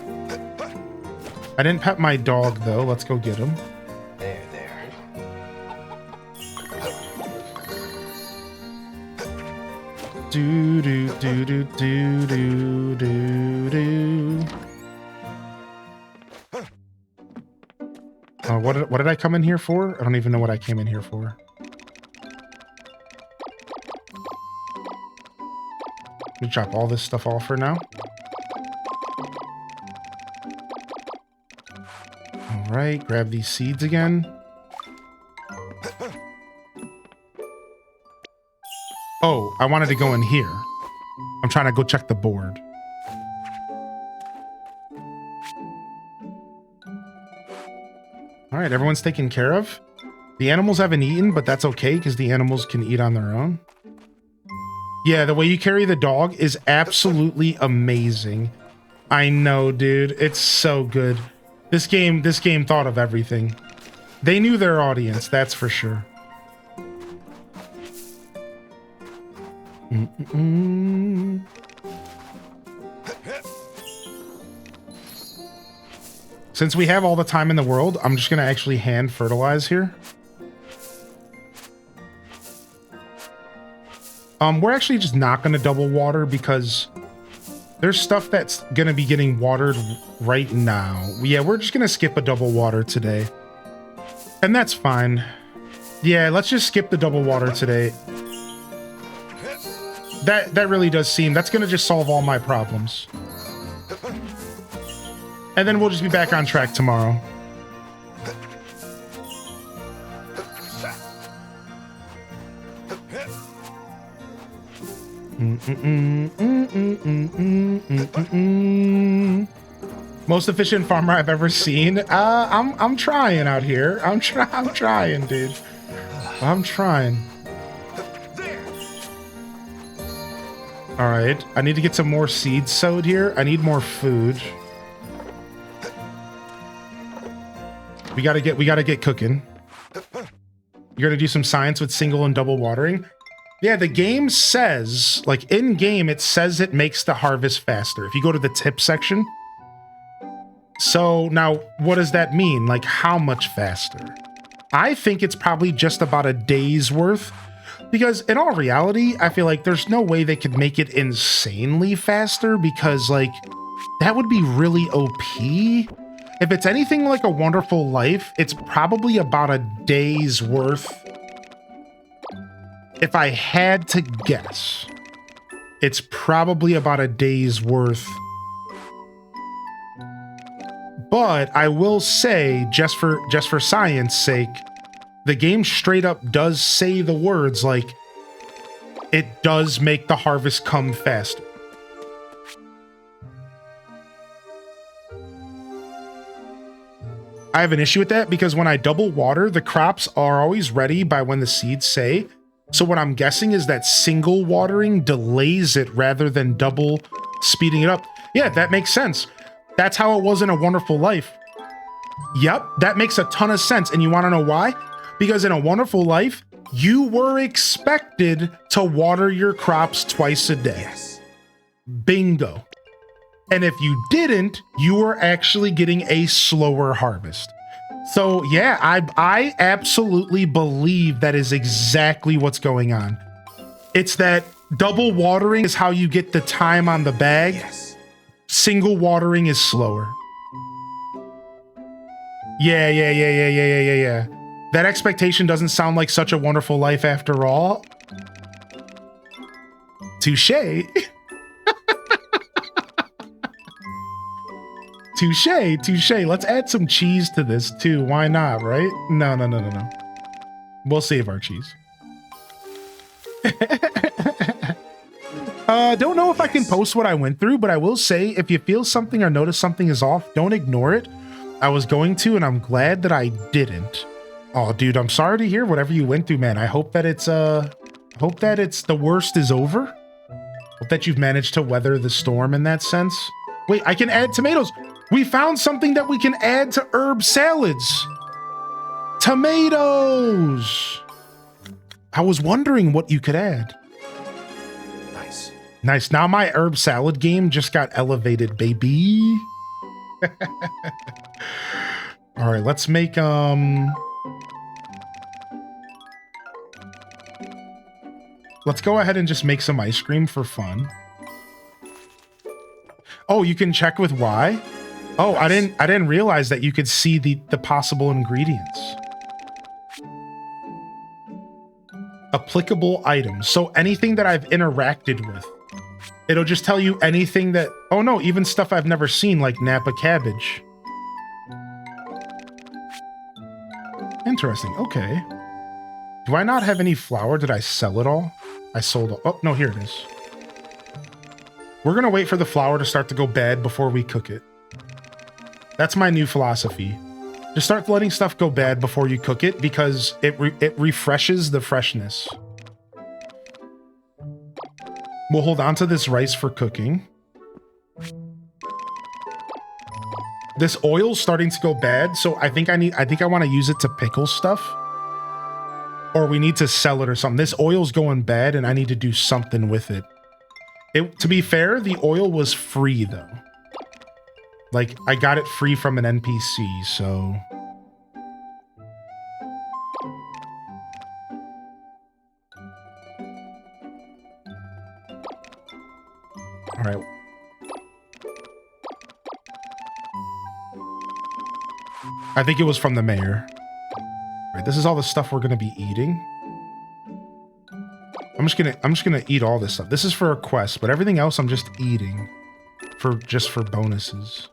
I didn't pet my dog, though. Let's go get him. There. Do do do do do do do do. What did I come in here for? I don't even know what I came in here for. We drop all this stuff off for now. All right, grab these seeds again. Oh, I wanted to go in here. I'm trying to go check the board. All right, everyone's taken care of. The animals haven't eaten, but that's okay because the animals can eat on their own. Yeah, the way you carry the dog is absolutely amazing. I know, dude. It's so good. This game thought of everything. They knew their audience, that's for sure. Since we have all the time in the world, I'm just going to actually hand fertilize here. We're actually just not going to double water because there's stuff that's going to be getting watered right now. Yeah, we're just going to skip a double water today. And that's fine. Yeah, let's just skip the double water today. That really does seem... That's going to just solve all my problems. And then we'll just be back on track tomorrow. Most efficient farmer I've ever seen. I'm trying out here. I'm trying, dude. I'm trying. All right, I need to get some more seeds sowed here. I need more food. We gotta get cooking. You're gonna do some science with single and double watering. Yeah, the game says, like in game, it says it makes the harvest faster. If you go to the tip section. So now, what does that mean? Like how much faster? I think it's probably just about a day's worth. Because in all reality, I feel like there's no way they could make it insanely faster because like that would be really OP. If it's anything like A Wonderful Life, it's probably about a day's worth. If I had to guess, it's probably about a day's worth. But I will say, just for science sake, the game straight up does say the words like, it does make the harvest come faster. I have an issue with that because when I double water, the crops are always ready by when the seeds say. So what I'm guessing is that single watering delays it rather than double speeding it up. Yeah, that makes sense. That's how it was in A Wonderful Life. Yep, that makes a ton of sense. And you want to know why? Because in A Wonderful Life, you were expected to water your crops twice a day. Yes. Bingo. And if you didn't, you were actually getting a slower harvest. So yeah, I absolutely believe that is exactly what's going on. It's that double watering is how you get the time on the bag. Yes. Single watering is slower. Yeah. That expectation doesn't sound like such a wonderful life after all. Touche. Touche. Let's add some cheese to this too. Why not, right? No. We'll save our cheese. Don't know if I can post what I went through, but I will say if you feel something or notice something is off, don't ignore it. I was going to, and I'm glad that I didn't. Oh, dude, I'm sorry to hear whatever you went through, man. I hope that it's the worst is over. Hope that you've managed to weather the storm in that sense. Wait, I can add tomatoes. We found something that we can add to herb salads. Tomatoes. I was wondering what you could add. Nice. Now my herb salad game just got elevated, baby. All right, let's make let's go ahead and just make some ice cream for fun. Oh, you can check with Y? Oh, I didn't realize that you could see the possible ingredients. Applicable items. So anything that I've interacted with. It'll just tell you anything that... Oh no, even stuff I've never seen, like Napa cabbage. Interesting, okay. Do I not have any flour? Did I sell it all? I sold it. Oh, no, here it is. We're gonna wait for the flour to start to go bad before we cook it. That's my new philosophy. Just start letting stuff go bad before you cook it because it refreshes the freshness. We'll hold on to this rice for cooking. This oil's starting to go bad, so I think I want to use it to pickle stuff. Or we need to sell it or something. This oil's going bad and I need to do something with it. To be fair, the oil was free though. Like, I got it free from an NPC, so... All right. I think it was from the mayor. All right, this is all the stuff we're gonna be eating. I'm just gonna eat all this stuff. This is for a quest, but everything else I'm just eating for bonuses.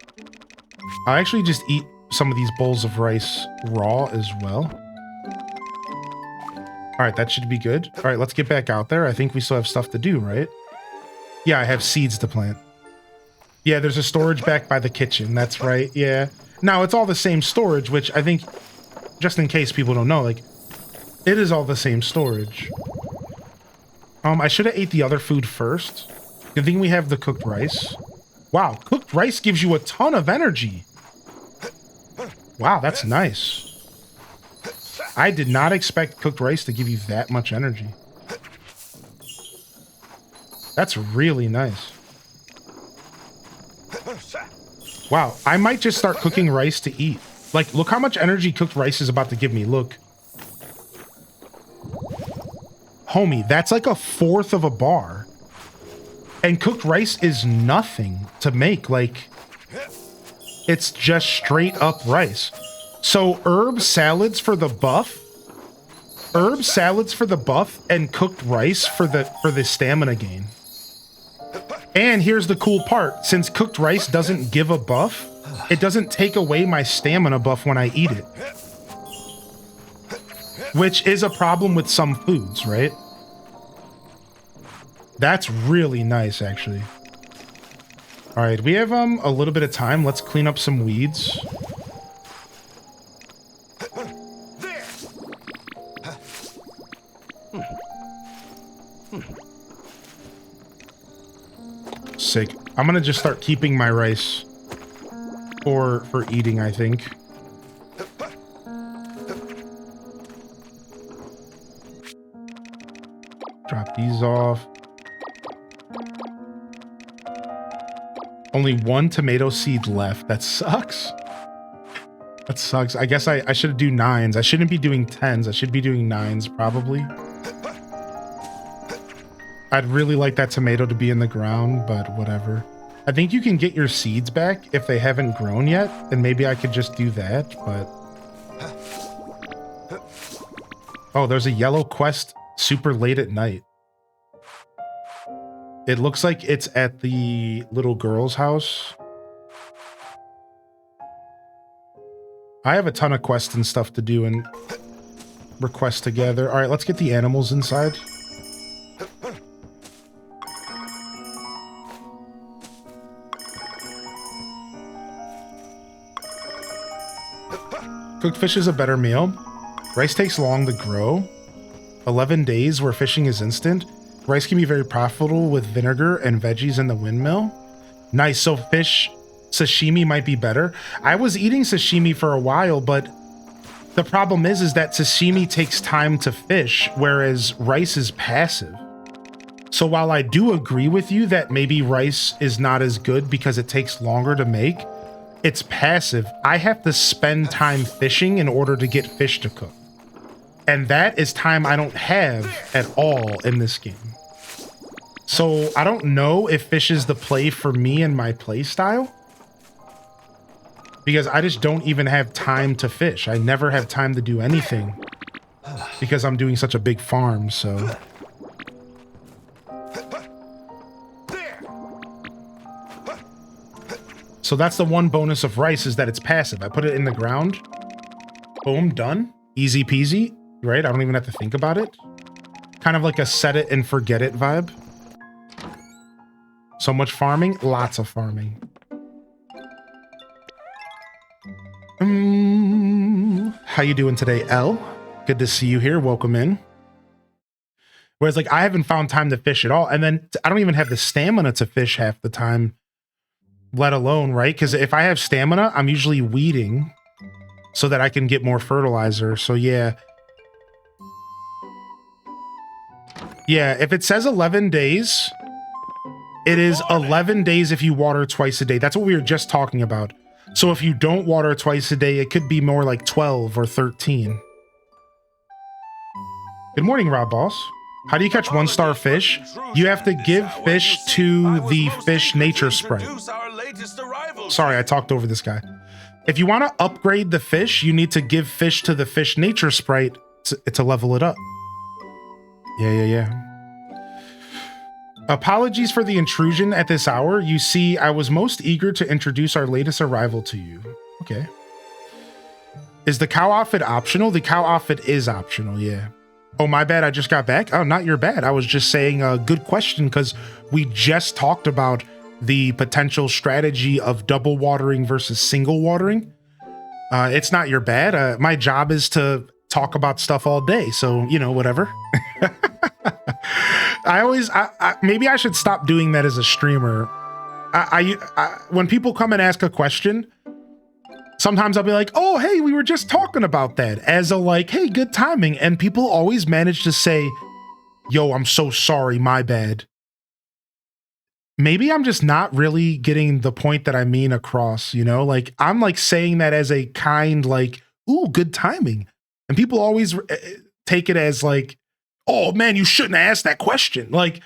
I actually just eat some of these bowls of rice raw as well. All right, that should be good. All right, let's get back out there. I think we still have stuff to do, right? Yeah, I have seeds to plant. Yeah, there's a storage back by the kitchen. That's right. Yeah. Now it's all the same storage, which I think, just in case people don't know, like, it is all the same storage. I should have ate the other food first. Good thing we have the cooked rice. Wow, cooked rice gives you a ton of energy. Wow, that's nice. I did not expect cooked rice to give you that much energy. That's really nice. Wow, I might just start cooking rice to eat. Like, look how much energy cooked rice is about to give me. Look. Homie, that's like a fourth of a bar. And cooked rice is nothing to make. Like, it's just straight up rice. So herb salads for the buff. Herb salads for the buff and cooked rice for the stamina gain. And here's the cool part. Since cooked rice doesn't give a buff, it doesn't take away my stamina buff when I eat it. Which is a problem with some foods, right? That's really nice, actually. All right, we have a little bit of time. Let's clean up some weeds. Sick. I'm gonna just start keeping my rice for eating, I think. Drop these off. Only one tomato seed left. That sucks. That sucks. I guess I should do 9s. I shouldn't be doing 10s. I should be doing 9s probably. I'd really like that tomato to be in the ground, but whatever. I think you can get your seeds back if they haven't grown yet, and maybe I could just do that, but... Oh, there's a yellow quest super late at night. It looks like it's at the little girl's house. I have a ton of quests and stuff to do and requests to gather. All right, let's get the animals inside. Cooked fish is a better meal. Rice takes long to grow. 11 days where fishing is instant. Rice can be very profitable with vinegar and veggies in the windmill. Nice, so fish sashimi might be better. I was eating sashimi for a while, but the problem is that sashimi takes time to fish, whereas rice is passive. So while I do agree with you that maybe rice is not as good because it takes longer to make, it's passive. I have to spend time fishing in order to get fish to cook. And that is time I don't have at all in this game. So I don't know if fish is the play for me and my play style. Because I just don't even have time to fish. I never have time to do anything. Because I'm doing such a big farm, so... So that's the one bonus of rice, is that it's passive. I put it in the ground. Boom, done. Easy peasy, right? I don't even have to think about it. Kind of like a set it and forget it vibe. So much farming, lots of farming. How you doing today, Elle? Good to see you here. Welcome in. Whereas, like, I haven't found time to fish at all. And then I don't even have the stamina to fish half the time let alone, right? Because if I have stamina, I'm usually weeding so that I can get more fertilizer. So yeah. Yeah, if it says 11 days, it is 11 days if you water twice a day. That's what we were just talking about. So if you don't water twice a day, it could be more like 12 or 13. Good morning, Rob Boss. How do you catch 1-star fish? You have to give fish to the fish nature sprite. Sorry, I talked over this guy. If you want to upgrade the fish, you need to give fish to the fish nature sprite to level it up. Yeah. Apologies for the intrusion at this hour. You see, I was most eager to introduce our latest arrival to you. Okay. Is the cow outfit optional? The cow outfit is optional, yeah. Oh, my bad, I just got back? Oh, not your bad. I was just saying a good question because we just talked about the potential strategy of double watering versus single watering. It's not your bad. My job is to talk about stuff all day, so, you know, whatever. Maybe I should stop doing that as a streamer. When people come and ask a question, sometimes I'll be like, oh, hey, we were just talking about that, as a like, hey, good timing. And people always manage to say, yo, I'm so sorry, my bad. Maybe I'm just not really getting the point that I mean across, you know? Like, I'm like saying that as a kind, like, ooh, good timing. And people always take it as like, oh man, you shouldn't have asked that question. Like,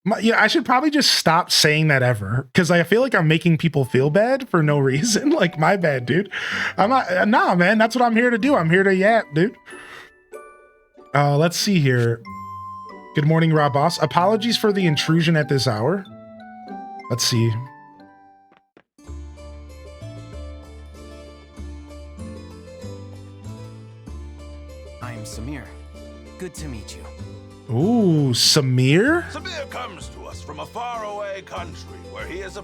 I should probably just stop saying that ever, because I feel like I'm making people feel bad for no reason. Like, my bad, dude. I'm not, nah, man, that's what I'm here to do. I'm here to yap, dude. Let's see here. Good morning, Rob Boss. Apologies for the intrusion at this hour. Let's see. I'm Samir. Good to meet you. Ooh, Samir? Samir comes to us from a faraway country where he is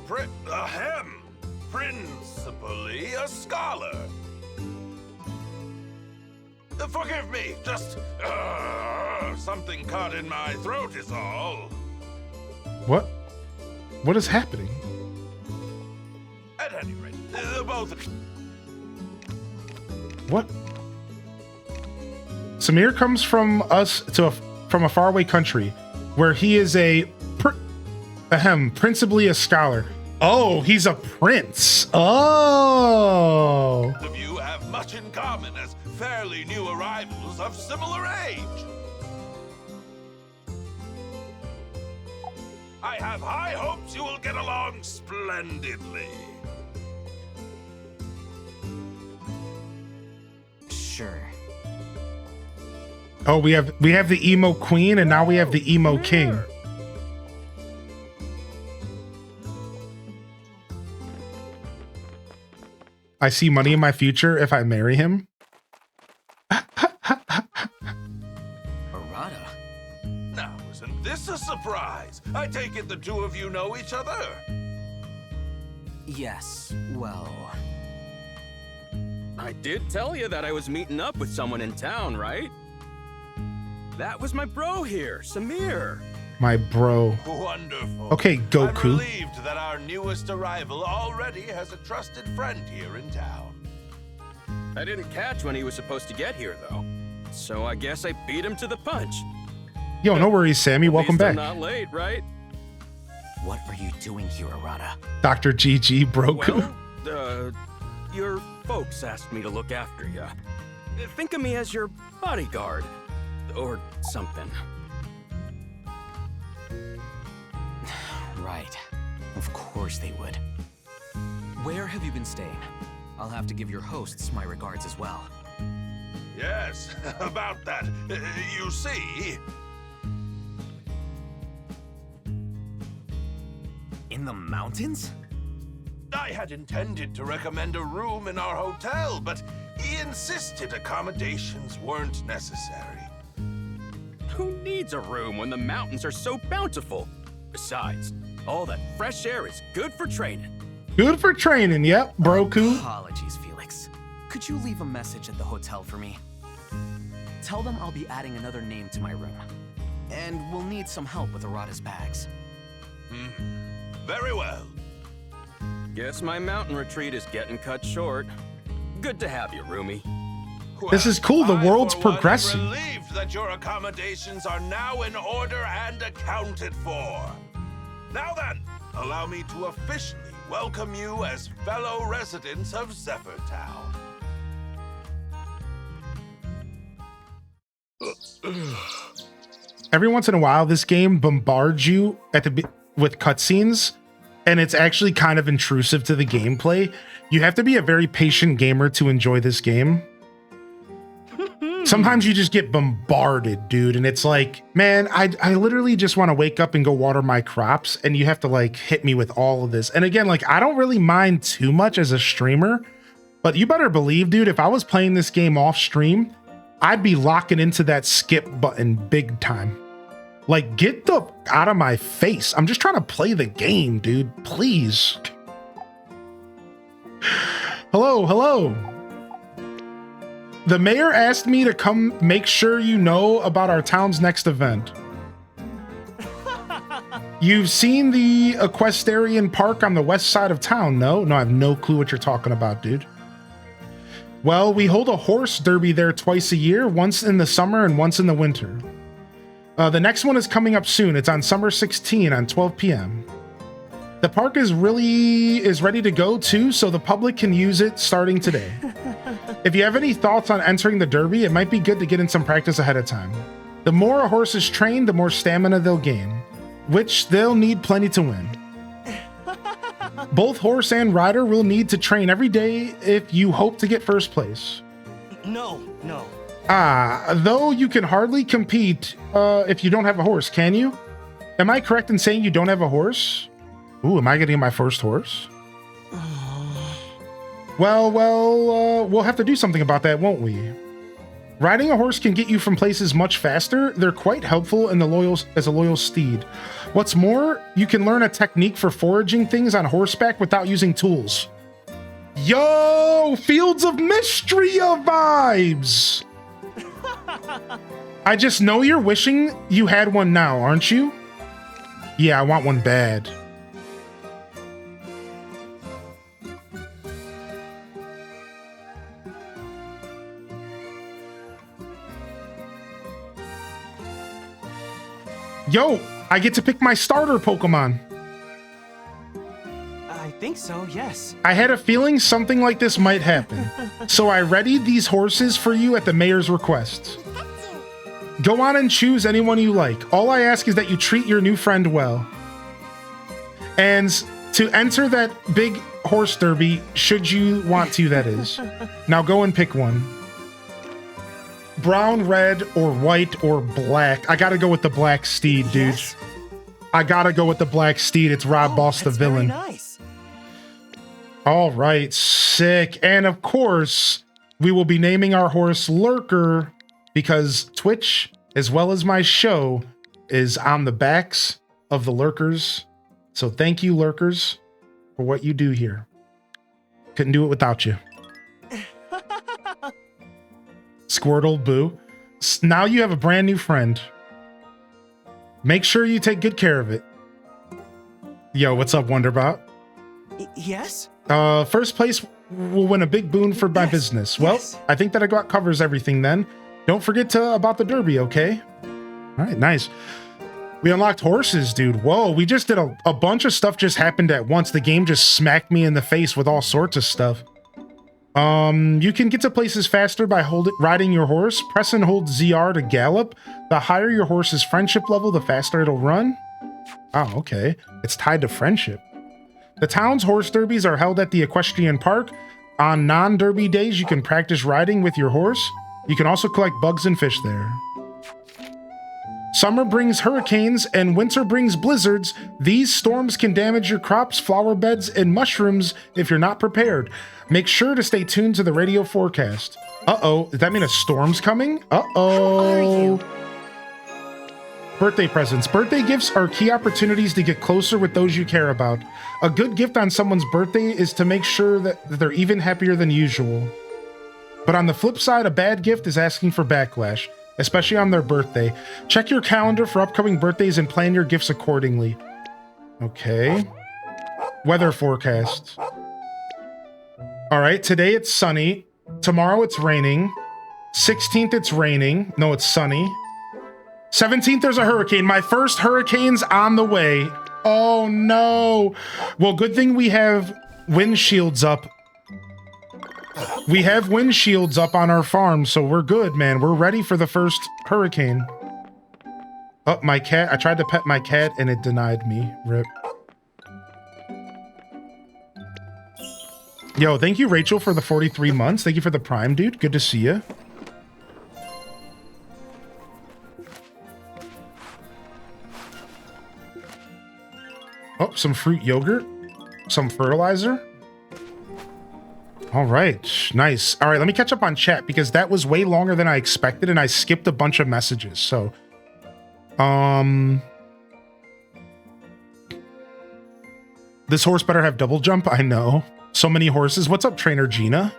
principally a scholar. Forgive me, just something caught in my throat is all. What? What is happening? At any rate, both of you. What? Samir comes from us from a faraway country where he is principally a scholar. Oh, he's a prince. Oh. Both of you have much in common as fairly new arrivals of similar age. I have high hopes you will get along splendidly. Sure. Oh, we have the emo queen and now we have the emo king. I see money in my future if I marry him. Arata. Now, isn't this a surprise? I take it the two of you know each other. Yes, well... I did tell you that I was meeting up with someone in town, right? That was my bro here, Samir. My bro. Wonderful. Okay, Goku. I'm relieved that our newest arrival already has a trusted friend here in town. I didn't catch when he was supposed to get here, though. So I guess I beat him to the punch. Yo, no worries, Sammy. Welcome back. I'm not late, right? What are you doing here, Arata? Dr. GG Broku. Well, your folks asked me to look after you. Think of me as your bodyguard. Or something. Right. Of course they would. Where have you been staying? I'll have to give your hosts my regards as well. Yes, about that. You see... In the mountains? I had intended to recommend a room in our hotel, but he insisted accommodations weren't necessary. Who needs a room when the mountains are so bountiful? Besides, all that fresh air is good for training. Good for training, yep, Broku. Apologies, Felix. Could you leave a message at the hotel for me? Tell them I'll be adding another name to my room. And we'll need some help with Arata's bags. Very well. Guess my mountain retreat is getting cut short. Good to have you, Rumi. This is cool. The world's For one, am progressing. relieved that your accommodations are now in order and accounted for. Now then, allow me to officially welcome you as fellow residents of Zephyr Town. Every once in a while, this game bombards you with cutscenes, and it's actually kind of intrusive to the gameplay. You have to be a very patient gamer to enjoy this game. Sometimes you just get bombarded, dude, and it's like, man, I literally just want to wake up and go water my crops, and you have to like hit me with all of this. And again, like, I don't really mind too much as a streamer, but you better believe, dude, if I was playing this game off stream, I'd be locking into that skip button big time. Like, get the out of my face. I'm just trying to play the game, dude. Please. Hello, hello. The mayor asked me to come make sure you know about our town's next event. You've seen the Equestrian Park on the west side of town, no? No, I have no clue what you're talking about, dude. Well, we hold a horse derby there twice a year, once in the summer and once in the winter. The next one is coming up soon. It's on summer 16 on 12 p.m. The park is ready to go too, so the public can use it starting today. If you have any thoughts on entering the derby, it might be good to get in some practice ahead of time. The more a horse is trained, the more stamina they'll gain, which they'll need plenty to win. Both horse and rider will need to train every day if you hope to get first place. No. Though you can hardly compete if you don't have a horse, can you? Am I correct in saying you don't have a horse? Ooh, am I getting my first horse? Well, we'll have to do something about that, won't we? Riding a horse can get you from places much faster. They're quite helpful as a loyal steed. What's more, you can learn a technique for foraging things on horseback without using tools. Yo, Fields of Mystria vibes! I just know you're wishing you had one now, aren't you? Yeah, I want one bad. Yo, I get to pick my starter Pokemon. I think so, yes. I had a feeling something like this might happen, so I readied these horses for you at the mayor's request. Go on and choose anyone you like. All I ask is that you treat your new friend well. And to enter that big horse derby, should you want to, that is. Now go and pick one. Brown, red, or white, or black. I gotta go with the black steed, dude. Yes. I gotta go with the black steed. It's Rob Boss the villain. Nice. All right, sick. And of course, we will be naming our horse Lurker because Twitch, as well as my show, is on the backs of the Lurkers. So thank you, Lurkers, for what you do here. Couldn't do it without you. Squirtle, boo. Now you have a brand new friend. Make sure you take good care of it. Yo, what's up, Wonderbot? Yes? First place will win a big boon for my business. Well, I think that about covers everything then. Don't forget about the derby, okay? All right, nice. We unlocked horses, dude. Whoa, we just did a bunch of stuff just happened at once. The game just smacked me in the face with all sorts of stuff. You can get to places faster by riding your horse. Press and hold ZR to gallop. The higher your horse's friendship level, the faster it'll run. Oh, okay. It's tied to friendship. The town's horse derbies are held at the Equestrian Park. On non-derby days, you can practice riding with your horse. You can also collect bugs and fish there. Summer brings hurricanes and winter brings blizzards. These storms can damage your crops, flower beds, and mushrooms if you're not prepared. Make sure to stay tuned to the radio forecast. Uh-oh, does that mean a storm's coming? Uh-oh. How are you? Birthday presents. Birthday gifts are key opportunities to get closer with those you care about. A good gift on someone's birthday is to make sure that they're even happier than usual. But on the flip side, a bad gift is asking for backlash, especially on their birthday. Check your calendar for upcoming birthdays and plan your gifts accordingly. Okay. Weather forecast. All right, today it's sunny. Tomorrow it's raining. 16th it's raining. No, it's sunny. 17th there's a hurricane. My first hurricane's on the way. Oh no. Well, good thing we have windshields up. We have windshields up on our farm, so we're good, man. We're ready for the first hurricane. Oh, my cat. I tried to pet my cat and it denied me. Rip. Yo, thank you, Rachel, for the 43 months. Thank you for the Prime, dude. Good to see you. Oh, some fruit yogurt. Some fertilizer. All right, nice. All right, let me catch up on chat because that was way longer than I expected and I skipped a bunch of messages. So, this horse better have double jump. I know. So many horses. What's up, Trainer Gina?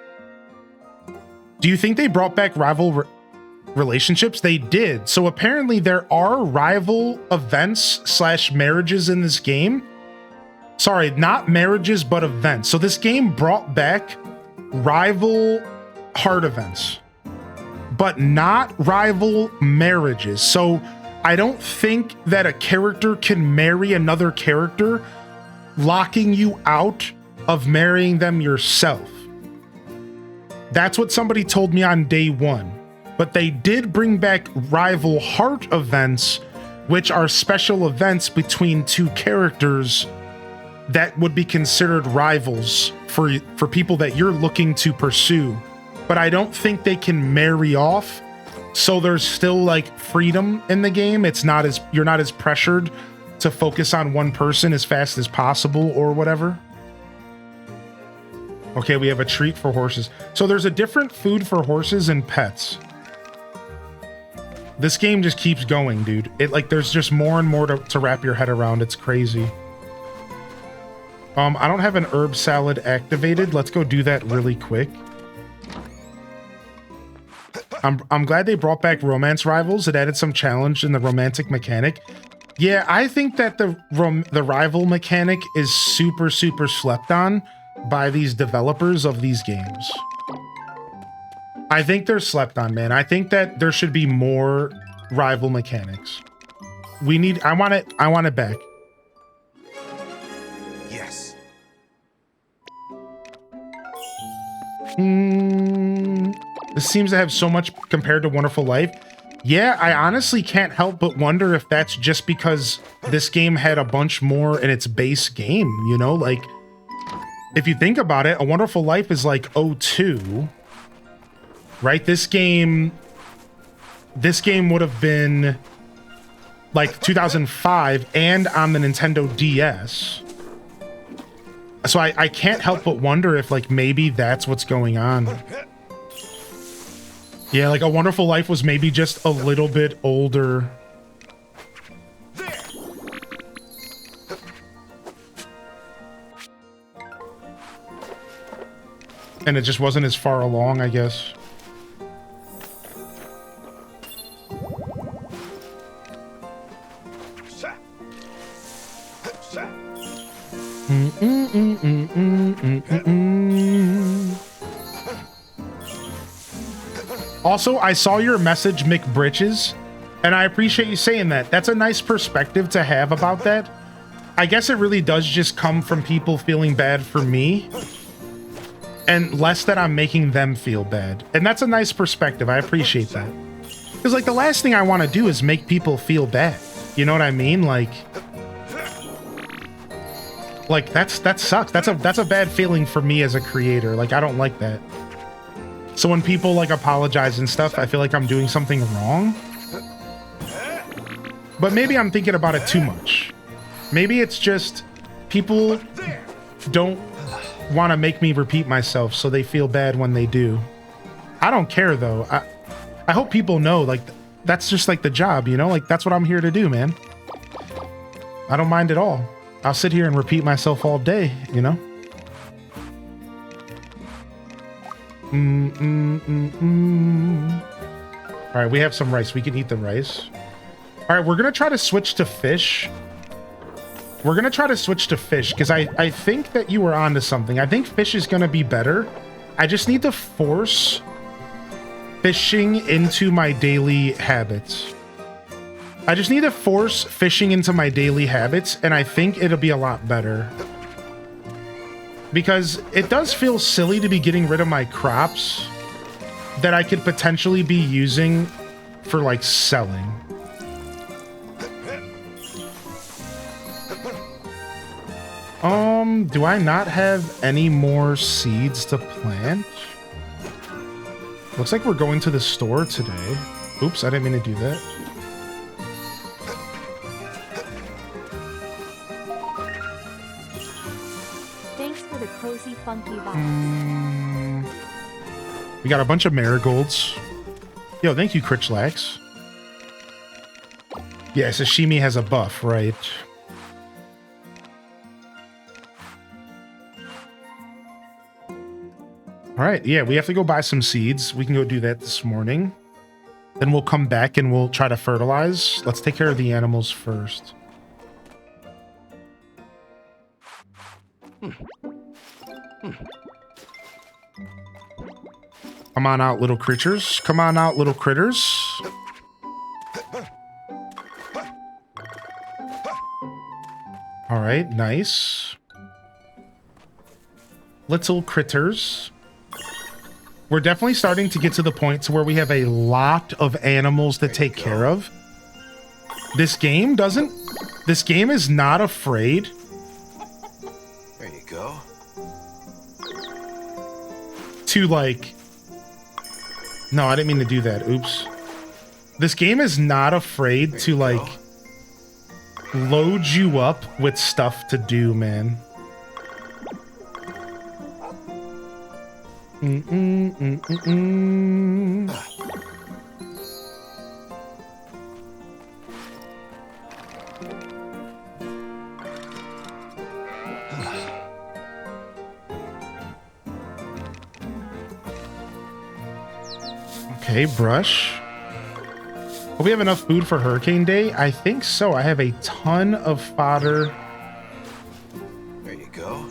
Do you think they brought back rival relationships? They did. So apparently there are rival events / marriages in this game. Sorry, not marriages, but events. So this game brought back rival heart events, but not rival marriages. So I don't think that a character can marry another character, locking you out of marrying them yourself. That's what somebody told me on day one. But they did bring back rival heart events, which are special events between two characters that would be considered rivals for people that you're looking to pursue. But I don't think they can marry off. So there's still like freedom in the game. It's not as, you're not as pressured to focus on one person as fast as possible or whatever. Okay, we have a treat for horses. So there's a different food for horses and pets. This game just keeps going, dude. It like there's just more and more to wrap your head around. It's crazy. I don't have an herb salad activated. Let's go do that really quick. I'm glad they brought back romance rivals. It added some challenge in the romantic mechanic. Yeah, I think that the rival mechanic is super slept on by these developers of these games. I think they're slept on, man. I think that there should be more rival mechanics. I want it back. Yes. This seems to have so much compared to Wonderful Life. Yeah, I honestly can't help but wonder if that's just because this game had a bunch more in its base game, you know? Like, if you think about it, A Wonderful Life is like 02, right? This game would have been like 2005 and on the Nintendo DS. So I can't help but wonder if like maybe that's what's going on. Yeah, like A Wonderful Life was maybe just a little bit older. And it just wasn't as far along, I guess. Also, I saw your message, McBritches, and I appreciate you saying that. That's a nice perspective to have about that. I guess it really does just come from people feeling bad for me, and less that I'm making them feel bad. And that's a nice perspective. I appreciate that. Because, like, the last thing I want to do is make people feel bad. You know what I mean? Like that sucks. That's a bad feeling for me as a creator. Like, I don't like that. So when people like apologize and stuff, I feel like I'm doing something wrong. But maybe I'm thinking about it too much. Maybe it's just people don't want to make me repeat myself, so they feel bad when they do. I don't care though. I hope people know, like, that's just like the job, you know? Like, that's what I'm here to do, man. I don't mind at all. I'll sit here and repeat myself all day, you know? All right, we have some rice. We can eat the rice. All right, we're gonna try to switch to fish. We're gonna try to switch to fish because I think that you were onto something. I think fish is gonna be better. I just need to force fishing into my daily habits. I just need to force fishing into my daily habits, and I think it'll be a lot better. Because it does feel silly to be getting rid of my crops that I could potentially be using for, like, selling. Do I not have any more seeds to plant? Looks like we're going to the store today. Oops, I didn't mean to do that. Thanks for the cozy, funky vibes. We got a bunch of marigolds. Yo, thank you, Critchlax. Yeah, sashimi has a buff, right? All right, yeah, we have to go buy some seeds. We can go do that this morning. Then we'll come back and we'll try to fertilize. Let's take care of the animals first. Come on out, little creatures. Come on out, little critters. All right, nice. Little critters. We're definitely starting to get to the point to where we have a lot of animals to take care of. This game is not afraid. There you go. To like, no, I didn't mean to do that. Oops. This game is not afraid to like load you up with stuff to do, man. Okay, brush. Will we have enough food for Hurricane Day? I think so. I have a ton of fodder. There you go.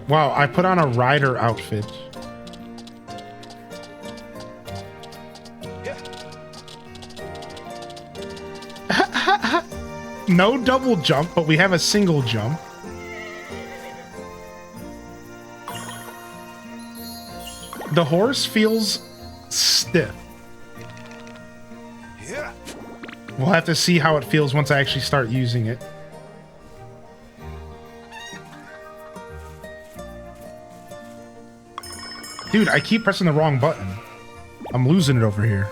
Wow, I put on a rider outfit. No double jump, but we have a single jump. The horse feels stiff. Yeah. We'll have to see how it feels once I actually start using it. Dude, I keep pressing the wrong button. I'm losing it over here.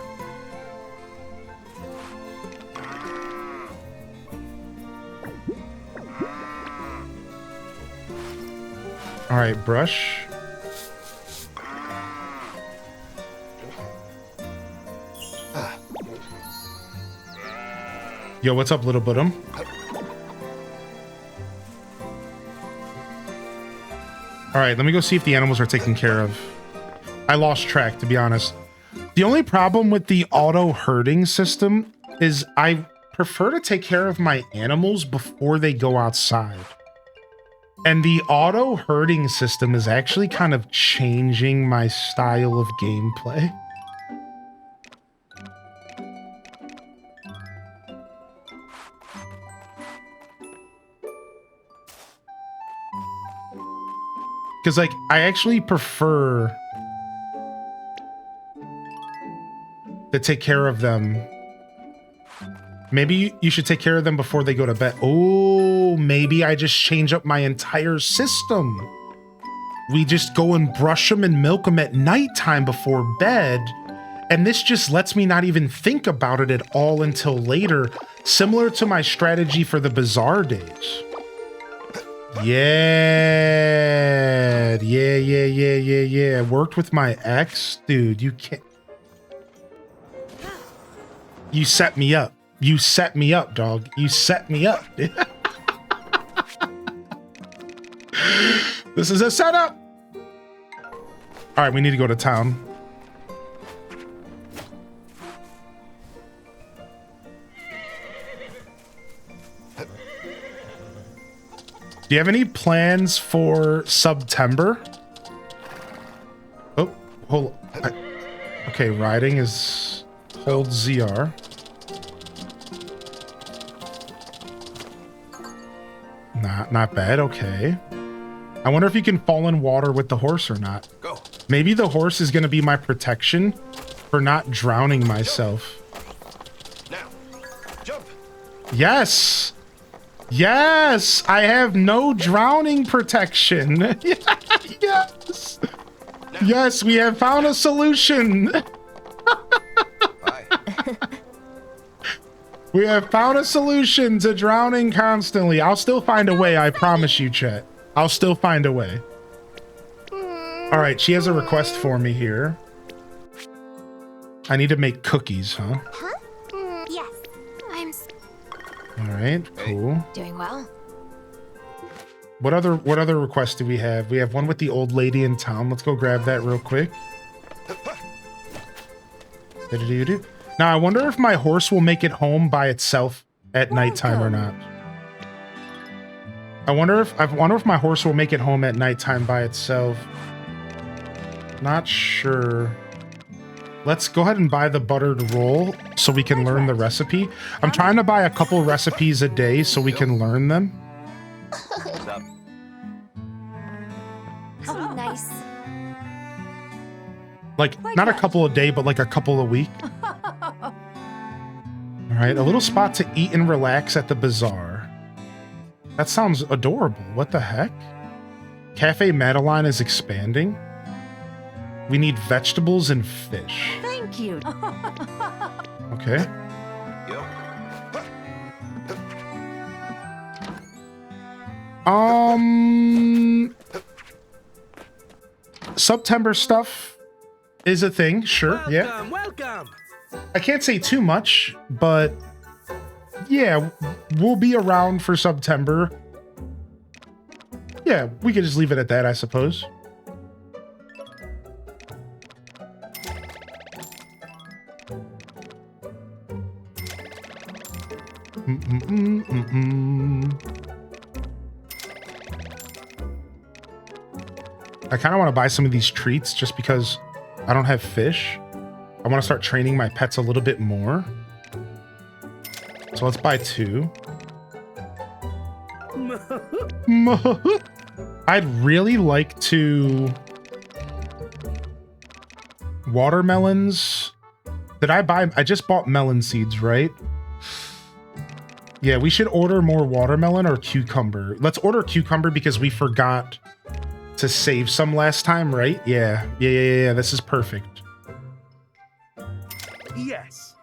All right, brush. Yo, what's up, little bottom? All right, let me go see if the animals are taken care of. I lost track, to be honest. The only problem with the auto herding system is I prefer to take care of my animals before they go outside. And the auto herding system is actually kind of changing my style of gameplay. Because, like, I actually prefer to take care of them. Maybe you should take care of them before they go to bed. Oh, maybe I just change up my entire system. We just go and brush them and milk them at nighttime before bed. And this just lets me not even think about it at all until later, similar to my strategy for the Bazaar days. Yeah. Worked with my ex. Dude, you can't. You set me up. You set me up, dog. You set me up. This is a setup. All right, we need to go to town. Do you have any plans for September? Oh, hold on. Okay, riding is hold ZR. Not bad, okay. I wonder if you can fall in water with the horse or not. Go. Maybe the horse is going to be my protection for not drowning myself. Now, jump. Yes! Yes! I have no drowning protection. Yes! Yes, we have found a solution. We have found a solution to drowning constantly. I'll still find a way, I promise you, chat. I'll still find a way. All right, she has a request for me here. I need to make cookies, huh? Yes. All right, cool. Doing well. What other requests do we have? We have one with the old lady in town. Let's go grab that real quick. Now, I wonder if my horse will make it home by itself at nighttime or not. I wonder if my horse will make it home at nighttime by itself. Not sure. Let's go ahead and buy the buttered roll so we can learn the recipe. I'm trying to buy a couple recipes a day so we can learn them. Oh, nice. Like, not a couple a day, but like a couple a week. All right, a little spot to eat and relax at the bazaar. That sounds adorable. What the heck? Cafe Madeline is expanding. We need vegetables and fish. Thank you. Okay. September stuff is a thing, sure. Yeah. Welcome. I can't say too much, but yeah, we'll be around for September. Yeah, we could just leave it at that, I suppose. I kind of want to buy some of these treats just because I don't have fish. I want to start training my pets a little bit more. So let's buy 2. I'd really like to... Watermelons. Did I buy... I just bought melon seeds, right? Yeah, we should order more watermelon or cucumber. Let's order cucumber because we forgot to save some last time, right? Yeah. This is perfect. Yes.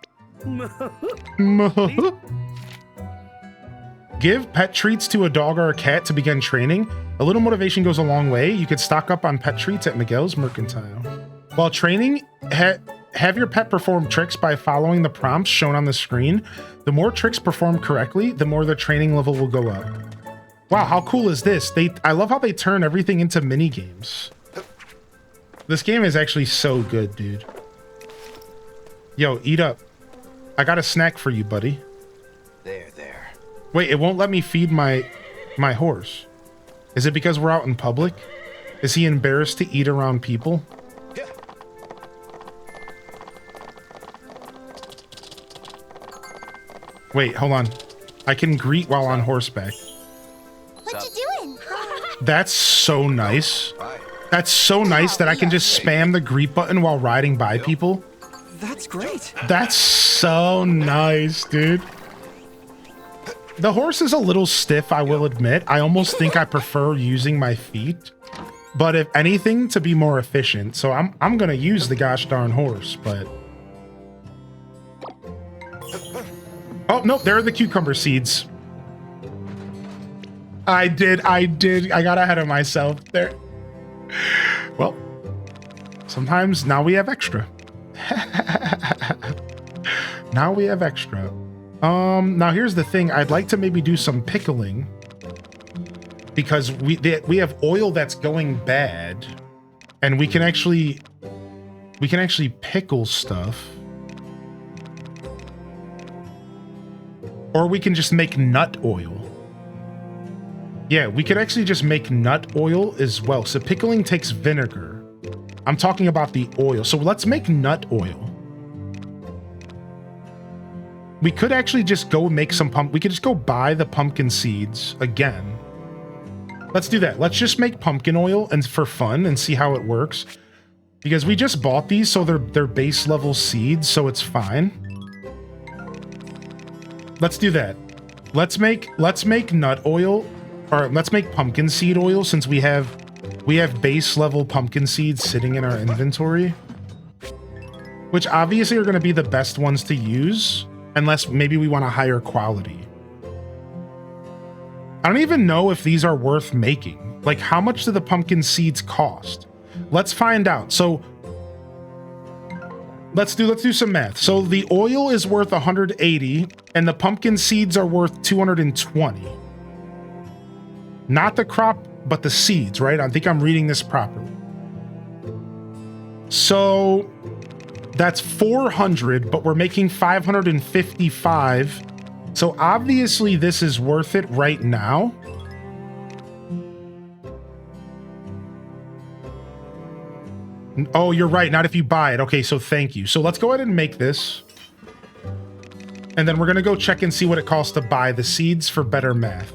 Give pet treats to a dog or a cat to begin training. A little motivation goes a long way. You could stock up on pet treats at Miguel's Mercantile. While training, have your pet perform tricks by following the prompts shown on the screen. The more tricks performed correctly, the more the training level will go up. Wow, how cool is this? I love how they turn everything into mini games. This game is actually so good, dude. Yo, eat up. I got a snack for you, buddy. There. Wait, it won't let me feed my horse. Is it because we're out in public? Is he embarrassed to eat around people? Wait, hold on. I can greet while on horseback. What you doing? That's so nice. That's so nice that I can just spam the greet button while riding by people. That's great. That's so nice, dude. The horse is a little stiff, I will admit. I almost think I prefer using my feet. But if anything, to be more efficient. So I'm gonna use the gosh darn horse, but... Oh, no, there are the cucumber seeds. I got ahead of myself there. Well, sometimes now we have extra. Now we have extra. Now here's the thing. I'd like to maybe do some pickling because we have oil that's going bad, and we can actually pickle stuff, or we can just make nut oil. Yeah, we could actually just make nut oil as well. So pickling takes vinegar. I'm talking about the oil. So let's make nut oil. We could actually just go make some we could just go buy the pumpkin seeds again. Let's do that. Let's just make pumpkin oil and for fun and see how it works. Because we just bought these, so they're base level seeds, so it's fine. Let's do that. Let's make nut oil, or let's make pumpkin seed oil since we have base level pumpkin seeds sitting in our inventory, which obviously are going to be the best ones to use unless maybe we want a higher quality. I don't even know if these are worth making. Like, how much do the pumpkin seeds cost? Let's find out. So let's do some math. So the oil is worth 180 and the pumpkin seeds are worth 220. Not the crop, but the seeds, right? I think I'm reading this properly. So that's 400, but we're making 555. So obviously this is worth it right now. Oh, you're right. Not if you buy it. Okay, so thank you. So let's go ahead and make this. And then we're going to go check and see what it costs to buy the seeds for better math.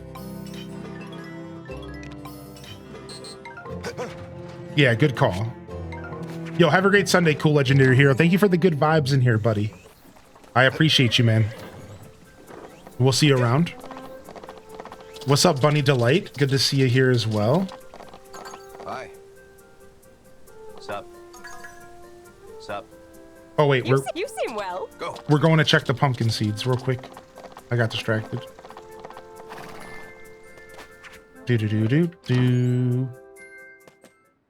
Yeah, good call. Yo, have a great Sunday, cool legendary hero. Thank you for the good vibes in here, buddy. I appreciate you, man. We'll see you around. What's up, Bunny Delight? Good to see you here as well. Hi. What's up? What's up? Oh, wait, You seem well. Go. We're going to check the pumpkin seeds real quick. I got distracted. Do.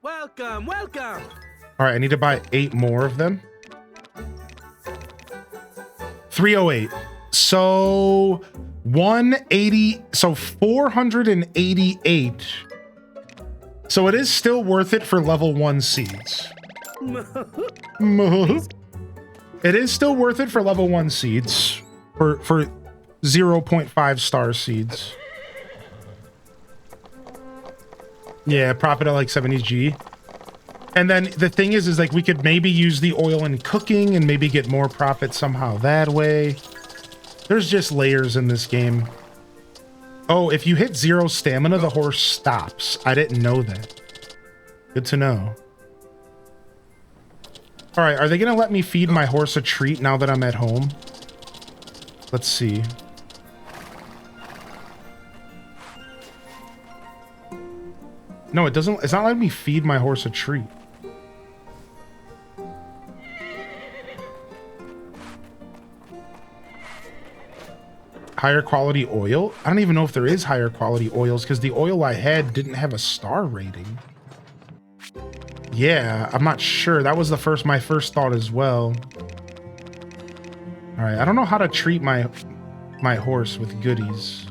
Welcome, welcome. All right, I need to buy 8 more of them. 308. So 180. So 488. So it is still worth it for level 1 seeds. It is still worth it for level 1 seeds. For 0.5 star seeds. Yeah, profit at like 70G. And then the thing is like we could maybe use the oil in cooking and maybe get more profit somehow that way. There's just layers in this game. Oh, if you hit 0 stamina, the horse stops. I didn't know that. Good to know. All right, are they gonna let me feed my horse a treat now that I'm at home? Let's see. No, it doesn't. It's not letting me feed my horse a treat. Higher quality oil? I don't even know if there is higher quality oils because the oil I had didn't have a star rating. Yeah, I'm not sure. That was my first thought as well. All right, I don't know how to treat my horse with goodies.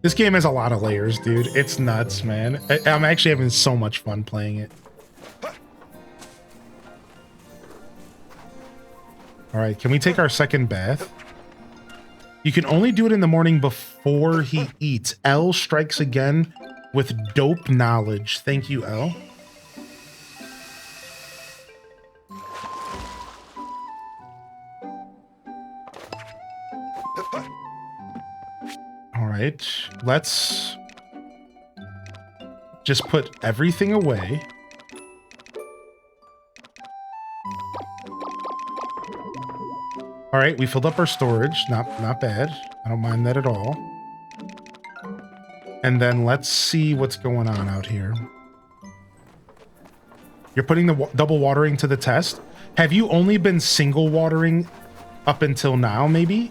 This game has a lot of layers, dude. It's nuts, man. I'm actually having so much fun playing it. All right, can we take our second bath? You can only do it in the morning before he eats. L strikes again with dope knowledge. Thank you, L. All right, let's just put everything away. All right, we filled up our storage. Not bad. I don't mind that at all. And then let's see what's going on out here. You're putting the double watering to the test. Have you only been single watering up until now, maybe?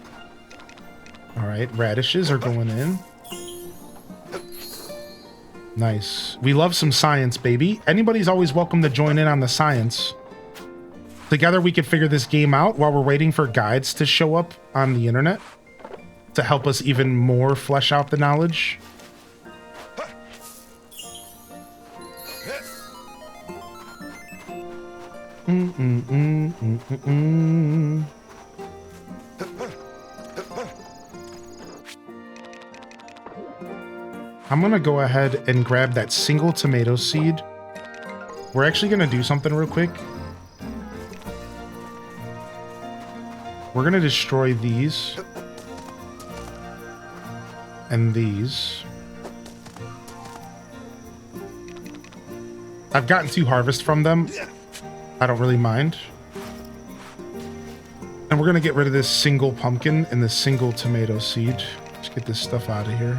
All right, radishes are going in. Nice. We love some science, baby. Anybody's always welcome to join in on the science. Together we could figure this game out while we're waiting for guides to show up on the internet to help us even more flesh out the knowledge. I'm gonna go ahead and grab that single tomato seed. We're actually gonna do something real quick. We're gonna destroy these. And these. I've gotten 2 harvests from them. I don't really mind. And we're gonna get rid of this single pumpkin and this single tomato seed. Let's get this stuff out of here.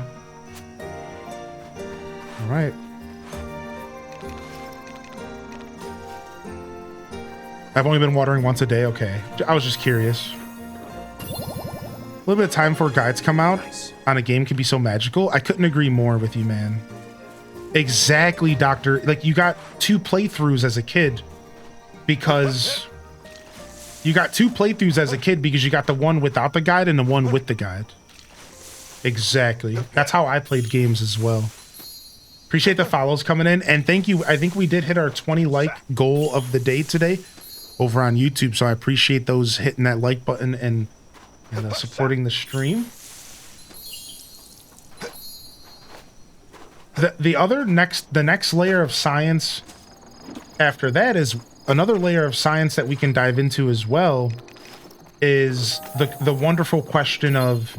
All right. I've only been watering once a day. Okay. I was just curious. A little bit of time before guides come out on a game can be so magical. I couldn't agree more with you, man. Exactly, Doctor. Like, you got 2 playthroughs as a kid because you got the one without the guide and the one with the guide. Exactly. That's how I played games as well. Appreciate the follows coming in, and thank you. I think we did hit our 20 like goal of the day today over on YouTube, so I appreciate those hitting that like button and supporting the stream. The next layer of science after that is another layer of science that we can dive into as well, is the wonderful question of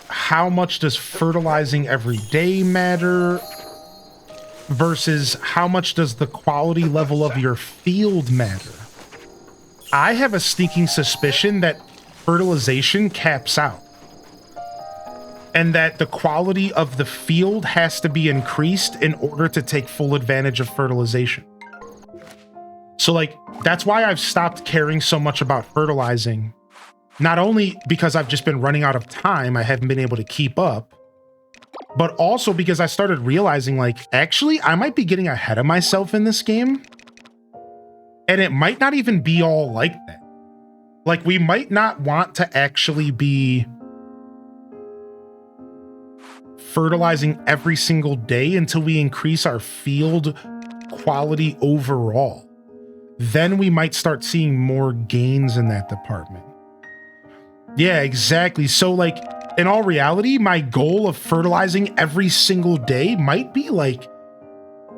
how much does fertilizing every day matter versus how much does the quality level of your field matter? I have a sneaking suspicion that fertilization caps out, and that the quality of the field has to be increased in order to take full advantage of fertilization. So, like, that's why I've stopped caring so much about fertilizing. Not only because I've just been running out of time, I haven't been able to keep up, but also because I started realizing, like, actually, I might be getting ahead of myself in this game. And it might not even be all like that. Like, we might not want to actually be fertilizing every single day until we increase our field quality overall. Then we might start seeing more gains in that department. Yeah, exactly. So, like, in all reality, my goal of fertilizing every single day might be, like,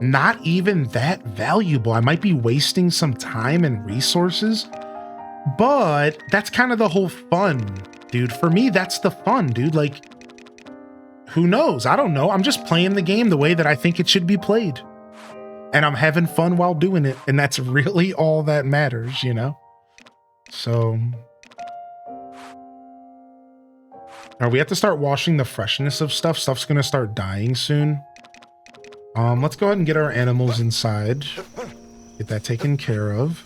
not even that valuable. I might be wasting some time and resources, but that's kind of the whole fun, dude. For me, that's the fun, dude. Like, who knows? I don't know. I'm just playing the game the way that I think it should be played. And I'm having fun while doing it. And that's really all that matters, you know? So... we have to start washing the freshness of stuff. Stuff's gonna start dying soon. Let's go ahead and get our animals inside. Get that taken care of.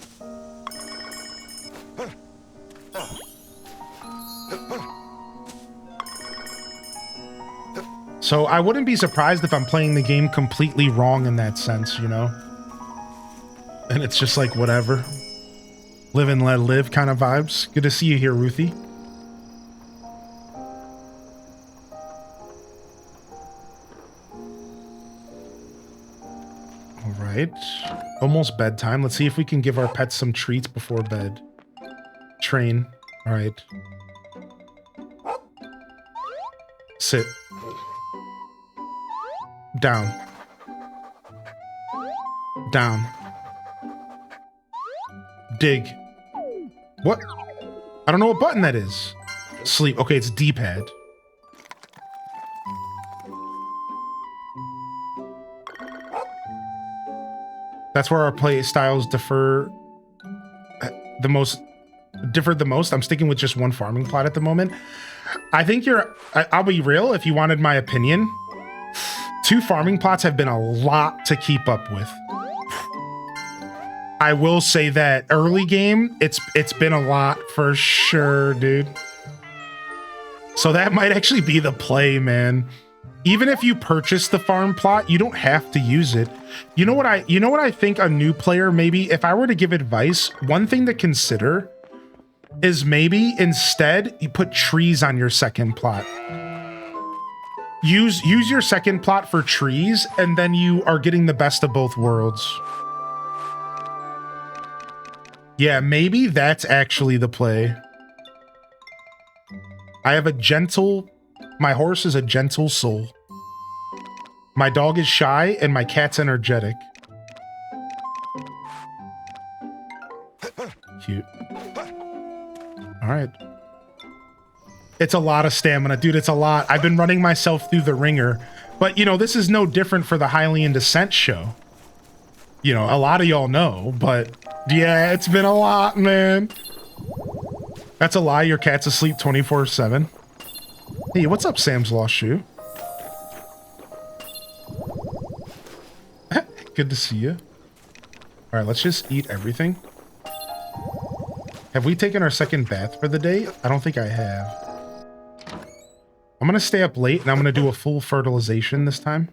So I wouldn't be surprised if I'm playing the game completely wrong in that sense, you know? And it's just like, whatever. Live and let live kind of vibes. Good to see you here, Ruthie. Right. Almost bedtime. Let's see if we can give our pets some treats before bed. Train. All right. Sit. Down. Down. Dig. What? I don't know what button that is. Sleep. Okay, it's D-pad. That's where our play styles differ the most. I'm sticking with just one farming plot at the moment. I think I'll be real. If you wanted my opinion, 2 farming plots have been a lot to keep up with. I will say that early game, it's been a lot for sure, dude. So that might actually be the play, man. Even if you purchase the farm plot, you don't have to use it. You know what I think a new player, maybe if I were to give advice, one thing to consider is maybe instead you put trees on your second plot. Use your second plot for trees, and then you are getting the best of both worlds. Yeah, maybe that's actually the play. I have a gentle My horse is a gentle soul. My dog is shy and my cat's energetic. Cute. All right. It's a lot of stamina, dude. It's a lot. I've been running myself through the ringer. But, you know, this is no different for the Hylian Descent show. You know, a lot of y'all know, but yeah, it's been a lot, man. That's a lie. Your cat's asleep 24/7. Hey, what's up, Sam's Lost Shoe? Good to see you. All right, let's just eat everything. Have we taken our second bath for the day? I don't think I have. I'm going to stay up late and I'm going to do a full fertilization this time.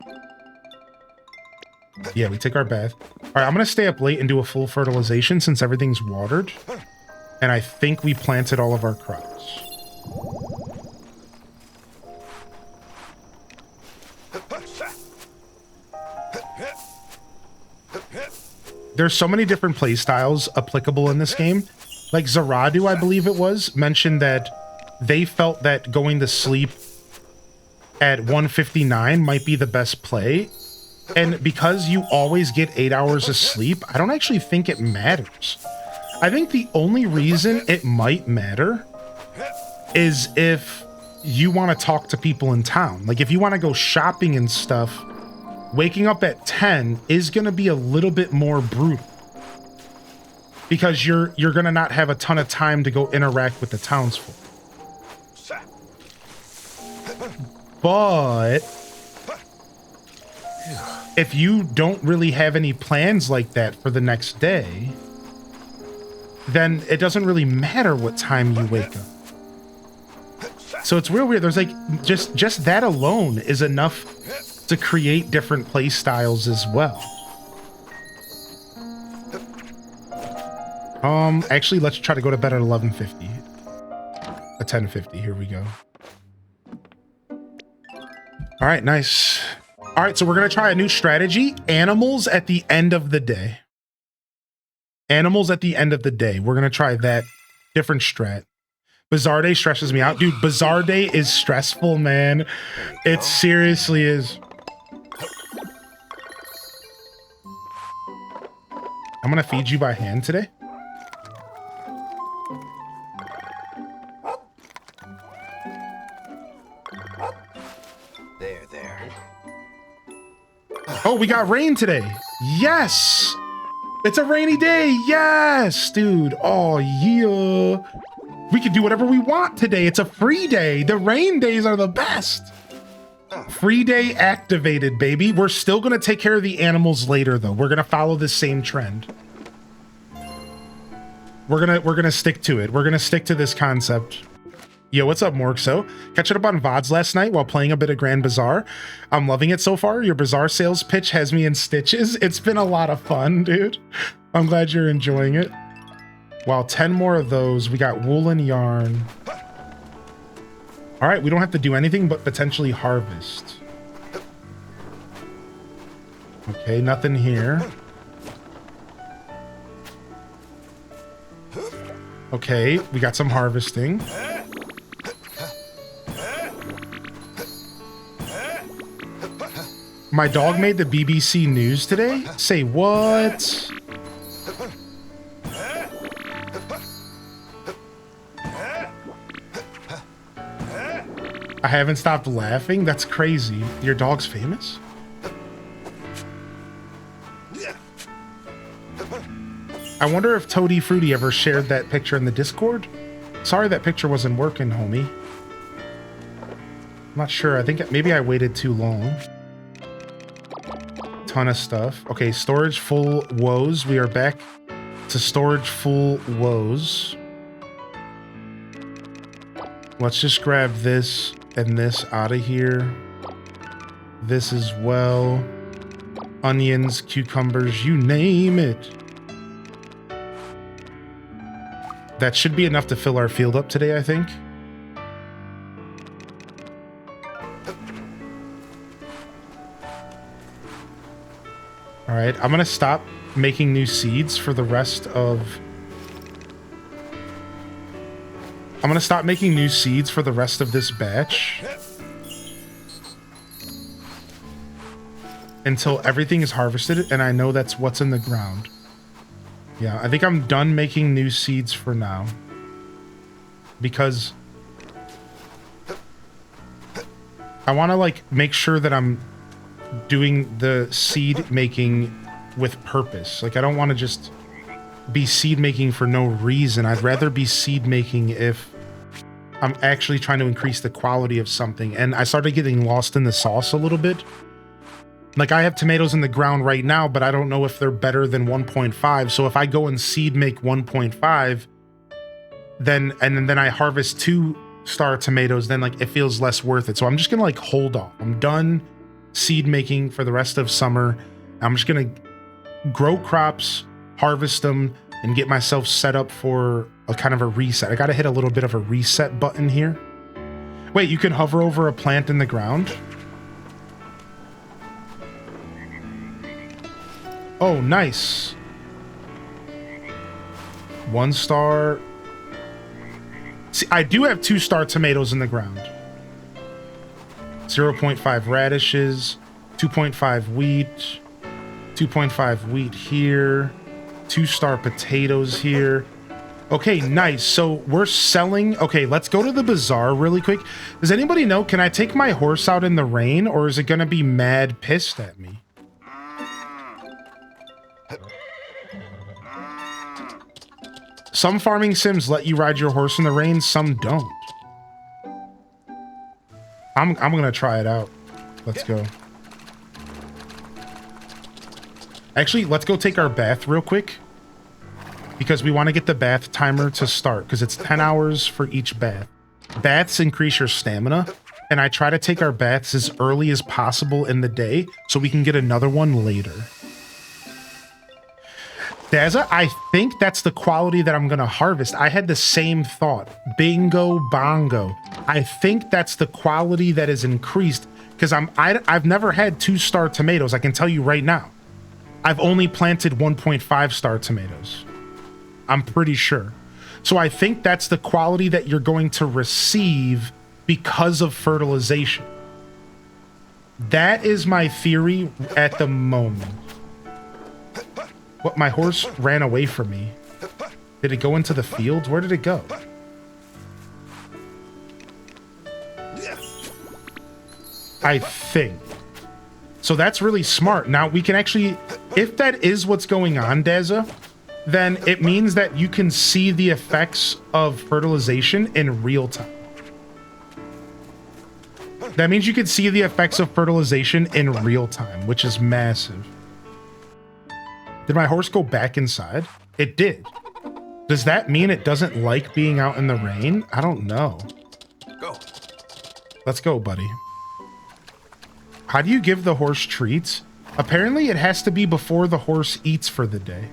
Yeah, we take our bath. All right, I'm going to stay up late and do a full fertilization since everything's watered. And I think we planted all of our crops. There's so many different play styles applicable in this game. Like Zaradu, I believe it was, mentioned that they felt that going to sleep at 1:59 might be the best play. And because you always get 8 hours of sleep, I don't actually think it matters. I think the only reason it might matter is if you want to talk to people in town. Like if you want to go shopping and stuff, waking up at 10 is going to be a little bit more brutal. Because you're going to not have a ton of time to go interact with the townsfolk. But if you don't really have any plans like that for the next day, then it doesn't really matter what time you wake up. So it's real weird. There's like just that alone is enough to create different play styles as well. Actually, let's try to go to bed at 11:50. At 10:50. Here we go. All right, nice. All right, so we're gonna try a new strategy. Animals at the end of the day. Animals at the end of the day. We're gonna try that different strat. Bazaar Day stresses me out. Dude, Bazaar Day is stressful, man. It seriously is. I'm gonna feed you by hand today. There. Oh, we got rain today. Yes. It's a rainy day. Yes, dude. Oh, yeah. We can do whatever we want today. It's a free day. The rain days are the best. Free day activated, baby. We're still going to take care of the animals later, though. We're going to follow this same trend. We're going to stick to it. We're going to stick to this concept. Yo, what's up, Morxo? Catching up on VODs last night while playing a bit of Grand Bazaar. I'm loving it so far. Your Bazaar sales pitch has me in stitches. It's been a lot of fun, dude. I'm glad you're enjoying it. Wow, 10 more of those. We got wool and yarn. All right, we don't have to do anything but potentially harvest. Okay, nothing here. Okay, we got some harvesting. My dog made the BBC News today? Say what? I haven't stopped laughing? That's crazy. Your dog's famous? I wonder if Toady Fruity ever shared that picture in the Discord? Sorry that picture wasn't working, homie. I'm not sure. I think maybe I waited too long. Ton of stuff. Okay, storage full woes. We are back to storage full woes. Let's just grab this and this out of here. This as well. Onions, cucumbers, you name it. That should be enough to fill our field up today, I think. All right, I'm gonna stop making new seeds for the rest of... I'm gonna stop making new seeds for the rest of this batch. until everything is harvested and I know that's what's in the ground. Yeah, I think I'm done making new seeds for now. Because I want to like make sure that I'm doing the seed making with purpose. Like I don't want to just be seed making for no reason. I'd rather be seed making if I'm actually trying to increase the quality of something. And I started getting lost in the sauce a little bit. Like I have tomatoes in the ground right now, but I don't know if they're better than 1.5. So if I go and seed make 1.5, then I harvest 2-star tomatoes, then like it feels less worth it. So I'm just gonna like hold off. I'm done seed making for the rest of summer. I'm just gonna grow crops, harvest them, and get myself set up for a kind of a reset. I gotta hit a little bit of a reset button here. Wait, you can hover over a plant in the ground? Oh, nice. 1-star. See, I do have 2-star tomatoes in the ground. 0.5 radishes, 2.5 wheat, 2.5 wheat here, 2-star potatoes here. Okay, nice. So we're selling. Okay, let's go to the bazaar really quick. Does anybody know, can I take my horse out in the rain or is it going to be mad pissed at me? Some farming sims let you ride your horse in the rain, some don't. I'm gonna try it out. Let's go. Actually, let's go take our bath real quick. Because we want to get the bath timer to start, because it's 10 hours for each bath. Baths increase your stamina, and I try to take our baths as early as possible in the day so we can get another one later. Daza, I think that's the quality that I'm going to harvest. I had the same thought. Bingo bongo. I think that's the quality that is increased because I've never had 2-star tomatoes. I can tell you right now. I've only planted 1.5-star tomatoes. I'm pretty sure. So I think that's the quality that you're going to receive because of fertilization. That is my theory at the moment. What, my horse ran away from me. Did it go into the fields? Where did it go? I think. So that's really smart. Now we can actually, if that is what's going on, Daza, then it means that you can see the effects of fertilization in real time. That means you can see the effects of fertilization in real time, which is massive. Did my horse go back inside? It did. Does that mean it doesn't like being out in the rain? I don't know. Go. Let's go, buddy. How do you give the horse treats? Apparently it has to be before the horse eats for the day.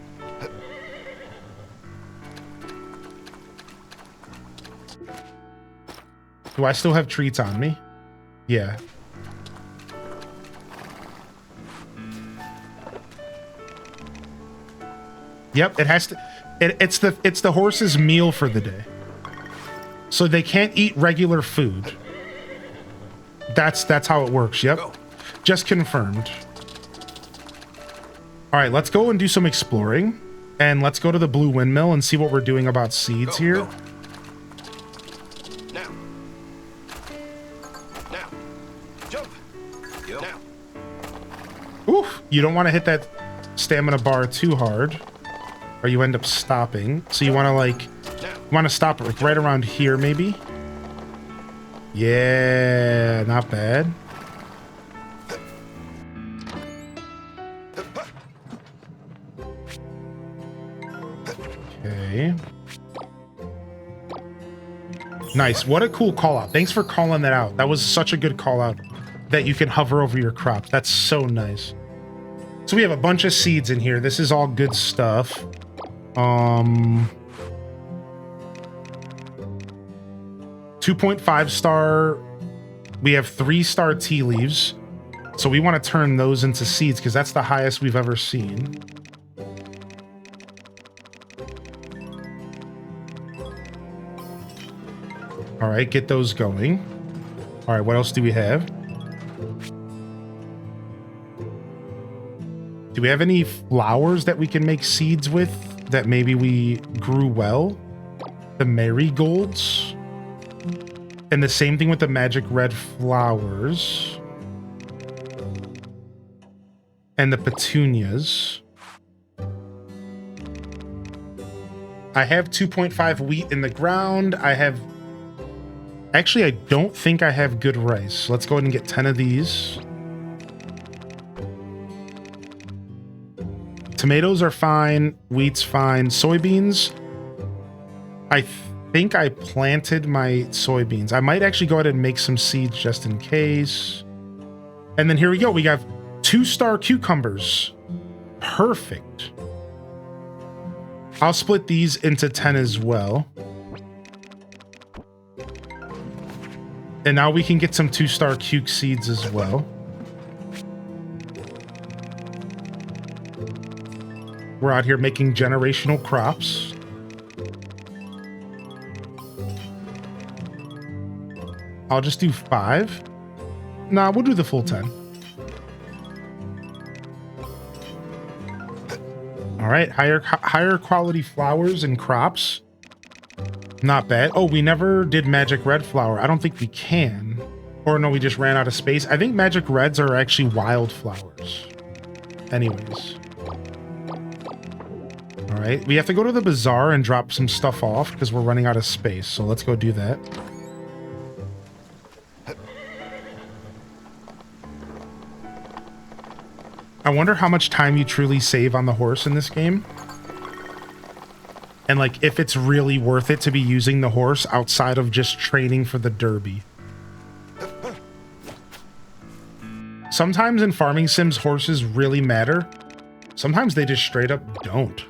Do I still have treats on me? Yeah. Yep, it has to. It's the horse's meal for the day. So they can't eat regular food. That's how it works. Yep. Just confirmed. All right, let's go and do some exploring. And let's go to the blue windmill and see what we're doing about seeds here. Go. Now. Now. Jump. Yo. Now. Oof, you don't want to hit that stamina bar too hard, or you end up stopping. So you want to stop it like right around here, maybe. Yeah, not bad. Okay. Nice. What a cool call out. Thanks for calling that out. That was such a good call out that you can hover over your crops. That's so nice. So we have a bunch of seeds in here. This is all good stuff. 2.5 star. We have 3-star tea leaves. So we want to turn those into seeds because that's the highest we've ever seen. All right, get those going. All right, what else do we have? Do we have any flowers that we can make seeds with that maybe we grew well? The marigolds. And the same thing with the magic red flowers. And the petunias. I have 2.5 wheat in the ground. I have... Actually, I don't think I have good rice. Let's go ahead and get 10 of these. Tomatoes are fine. Wheat's fine. Soybeans. I think I planted my soybeans. I might actually go ahead and make some seeds just in case. And then here we go. We have 2-star cucumbers. Perfect. I'll split these into 10 as well. And now we can get some 2-star cuke seeds as well. We're out here making generational crops. I'll just do 5. Nah, we'll do the full 10. All right, higher quality flowers and crops. Not bad. Oh, we never did magic red flower. I don't think we can. Or no, we just ran out of space. I think magic reds are actually wildflowers. Anyways. All right, we have to go to the bazaar and drop some stuff off because we're running out of space. So let's go do that. I wonder how much time you truly save on the horse in this game. And like, if it's really worth it to be using the horse outside of just training for the derby. Sometimes in farming sims, horses really matter. Sometimes they just straight up don't.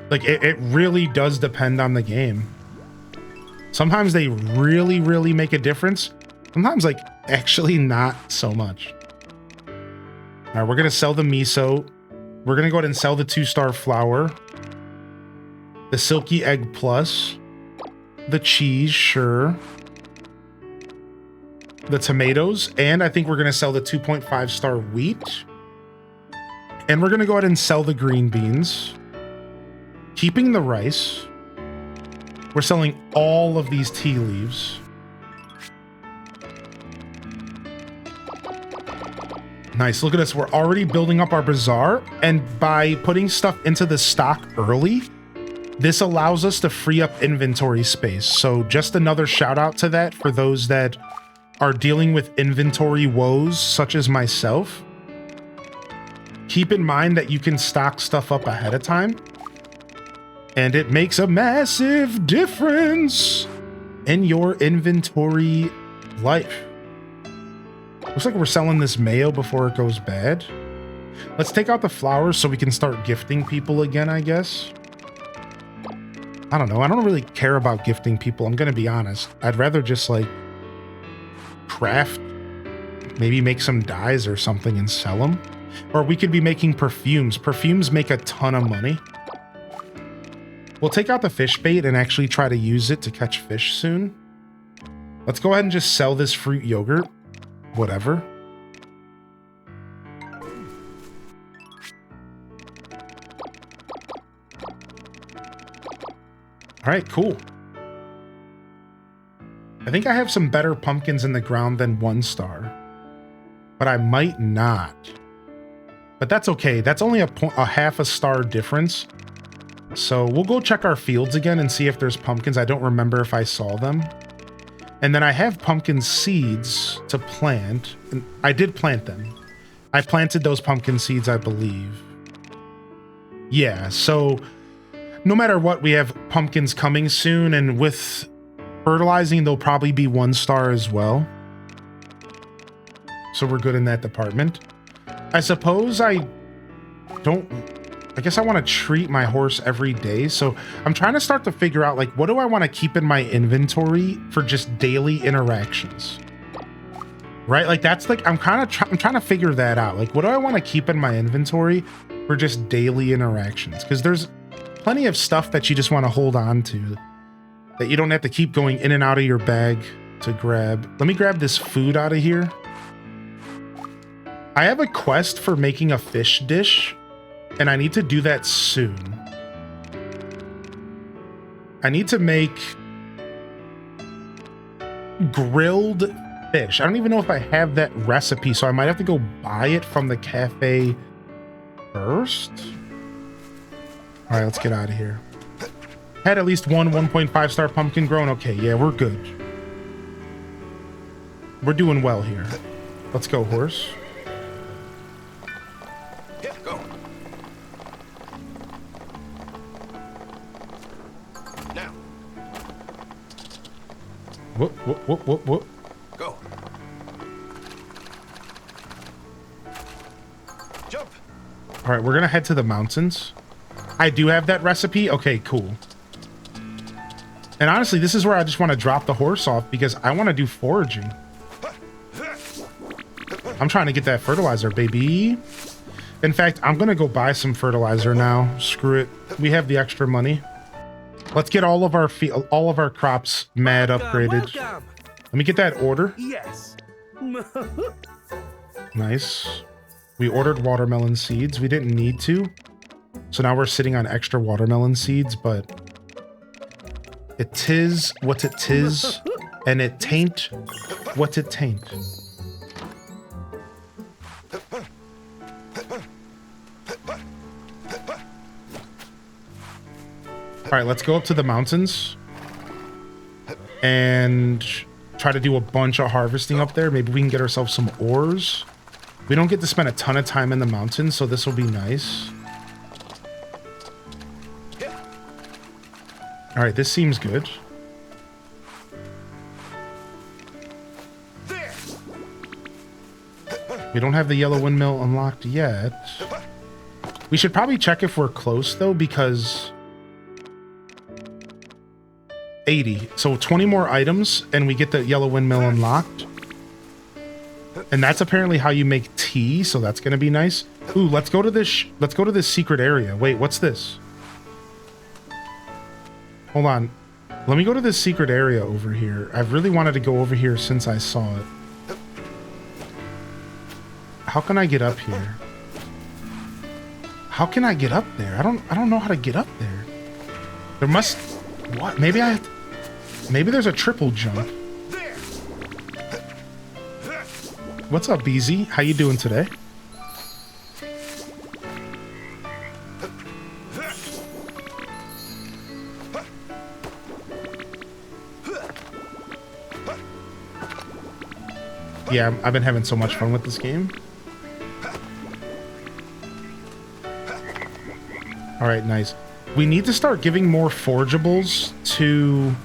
Like, it really does depend on the game. Sometimes they really, really make a difference. Sometimes, like, actually not so much. All right, we're going to sell the miso. We're going to go ahead and sell the 2-star flour. The silky egg plus. The cheese, sure. The tomatoes. And I think we're going to sell the 2.5-star wheat. And we're going to go ahead and sell the green beans. Keeping the rice. We're selling all of these tea leaves. Nice, look at us. We're already building up our bazaar. And by putting stuff into the stock early, this allows us to free up inventory space. So just another shout out to that for those that are dealing with inventory woes, such as myself. Keep in mind that you can stock stuff up ahead of time. And it makes a massive difference in your inventory life. Looks like we're selling this mayo before it goes bad. Let's take out the flowers so we can start gifting people again, I guess. I don't know. I don't really care about gifting people. I'm going to be honest. I'd rather just like craft, maybe make some dyes or something and sell them. Or we could be making perfumes. Perfumes make a ton of money. We'll take out the fish bait and actually try to use it to catch fish soon. Let's go ahead and just sell this fruit yogurt. Whatever. All right, cool. I think I have some better pumpkins in the ground than 1-star, but I might not. But that's okay. That's only a half a star difference. So we'll go check our fields again and see if there's pumpkins. I don't remember if I saw them. And then I have pumpkin seeds to plant. And I did plant them. I planted those pumpkin seeds, I believe. Yeah, so no matter what, we have pumpkins coming soon. And with fertilizing, they'll probably be 1-star as well. So we're good in that department. I suppose I guess I want to treat my horse every day. So I'm trying to start to figure out, like, what do I want to keep in my inventory for just daily interactions? Right? Like, that's like, I'm trying to figure that out. Like, what do I want to keep in my inventory for just daily interactions? Because there's plenty of stuff that you just want to hold on to that you don't have to keep going in and out of your bag to grab. Let me grab this food out of here. I have a quest for making a fish dish, and I need to do that soon. I need to make grilled fish. I don't even know if I have that recipe, so I might have to go buy it from the cafe first. All right, let's get out of here. Had at least one 1.5 star pumpkin grown. Okay, yeah, we're good. We're doing well here. Let's go, horse. Yeah, go. Now. Whoop, whoop, whoop, whoop, whoop. Go. Jump. All right, we're gonna head to the mountains. I do have that recipe. Okay, cool. And honestly, this is where I just want to drop the horse off because I want to do foraging. I'm trying to get that fertilizer, baby. In fact, I'm gonna go buy some fertilizer now. Screw it. We have the extra money. Let's get all of our crops mad upgraded. Let me get that order. Yes. Nice. We ordered watermelon seeds. We didn't need to. So now we're sitting on extra watermelon seeds, but it tis what it tis, and it tain't what it tain't. All right, let's go up to the mountains and try to do a bunch of harvesting up there. Maybe we can get ourselves some ores. We don't get to spend a ton of time in the mountains, so this will be nice. All right, this seems good. We don't have the yellow windmill unlocked yet. We should probably check if we're close, though, because 80. So 20 more items, and we get the yellow windmill unlocked. And that's apparently how you make tea, so that's going to be nice. Ooh, let's go to this. Let's go to this secret area. Wait, what's this? Hold on. Let me go to this secret area over here. I've really wanted to go over here since I saw it. How can I get up here? How can I get up there? I don't know how to get up there. There must... What? Maybe I have to, maybe there's a triple jump. What's up, BZ? How you doing today? Yeah, I've been having so much fun with this game. All right, nice. We need to start giving more forgeables to...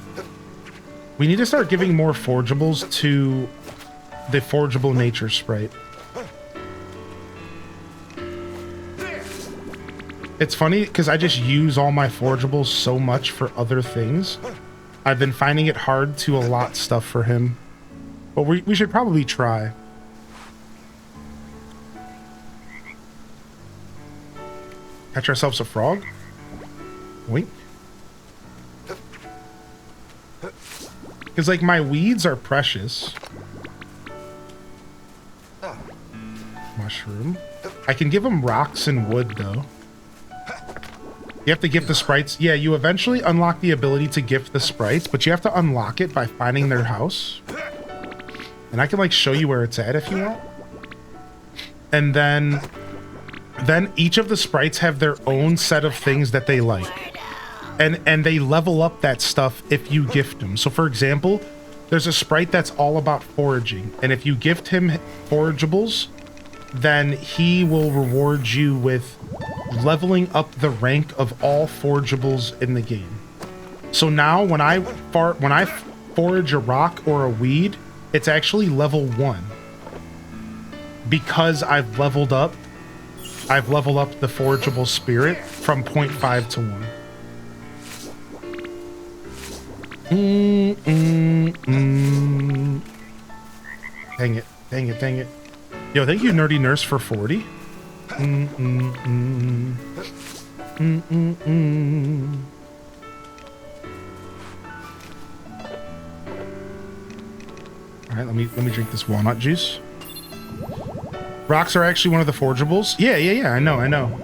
We need to start giving more forgeables to the forgeable nature sprite. It's funny because I just use all my forgeables so much for other things. I've been finding it hard to allot stuff for him. But we should probably try. Catch ourselves a frog. Wink. Because, like, my weeds are precious. Mushroom. I can give them rocks and wood, though. You have to gift the sprites. Yeah, you eventually unlock the ability to gift the sprites, but you have to unlock it by finding their house. And I can, like, show you where it's at if you want. And then each of the sprites have their own set of things that they like. And they level up that stuff if you gift them. So, for example, there's a sprite that's all about foraging. And if you gift him forageables, then he will reward you with leveling up the rank of all forageables in the game. So now when I forage a rock or a weed, it's actually level 1. Because I've leveled up the forageable spirit from 0.5 to 1. Dang it. Yo, thank you, Nerdy Nurse, for 40. All right, let me drink this walnut juice. Rocks are actually one of the forgeables. Yeah. I know.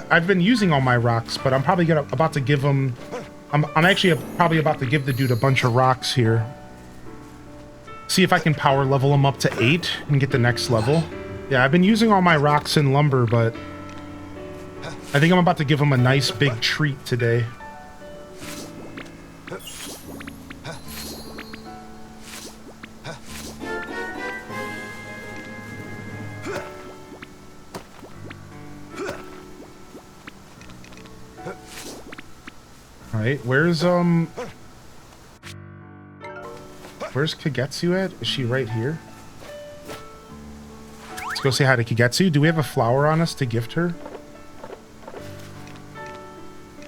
I've been using all my rocks, but I'm probably about to give him. I'm actually probably about to give the dude a bunch of rocks here. See if I can power level him up to 8 and get the next level. Yeah, I've been using all my rocks and lumber, but I think I'm about to give him a nice big treat today. All right, where's Kagetsu at? Is she right here? Let's go say hi to Kagetsu. Do we have a flower on us to gift her?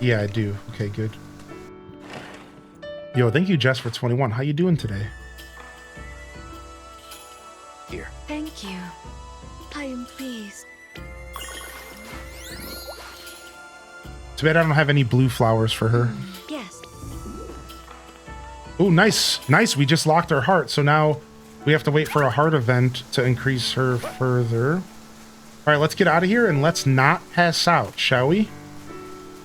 Yeah, I do. Okay, good. Yo, thank you, Jess, for 21. How you doing today? Here. Thank you. I am pleased. Too bad I don't have any blue flowers for her. Yes. Oh, nice. We just locked her heart, so now we have to wait for a heart event to increase her further. All right, let's get out of here and let's not pass out, shall we?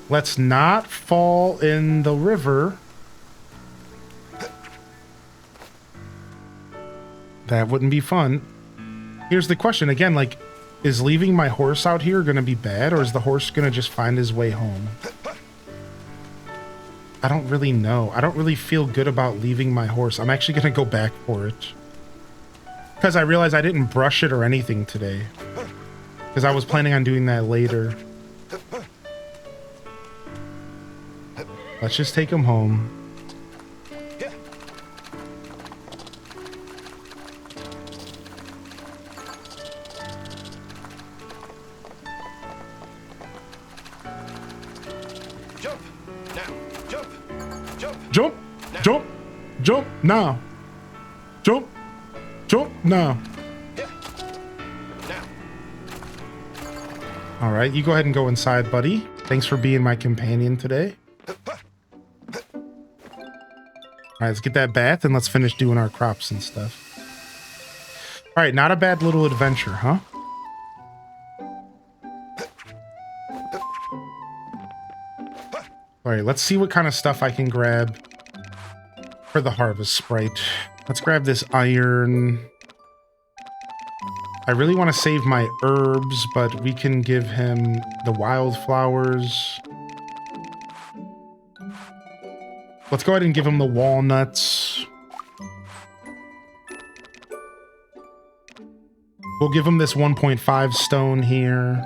Let's not fall in the river. That wouldn't be fun. Here's the question again, like, is leaving my horse out here gonna be bad, or is the horse gonna just find his way home? I don't really know. I don't really feel good about leaving my horse. I'm actually gonna go back for it. Because I realized I didn't brush it or anything today. Because I was planning on doing that later. Let's just take him home. Jump now. Jump now. All right, you go ahead and go inside, buddy. Thanks for being my companion today. All right, let's get that bath and let's finish doing our crops and stuff. All right, not a bad little adventure, huh? All right, let's see what kind of stuff I can grab for the harvest sprite. Let's grab this iron. I really want to save my herbs, but we can give him the wildflowers. Let's go ahead and give him the walnuts. We'll give him this 1.5 stone here.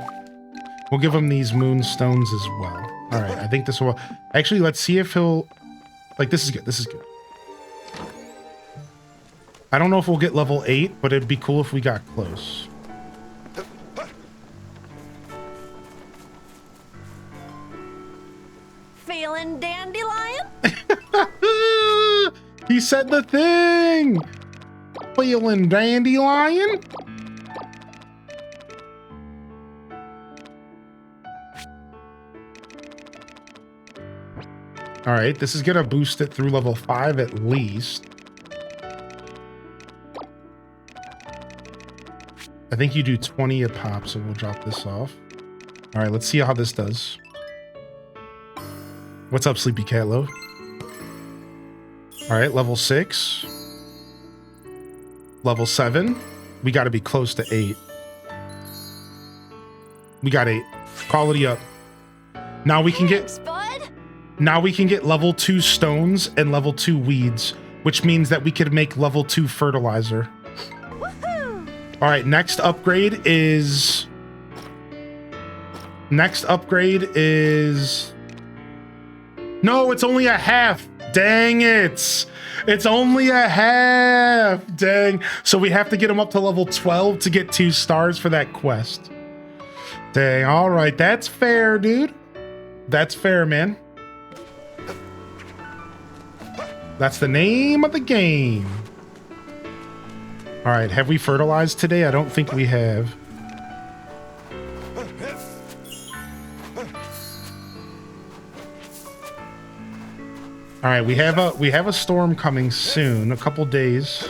We'll give him these moonstones as well. All right, I think this will... Actually, let's see if he'll... Like, this is good. This is good. I don't know if we'll get level 8, but it'd be cool if we got close. Feeling dandelion? He said the thing! Feeling dandelion? All right, this is gonna boost it through level 5 at least. I think you do 20 a pop, so we'll drop this off. All right, let's see how this does. What's up, Sleepy Catlo? All right, level 6. Level 7. We got to be close to 8. We got 8. Quality up. Now we can get... Now we can get level 2 stones and level 2 weeds, which means that we could make level 2 fertilizer. All right, next upgrade is... No, it's only a half. Dang it. It's only a half. Dang. So we have to get him up to level 12 to get 2 stars for that quest. Dang. All right, that's fair, dude. That's fair, man. That's the name of the game. All right, have we fertilized today? I don't think we have. All right, we have a storm coming soon, a couple days.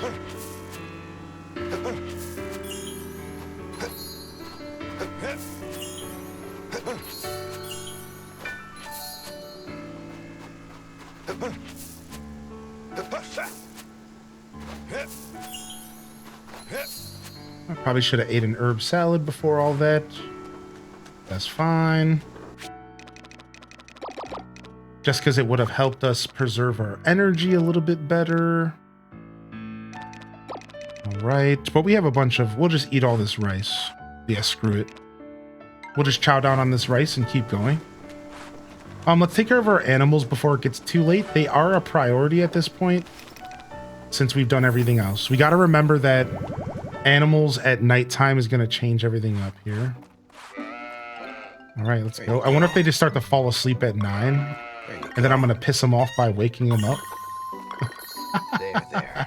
Probably should have ate an herb salad before all that. That's fine. Just because it would have helped us preserve our energy a little bit better. All right, but we have a bunch of, we'll just eat all this rice. Yeah, screw it. We'll just chow down on this rice and keep going. Let's take care of our animals before it gets too late. They are a priority at this point, since we've done everything else. We got to remember that animals at nighttime is going to change everything up here. All right, let's go. I wonder if they just start to fall asleep at 9, and then I'm going to piss them off by waking them up. There.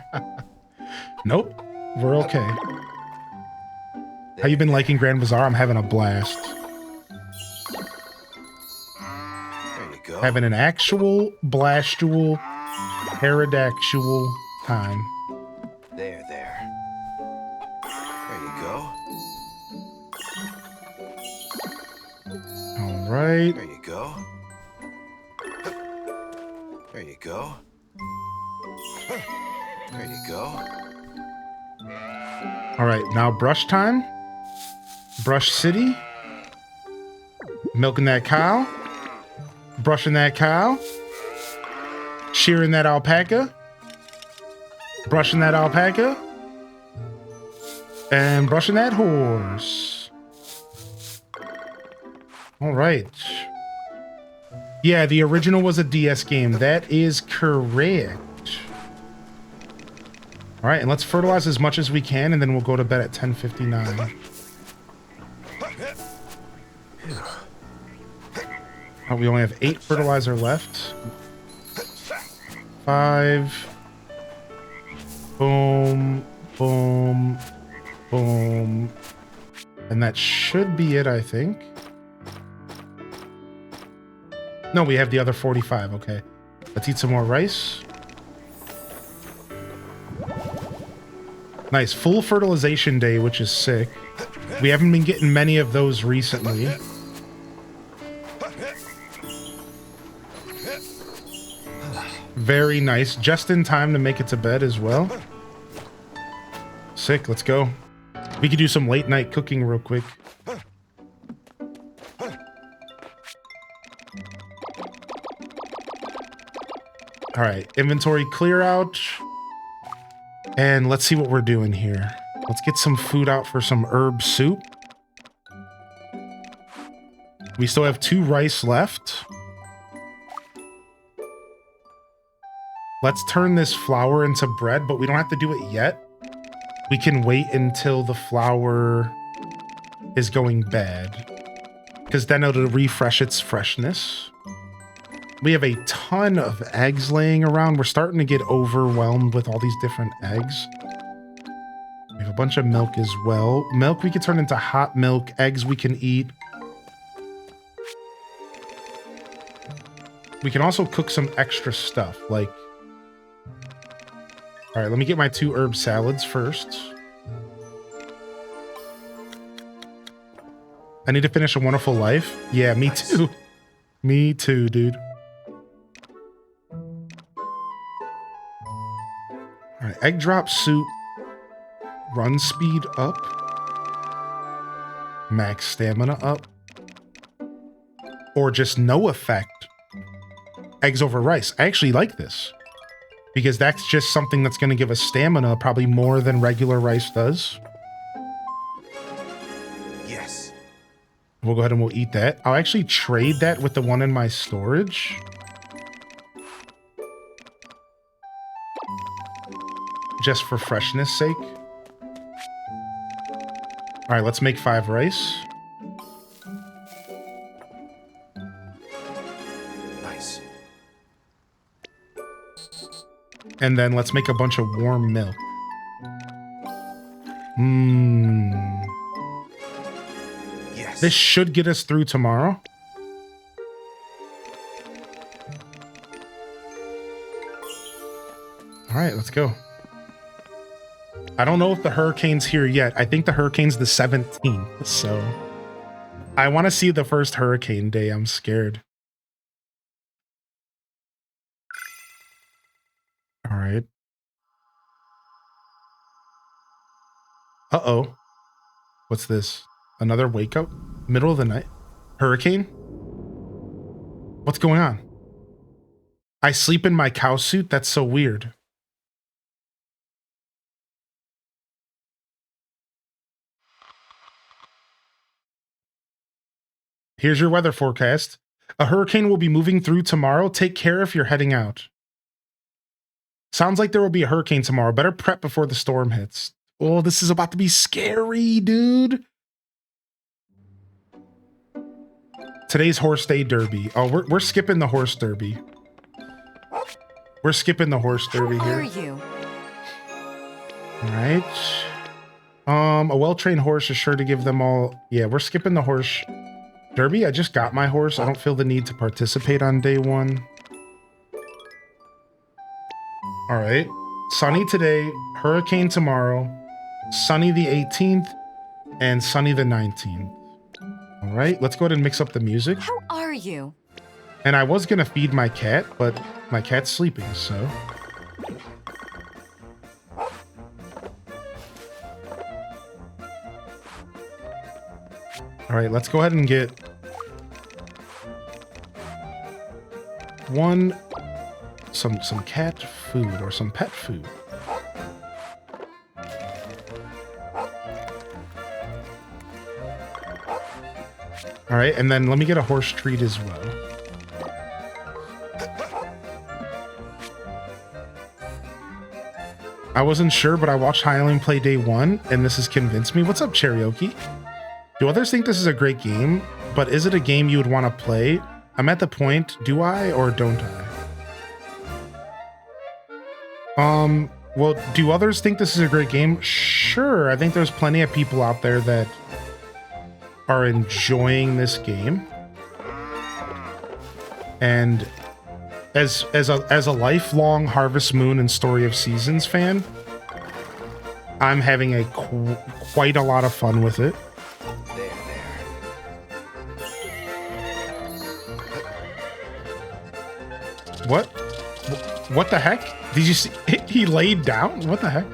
Nope, we're okay. How you been liking Grand Bazaar? I'm having a blast. There you go. Having an actual blastual, pterodactyl time. There. There you go. All right. There you go. There you go. There you go. All right, now brush time. Brush city. Milking that cow. Brushing that cow. Shearing that alpaca. Brushing that alpaca. And brushing that horse. All right. Yeah, the original was a DS game. That is correct. All right, and let's fertilize as much as we can, and then we'll go to bed at 10:59. Oh, we only have 8 fertilizer left. 5. Boom, boom, boom. And that should be it, I think. No, we have the other 45. Okay. Let's eat some more rice. Nice. Full fertilization day, which is sick. We haven't been getting many of those recently. Very nice. Just in time to make it to bed as well. Sick. Let's go. We could do some late night cooking real quick. All right. Inventory clear out. And let's see what we're doing here. Let's get some food out for some herb soup. We still have 2 rice left. Let's turn this flour into bread, but we don't have to do it yet. We can wait until the flour is going bad, because then it'll refresh its freshness. We have a ton of eggs laying around. We're starting to get overwhelmed with all these different eggs. We have a bunch of milk as well. Milk we can turn into hot milk. Eggs we can eat. We can also cook some extra stuff, like... All right, let me get my 2 herb salads first. I need to finish A Wonderful Life. Yeah, me too. Me too, dude. All right, egg drop soup. Run speed up. Max stamina up. Or just no effect. Eggs over rice. I actually like this, because that's just something that's going to give us stamina probably more than regular rice does. Yes. We'll go ahead and we'll eat that. I'll actually trade that with the one in my storage. Just for freshness sake. All right, let's make 5 rice. Nice. And then let's make a bunch of warm milk. Yes. This should get us through tomorrow. All right, let's go. I don't know if the hurricane's here yet. I think the hurricane's the 17th, so I want to see the first hurricane day. I'm scared. All right. Uh-oh. What's this? Another wake up? Middle of the night? Hurricane? What's going on? I sleep in my cow suit? That's so weird. Here's your weather forecast. A hurricane will be moving through tomorrow. Take care if you're heading out. Sounds like there will be a hurricane tomorrow. Better prep before the storm hits. Oh, this is about to be scary, dude. Today's horse day derby. Oh, we're skipping the horse derby. We're skipping the horse derby here. Who are you? All right. A well-trained horse is sure to give them all. Yeah, we're skipping the horse derby. I just got my horse. I don't feel the need to participate on day one. All right. Sunny today, hurricane tomorrow, sunny the 18th, and sunny the 19th. All right, let's go ahead and mix up the music. How are you? And I was going to feed my cat, but my cat's sleeping, so. All right, let's go ahead and get some cat food or some pet food. All right, and then let me get a horse treat as well. I wasn't sure, but I watched Highland play day one, and this has convinced me. What's up, Cherokee? Do others think this is a great game, but is it a game you would want to play? I'm at the point, do I or don't I? Well, do others think this is a great game? Sure, I think there's plenty of people out there that are enjoying this game. And as a lifelong Harvest Moon and Story of Seasons fan, I'm having quite a lot of fun with it. What the heck? Did you see? He laid down? What the heck?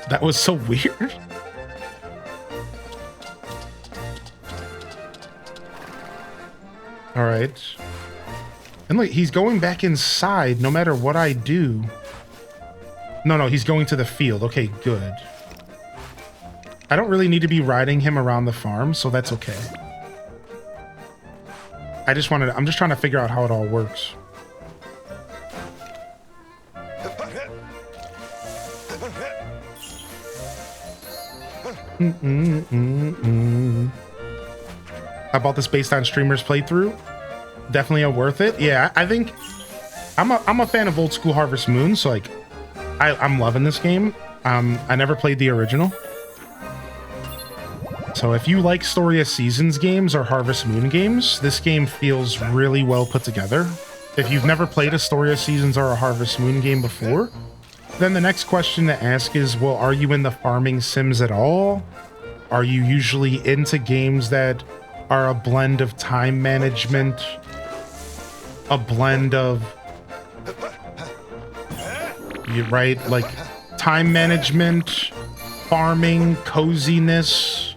That was so weird. All right. And look, he's going back inside no matter what I do. No, he's going to the field. Okay, good. I don't really need to be riding him around the farm, so that's okay. I'm just trying to figure out how it all works. I bought this based on streamers playthrough. Definitely a worth it. Yeah, I think I'm a fan of old school Harvest Moon, so like I'm loving this game. I never played the original. So if you like Story of Seasons games or Harvest Moon games, this game feels really well put together. If you've never played a Story of Seasons or a Harvest Moon game before, then the next question to ask is, well, are you in the farming sims at all? Are you usually into games that are a blend of time management, a blend of, right, like time management, farming, coziness?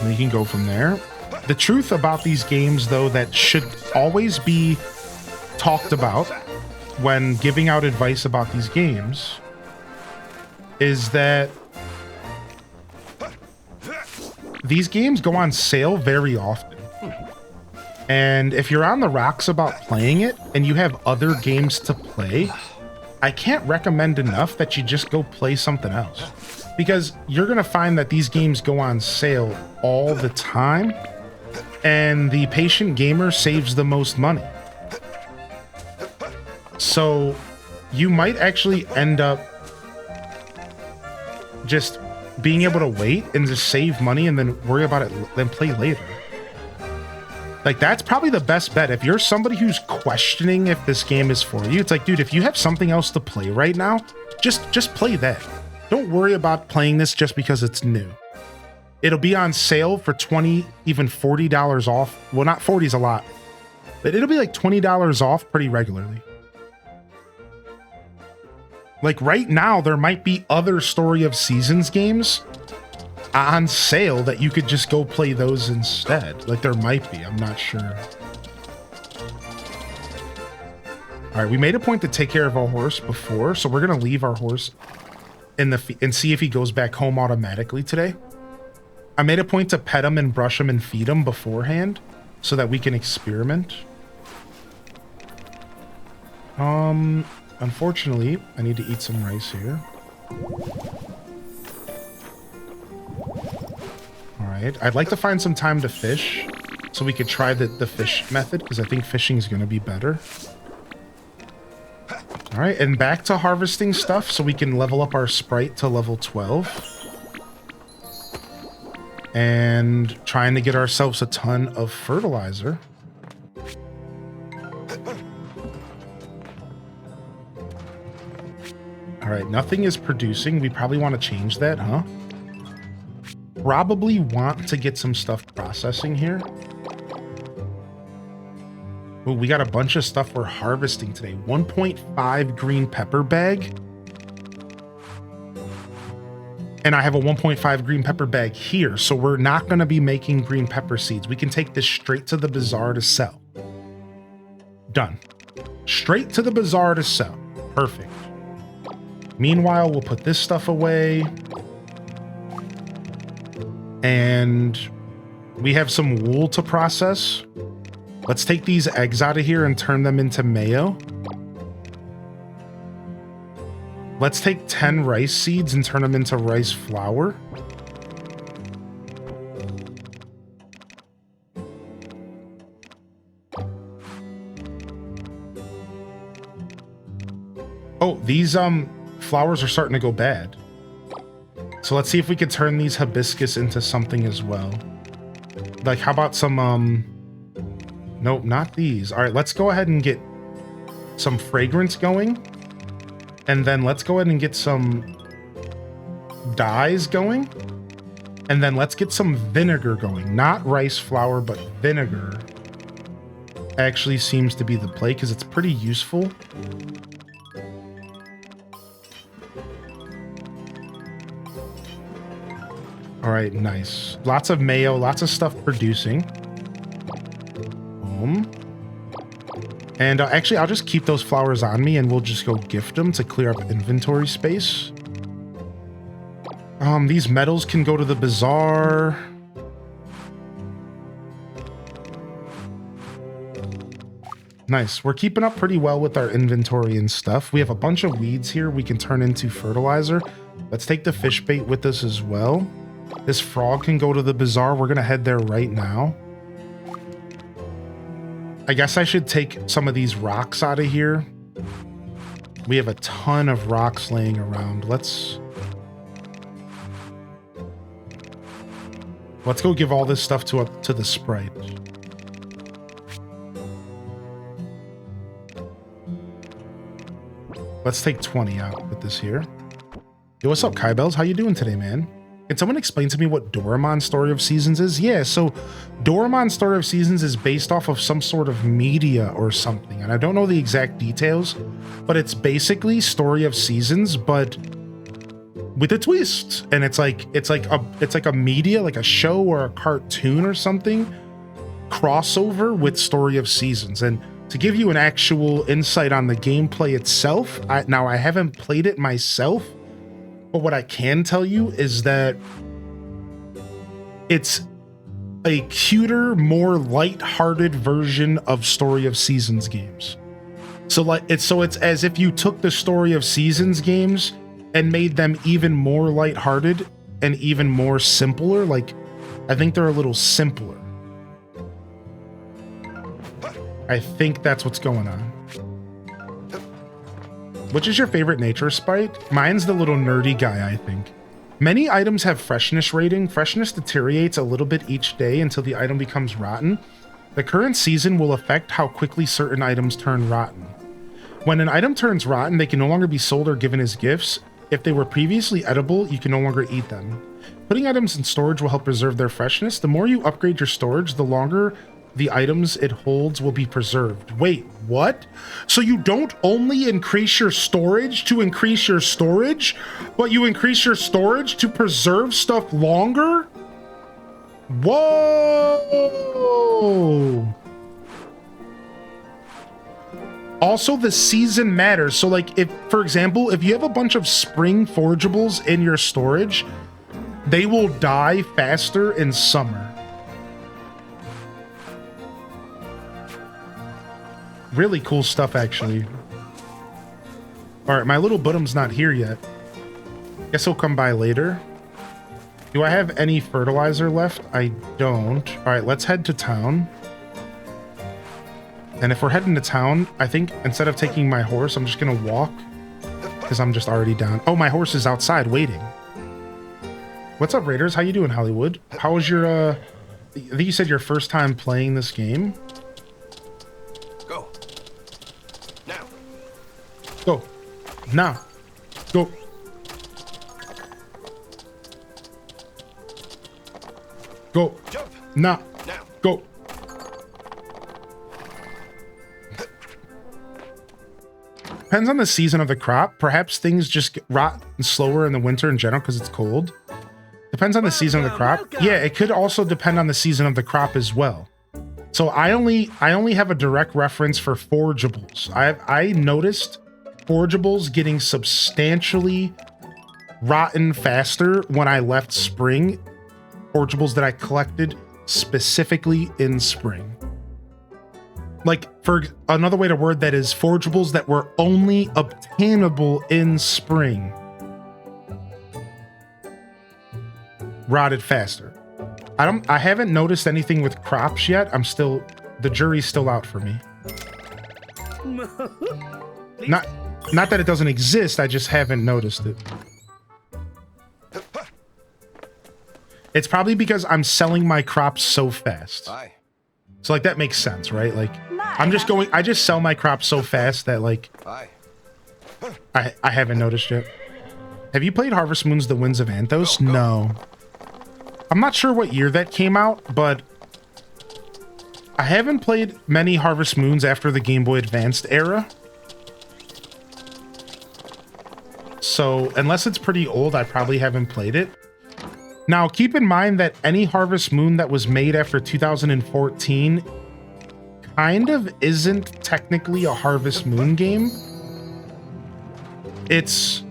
And you can go from there. The truth about these games, though, that should always be talked about when giving out advice about these games is that these games go on sale very often. And if you're on the rocks about playing it and you have other games to play, I can't recommend enough that you just go play something else. Because you're going to find that these games go on sale all the time, and the patient gamer saves the most money. So you might actually end up just being able to wait and just save money and then worry about it, then play later. Like, that's probably the best bet. If you're somebody who's questioning if this game is for you, it's like, dude, if you have something else to play right now, just play that. Don't worry about playing this just because it's new. It'll be on sale for $20, even $40 off. Well, not 40 is a lot, but it'll be like $20 off pretty regularly. Like right now, there might be other Story of Seasons games on sale that you could just go play those instead. Like there might be, I'm not sure. All right, we made a point to take care of our horse before, so we're gonna leave our horse in the and see if he goes back home automatically today. I made a point to pet him and brush him and feed him beforehand so that we can experiment. Unfortunately, I need to eat some rice here. All right, I'd like to find some time to fish so we could try the fish method because I think fishing is going to be better. All right, and back to harvesting stuff so we can level up our sprite to level 12. And trying to get ourselves a ton of fertilizer. All right, nothing is producing. We probably want to change that, huh? Probably want to get some stuff processing here. Ooh, we got a bunch of stuff we're harvesting today. 1.5 green pepper bag. And I have a 1.5 green pepper bag here, so we're not going to be making green pepper seeds. We can take this straight to the bazaar to sell. Done. Straight to the bazaar to sell. Perfect. Meanwhile, we'll put this stuff away. And we have some wool to process. Let's take these eggs out of here and turn them into mayo. Let's take 10 rice seeds and turn them into rice flour. Oh, these flowers are starting to go bad. So let's see if we could turn these hibiscus into something as well. Like, how about some, nope, not these. All right, let's go ahead and get some fragrance going. And then let's go ahead and get some dyes going. And then let's get some vinegar going. Not rice flour, but vinegar actually seems to be the play because it's pretty useful. All right, nice. Lots of mayo, lots of stuff producing. Boom. And actually, I'll just keep those flowers on me and we'll just go gift them to clear up inventory space. These metals can go to the bazaar. Nice. We're keeping up pretty well with our inventory and stuff. We have a bunch of weeds here we can turn into fertilizer. Let's take the fish bait with us as well. This frog can go to the bazaar. We're going to head there right now. I guess I should take some of these rocks out of here. We have a ton of rocks laying around. Let's go give all this stuff to the sprite. Let's take 20 out with this here. Yo, what's up, Kybells? How you doing today, man? Can someone explain to me what Doraemon Story of Seasons is? Yeah, so Doraemon Story of Seasons is based off of some sort of media or something, and I don't know the exact details, but it's basically Story of Seasons, but with a twist. And it's like a media, like a show or a cartoon or something, crossover with Story of Seasons. And to give you an actual insight on the gameplay itself, now I haven't played it myself, but what I can tell you is that it's a cuter, more light-hearted version of Story of Seasons games. So it's as if you took the Story of Seasons games and made them even more light-hearted and even more simpler. Like, I think they're a little simpler. I think that's what's going on. Which is your favorite nature sprite? Mine's the little nerdy guy, I think. Many items have freshness rating. Freshness deteriorates a little bit each day until the item becomes rotten. The current season will affect how quickly certain items turn rotten. When an item turns rotten, they can no longer be sold or given as gifts. If they were previously edible, you can no longer eat them. Putting items in storage will help preserve their freshness. The more you upgrade your storage, the longer the items it holds will be preserved. Wait, what? So you don't only increase your storage to increase your storage, but you increase your storage to preserve stuff longer? Whoa! Also, the season matters. So like if, for example, if you have a bunch of spring forageables in your storage, they will die faster in summer. Really cool stuff, actually. All right, my little Budum's not here yet. Guess he'll come by later. Do I have any fertilizer left? I don't. All right, let's head to town. And if we're heading to town, I think instead of taking my horse, I'm just gonna walk because I'm just already down. Oh, my horse is outside waiting. What's up, Raiders? How you doing, Hollywood? How was your, I think you said your first time playing this game? Go. Now. Go. Now. Go. Go. Jump. Now. Now. Go. Depends on the season of the crop. Perhaps things just rot slower in the winter in general because it's cold. Depends on the season of the crop. Yeah, it could also depend on the season of the crop as well. So I only have a direct reference for forageables. I noticed forageables getting substantially rotten faster when I left spring. Forageables that I collected specifically in spring. Like, for another way to word that is forageables that were only obtainable in spring rotted faster. I haven't noticed anything with crops yet. The jury's still out for me. Not that it doesn't exist, I just haven't noticed it. It's probably because I'm selling my crops so fast. Hi. So like that makes sense, right? Like I just sell my crops so fast that like Hi. I haven't noticed yet. Have you played Harvest Moon's The Winds of Anthos? No. I'm not sure what year that came out, but I haven't played many Harvest Moons after the Game Boy Advanced era. So unless it's pretty old, I probably haven't played it. Now, keep in mind that any Harvest Moon that was made after 2014 kind of isn't technically a Harvest Moon game. It's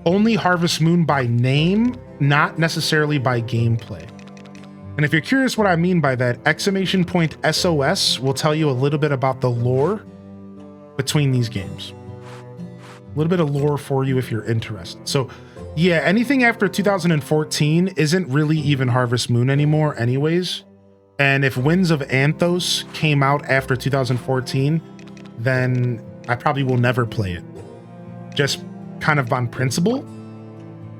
only Harvest Moon by name, not necessarily by gameplay. And if you're curious what I mean by that, !SOS will tell you a little bit about the lore between these games. A little bit of lore for you if you're interested. So yeah, anything after 2014 isn't really even Harvest Moon anymore anyways. And if Winds of Anthos came out after 2014, then I probably will never play it. Just kind of on principle.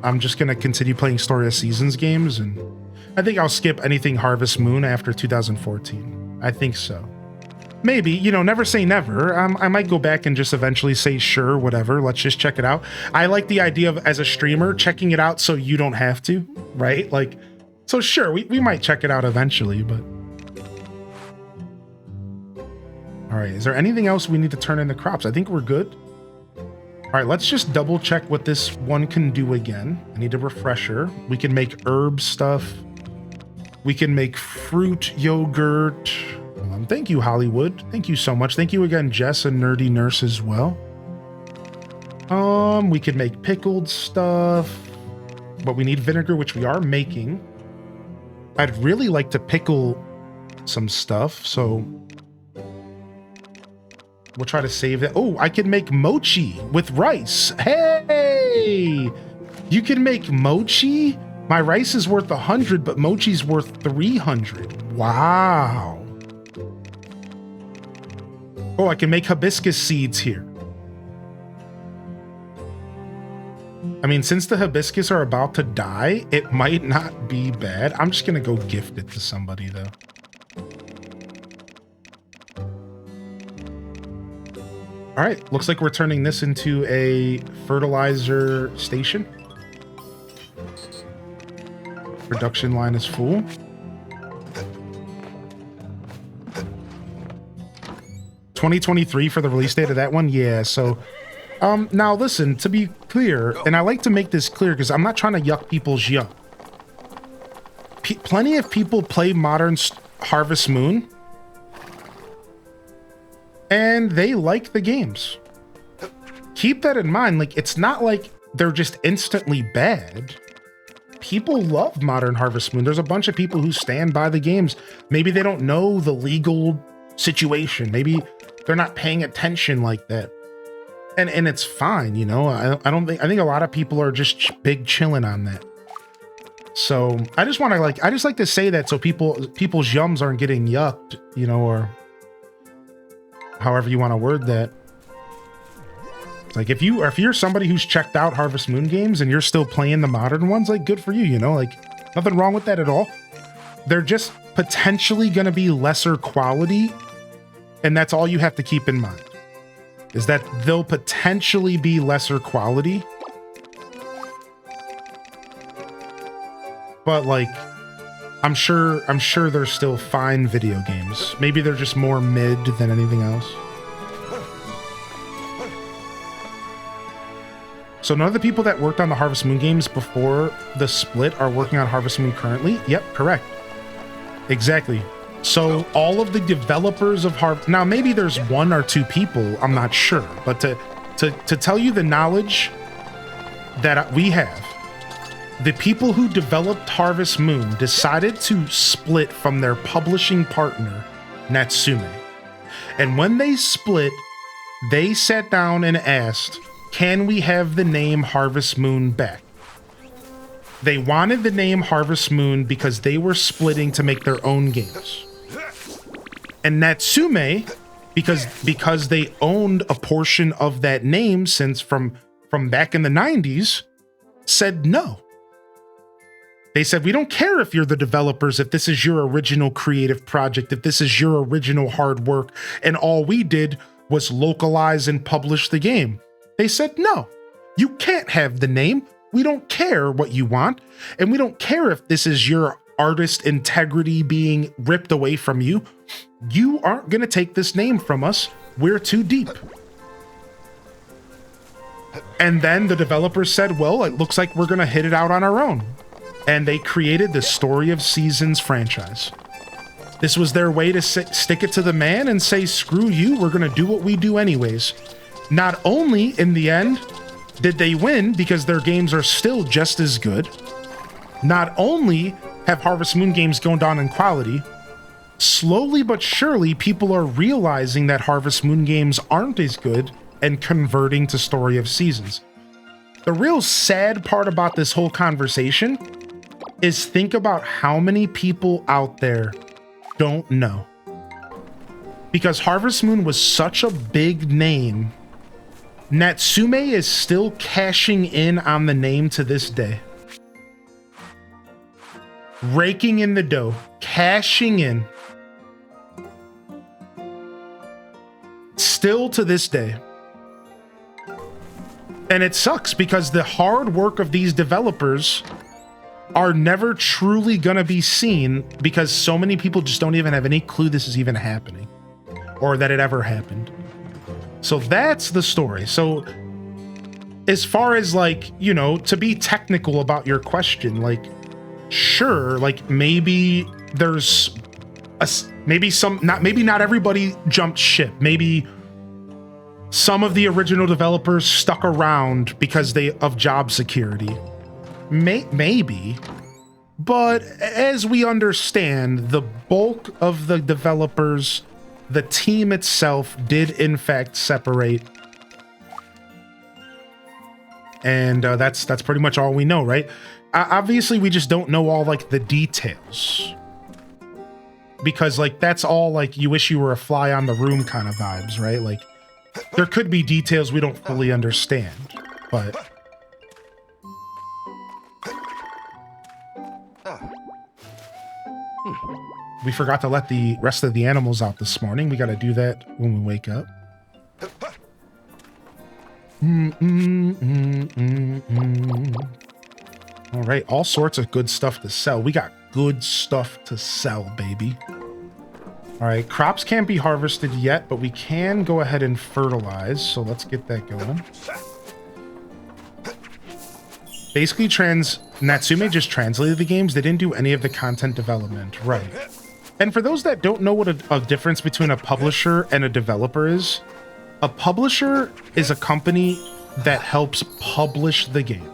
I'm just going to continue playing Story of Seasons games, and I think I'll skip anything Harvest Moon after 2014. I think so. Maybe, you know, never say never. I might go back and just eventually say, sure, whatever, let's just check it out. I like the idea of, as a streamer, checking it out so you don't have to, right? Like, so sure, we might check it out eventually, but... All right, is there anything else we need to turn in the crops? I think we're good. All right, let's just double check what this one can do again. I need a refresher. We can make herb stuff. We can make fruit yogurt. Thank you, Hollywood. Thank you so much. Thank you again, Jess and Nerdy Nurse as well. We could make pickled stuff, but we need vinegar, which we are making. I'd really like to pickle some stuff, so we'll try to save it. Oh, I can make mochi with rice. Hey, you can make mochi? My rice is worth 100, but mochi's worth 300. Wow. Oh, I can make hibiscus seeds here. I mean, since the hibiscus are about to die, it might not be bad. I'm just gonna go gift it to somebody though. All right, looks like we're turning this into a fertilizer station. Production line is full. 2023 for the release date of that one? Yeah, so now listen, to be clear, and I like to make this clear because I'm not trying to yuck people's yuck. Plenty of people play modern Harvest Moon and they like the games. Keep that in mind. Like, it's not like they're just instantly bad. People love modern Harvest Moon. There's a bunch of people who stand by the games. Maybe they don't know the legal situation. Maybe they're not paying attention like that. And it's fine, you know. I think a lot of people are just big chilling on that. So I just want to like to say that so people's yums aren't getting yucked, you know, or however you want to word that. It's like if you're somebody who's checked out Harvest Moon games and you're still playing the modern ones, like good for you, you know, like nothing wrong with that at all. They're just potentially going to be lesser quality, and that's all you have to keep in mind. Is that they'll potentially be lesser quality. But like, I'm sure they're still fine video games. Maybe they're just more mid than anything else. So none of the people that worked on the Harvest Moon games before the split are working on Harvest Moon currently? Yep, correct. Exactly. So all of the developers of now maybe there's one or two people, I'm not sure, but to tell you the knowledge that we have, the people who developed Harvest Moon decided to split from their publishing partner, Natsume. And when they split, they sat down and asked, can we have the name Harvest Moon back? They wanted the name Harvest Moon because they were splitting to make their own games. And Natsume, because they owned a portion of that name since from back in the 90s, said no. They said, we don't care if you're the developers, if this is your original creative project, if this is your original hard work, and all we did was localize and publish the game. They said, no, you can't have the name. We don't care what you want, and we don't care if this is your artist integrity being ripped away from you. You aren't going to take this name from us. We're too deep. And then the developers said, well, it looks like we're going to hit it out on our own. And they created the Story of Seasons franchise. This was their way to stick it to the man and say, screw you, we're going to do what we do anyways. Not only in the end did they win because their games are still just as good, not only have Harvest Moon games gone down in quality, slowly but surely people are realizing that Harvest Moon games aren't as good and converting to Story of Seasons. The real sad part about this whole conversation is think about how many people out there don't know. Because Harvest Moon was such a big name, Natsume is still cashing in on the name to this day. Raking in the dough, cashing in. Still to this day. And it sucks because the hard work of these developers are never truly gonna be seen because so many people just don't even have any clue this is even happening or that it ever happened. So that's the story. So as far as like, you know, to be technical about your question, like, sure, like maybe there's maybe not everybody jumped ship. Maybe some of the original developers stuck around because of job security. Maybe, but as we understand, the bulk of the developers, the team itself did in fact separate. And that's pretty much all we know, right? Obviously, we just don't know all like the details. Because like, that's all like you wish you were a fly on the room kind of vibes, right? Like there could be details we don't fully understand, but... We forgot to let the rest of the animals out this morning. We got to do that when we wake up. All right, all sorts of good stuff to sell. We got good stuff to sell, baby. All right, crops can't be harvested yet, but we can go ahead and fertilize. So let's get that going. Basically, Natsume just translated the games. They didn't do any of the content development. Right. And for those that don't know what a difference between a publisher and a developer is, a publisher is a company that helps publish the game.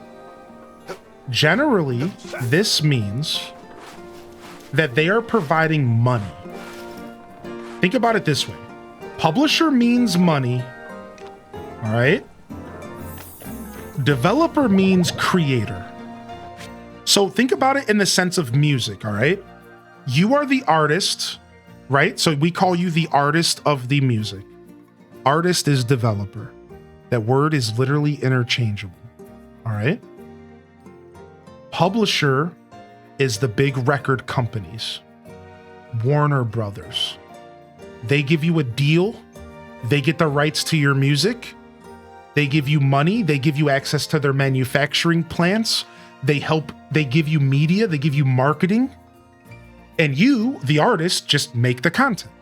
Generally, this means that they are providing money. Think about it this way. Publisher means money, all right? Developer means creator. So think about it in the sense of music, all right? You are the artist, right? So we call you the artist of the music. Artist is developer. That word is literally interchangeable, all right? Publisher is the big record companies. Warner Brothers. They give you a deal. They get the rights to your music. They give you money. They give you access to their manufacturing plants. They give you media. They give you marketing. And you, the artist, just make the content.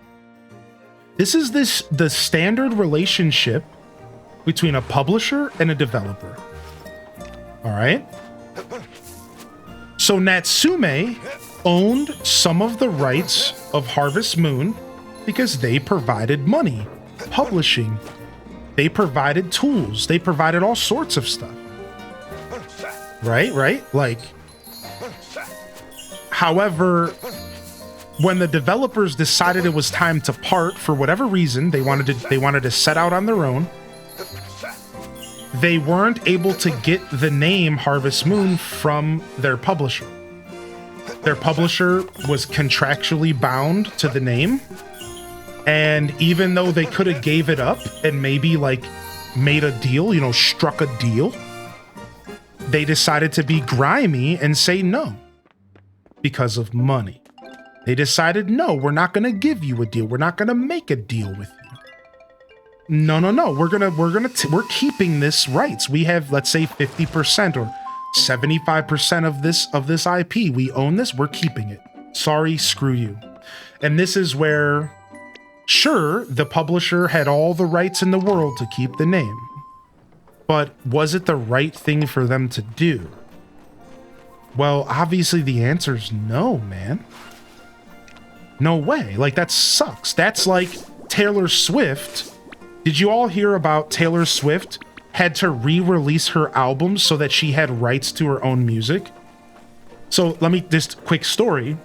This is the standard relationship between a publisher and a developer. All right? So Natsume owned some of the rights of Harvest Moon because they provided money, publishing. They provided tools. They provided all sorts of stuff. Right? Like, however, when the developers decided it was time to part for whatever reason, they wanted to set out on their own. They weren't able to get the name Harvest Moon from their publisher. Their publisher was contractually bound to the name. And even though they could have gave it up and maybe like made a deal, struck a deal, they decided to be grimy and say no because of money. They decided, no, we're not going to give you a deal. We're not going to make a deal with you. No. We're keeping this rights. We have, let's say, 50% or 75% of this IP. We own this. We're keeping it. Sorry, screw you. And this is where, sure, the publisher had all the rights in the world to keep the name, but was it the right thing for them to do? Well, obviously the answer is no, man. No way. Like, that sucks. That's like Taylor Swift. Did you all hear about Taylor Swift had to re-release her albums so that she had rights to her own music? So let me, just quick story.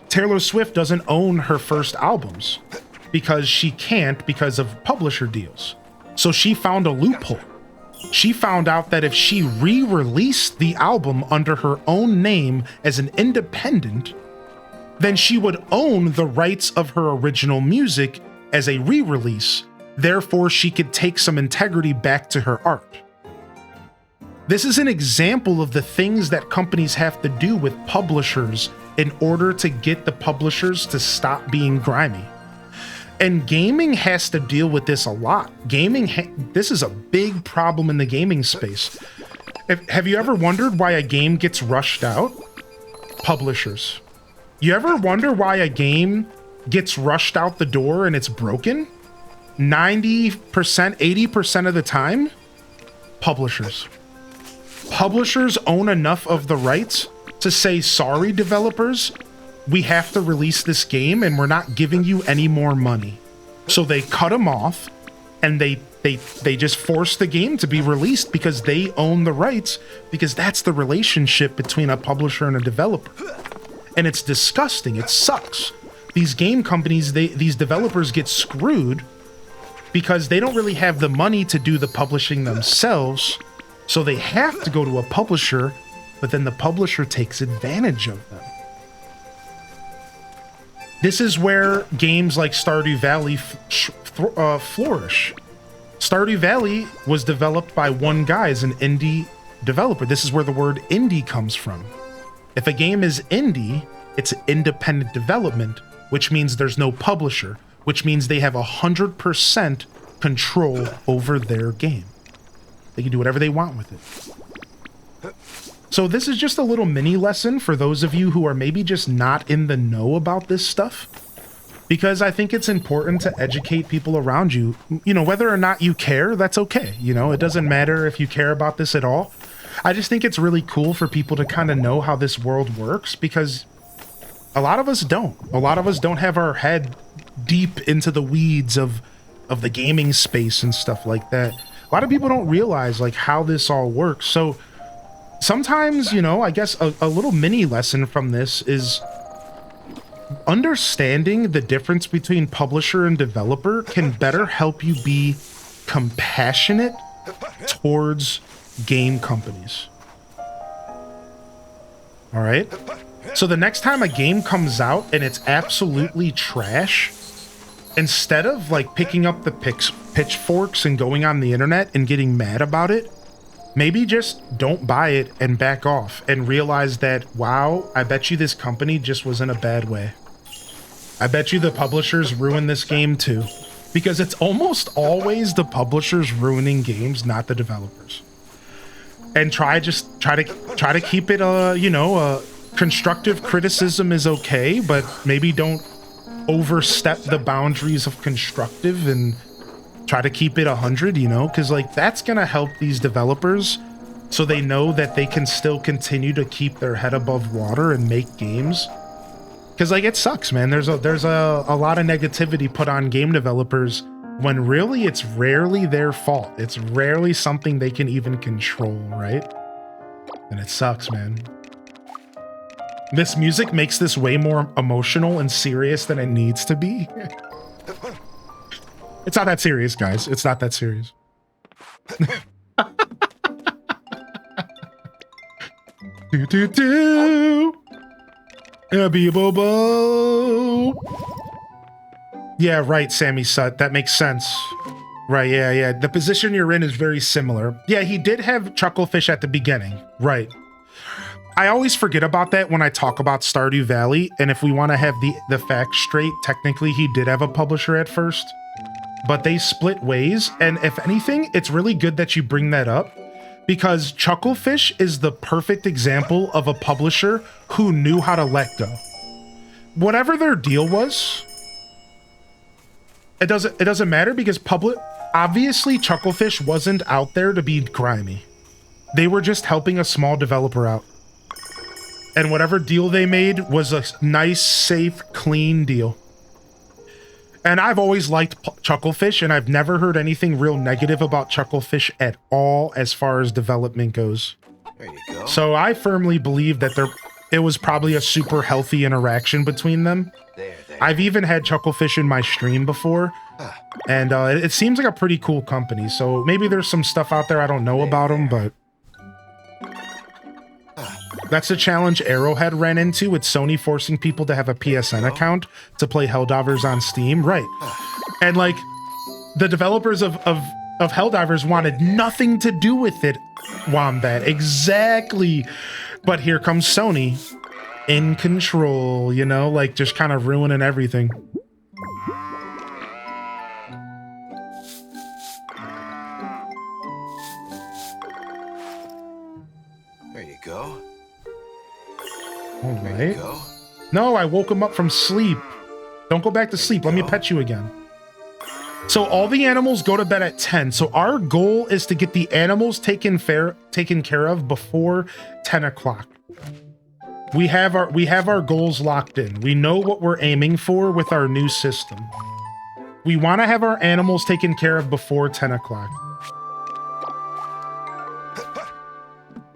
Taylor Swift doesn't own her first albums because she can't because of publisher deals. So she found a loophole. She found out that if she re-released the album under her own name as an independent, then she would own the rights of her original music as a re-release. Therefore, she could take some integrity back to her art. This is an example of the things that companies have to do with publishers in order to get the publishers to stop being grimy. And gaming has to deal with this a lot. This is a big problem in the gaming space. Have you ever wondered why a game gets rushed out? Publishers. You ever wonder why a game gets rushed out the door and it's broken? 90%, 80% of the time, publishers. Publishers own enough of the rights to say, sorry, developers, we have to release this game and we're not giving you any more money. So they cut them off and they just force the game to be released because they own the rights, because that's the relationship between a publisher and a developer. And it's disgusting. It sucks. These game companies, these developers get screwed because they don't really have the money to do the publishing themselves. So they have to go to a publisher, but then the publisher takes advantage of them. This is where games like Stardew Valley flourish. Stardew Valley was developed by one guy as an indie developer. This is where the word indie comes from. If a game is indie, it's independent development, which means there's no publisher, which means they have 100% control over their game. They can do whatever they want with it. So this is just a little mini lesson for those of you who are maybe just not in the know about this stuff. because I think it's important to educate people around you. You know, whether or not you care, that's okay. You know, it doesn't matter if you care about this at all. I just think it's really cool for people to kind of know how this world works, because a lot of us don't. A lot of us don't have our head deep into the weeds of the gaming space and stuff like that. A lot of people don't realize like how this all works. So sometimes, you know, I guess a little mini lesson from this is understanding the difference between publisher and developer can better help you be compassionate towards game companies. All right? So the next time a game comes out and it's absolutely trash, instead of like picking up the pitchforks and going on the internet and getting mad about it, maybe just don't buy it and back off and realize that, wow, I bet you this company just was in a bad way. I bet you the publishers ruined this game too, because it's almost always the publishers ruining games, not the developers. And try to keep it you know, constructive criticism is okay, but maybe don't overstep the boundaries of constructive and try to keep it 100, you know, because like that's gonna help these developers so they know that they can still continue to keep their head above water and make games. Because like it sucks, man. There's a lot of negativity put on game developers when really it's rarely their fault. It's rarely something they can even control, right? And it sucks, man. This music makes this way more emotional and serious than it needs to be. It's not that serious, guys. It's not that serious. Do do do. Yeah, right, Sammy Sut. That makes sense. Right, yeah. The position you're in is very similar. Yeah, he did have Chucklefish at the beginning. Right. I always forget about that when I talk about Stardew Valley, and if we want to have the facts straight, technically he did have a publisher at first, but they split ways, and if anything, it's really good that you bring that up, because Chucklefish is the perfect example of a publisher who knew how to let go. Whatever their deal was, it doesn't matter, because obviously Chucklefish wasn't out there to be grimy. They were just helping a small developer out. And whatever deal they made was a nice, safe, clean deal. And I've always liked Chucklefish, and I've never heard anything real negative about Chucklefish at all as far as development goes. There you go. So I firmly believe that it was probably a super healthy interaction between them. There. I've even had Chucklefish in my stream before, and it seems like a pretty cool company. So maybe there's some stuff out there I don't know about them, but that's the challenge Arrowhead ran into with Sony forcing people to have a PSN account to play Helldivers on Steam. Right. And like the developers of Helldivers wanted nothing to do with it, Wombat. Exactly. But here comes Sony in control, you know, like just kind of ruining everything. There you go. All right. No, I woke him up from sleep. Don't go back to sleep. Let me pet you again. So all the animals go to bed at 10. So our goal is to get the animals taken care of before 10 o'clock. We have our goals locked in. We know what we're aiming for with our new system. We want to have our animals taken care of before 10 o'clock.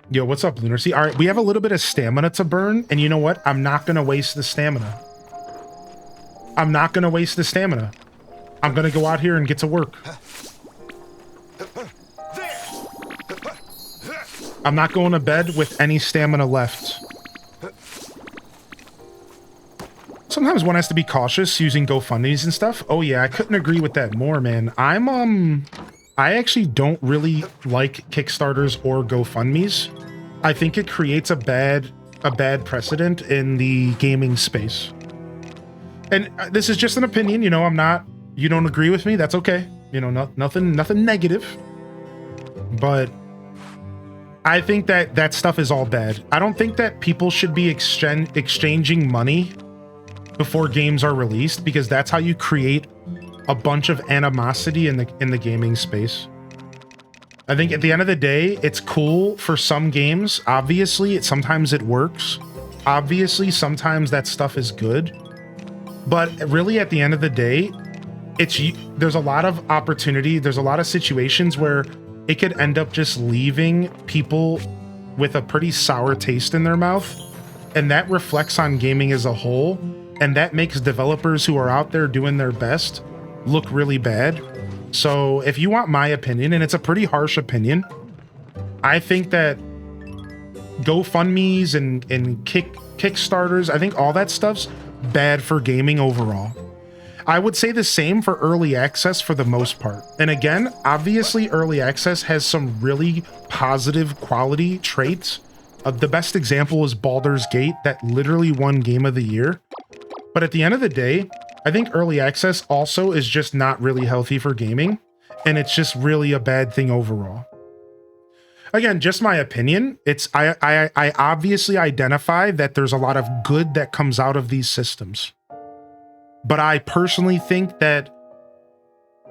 Yo, what's up, Lunar? See, all right, we have a little bit of stamina to burn, and you know what? I'm not going to waste the stamina. I'm not going to waste the stamina. I'm going to go out here and get to work. I'm not going to bed with any stamina left. Sometimes one has to be cautious using GoFundMes and stuff. Oh yeah, I couldn't agree with that more, man. I actually don't really like Kickstarters or GoFundMes. I think it creates a bad precedent in the gaming space. And this is just an opinion, you know, you don't agree with me, that's okay. You know, nothing negative. But I think that stuff is all bad. I don't think that people should be exchanging money before games are released, because that's how you create a bunch of animosity in the gaming space. I think at the end of the day, it's cool for some games. Obviously, sometimes it works. Obviously, sometimes that stuff is good. But really, at the end of the day, there's a lot of opportunity. There's a lot of situations where it could end up just leaving people with a pretty sour taste in their mouth. And that reflects on gaming as a whole. And that makes developers who are out there doing their best look really bad. So if you want my opinion, and it's a pretty harsh opinion, I think that GoFundMes and Kickstarters, I think all that stuff's bad for gaming overall. I would say the same for early access for the most part. And again, obviously early access has some really positive quality traits. The best example is Baldur's Gate, that literally won Game of the Year. But at the end of the day, I think early access also is just not really healthy for gaming, and it's just really a bad thing overall. Again, just my opinion. I obviously identify that there's a lot of good that comes out of these systems. But I personally think that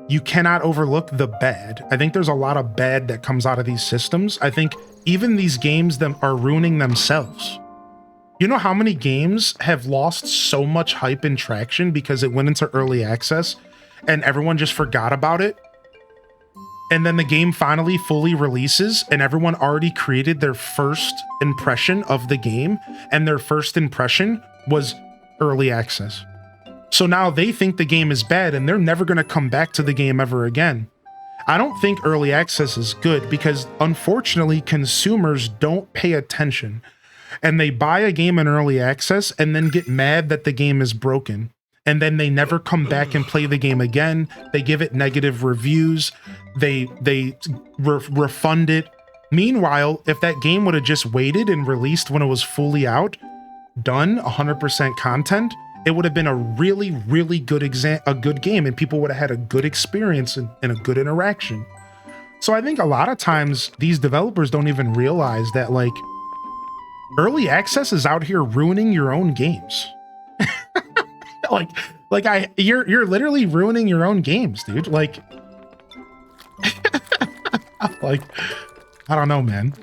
you cannot overlook the bad. I think there's a lot of bad that comes out of these systems. I think even these games are ruining themselves. You know how many games have lost so much hype and traction because it went into early access and everyone just forgot about it? And then the game finally fully releases and everyone already created their first impression of the game, and their first impression was early access. So now they think the game is bad and they're never going to come back to the game ever again. I don't think early access is good because unfortunately consumers don't pay attention. And they buy a game in early access and then get mad that the game is broken. And then they never come back and play the game again. They give it negative reviews. They refund it. Meanwhile, if that game would have just waited and released when it was fully out, done 100% content, it would have been a really, really good good game, and people would have had a good experience and a good interaction. So I think a lot of times these developers don't even realize that, like, early access is out here ruining your own games. You're literally ruining your own games, dude. Like, like, I don't know, man.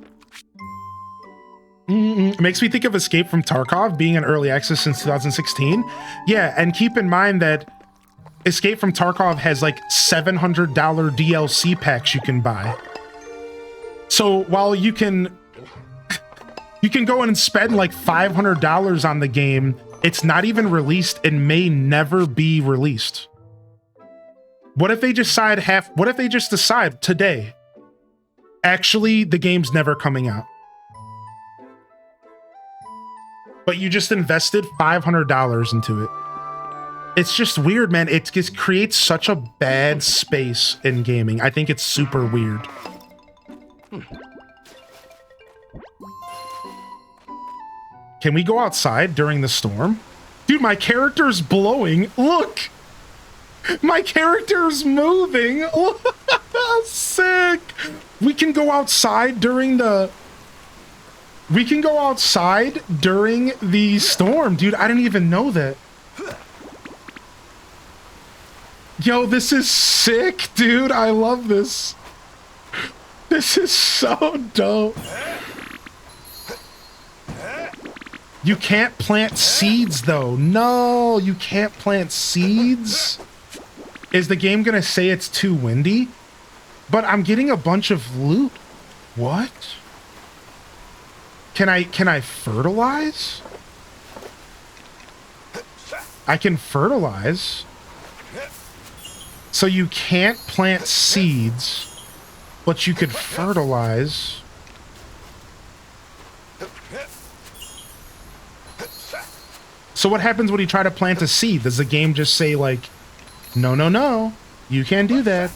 It makes me think of Escape from Tarkov being in early access since 2016. Yeah, and keep in mind that Escape from Tarkov has like $700 DLC packs you can buy. So while you can go in and spend like $500 on the game, it's not even released and may never be released. What if they just decide today, actually the game's never coming out? But you just invested $500 into it. It's just weird, man. It just creates such a bad space in gaming. I think it's super weird. Can we go outside during the storm? Dude, my character's blowing. Look! My character's moving. Sick! We can go outside during the... We can go outside during the storm, dude. I didn't even know that. Yo, this is sick, dude. I love this. This is so dope. You can't plant seeds, though. No, you can't plant seeds. Is the game gonna say it's too windy? But I'm getting a bunch of loot. What? Can I fertilize? I can fertilize. So you can't plant seeds, but you could fertilize. So what happens when you try to plant a seed? Does the game just say like, no, no, no, you can't do that?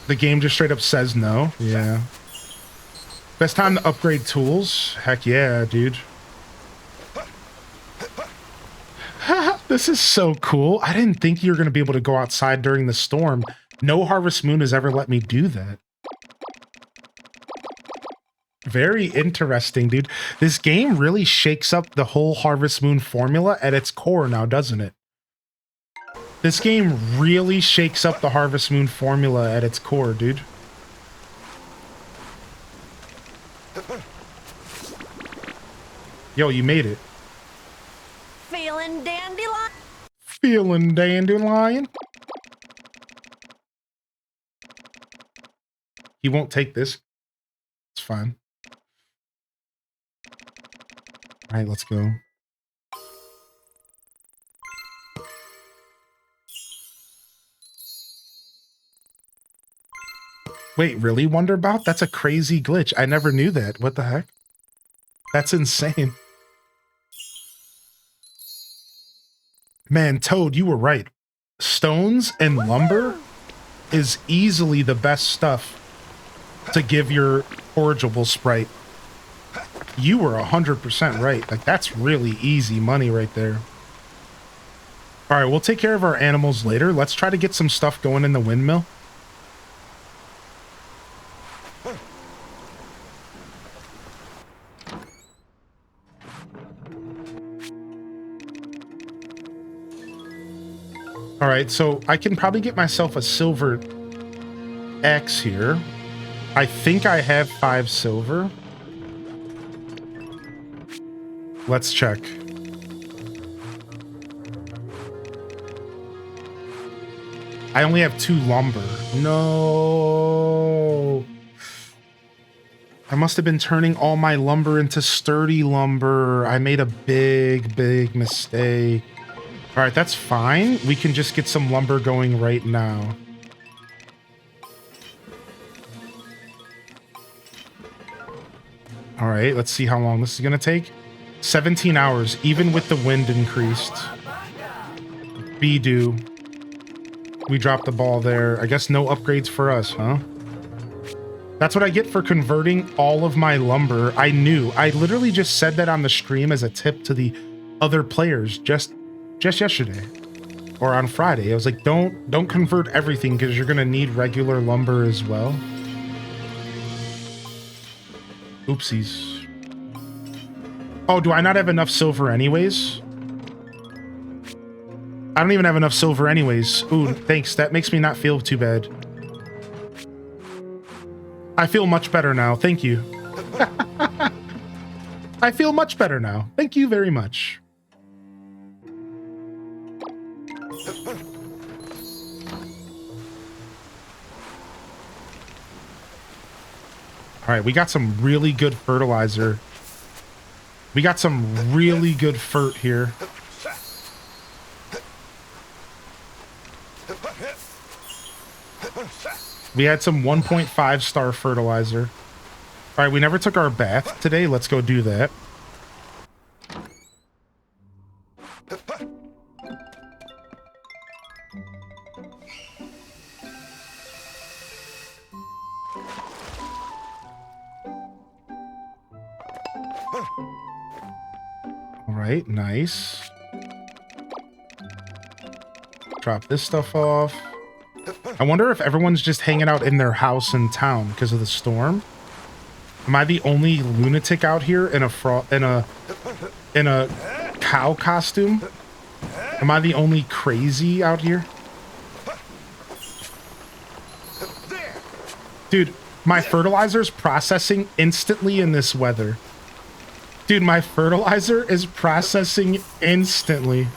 The game just straight up says no. Yeah. Best time to upgrade tools? Heck yeah, dude. This is so cool. I didn't think you were going to be able to go outside during the storm. No Harvest Moon has ever let me do that. Very interesting, dude. This game really shakes up the whole Harvest Moon formula at its core now, doesn't it? This game really shakes up the Harvest Moon formula at its core, dude. Yo, you made it. Feeling dandelion? Feeling dandelion? He won't take this. It's fine. All right, let's go. Wait, really, Wonderbout? That's a crazy glitch. I never knew that. What the heck? That's insane. Man, Toad, you were right. Stones and lumber is easily the best stuff to give your forageable sprite. You were 100% right. Like, that's really easy money right there. All right, we'll take care of our animals later. Let's try to get some stuff going in the windmill. All right, so I can probably get myself a silver X here. I think I have 5 silver. Let's check. I only have 2 lumber. No. I must have been turning all my lumber into sturdy lumber. I made a big, big mistake. All right, that's fine. We can just get some lumber going right now. All right, let's see how long this is going to take. 17 hours, even with the wind increased. Be-do. We dropped the ball there. I guess no upgrades for us, huh? That's what I get for converting all of my lumber. I knew. I literally just said that on the stream as a tip to the other players just yesterday or on Friday. I was like, don't convert everything because you're gonna need regular lumber as well. Oopsies. Oh, do I not have enough silver anyways? I don't even have enough silver anyways. Ooh, thanks. That makes me not feel too bad. I feel much better now. Thank you. I feel much better now. Thank you very much. All right, we got some really good fertilizer. We got some really good fert here. We had some 1.5 star fertilizer. All right, we never took our bath today. Let's go do that. All right, nice. Drop this stuff off. I wonder if everyone's just hanging out in their house in town because of the storm. Am I the only lunatic out here in a cow costume? Am I the only crazy out here? Dude, my fertilizer's processing instantly in this weather. Dude, my fertilizer is processing instantly.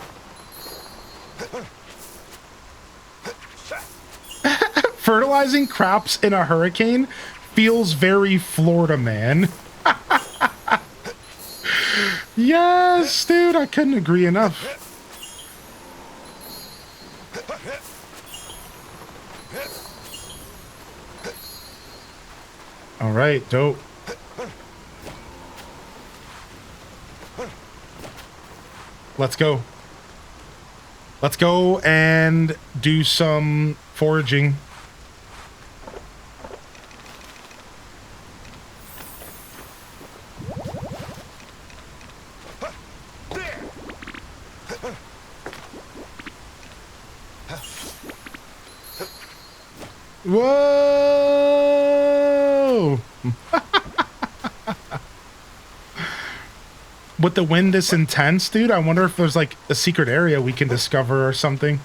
Fertilizing crops in a hurricane feels very Florida, man. Yes, dude, I couldn't agree enough. All right, dope. Let's go. Let's go and do some foraging. Whoa! with the wind this intense, dude, I wonder if there's like a secret area we can discover or something.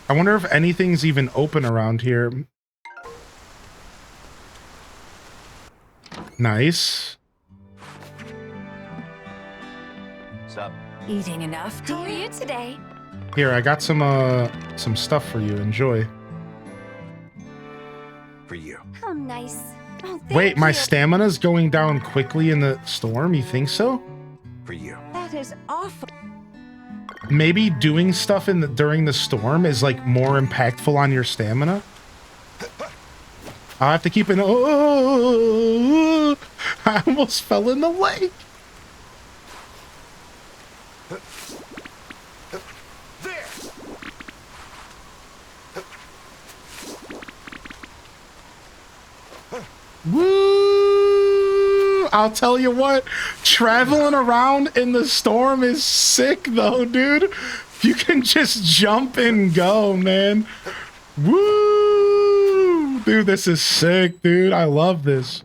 I wonder if anything's even open around here. Nice. Sup? Eating enough, dear? How are you today? Here, I got some stuff for you. Enjoy. For you. How nice. Oh, Wait, my you. stamina's going down quickly in the storm? You think so? For you. That is awful. Maybe doing stuff during the storm is like more impactful on your stamina. I'll have to keep an. Oh, I almost fell in the lake. Woo! I'll tell you what, traveling around in the storm is sick though, dude. You can just jump and go, man. Woo! Dude, this is sick, dude. I love this.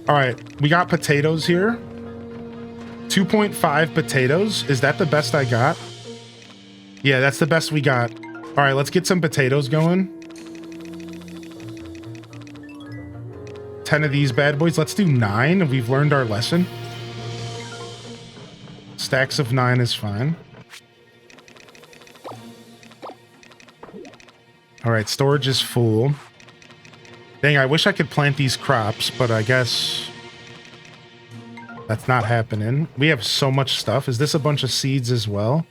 All right, we got potatoes here. 2.5 potatoes. Is that the best I got? Yeah, that's the best we got. All right, let's get some potatoes going. 10 of these bad boys. Let's do 9. We've learned our lesson. Stacks of 9 is fine. All right, storage is full. Dang, I wish I could plant these crops, but I guess that's not happening. We have so much stuff. Is this a bunch of seeds as well?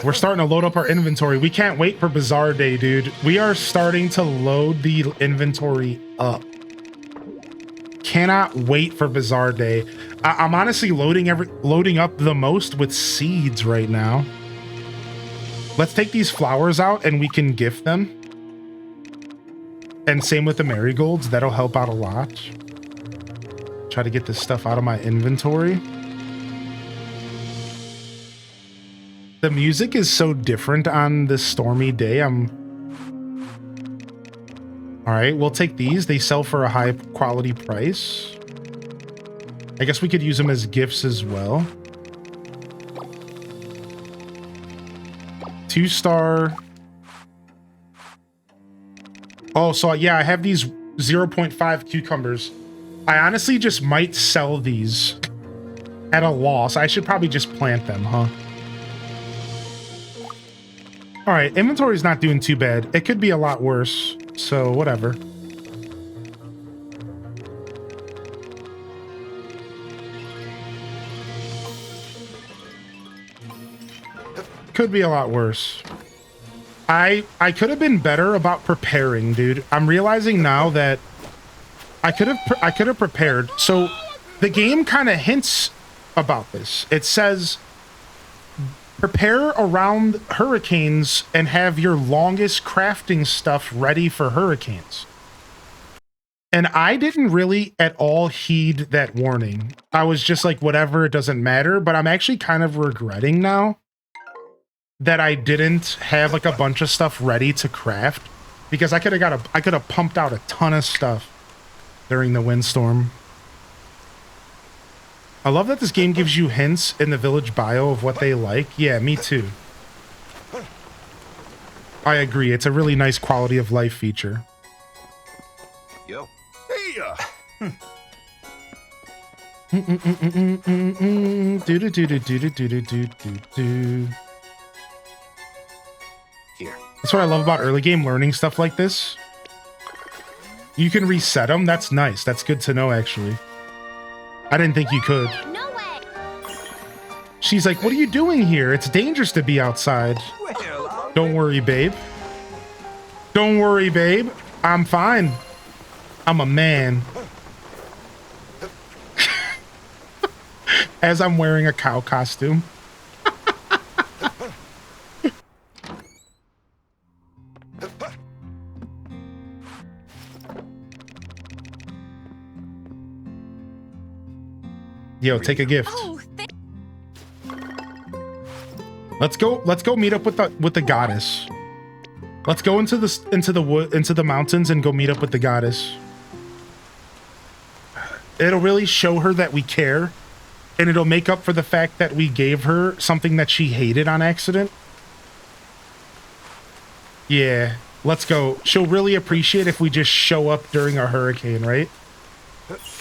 We're starting to load up our inventory. We can't wait for Bazaar Day, dude. We are starting to load the inventory up. Cannot wait for Bazaar Day. I'm honestly loading up the most with seeds right now. Let's take these flowers out and we can gift them. And same with the marigolds. That'll help out a lot. Try to get this stuff out of my inventory. The music is so different on this stormy day. All right, we'll take these. They sell for a high quality price. I guess we could use them as gifts as well. 2-star. Oh, so yeah, I have these 0.5 cucumbers. I honestly just might sell these at a loss. I should probably just plant them, huh? All right, inventory's not doing too bad. It could be a lot worse, so whatever. Could be a lot worse. I could have been better about preparing, dude. I'm realizing now that I could have prepared. So the game kind of hints about this. It says prepare around hurricanes and have your longest crafting stuff ready for hurricanes. And I didn't really at all heed that warning. I was just like, whatever, it doesn't matter. But I'm actually kind of regretting now that I didn't have like a bunch of stuff ready to craft, because I could have pumped out a ton of stuff during the windstorm. I love that this game gives you hints in the village bio of what they like. Yeah, me too. I agree. It's a really nice quality of life feature. Yo. Hey, Here. That's what I love about early game learning stuff like this. You can reset them. That's nice. That's good to know, actually. I didn't think you could. No way. She's like, what are you doing here? It's dangerous to be outside. Don't worry, babe. Don't worry, babe. I'm fine. I'm a man. As I'm wearing a cow costume. Yo, take a gift. Oh, Let's go meet up with the goddess. Let's go into the mountains and go meet up with the goddess. It'll really show her that we care, and it'll make up for the fact that we gave her something that she hated on accident. Yeah, let's go. She'll really appreciate if we just show up during a hurricane, right?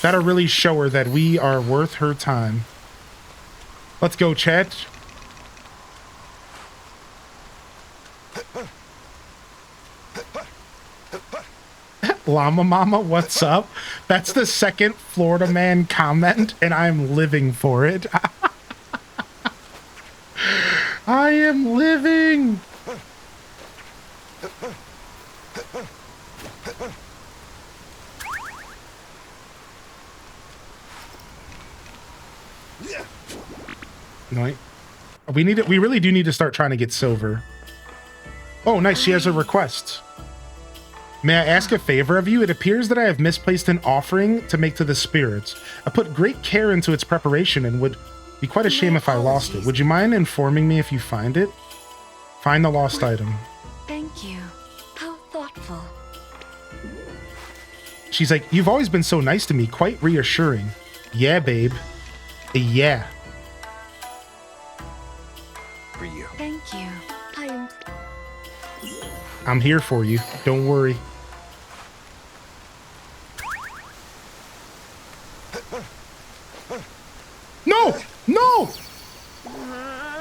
That'll really show her that we are worth her time. Let's go, chat. Llama Mama, what's up? That's the second Florida man comment, and I'm living for it. I am living. No, we really do need to start trying to get silver. Oh, nice. She has a request. May I ask a favor of you? It appears that I have misplaced an offering to make to the spirits. I put great care into its preparation and would be quite a shame if I lost it. Would you mind informing me if you find it? Find the lost item. Thank you. How thoughtful. She's like, you've always been so nice to me, quite reassuring. Yeah, babe. Yeah. For you. Thank you. I'm here for you. Don't worry. No! No!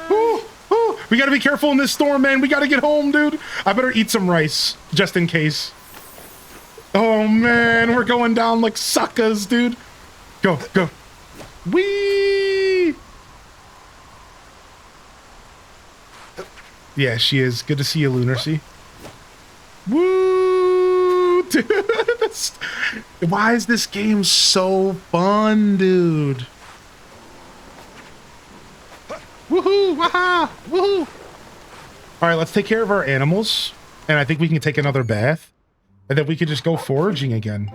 Ooh, ooh. We gotta be careful in this storm, man. We gotta get home, dude. I better eat some rice, just in case. Oh, man. We're going down like suckers, dude. Go, go. Whee! Yeah, she is. Good to see you, Lunacy. Woo! Dude, why is this game so fun, dude? Woohoo! Waha! Woohoo! All right, let's take care of our animals, and I think we can take another bath, and then we can just go foraging again.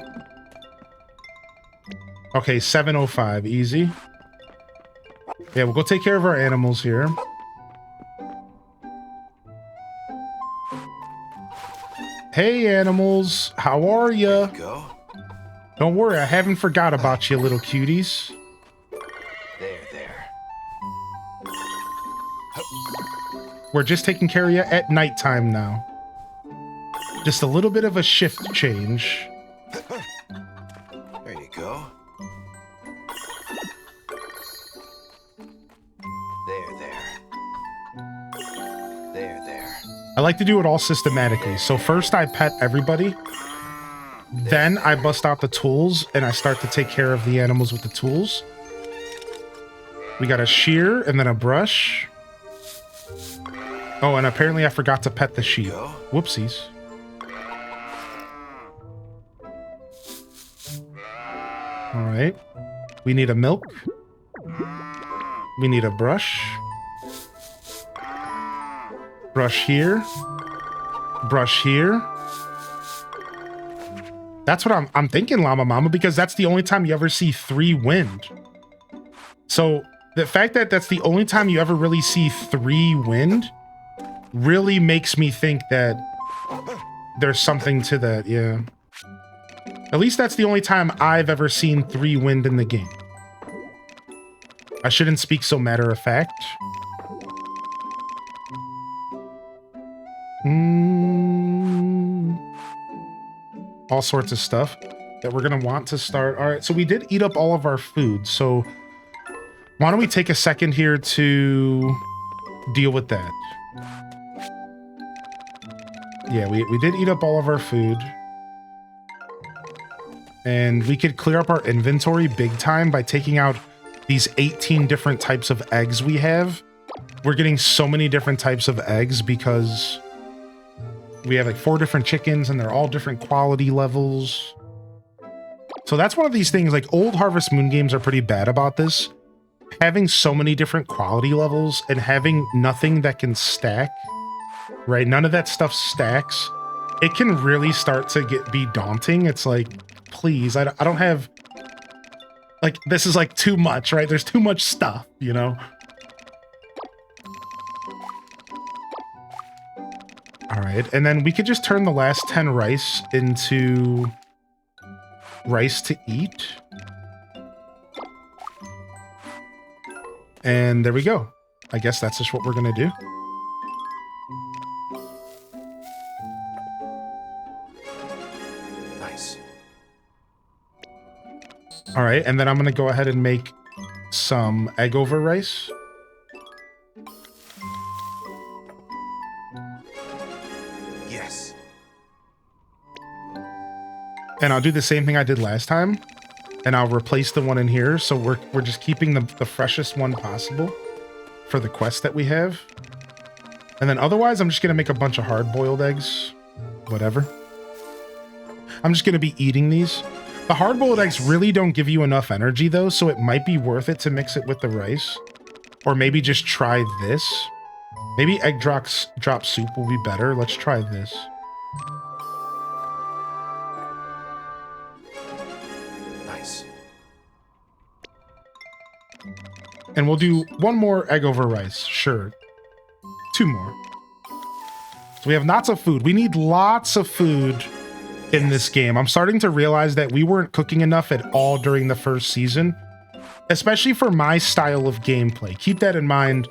Okay, 7:05, easy. Yeah, we'll go take care of our animals here. Hey, animals, how are ya? Go. Don't worry, I haven't forgot about you, little cuties. There. We're just taking care of you at nighttime now. Just a little bit of a shift change. There you go. There. I like to do it all systematically. So first I pet everybody. Then I bust out the tools and I start to take care of the animals with the tools. We got a shear and then a brush. Oh, and apparently I forgot to pet the sheep. Whoopsies. All right. We need a milk. We need a brush. Brush here. Brush here. That's what I'm thinking, Llama Mama, because that's the only time you ever see 3 wind. So the fact that that's the only time you ever really see 3 wind really makes me think that there's something to that, yeah. At least that's the only time I've ever seen 3 wind in the game. I shouldn't speak so matter of fact. All sorts of stuff that we're gonna want to start. All right, so we did eat up all of our food, so why don't we take a second here to deal with that? Yeah, we did eat up all of our food. And we could clear up our inventory big time by taking out these 18 different types of eggs we have. We're getting so many different types of eggs because we have like 4 different chickens and they're all different quality levels. So that's one of these things, like old Harvest Moon games are pretty bad about this. Having so many different quality levels and having nothing that can stack, right? None of that stuff stacks. It can really start to be daunting. It's like, please, I don't have, like, this is like too much, right? There's too much stuff, you know? All right, and then we could just turn the last 10 rice into rice to eat. And there we go. I guess that's just what we're gonna do. Nice. All right, and then I'm gonna go ahead and make some egg over rice. Yes. And I'll do the same thing I did last time, and I'll replace the one in here. So we're just keeping the freshest one possible for the quest that we have. And then otherwise, I'm just gonna make a bunch of hard-boiled eggs. Whatever. I'm just gonna be eating these. The hard-boiled eggs really don't give you enough energy though, so it might be worth it to mix it with the rice. Or maybe just try this. Maybe egg drop soup will be better. Let's try this. Nice. And we'll do one more egg over rice. Sure. 2 more. So we have lots of food. We need lots of food in this game. I'm starting to realize that we weren't cooking enough at all during the first season, especially for my style of gameplay. Keep that in mind,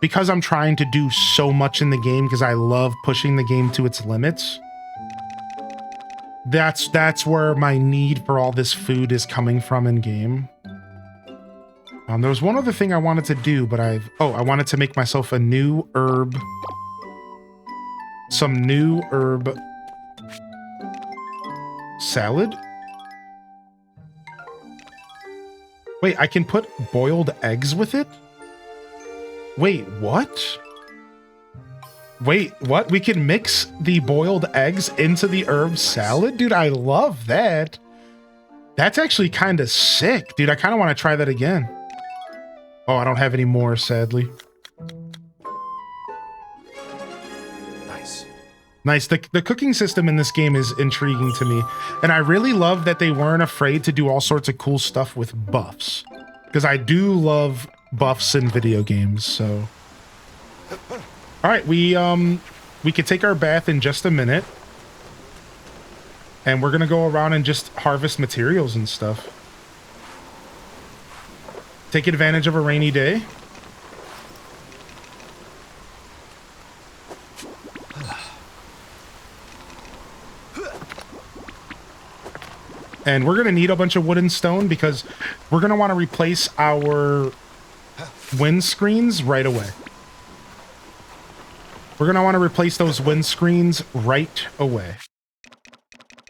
because I'm trying to do so much in the game, because I love pushing the game to its limits. That's where my need for all this food is coming from in game. There was one other thing I wanted to do, but I wanted to make myself a new herb. Some new herb salad. Wait, I can put boiled eggs with it? Wait, what? Wait, what? We can mix the boiled eggs into the herb salad? Dude, I love that. That's actually kind of sick. Dude, I kind of want to try that again. Oh, I don't have any more, sadly. Nice. The cooking system in this game is intriguing to me. And I really love that they weren't afraid to do all sorts of cool stuff with buffs. Because I do love buffs in video games, so. All right, we can take our bath in just a minute. And we're gonna go around and just harvest materials and stuff. Take advantage of a rainy day. And we're going to need a bunch of wood and stone because we're going to want to replace our windscreens right away. We're going to want to replace those windscreens right away.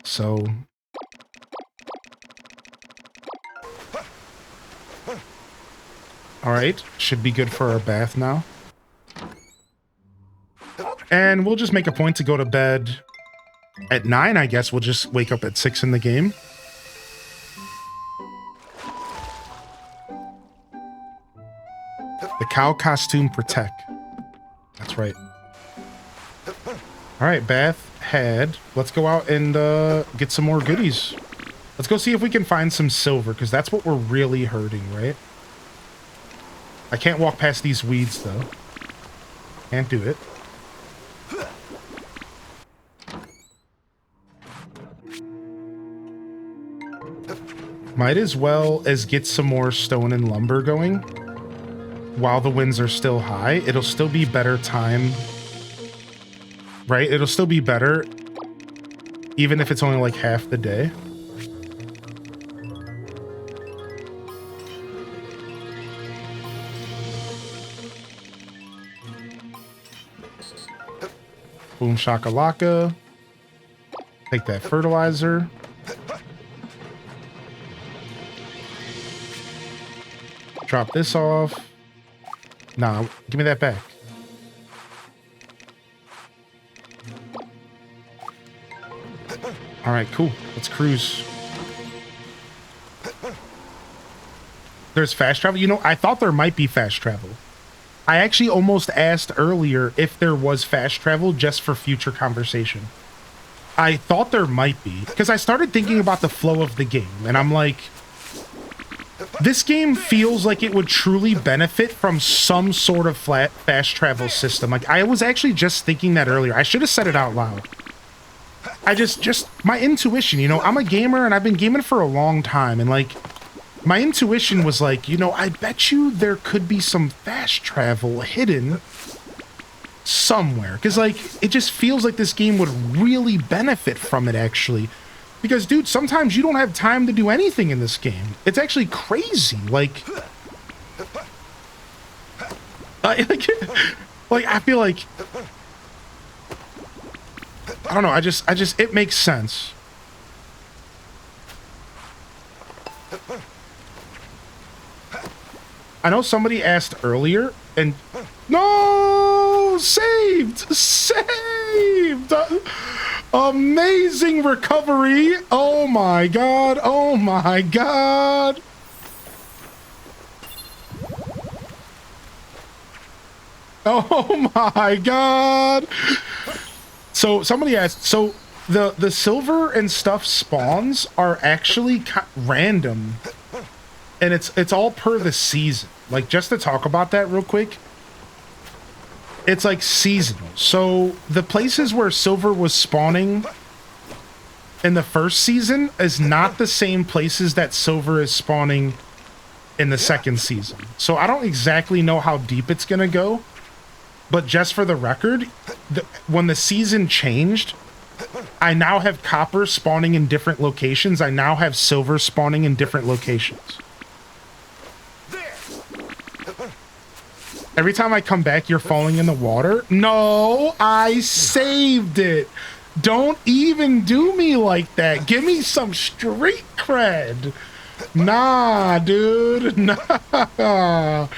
So... Alright, should be good for our bath now. And we'll just make a point to go to bed at 9, I guess. We'll just wake up at 6 in the game. The cow costume protect. That's right. All right, bath had. Let's go out and get some more goodies. Let's go see if we can find some silver, because that's what we're really hurting, right? I can't walk past these weeds, though. Can't do it. Might as well as get some more stone and lumber going while the winds are still high. It'll still be better time, right? It'll still be better even if it's only like half the day. Boom shakalaka. Take that fertilizer. Drop this off. Nah, give me that back. All right, cool. Let's cruise. There's fast travel. You know, I thought there might be fast travel. I actually almost asked earlier if there was fast travel just for future conversation. I thought there might be, because I started thinking about the flow of the game, and I'm like, This game feels like it would truly benefit from some sort of fast travel system. Like, I was actually just thinking that earlier. I should have said it out loud. I just my intuition, you know, I'm a gamer and I've been gaming for a long time, and like my intuition was like, you know, I bet you there could be some fast travel hidden somewhere, because like it just feels like this game would really benefit from it, actually. Because dude, sometimes you don't have time to do anything in this game. It's actually crazy. Like I feel like, I don't know, I just it makes sense. I know somebody asked earlier, and no, saved. Amazing recovery. Oh my god. Oh my god. Oh my god. So somebody asked, so the silver and stuff spawns are actually random, and it's all per the season. Like, just to talk about that real quick, it's like seasonal. So the places where silver was spawning in the first season is not the same places that silver is spawning in the second season. So I don't exactly know how deep it's gonna go, but just for the record, when the season changed, I now have copper spawning in different locations. I now have silver spawning in different locations. Every time I come back, you're falling in the water. No, I saved it. Don't even do me like that. Give me some street cred. Nah, dude. Nah.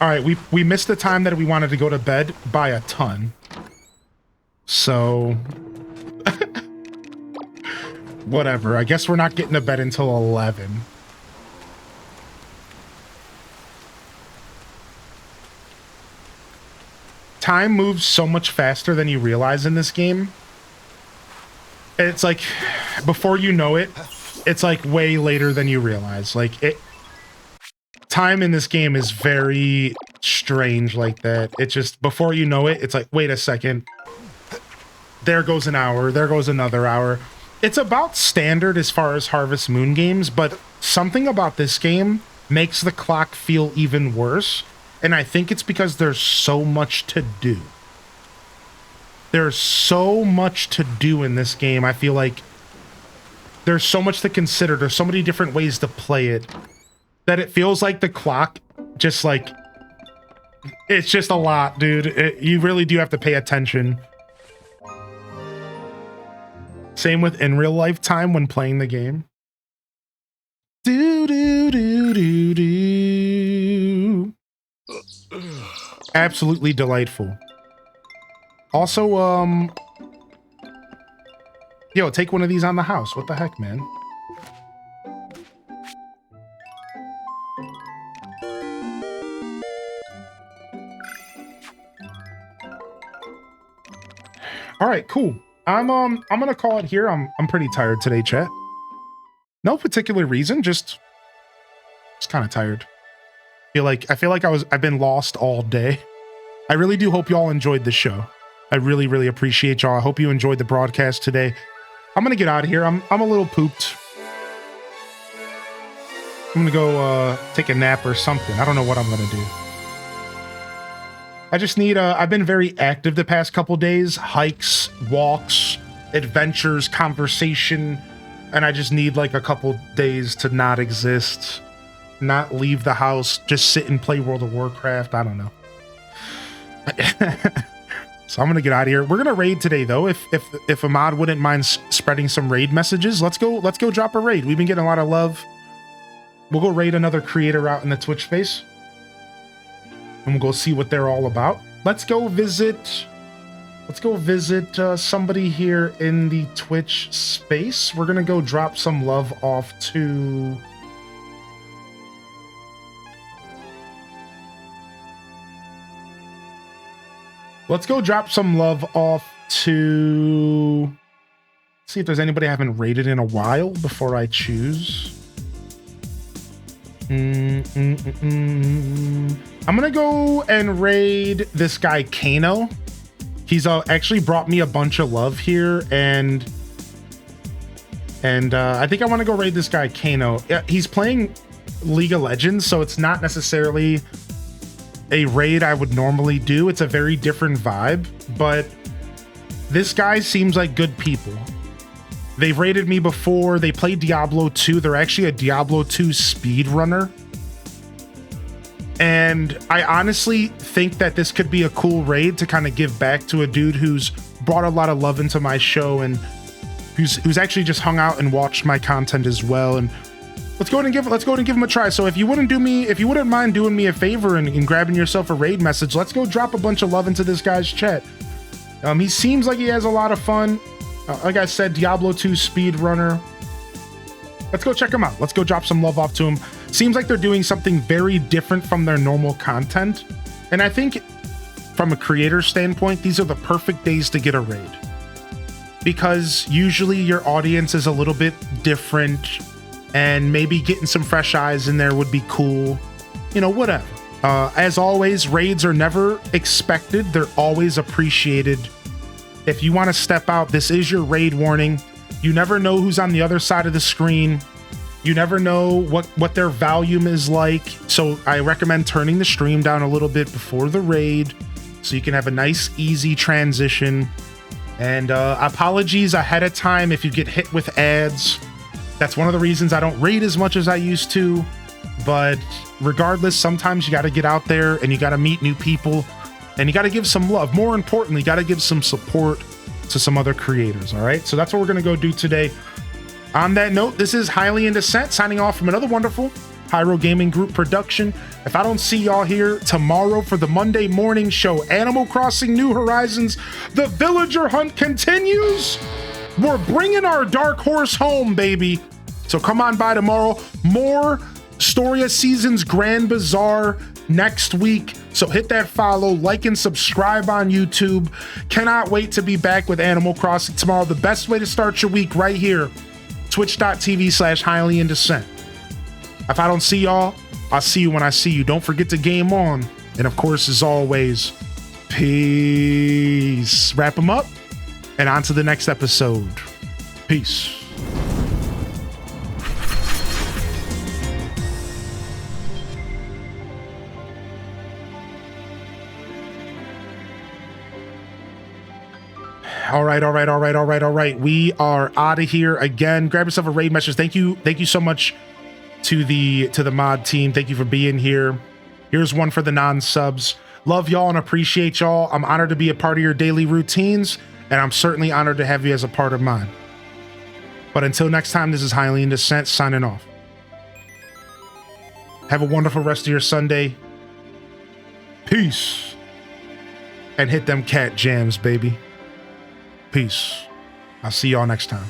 All right, we missed the time that we wanted to go to bed by a ton. So whatever. I guess we're not getting to bed until 11. Time moves so much faster than you realize in this game. It's like, before you know it, it's like way later than you realize. Like, time in this game is very strange like that. It just, before you know it, it's like, wait a second. There goes an hour. There goes another hour. It's about standard as far as Harvest Moon games, but something about this game makes the clock feel even worse. And I think it's because there's so much to do. There's so much to do in this game. I feel like there's so much to consider. There's so many different ways to play it that it feels like the clock just like, it's just a lot, dude. You really do have to pay attention. Same with in real life time when playing the game. Do do do do do. Absolutely delightful. Also, yo, take one of these on the house. What the heck, man? All right, cool. I'm gonna call it here. I'm pretty tired today, chat. No particular reason, just kind of tired. I feel like I've been lost all day. I really do hope y'all enjoyed the show. I really, really appreciate y'all. I hope you enjoyed the broadcast today. I'm gonna get out of here. I'm a little pooped. I'm gonna go take a nap or something. I don't know what I'm gonna do. I just need I've been very active the past couple days. Hikes, walks, adventures, conversation, and I just need like a couple days to not exist, not leave the house, just sit and play World of Warcraft. I don't know. So I'm gonna get out of here. We're gonna raid today though. If Ahmad wouldn't mind spreading some raid messages, let's go drop a raid. We've been getting a lot of love. We'll go raid another creator out in the Twitch space, and we'll go see what they're all about. Let's go visit somebody here in the Twitch space. We're gonna go drop some love off to See if there's anybody I haven't raided in a while before I choose. I'm gonna go and raid this guy Kano. He's actually brought me a bunch of love here, and I think I want to go raid this guy Kano. He's playing League of Legends, so it's not necessarily a raid I would normally do. It's a very different vibe, but this guy seems like good people. They've raided me before. They played Diablo 2. They're actually a Diablo 2 speedrunner. And I honestly think that this could be a cool raid to kind of give back to a dude who's brought a lot of love into my show and who's actually just hung out and watched my content as well. And let's go ahead and give him a try. So if you wouldn't mind doing me a favor and grabbing yourself a raid message, let's go drop a bunch of love into this guy's chat. He seems like he has a lot of fun. Like I said, Diablo 2 speedrunner. Let's go check him out. Let's go drop some love off to him. Seems like they're doing something very different from their normal content. And I think from a creator standpoint, these are the perfect days to get a raid. Because usually your audience is a little bit different, and maybe getting some fresh eyes in there would be cool. You know, whatever. As always, raids are never expected. They're always appreciated. If you want to step out, this is your raid warning. You never know who's on the other side of the screen. You never know what their volume is like. So I recommend turning the stream down a little bit before the raid so you can have a nice, easy transition. And apologies ahead of time if you get hit with ads. That's one of the reasons I don't raid as much as I used to. But regardless, sometimes you got to get out there and you got to meet new people. And you got to give some love. More importantly, you got to give some support to some other creators, all right? So that's what we're going to go do today. On that note, this is Highly in Descent signing off from another wonderful Hyro Gaming Group production. If I don't see y'all here tomorrow for the Monday morning show, Animal Crossing New Horizons, the Villager Hunt continues. We're bringing our dark horse home, baby. So come on by tomorrow. More Storia Seasons Grand Bazaar next week. So hit that follow, like, and subscribe on YouTube. Cannot wait to be back with Animal Crossing tomorrow. The best way to start your week right here, twitch.tv/Highly in Descent. If I don't see y'all, I'll see you when I see you. Don't forget to game on. And of course, as always, peace. Wrap them up and on to the next episode. Peace. All right. We are out of here again. Grab yourself a raid message. Thank you so much to the mod team. Thank you for being here. Here's one for the non-subs. Love y'all and appreciate y'all. I'm honored to be a part of your daily routines, and I'm certainly honored to have you as a part of mine. But until next time, this is Highly in Descent signing off. Have a wonderful rest of your Sunday. Peace. And hit them cat jams, baby. Peace. I'll see y'all next time.